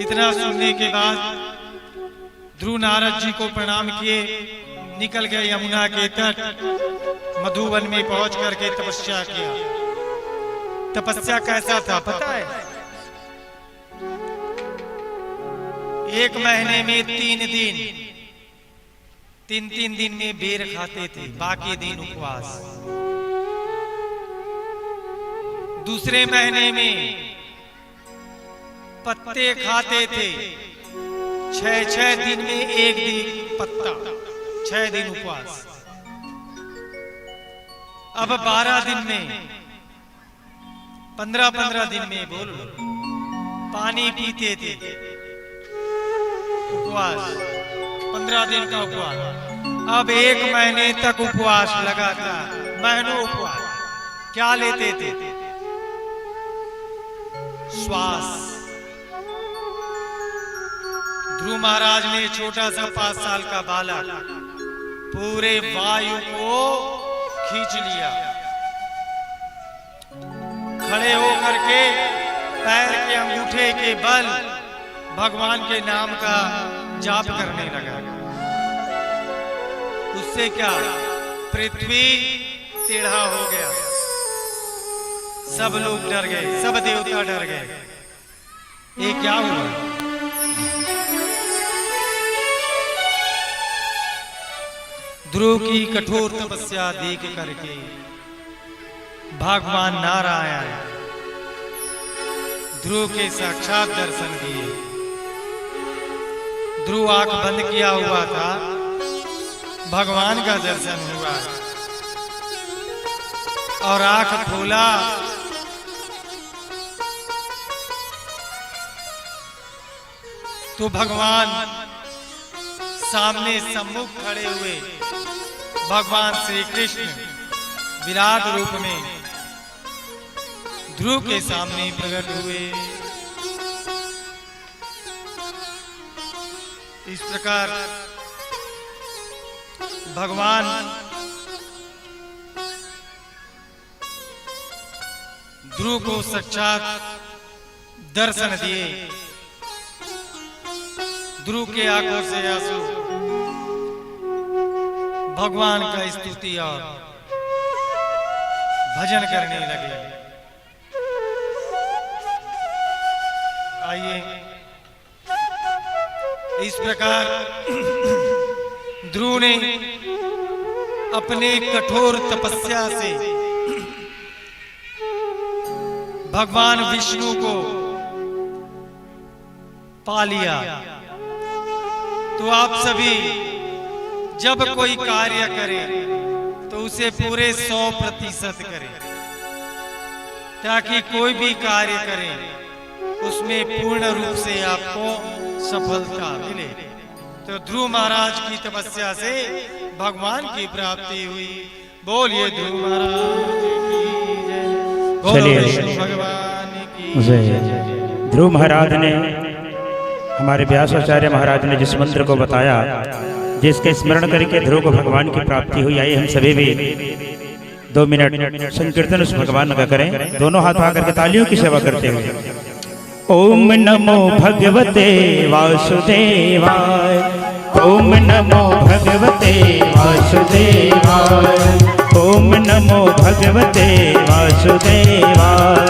इतना सुनने के बाद ध्रुव नारद जी को प्रणाम किए, निकल गए यमुना के तट, मधुवन में पहुंच करके तपस्या किया। तपस्या कैसा था पता है? 1 महीने में 3 दिन में बेर खाते थे, बाकी दिन उपवास। दूसरे महीने में पत्ते खाते थे, 6 दिन में 1 दिन पत्ता, 6 दिन उपवास। अब 12 दिन में, 15 दिन में बोल लो, पानी पीते थे, उपवास, 15 दिन का उपवास। अब 1 महीने तक उपवास लगातार, महीनों उपवास। क्या लेते थे? श्वास। ध्रुव महाराज ने छोटा सा 5 साल का बालक पूरे वायु को खींच लिया, खड़े होकर के पैर के अंगूठे के बल भगवान के नाम का जाप करने लगा। उससे क्या, पृथ्वी टेढ़ा हो गया, सब लोग डर गए, सब देवता डर गए। ये क्या हुआ? ध्रुव की कठोर तपस्या देख करके भगवान नारायण ध्रुव के साक्षात दर्शन दिए। ध्रुव आंख बंद किया हुआ था, भगवान का दर्शन हुआ, और आंख खोला तो भगवान सामने सम्मुख खड़े हुए। भगवान श्री कृष्ण विराट रूप में ध्रुव के सामने प्रकट हुए। इस प्रकार भगवान ध्रुव को साक्षात दर्शन दिए। ध्रुव के आंखों से आंसू, भगवान का स्तुति और भजन करने लगे। आइए, इस प्रकार ध्रुव ने अपने कठोर तपस्या से भगवान विष्णु को पा लिया। तो आप सभी जब कोई कार्य करें तो उसे पूरे 100% करें, ताकि कोई भी कार्य करें उसमें पूर्ण रूप से आपको सफलता मिले। तो ध्रुव महाराज की तपस्या से भगवान की प्राप्ति हुई। बोलिए ध्रुव महाराज की जय। चलिए, भगवान की जय। ध्रुव महाराज ने, हमारे व्यासाचार्य महाराज ने जिस मंत्र को बताया, जिसके स्मरण करके ध्रुव को भगवान की प्राप्ति हुई, आइए हम सभी भी 2 मिनट संकीर्तन उस भगवान का करें, दोनों हाथ उठा करके तालियों की सेवा करते हुए। ओम नमो भगवते वासुदेवाय, ओम नमो भगवते वासुदेवाय, ओम नमो भगवते वासुदेवाय,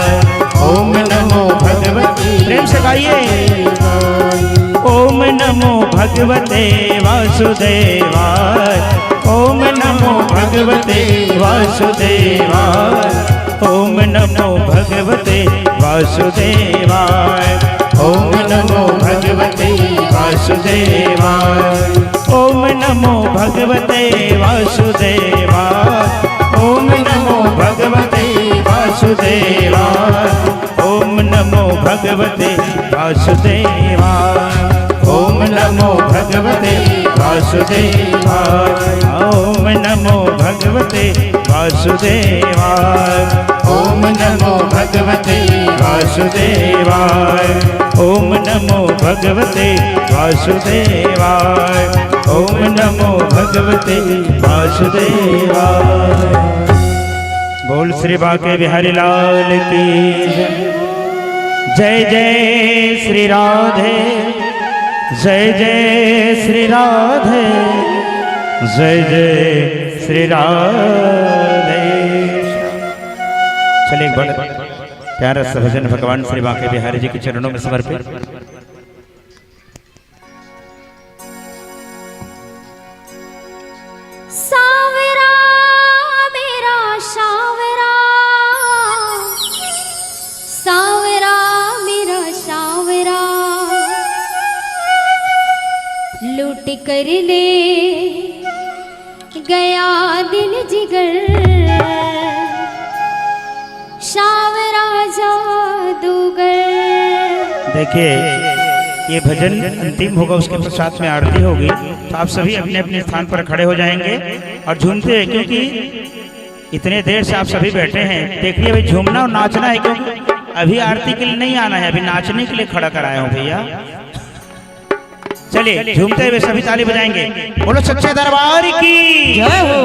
ओम नमो भगवते, प्रेम से गाइए, ओम नमो भगवते वासुदेवाय, ओम नमो भगवते वासुदेवाय, ओम नमो भगवते वासुदेवाय, ओम नमो भगवते वासुदेवाय, ओम नमो भगवते वासुदेवाय, ओम नमो भगवते वासुदेवाय, ओम नमो भगवते वासुदेवाय, ओम नमो भगवते वासुदेवाय, ओम नमो भगवते वासुदेवाय। ओम नमो भगवते वासुदेवाय। ओम नमो भगवते वासुदेवाय। ओम नमो भगवते वासुदेवाय। बोल श्री बांके बिहारी लाल की जय। जय श्री राधे, जय जय श्री राधे, जय जय श्री राधे। चलिए एक बड़ा प्यारा सा भजन भगवान श्री बांके बिहारी जी के चरणों में समर्पित। सावरा मेरा सावरा, सावरा मेरा सावरा, लूट कर ले गया दिल जिगर, सावरा जादूगर। देखिए ये भजन अंतिम होगा, उसके पश्चात में आरती होगी, तो आप सभी अपने अपने स्थान पर खड़े हो जाएंगे और झूमते हैं, क्योंकि इतने देर से आप सभी बैठे हैं। देखिए अभी झूमना और नाचना है, क्योंकि अभी आरती के लिए नहीं आना है, अभी नाचने के लिए खड़ा कराया हूँ भैया। चलिए झूमते हुए सभी ताली बजाएंगे। बोलो सच्चे दरबार की जय हो।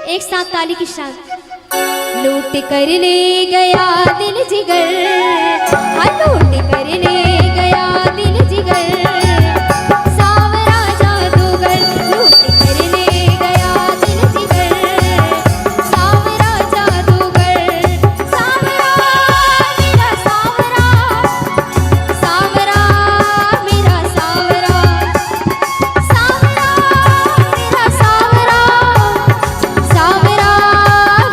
एक साथ ताली के साथ। लूट कर ले गया दिल जिगर, हाँ लूट कर ले गया दिल जिगर, सावरा जादूगर। लूट कर ले गया दिल जिगर, सावरा जादूगर। सावरा मेरा सावरा, सावरा मेरा सावरा, सावरा मेरा सावरा, सावरा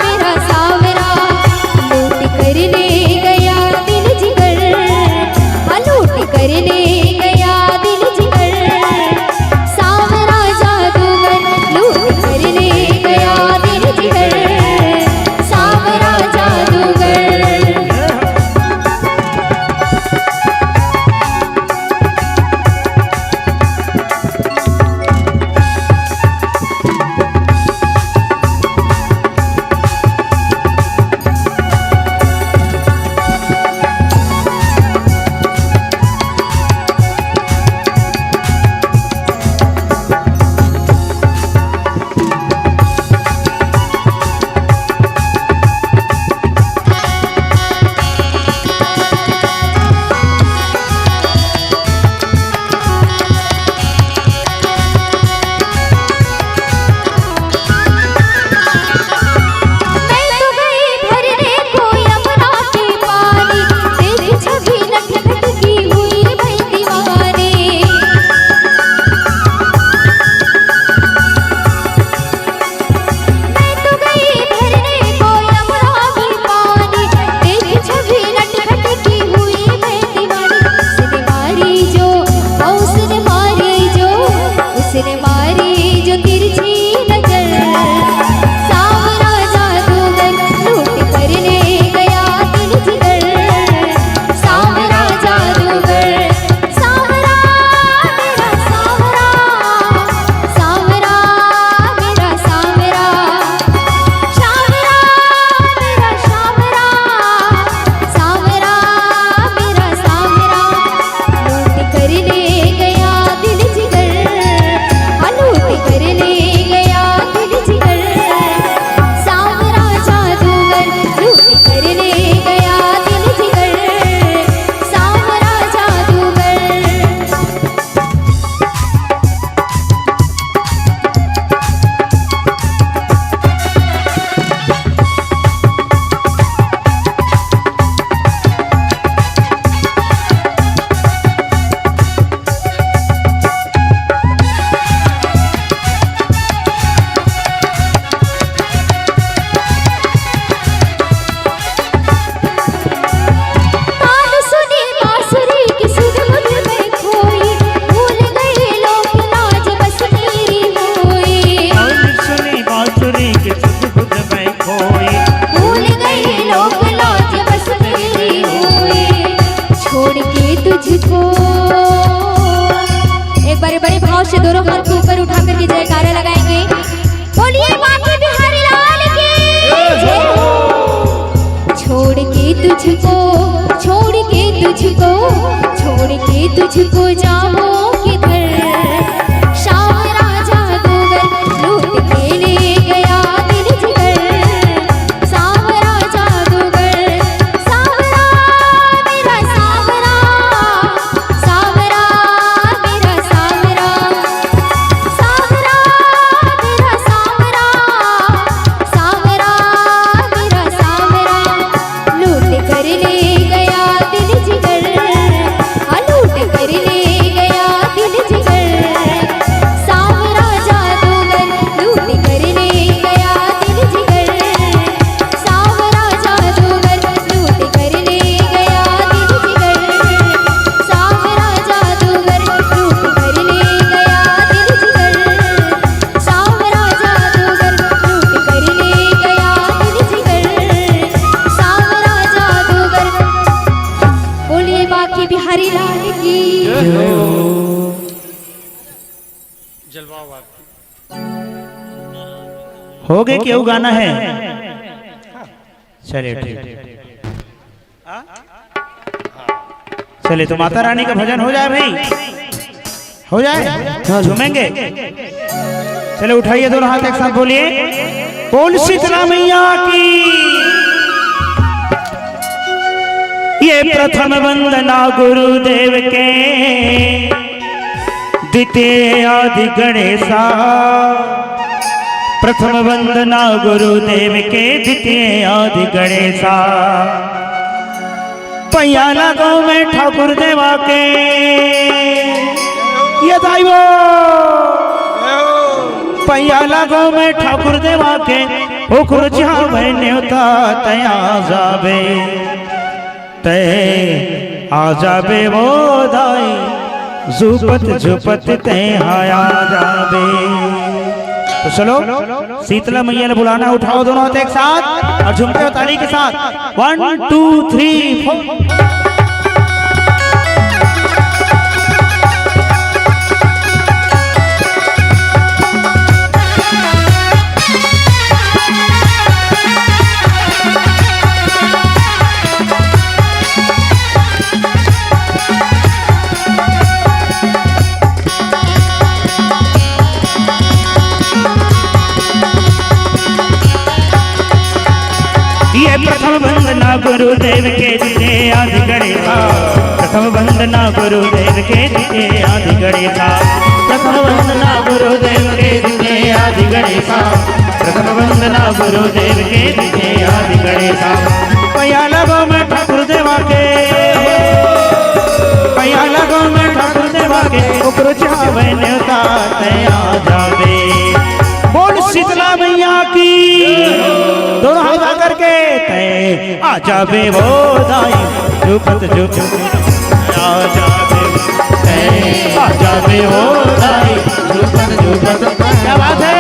मेरा सावरा। लूट कर ले गया दिल जिगर, हाँ लूट कर ले गया कर ले गया दिल जिगर सांवरा जादूगर। कान सुनी बांसुरी की सुध बुध में खोई, भूल गए लोक लाज बस मेरी होई। कान सुनी बांसुरी की सुध बुध में खोई, भूल गए लोक लाज बस मेरी होई। छोड़ के तुझको एक बार बड़े भाव से दोनों हाथ को ऊपर उठा करके जयकारा लगाएंगे। बोलिए बांके बिहारी लाल की जय हो। छोड़ के तुझको छोड़ के तुझको छोड़ के तुझको जाओ किधर सांवरा जादूगर लूट के ले गया दिल जिगर सांवरा जादूगर। सांवरा मेरा सांवरा सांवरा मेरा सांवरा सांवरा मेरा सांवरा सांवरा मेरा सांवरा लूट कर ले गया दिल जिगर लूट कर ले गया दिल जिगर सांवरा जादूगर लूट कर ले गया दिल जिगर सांवरा जादूगर लूट कर ले गया दिल जिगर सांवरा जादूगर लूट कर ले गया दिल जिगर सांवरा जादूगर लूट कर ले गया दिल जिगर सांवरा जादूगर। बोलिए बांके बिहारी लाल की जलवाओ आपकी। हो गए क्यों गाना है? चलिए ठीक। चलिए तो माता रानी का भजन हो जाए भाई, हो जाए, झूमेंगे। चले उठाइए दोनों हाथ एक साथ बोलिए बोल शीतला मैया की। ये प्रथम वंदना गुरुदेव के द्वितीय आदि गणेशा। प्रथम वंदना गुरुदेव के द्वितीय आदि गणेशा। पैयाला गांव में ठाकुर देवा के ये दाइवो पैयाला गांव में ठाकुर देवा के ओकुर जावे न्योता तया जावे ते आ जावे वो दाई झुपत झुपत ते आया जावे। तो चलो शीतला मैया ने बुलाना, उठाओ दोनों हाथ एक साथ और झुमके और ताली के साथ 1 2 3 4। ये प्रथम वंदना गुरुदेव के द्वितीय आदि गणेशा। प्रथम वंदना गुरुदेव के द्वितीय आदि गणेशा। प्रथम वंदना गुरुदेव के द्वितीय आदि गणेशा। प्रथम वंदना गुरुदेव के द्वितीय आदि गणेशा। पैयाला गांव में ठाकुर देवा के पैयाला गांव में ठाकुर देवा के ओकरो चावे न्योता तया जावे। बोल शीतला मैया की दोनों हाथ आकर के ते आ जावे वो दाई झुपत झुपत आ जावे ते आ जावे वो दाई झुपत झुपत। क्या बात है?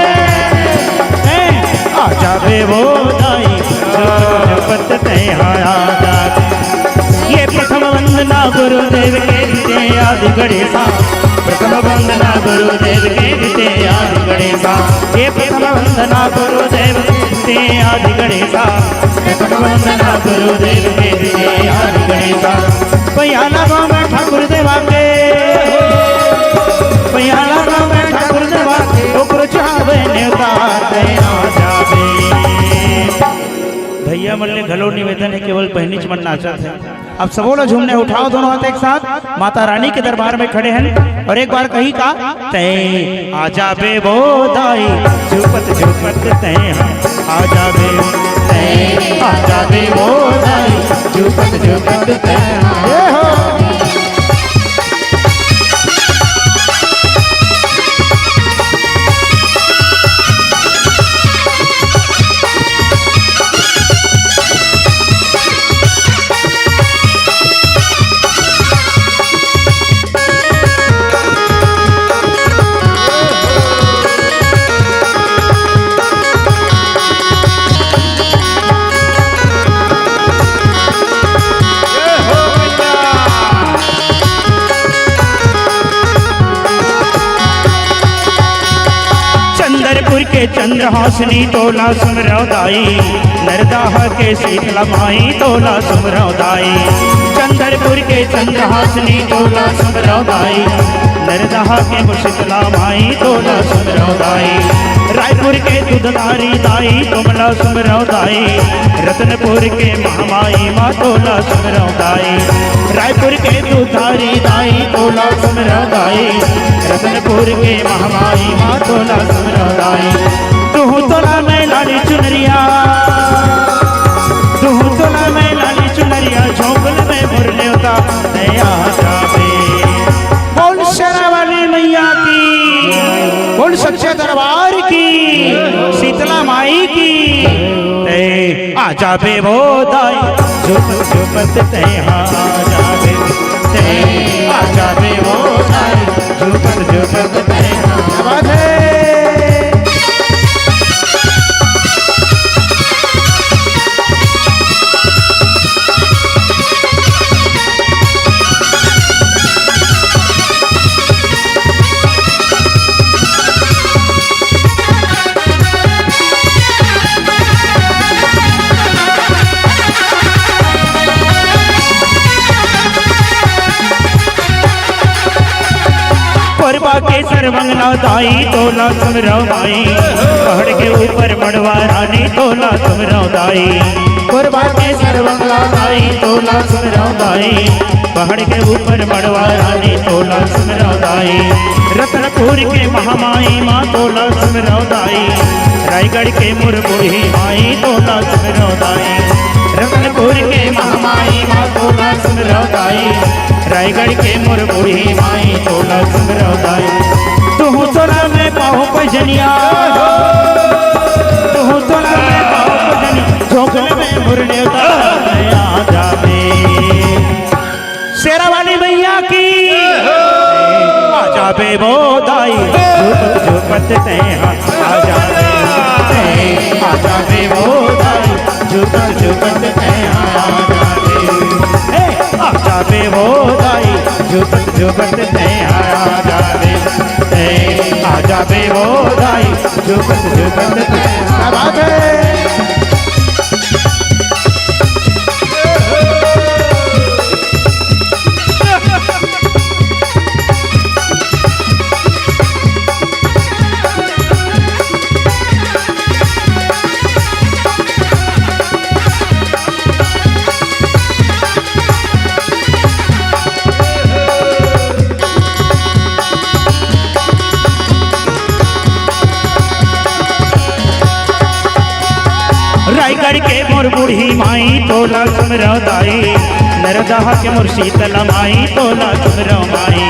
आ जावे वो दाई झुपत झुपत ते आया जावे। ये प्रथम वंदना गुरुदेव के द्वितीय आदि गणेशा। प्रथम वंदना गुरुदेव के द्वितीय आदि गणेशा। ये प्रथम वंदना गुरुदेव के द्वितीय आदि गणेशा। प्रथम वंदना गुरुदेव के द्वितीय आदि गणेशा। पैयाला गांव में ठाकुर देवा के पैयाला गांव में ठाकुर देवा के ओकरो चावे न्योता तया जावे। भैया अमूल्य घलो निवेदन है केवल पहनी चमन नाचत है। अब सबो लोग झूमने उठाओ दोनों हाथ एक साथ माता रानी के दरबार में खड़े हैं और एक बार कही का तय आजा बे वो दाई झुपत झुपत तय आजा बे तय आजा बे वो दाई झुपत झुपत तय हो। चंद्रपुर के चंद्रहासनी तोला सुमरौदाई नरदाह के शीतला माई तोला सुमरौदाई। चंद्रपुर के चंद्रहासनी तोला सुमरौदाई नरदाह के शीतला माई तोला सुमरौदाई। रायपुर के दूधधारी दाई तुमला सुमरौदाई रतनपुर के महामाई माँ तोला सुमरौदाई। रायपुर के दूधधारी दाई तोला सुमरौदाई रतनपुर के महामाई माँ तोला सुमरौदाई। तुहु तोला में लाली चुनरिया तुहु तोला में लाली चुनरिया झोंकल में मुरले होता नया जावे। बोल शेरा वाली मैया की बोल सच्चे दरबार की शीतला माई की ते आजा बे वो दाई झुपत झुपत ते आजा बे ते आजा बे वो दाई झुपत झुपत ते आजा बे। के सरवंगला दाई तोला सुमरौदाई पहाड़ के ऊपर मड़वा रानी तोला सुमरौदाई। कोरबा के सरवंगला दाई तोला सुमरौदाई पहाड़ के ऊपर मड़वा रानी तोला सुमरौदाई। रतनपुर के महामाई माँ तोला सुमरौदाई रायगढ़ के मुरबुढ़ी माई तोला सुमरौदाई। रतनपुर के महामाई माँ तोला सुमरौदाई रायगढ़ के मुरबुढ़ी माई तोला सुमरौदाई। तुहु तोला में पाहु पजनिया तुहु तोला में पाहु पजनिया झोंकल में मुरले नया जावे। शेरा वाली मैया की आजा बे वो दाई झुपत झुपत ते आजा बे आजा बे वो दाई झुपत झुपत ते आजा बे वो दाई झुपत झुपत ते आजा बे आजा बे वो दाई झुपत झुपत ते आजा बे। रायगढ़ के मोर बूढ़ी माई तोला सुमरौदाई नरदाह के मोर शीतला माई तोला सुमरौदाई।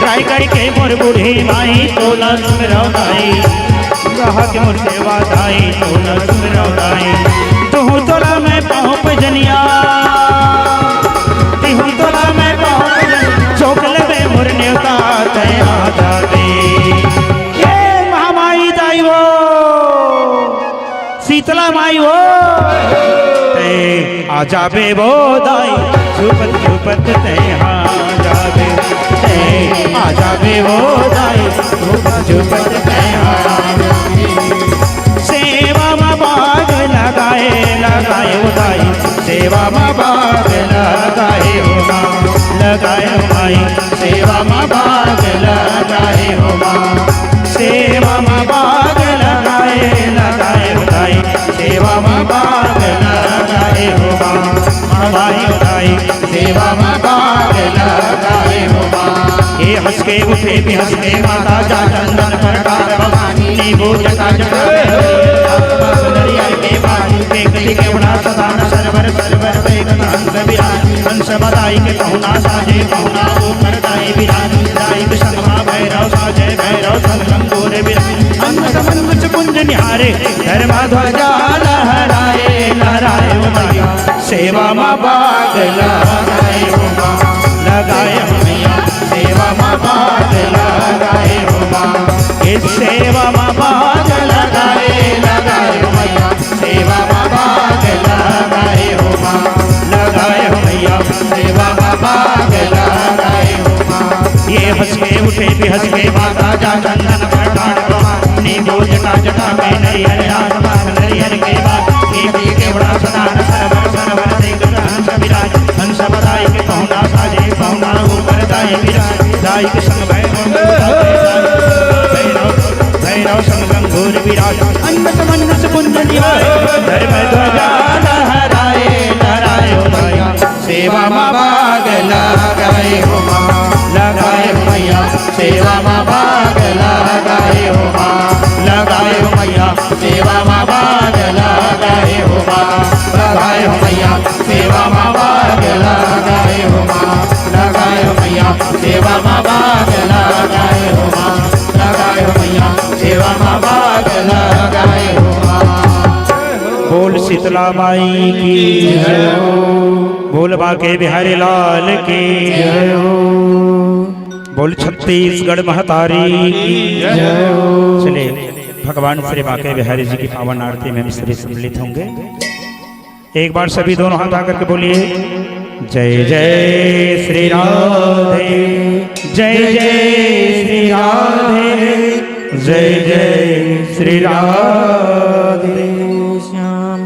रायगढ़ के मोर बूढ़ी माई तोला सुमरौदाई नरदाह के मोर सेवादाई तोला सुमरौदाई। तुहु तोला में पाहु पजनिया तुहु तोला में पाहु पजनिया झोंकल में मोर न्योता ते आजा बे। ये महामाई दाई वो शीतला माई वो ते आजा बे वो दाई झुपत झुपत ते आजा बे ते आजा बे वो दाई झुपत झुपत ते आजा बे। सेवा में बाग लगाए लगाए वो दाई सेवा में बाग लगाए हो लगाए हो माई सेवा में बाग लगाए हो सेवा में बाग लगाए लगाए हो दाई सेवा में बाग लगाए हंस के उठे भी हंस के माता जा चंदन प्रकार भवानी नीबू जटा जटा के बाजू के गली के बड़ा सदान सरवर सरवर हंस विराज हंस बधाई के पहुना साजे पहुना ऊपर गाय विराज दाई संगमा भैरव साजे भैरव संगंगोर विराज अंत मंच कुंज निहारे धर्मा ध्वजा लहराए लहराए मैया सेवा माँ बाग लगाए लगाए मैया सेवा माँ बाग लगाए इस सेवा माँ बाग लगाए लगाए मैया सेवा माँ बाग लगाए लगाए मैया सेवा माँ बाग लगाए ये हंस के उठे भी हंस के माता जा चंदन प्रकार भवानी नीबू जटा जटा में नरियर आसमान नरियर के बाद के बड़ा सदान सरवर सरवर हंस विराज हंस बधाई के पहुना साजे पहुना ऊपर गाय विराज दाई के संग भैरव संग गंगोर विराज अन्नत मन्नत कुंज निहारे धर्म ध्वजा लहराए लहराए मैया सेवा माँ बाग लगाए लगाए मैया सेवा माँ बाग लगाए लगाए मैया सेवा माँ बाग लगाए लगाए मैया सेवा माँ बाग लगाए लगाए मैया सेवा माँ बाग लगाए लगाए मैया सेवा माँ बाग लगाए बोल शीतला माई की जय हो बोल बाके बिहारी लाल की जय हो बोल छत्तीसगढ़ महतारी की जय हो चलिए भगवान श्री बाके बिहारी जी की पावन आरती में हम सभी सम्मिलित होंगे एक बार सभी दोनों हाथ आकर के बोलिए जय जय श्री राधे जय जय श्री राधे जय जय श्री राधे श्याम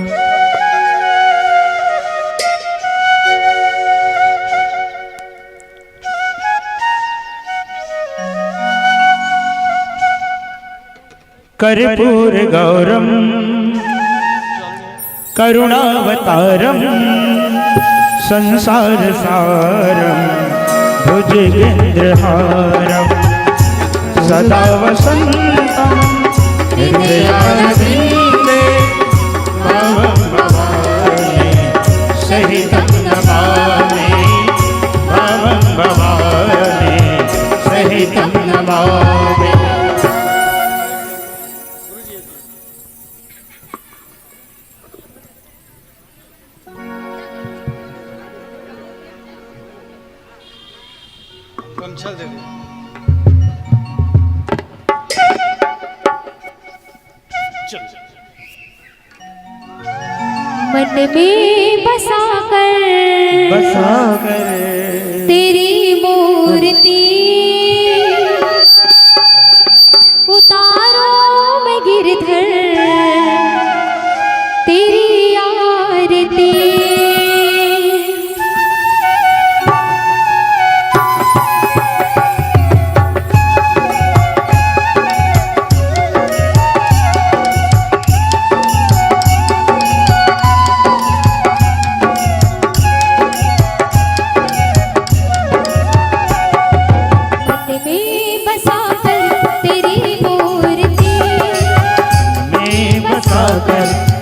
कर्पूर गौरम करुणावतारम संसार सारम भुजगेन्द्रहारम सदा वसंतम हृदयारविंदे भवं भवानी सहितं नमामि भवं भवानी सहितं नमामि गमछा दे दो मन में बसाकर तेरी मूर्ति उतारो मैं गिरधर तेरी आरती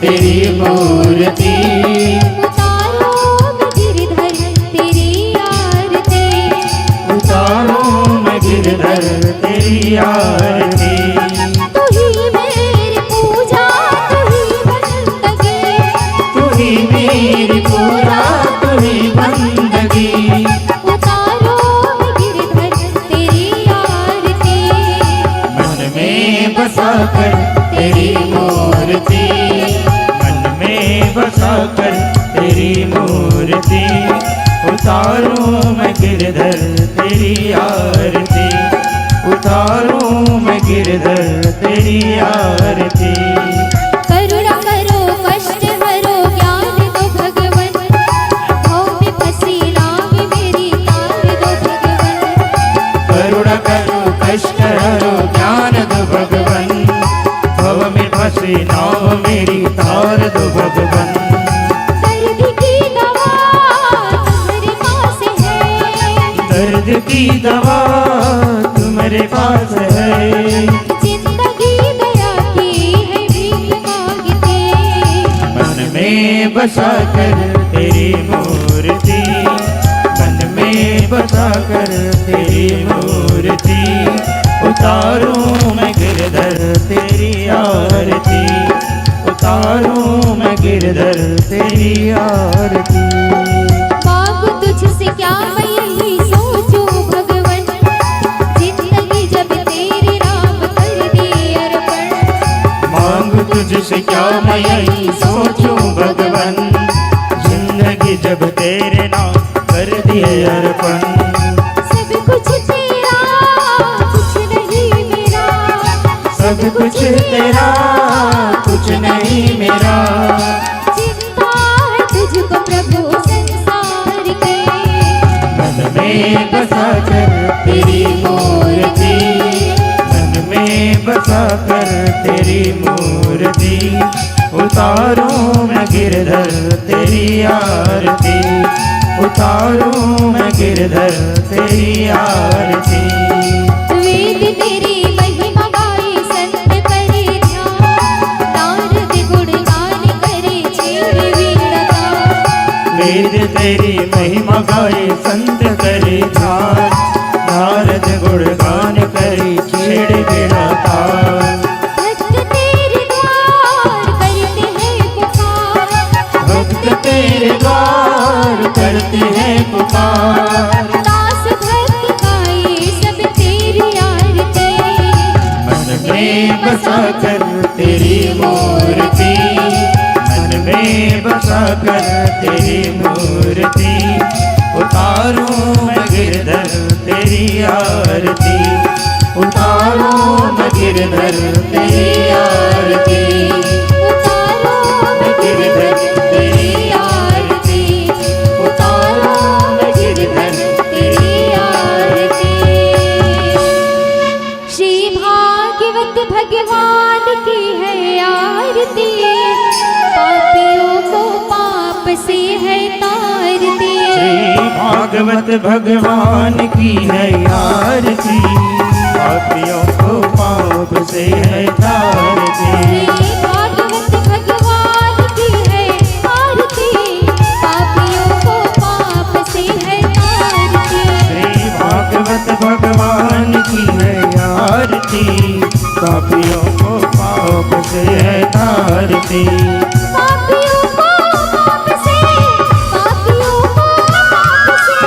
तेरी मूर्ति उतारो मैं गिरधर तेरी आरती उतारो मैं गिरधर तेरी आरती तू ही मेरी पूजा तू ही बंदगी तू ही मेरी पूजा तू ही बंदगी उतारो मैं गिरधर तेरी आरती मन में बसाकर तेरी मूर्ति बसाकर तेरी मूर्ति उतारूं मैं गिरधर तेरी आरती उतारूं मैं गिरधर तेरी आरती करुणा करो कष्ट हरो ज्ञान दो भगवन भव में फंसी नाम मेरी तार दो भगवन करुणा करो कष्ट हरो ज्ञान दो भगवन भव में फंसी नाव मेरी तार दो भगवन दर्द की दवा तुम्हारे पास है दर्द की दवा मेरे पास है। जिंदगी दया की है भीख मांगते, मन में बसा कर तेरी मूर्ति, मन में बसा कर तेरी मूर्ति, उतारूं मैं गिरधर तेरी आरती, उतारूं मैं गिरधर तेरी आरती। मांगू तुझसे क्या मैं यही सोचूं भगवन, जिंदगी जब तेरे राम कर दी अर्पण। मांगू तुझसे क्या मैं यही सोचूं भगवन, जिंदगी जब तेरे नाम कर दिए अर्पण। सब कुछ तेरा कुछ नहीं मेरा, सब कुछ तेरा कुछ नहीं मेरा, चिंता है तुझको प्रभु संसार के। मन में बसा कर तेरी मूर्ति, मन में बसा कर तेरी मूर्ति, उतारूं मैं गिरधर तेरी आरती, उतारूं मैं गिरधर तेरी आरती। वेद तेरी महिमा गाए संत करे ध्यान, नारद गुणगान करे छेड़ वीणा तान। वेद तेरी महिमा गाए संत करे ध्यान, नारद गुणगान करे छेड़ वीणा तान। भक्त तेरे द्वार करते हैं पुकार, भक्त तेरे द्वार करते हैं पुकार, दास भक्त गाए सब तेरी आरती। मन में बसा कर तेरी मूर्ति, मन में बसा कर तेरी मूर्ति, उतारूं मैं गिरधर तेरी आरती, उतारूं मैं गिरधर तेरी आरती, उतारो मैं गिरधर तेरी आरती, उतारूं मैं गिरधर तेरी आरती। श्री भागवत भगवान की है आरती, पापियों को पाप से है तारती। श्री भागवत भगवान की है आरती, पापियों को पाप से है तारती। श्री भागवत भगवान की है आरती, पापियों को पाप से है तारती। श्री भागवत भगवान की है आरती, पापियों को पाप से है तारती। पापियों को पाप से, पापियों को पाप से,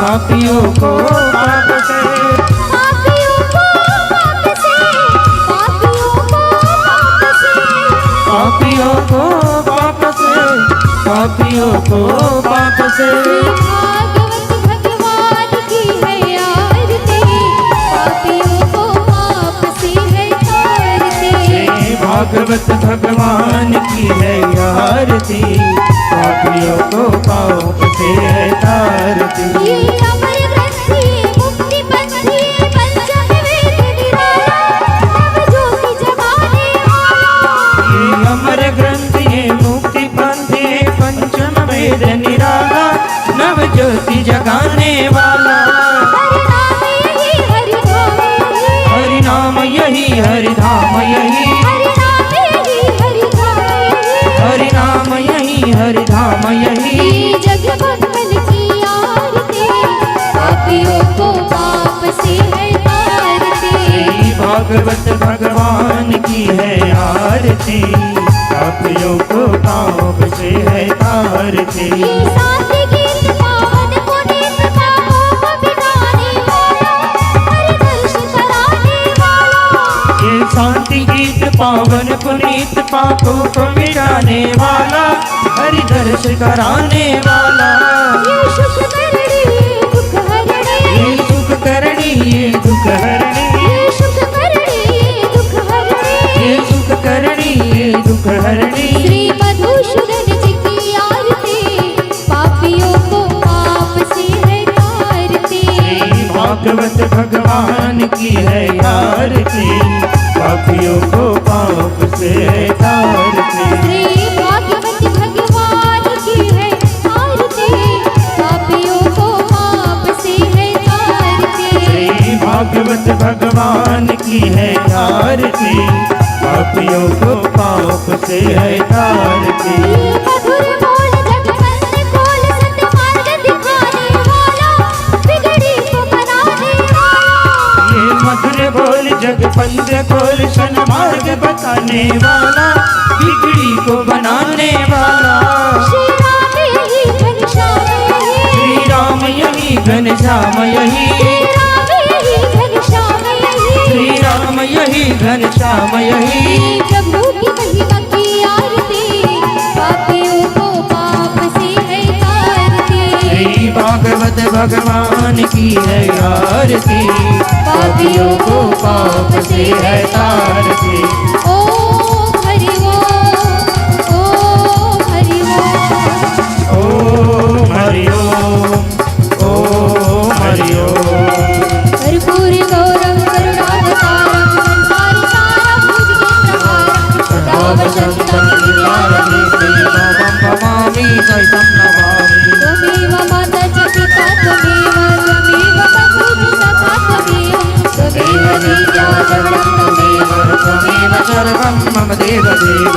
पापियों को पाप से, पापियों को पाप से, पापियों को पाप से, पापियों को पाप से, पापियों को पाप से, श्री भागवत भगवान की है आरती, पापियों को पाप से है तारती। श्री भागवत भगवान की है आरती, ये अमर ग्रंथि मुक्ति पंथी पंचम वेद निराला, नव ज्योति जगाने वाला। हरि नाम यही हरि धाम यही, हरि नाम यही हरि धाम यही। जग मंगल की आरती, पापियों को पाप से है तारती। श्री भागवत भगवान की है आरती, पापियों को पाप से है तारती। साथ गीत पावन पुनीत पापों को मिटाने वाला, हरि दर्श कराने वाला। ये शांति गीत पावन पुनीत पापों को मिटाने वाला, हरि दर्श कराने वाला। ये सुख करणी दुख हरणे, ये सुख करणी ये दुख हरणी, ये सुख करणी दुख हरणे। ये सुख करणी ये दुख हरणी। श्री मधुसूदन जी की आरती, पापियों को पाप से है तारती। श्री भागवत भगवान की है आरती, पापियों को पाप से है तारती। श्री भागवत भगवान की है आरती, पापियों को पाप से भागवत भगवान की है आरती, पापियों को पाप से है तारती। मधुर बोल जगमंद खोल सतमार्ग दिखाने वाला, बिगड़ी को बनाने वाला। ये मधुर बोल जगपंद खोल सन्मार्ग बताने वाला, बिगड़ी को बनाने वाला। श्री राम यही घनश्याम यही, श्री राम यही घनश्याम यही, श्री राम यही घनश्याम यही। श्री राम यही घनश्याम यही। प्रभु की महिमा की आरती, पापियों को पाप से है तारती। श्री भागवत भगवान की है आरती, पापियों को पाप से है तारती। ओम हरि ओम, ओम हरि ओम। ओम हरि ओम, ओम हरि ओम। कर्पूर गौरम करुणावतारम, संसारी सारम भुजगेन्द्रहारम, सदा वसन्तं हृदयारविन्दे। नमामि सहितं नमामि। त्वमेव माता च पिता त्वमेव, त्वमेव बन्धुः सखा त्वमेव, त्वमेव विद्या द्रविणं त्वमेव, त्वमेव सर्वं मम देव देव।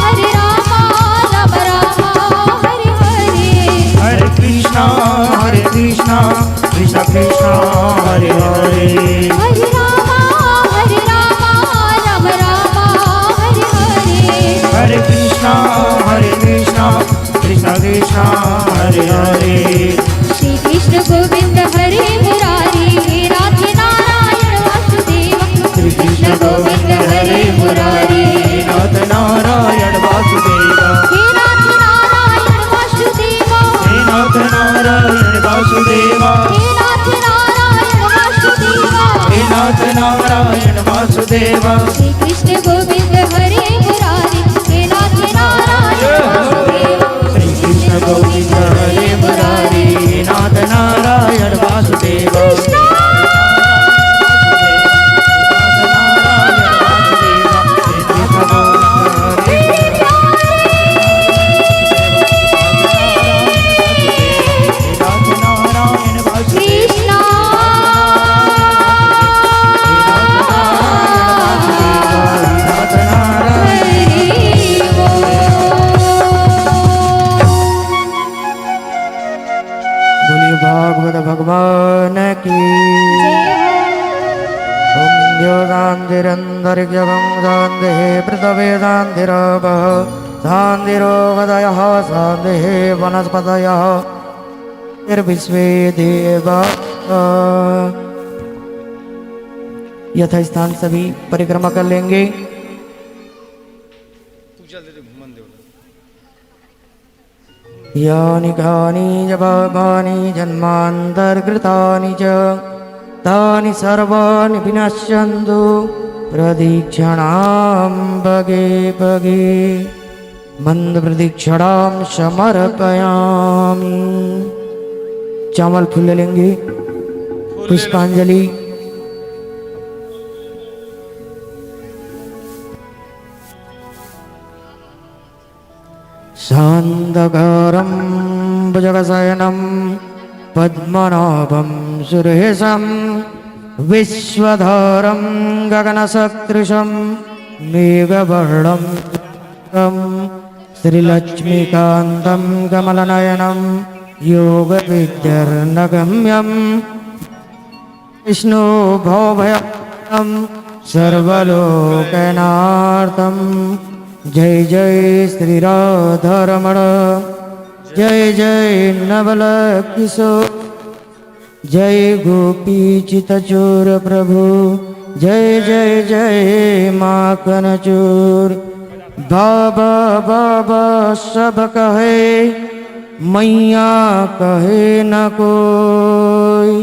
हरे राम राम राम हरे हरे। हरे कृष्णा कृष्ण कृष्ण हरे हरे। हरे राम राम राम हरे हरे। हरे कृष्णा कृष्ण कृष्ण हरे हरे। श्री कृष्ण गोविंद हरे मुरारी, हे राधे नारायण वासुदेव। श्री कृष्ण गोविंद हरे मुरारी, नाथ नारायण वासुदेव। हे राधे नारायण वासुदेव, हे नाथ नारायण वासुदेव। हे राधे नारायण वासुदेव। हे नाथ नारायण वासुदेव। श्री कृष्ण गोविंद हरे मुरारी, हे राधे नारायण वासुदेव। श्री कृष्ण गोविंद हरे मुरारी, नाथ नारायण वासुदेव। कृष्णा हरि बोल। बोलिए भागवत भगवान की। ओम ज्योतांतिरंतरिक्षं शान्तिः पृथ्वी शान्तिरपः शान्तिरोपदयः शान्तिः वनस्पतयः विश्वे देवा। यथा स्थान सभी परिक्रमा कर लेंगे। यानि कानि च पापानि जन्मान्तर्कृतानि च तानि सर्वाणि विनश्यन्तु प्रदीक्षणां बगे बगे। मन्दप्रदीक्षणां समर्पयामि। चावल फूल लेंगे। पुष्पांजलि। शान्तकारं भुजगशयनं पद्मनाभं सुरेशं विश्वधारं गगनसदृशं मेघवर्णं श्रीलक्ष्मीकान्तं कमलनयनं योगविद्यार्नगम्यं विष्णु भवभयं सर्वलोकनाथं। जय जय श्री राधारमण, जय जय नवल किशोर, जय गोपी चितचोर प्रभु, जय जय जय माखनचोर। बाबा बाबा सब कहे, मैया कहे न कोई।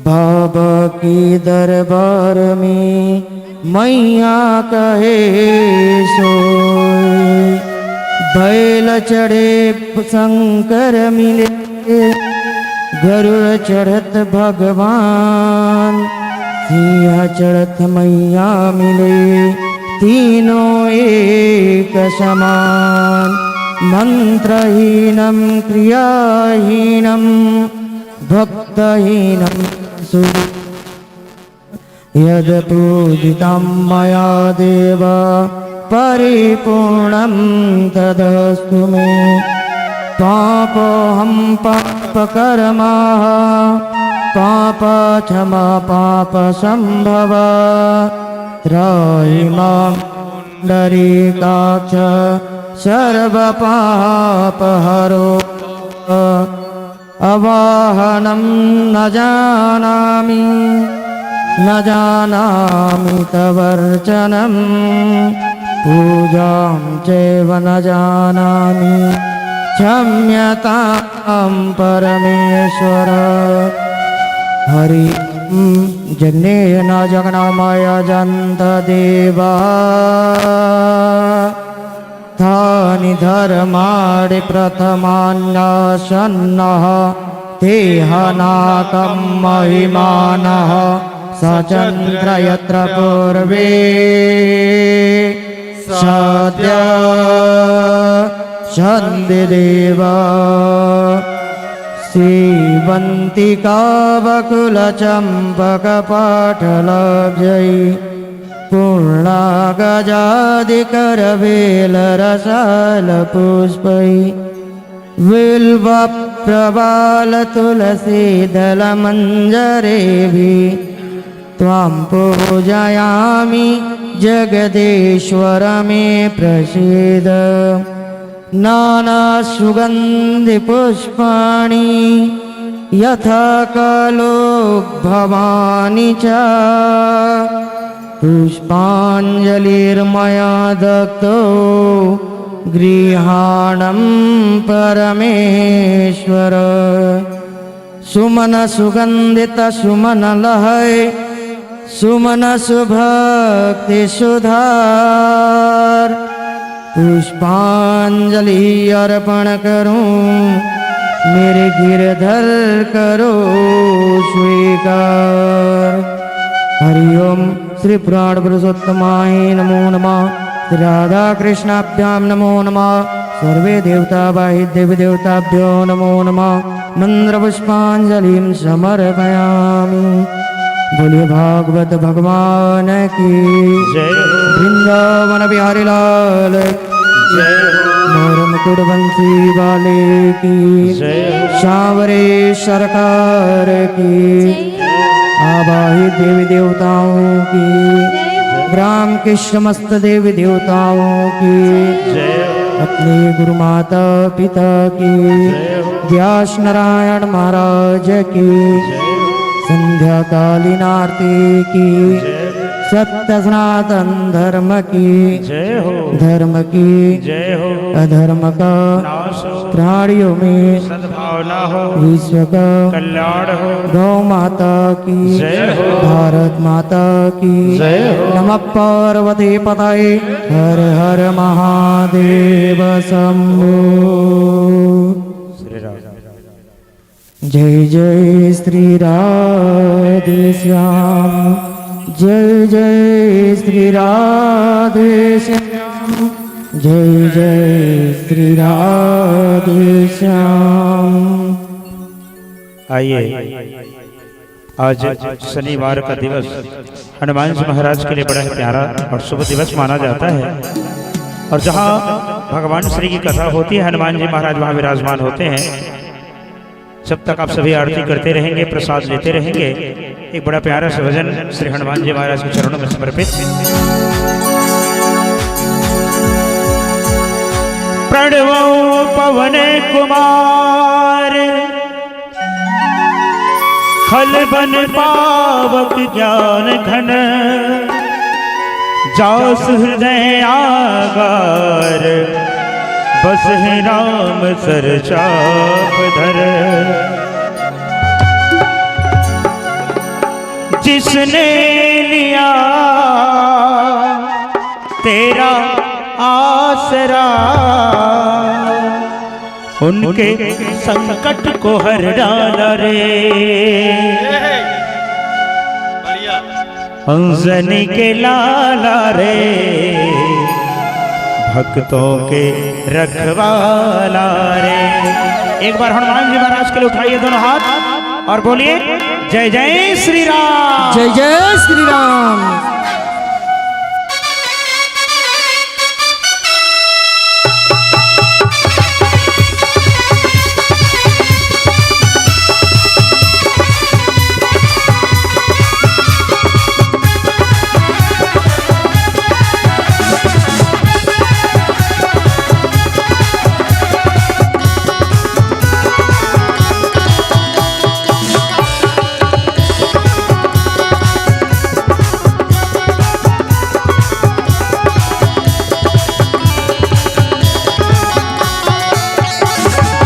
बाबा की दरबार में मैया कहे सोई। बैल चढ़े शंकर मिले, गरुड़ चढ़त भगवान, सिंह चढ़त मैया मिले, तीनों एक समान। मंत्रहीनम क्रियाहीनम भक्तहीनम यद्पूजितं मया देव परिपूर्णं तदस्तु मे पापोऽहं पापकर्मः पापक्षमा पापसम्भव त्राहि मां पुण्डरीकाक्ष सर्वपापहरो अवाहनं न जानामि तवर्चनं पूजां चैव न जानामि क्षम्यतां परमेश्वर हरि जन्येन जगन्मय जन्तदेवा तानि धर्माणि प्रथमान्यासन्नः तेहनाकं महिमानः सचन्द्र यत्र पूर्वे सद्य सन्दिदेवा सीवन्तिकावकुलचम्पकपाटलब्जै पूर्णागजादिकरवेलरसालपुष्पै बिल्वप्रवालतुलसीदलमञ्जरेभिः त्वां पूजयामि जगदीश्वर मे प्रसीद नानासुगन्धिपुष्पाणि यथा कलोद्भवानि च पुष्पाञ्जलिर्मया दत्तो गृहाणं परमेश्वर सुमन सुगन्धित सुमन लहै सुमन सुभक्ति सुधार पुष्पांजलि अर्पण करूं मेरे गिरधर करो स्वीकार। हरिओम श्री पुराण पुरुषोत्तमाय नमो नमः। श्री राधा कृष्णाभ्यां नमो नमः। सर्वे देवता बाहि देवी देवताभ्यो नमो नमः। मंत्र पुष्पांजलिं समर्पयामि। बोलिए भागवत भगवान की जय हो। वृंदावन बिहारी लाल जय हो। मोर मुकुट बंसी वाले की जय हो। सांवरे सरकार की आवाही देवी देवताओं की ग्राम के समस्त देवी देवताओं की जय हो। अपने गुरु माता पिता की जय हो। व्यास नारायण महाराज की संध्या कालीन आरती की सत्य सनातन धर्म की जय हो। धर्म की जय हो। अधर्म का नाश हो। प्राणियों में सद्भावना हो। विश्व का कल्याण हो। गौ माता की जय हो। भारत माता की जय हो। नमः पार्वती पतये हर हर महादेव शंभो। श्री राम। जय जय श्री राधे श्याम जय जय श्री राधे श्याम जय जय श्री राधे श्याम। आइए, आज शनिवार का दिवस हनुमान जी महाराज के लिए बड़ा ही प्यारा और शुभ दिवस माना जाता है। और जहाँ भगवान श्री की कथा होती है, हनुमान जी महाराज वहाँ विराजमान होते हैं। जब तक आप सभी आरती करते रहेंगे, प्रसाद लेते रहेंगे, एक बड़ा प्यारा सा भजन श्री हनुमान जी महाराज के चरणों में समर्पित। प्रणवो पवन कुमार खल बन पावक ज्ञान घन जास हृदय आगार बस है राम सर चाप धर। जिसने लिया तेरा आसरा उनके संकट को हर डाला रे। अंजनी के लाला रे भक्तों के रखवाला रे। एक बार हनुमान जी महाराज के लिए उठाइए दोनों हाथ और बोलिए जय जय श्री राम। जय जय श्री राम।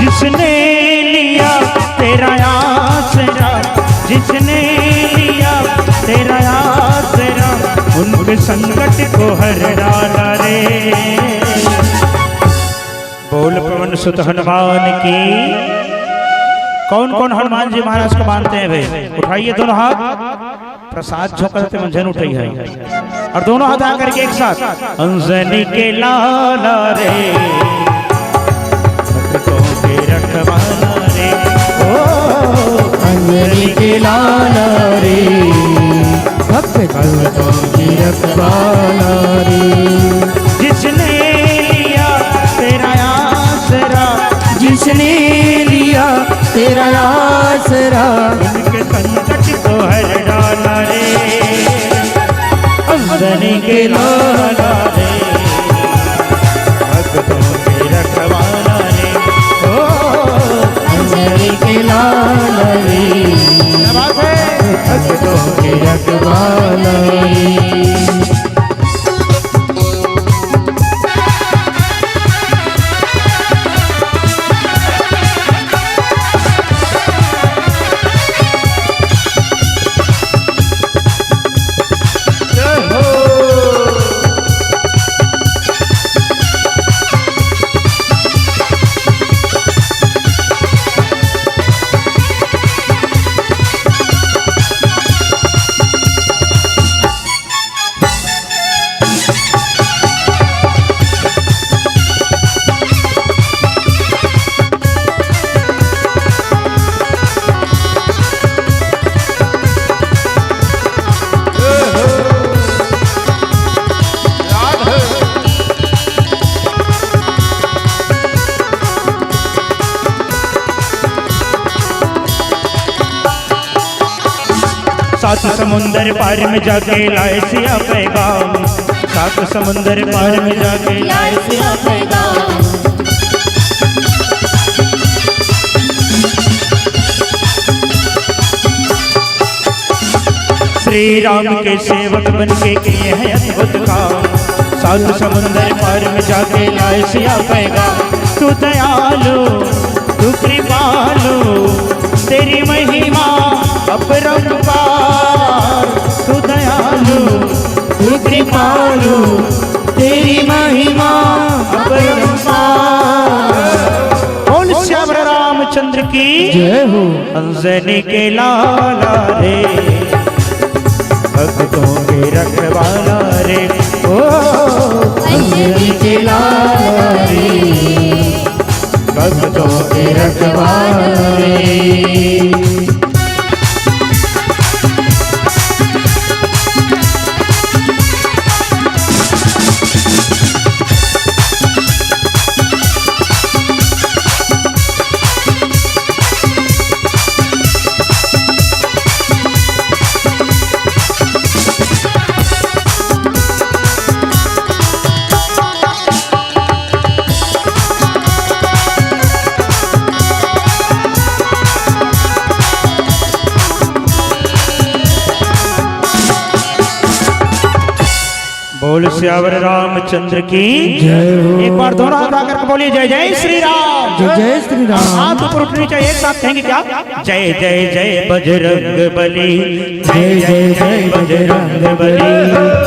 जिसने लिया तेरा आसरा, जिसने लिया तेरा आसरा, उनके संकट को हर डाला रे। बोल पवन सुत हनुमान की। कौन कौन हनुमान जी महाराज को मानते हैं भाई? उठाइए दोनों हाथ, प्रसाद झोंकते मंझन उठाई है, और दोनों हाथ आकर के एक साथ। अंजनी के लाला रे, रखवाला रे, ओ अंजनी के लाला रे, भक्त भक्तों की रखवाला रे। जिसने लिया तेरा आसरा, जिसने लिया तेरा आसरा, उनके संकट को हर डाला रे। अंजनी के लाला रे, भक्तों के रखवाला रे, ओ अंजनी के लाला रे, क्या बात है? भक्तों के रखवाला रे। सात समुंदर पार में जाके लाए सिया पैगाम, सात समुंदर पार में जाके लाए सिया पैगाम। श्री राम के सेवक बन के किए हैं अद्भुत काम, सात समुंदर पार में जाके लाए सिया पैगाम। तू दयालु तू कृपालु, तेरी महिमा अपरंपार। तू दयालु तू कृपालु, तेरी महिमा अपरंपार। बोल श्याम रामचंद्र की जय हो। अंजनी के लाला रे, भक्तों के रखवाला रे, ओ अंजनी के लाला रे, भक्तों के रखवाला रे। बोल श्यावर रामचंद्र की जय हो। एक बार दोनों हाथ आकर के बोलिए जय जय श्री राम। जय जय श्री राम। हाथ ऊपर उठनी चाहिए, एक साथ कहेंगे क्या? जय जय जय बजरंग बली, जय जय जय बजरंग बली,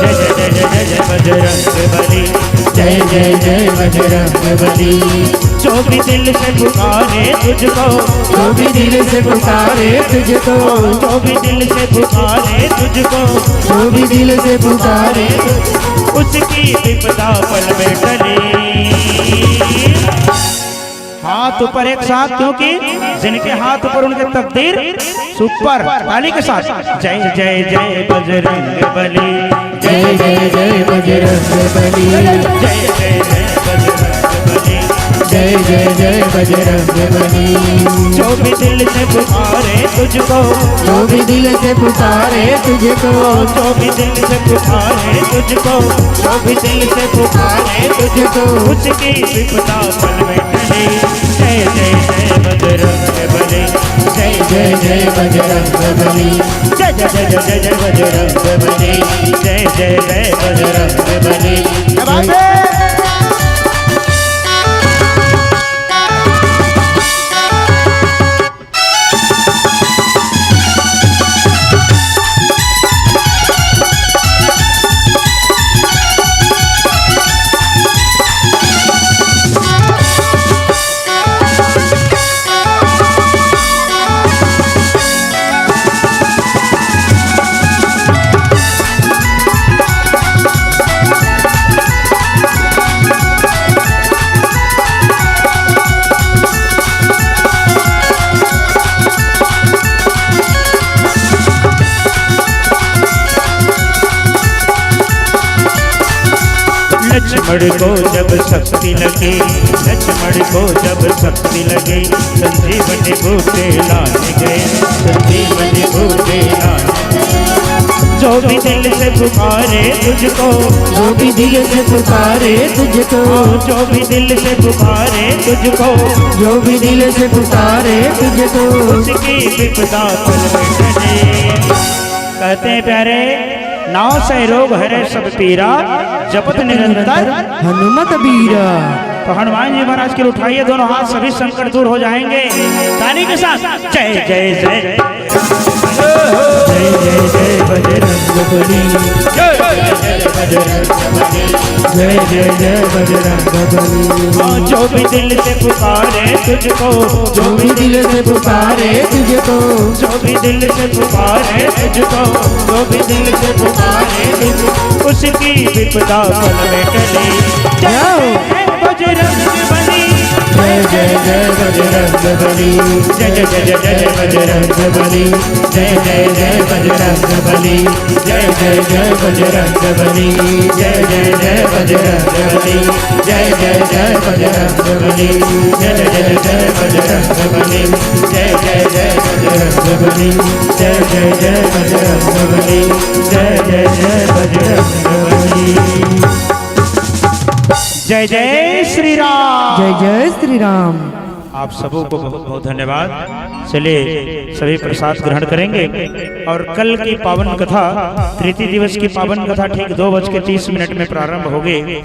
जय जय जय जय जय बजरंग बली, जय जय जय बजरंग बली। जो भी दिल से पुकारे तुझको, जो भी दिल से पुकारे तुझको, जो भी दिल से पुकारे तुझको, जो भी दिल से पुकारे उसकी विपदा पल में टली। हाथ ऊपर एक साथ, क्योंकि जिनके हाथ ऊपर उनके तकदीर सुपर ताली के साथ जय जय जय बजरंग बली, जय जय जय बजरंग बली, जय जय जय बजरंग बली, जय जय जय बजरंग बली। जो भी दिल से पुकारे तुझको, जो भी दिल से पुकारे तुझको, जो भी दिल से पुकारे तुझको, जो भी दिल से पुकारे तुझको, उसकी विपदा पल में टले। जय जय जय बजरंग बली, जय जय जय बजरंग बली, जय जय जय जय जय बजरंग बली, जय जय जय बजरंग बली। लक्ष्मण को जब शक्ति लगे, लक्ष्मण को जब शक्ति लगे, संजीवनी बूटे लाने गए, संजीवनी बूटे लाने गए। जो भी दिल से पुकारे तुझको, जो भी दिल से पुकारे तुझको, जो भी दिल से पुकारे तुझको, जो भी दिल से पुकारे तुझको, उसकी विपदा पल में टले। कहते हैं प्यारे, नाव से रोग हरे सब पीरा, जपत निरंतर हनुमत बीरा। तो हनुमान जी महाराज के उठाइए दोनों हाथ, सभी संकट दूर हो जाएंगे। ताली के साथ जय जय जय जय जय जय बजरंग बली, जय जय जय बजरंग बली, जय जय जय बजरंग बली। जो भी दिल से पुकारे तुझको, जो भी दिल से पुकारे तुझको, जो भी दिल से पुकारे तुझको, जो भी दिल से पुकारे तुझको, उसकी विपदा पल में टले। जय बजरंग बली, जय जय जय बजरंग बली, जय जय जय जय बजरंग बली, जय जय जय बजरंग बली, जय जय जय बजरंग बली, जय जय जय बजरंग बली, जय जय जय बजरंग बली, जय जय जय बजरंग बली, जय जय जय बजरंग बली, जय जय जय बजरंग बली, जय जय जय बजरंग बली। जय जय श्री राम। जय जय श्री राम। आप सबों को बहुत बहुत धन्यवाद। चलिए सभी प्रसाद ग्रहण करेंगे और कल की पावन कथा, तृतीय दिवस की पावन कथा ठीक 2:30 में प्रारंभ होगी।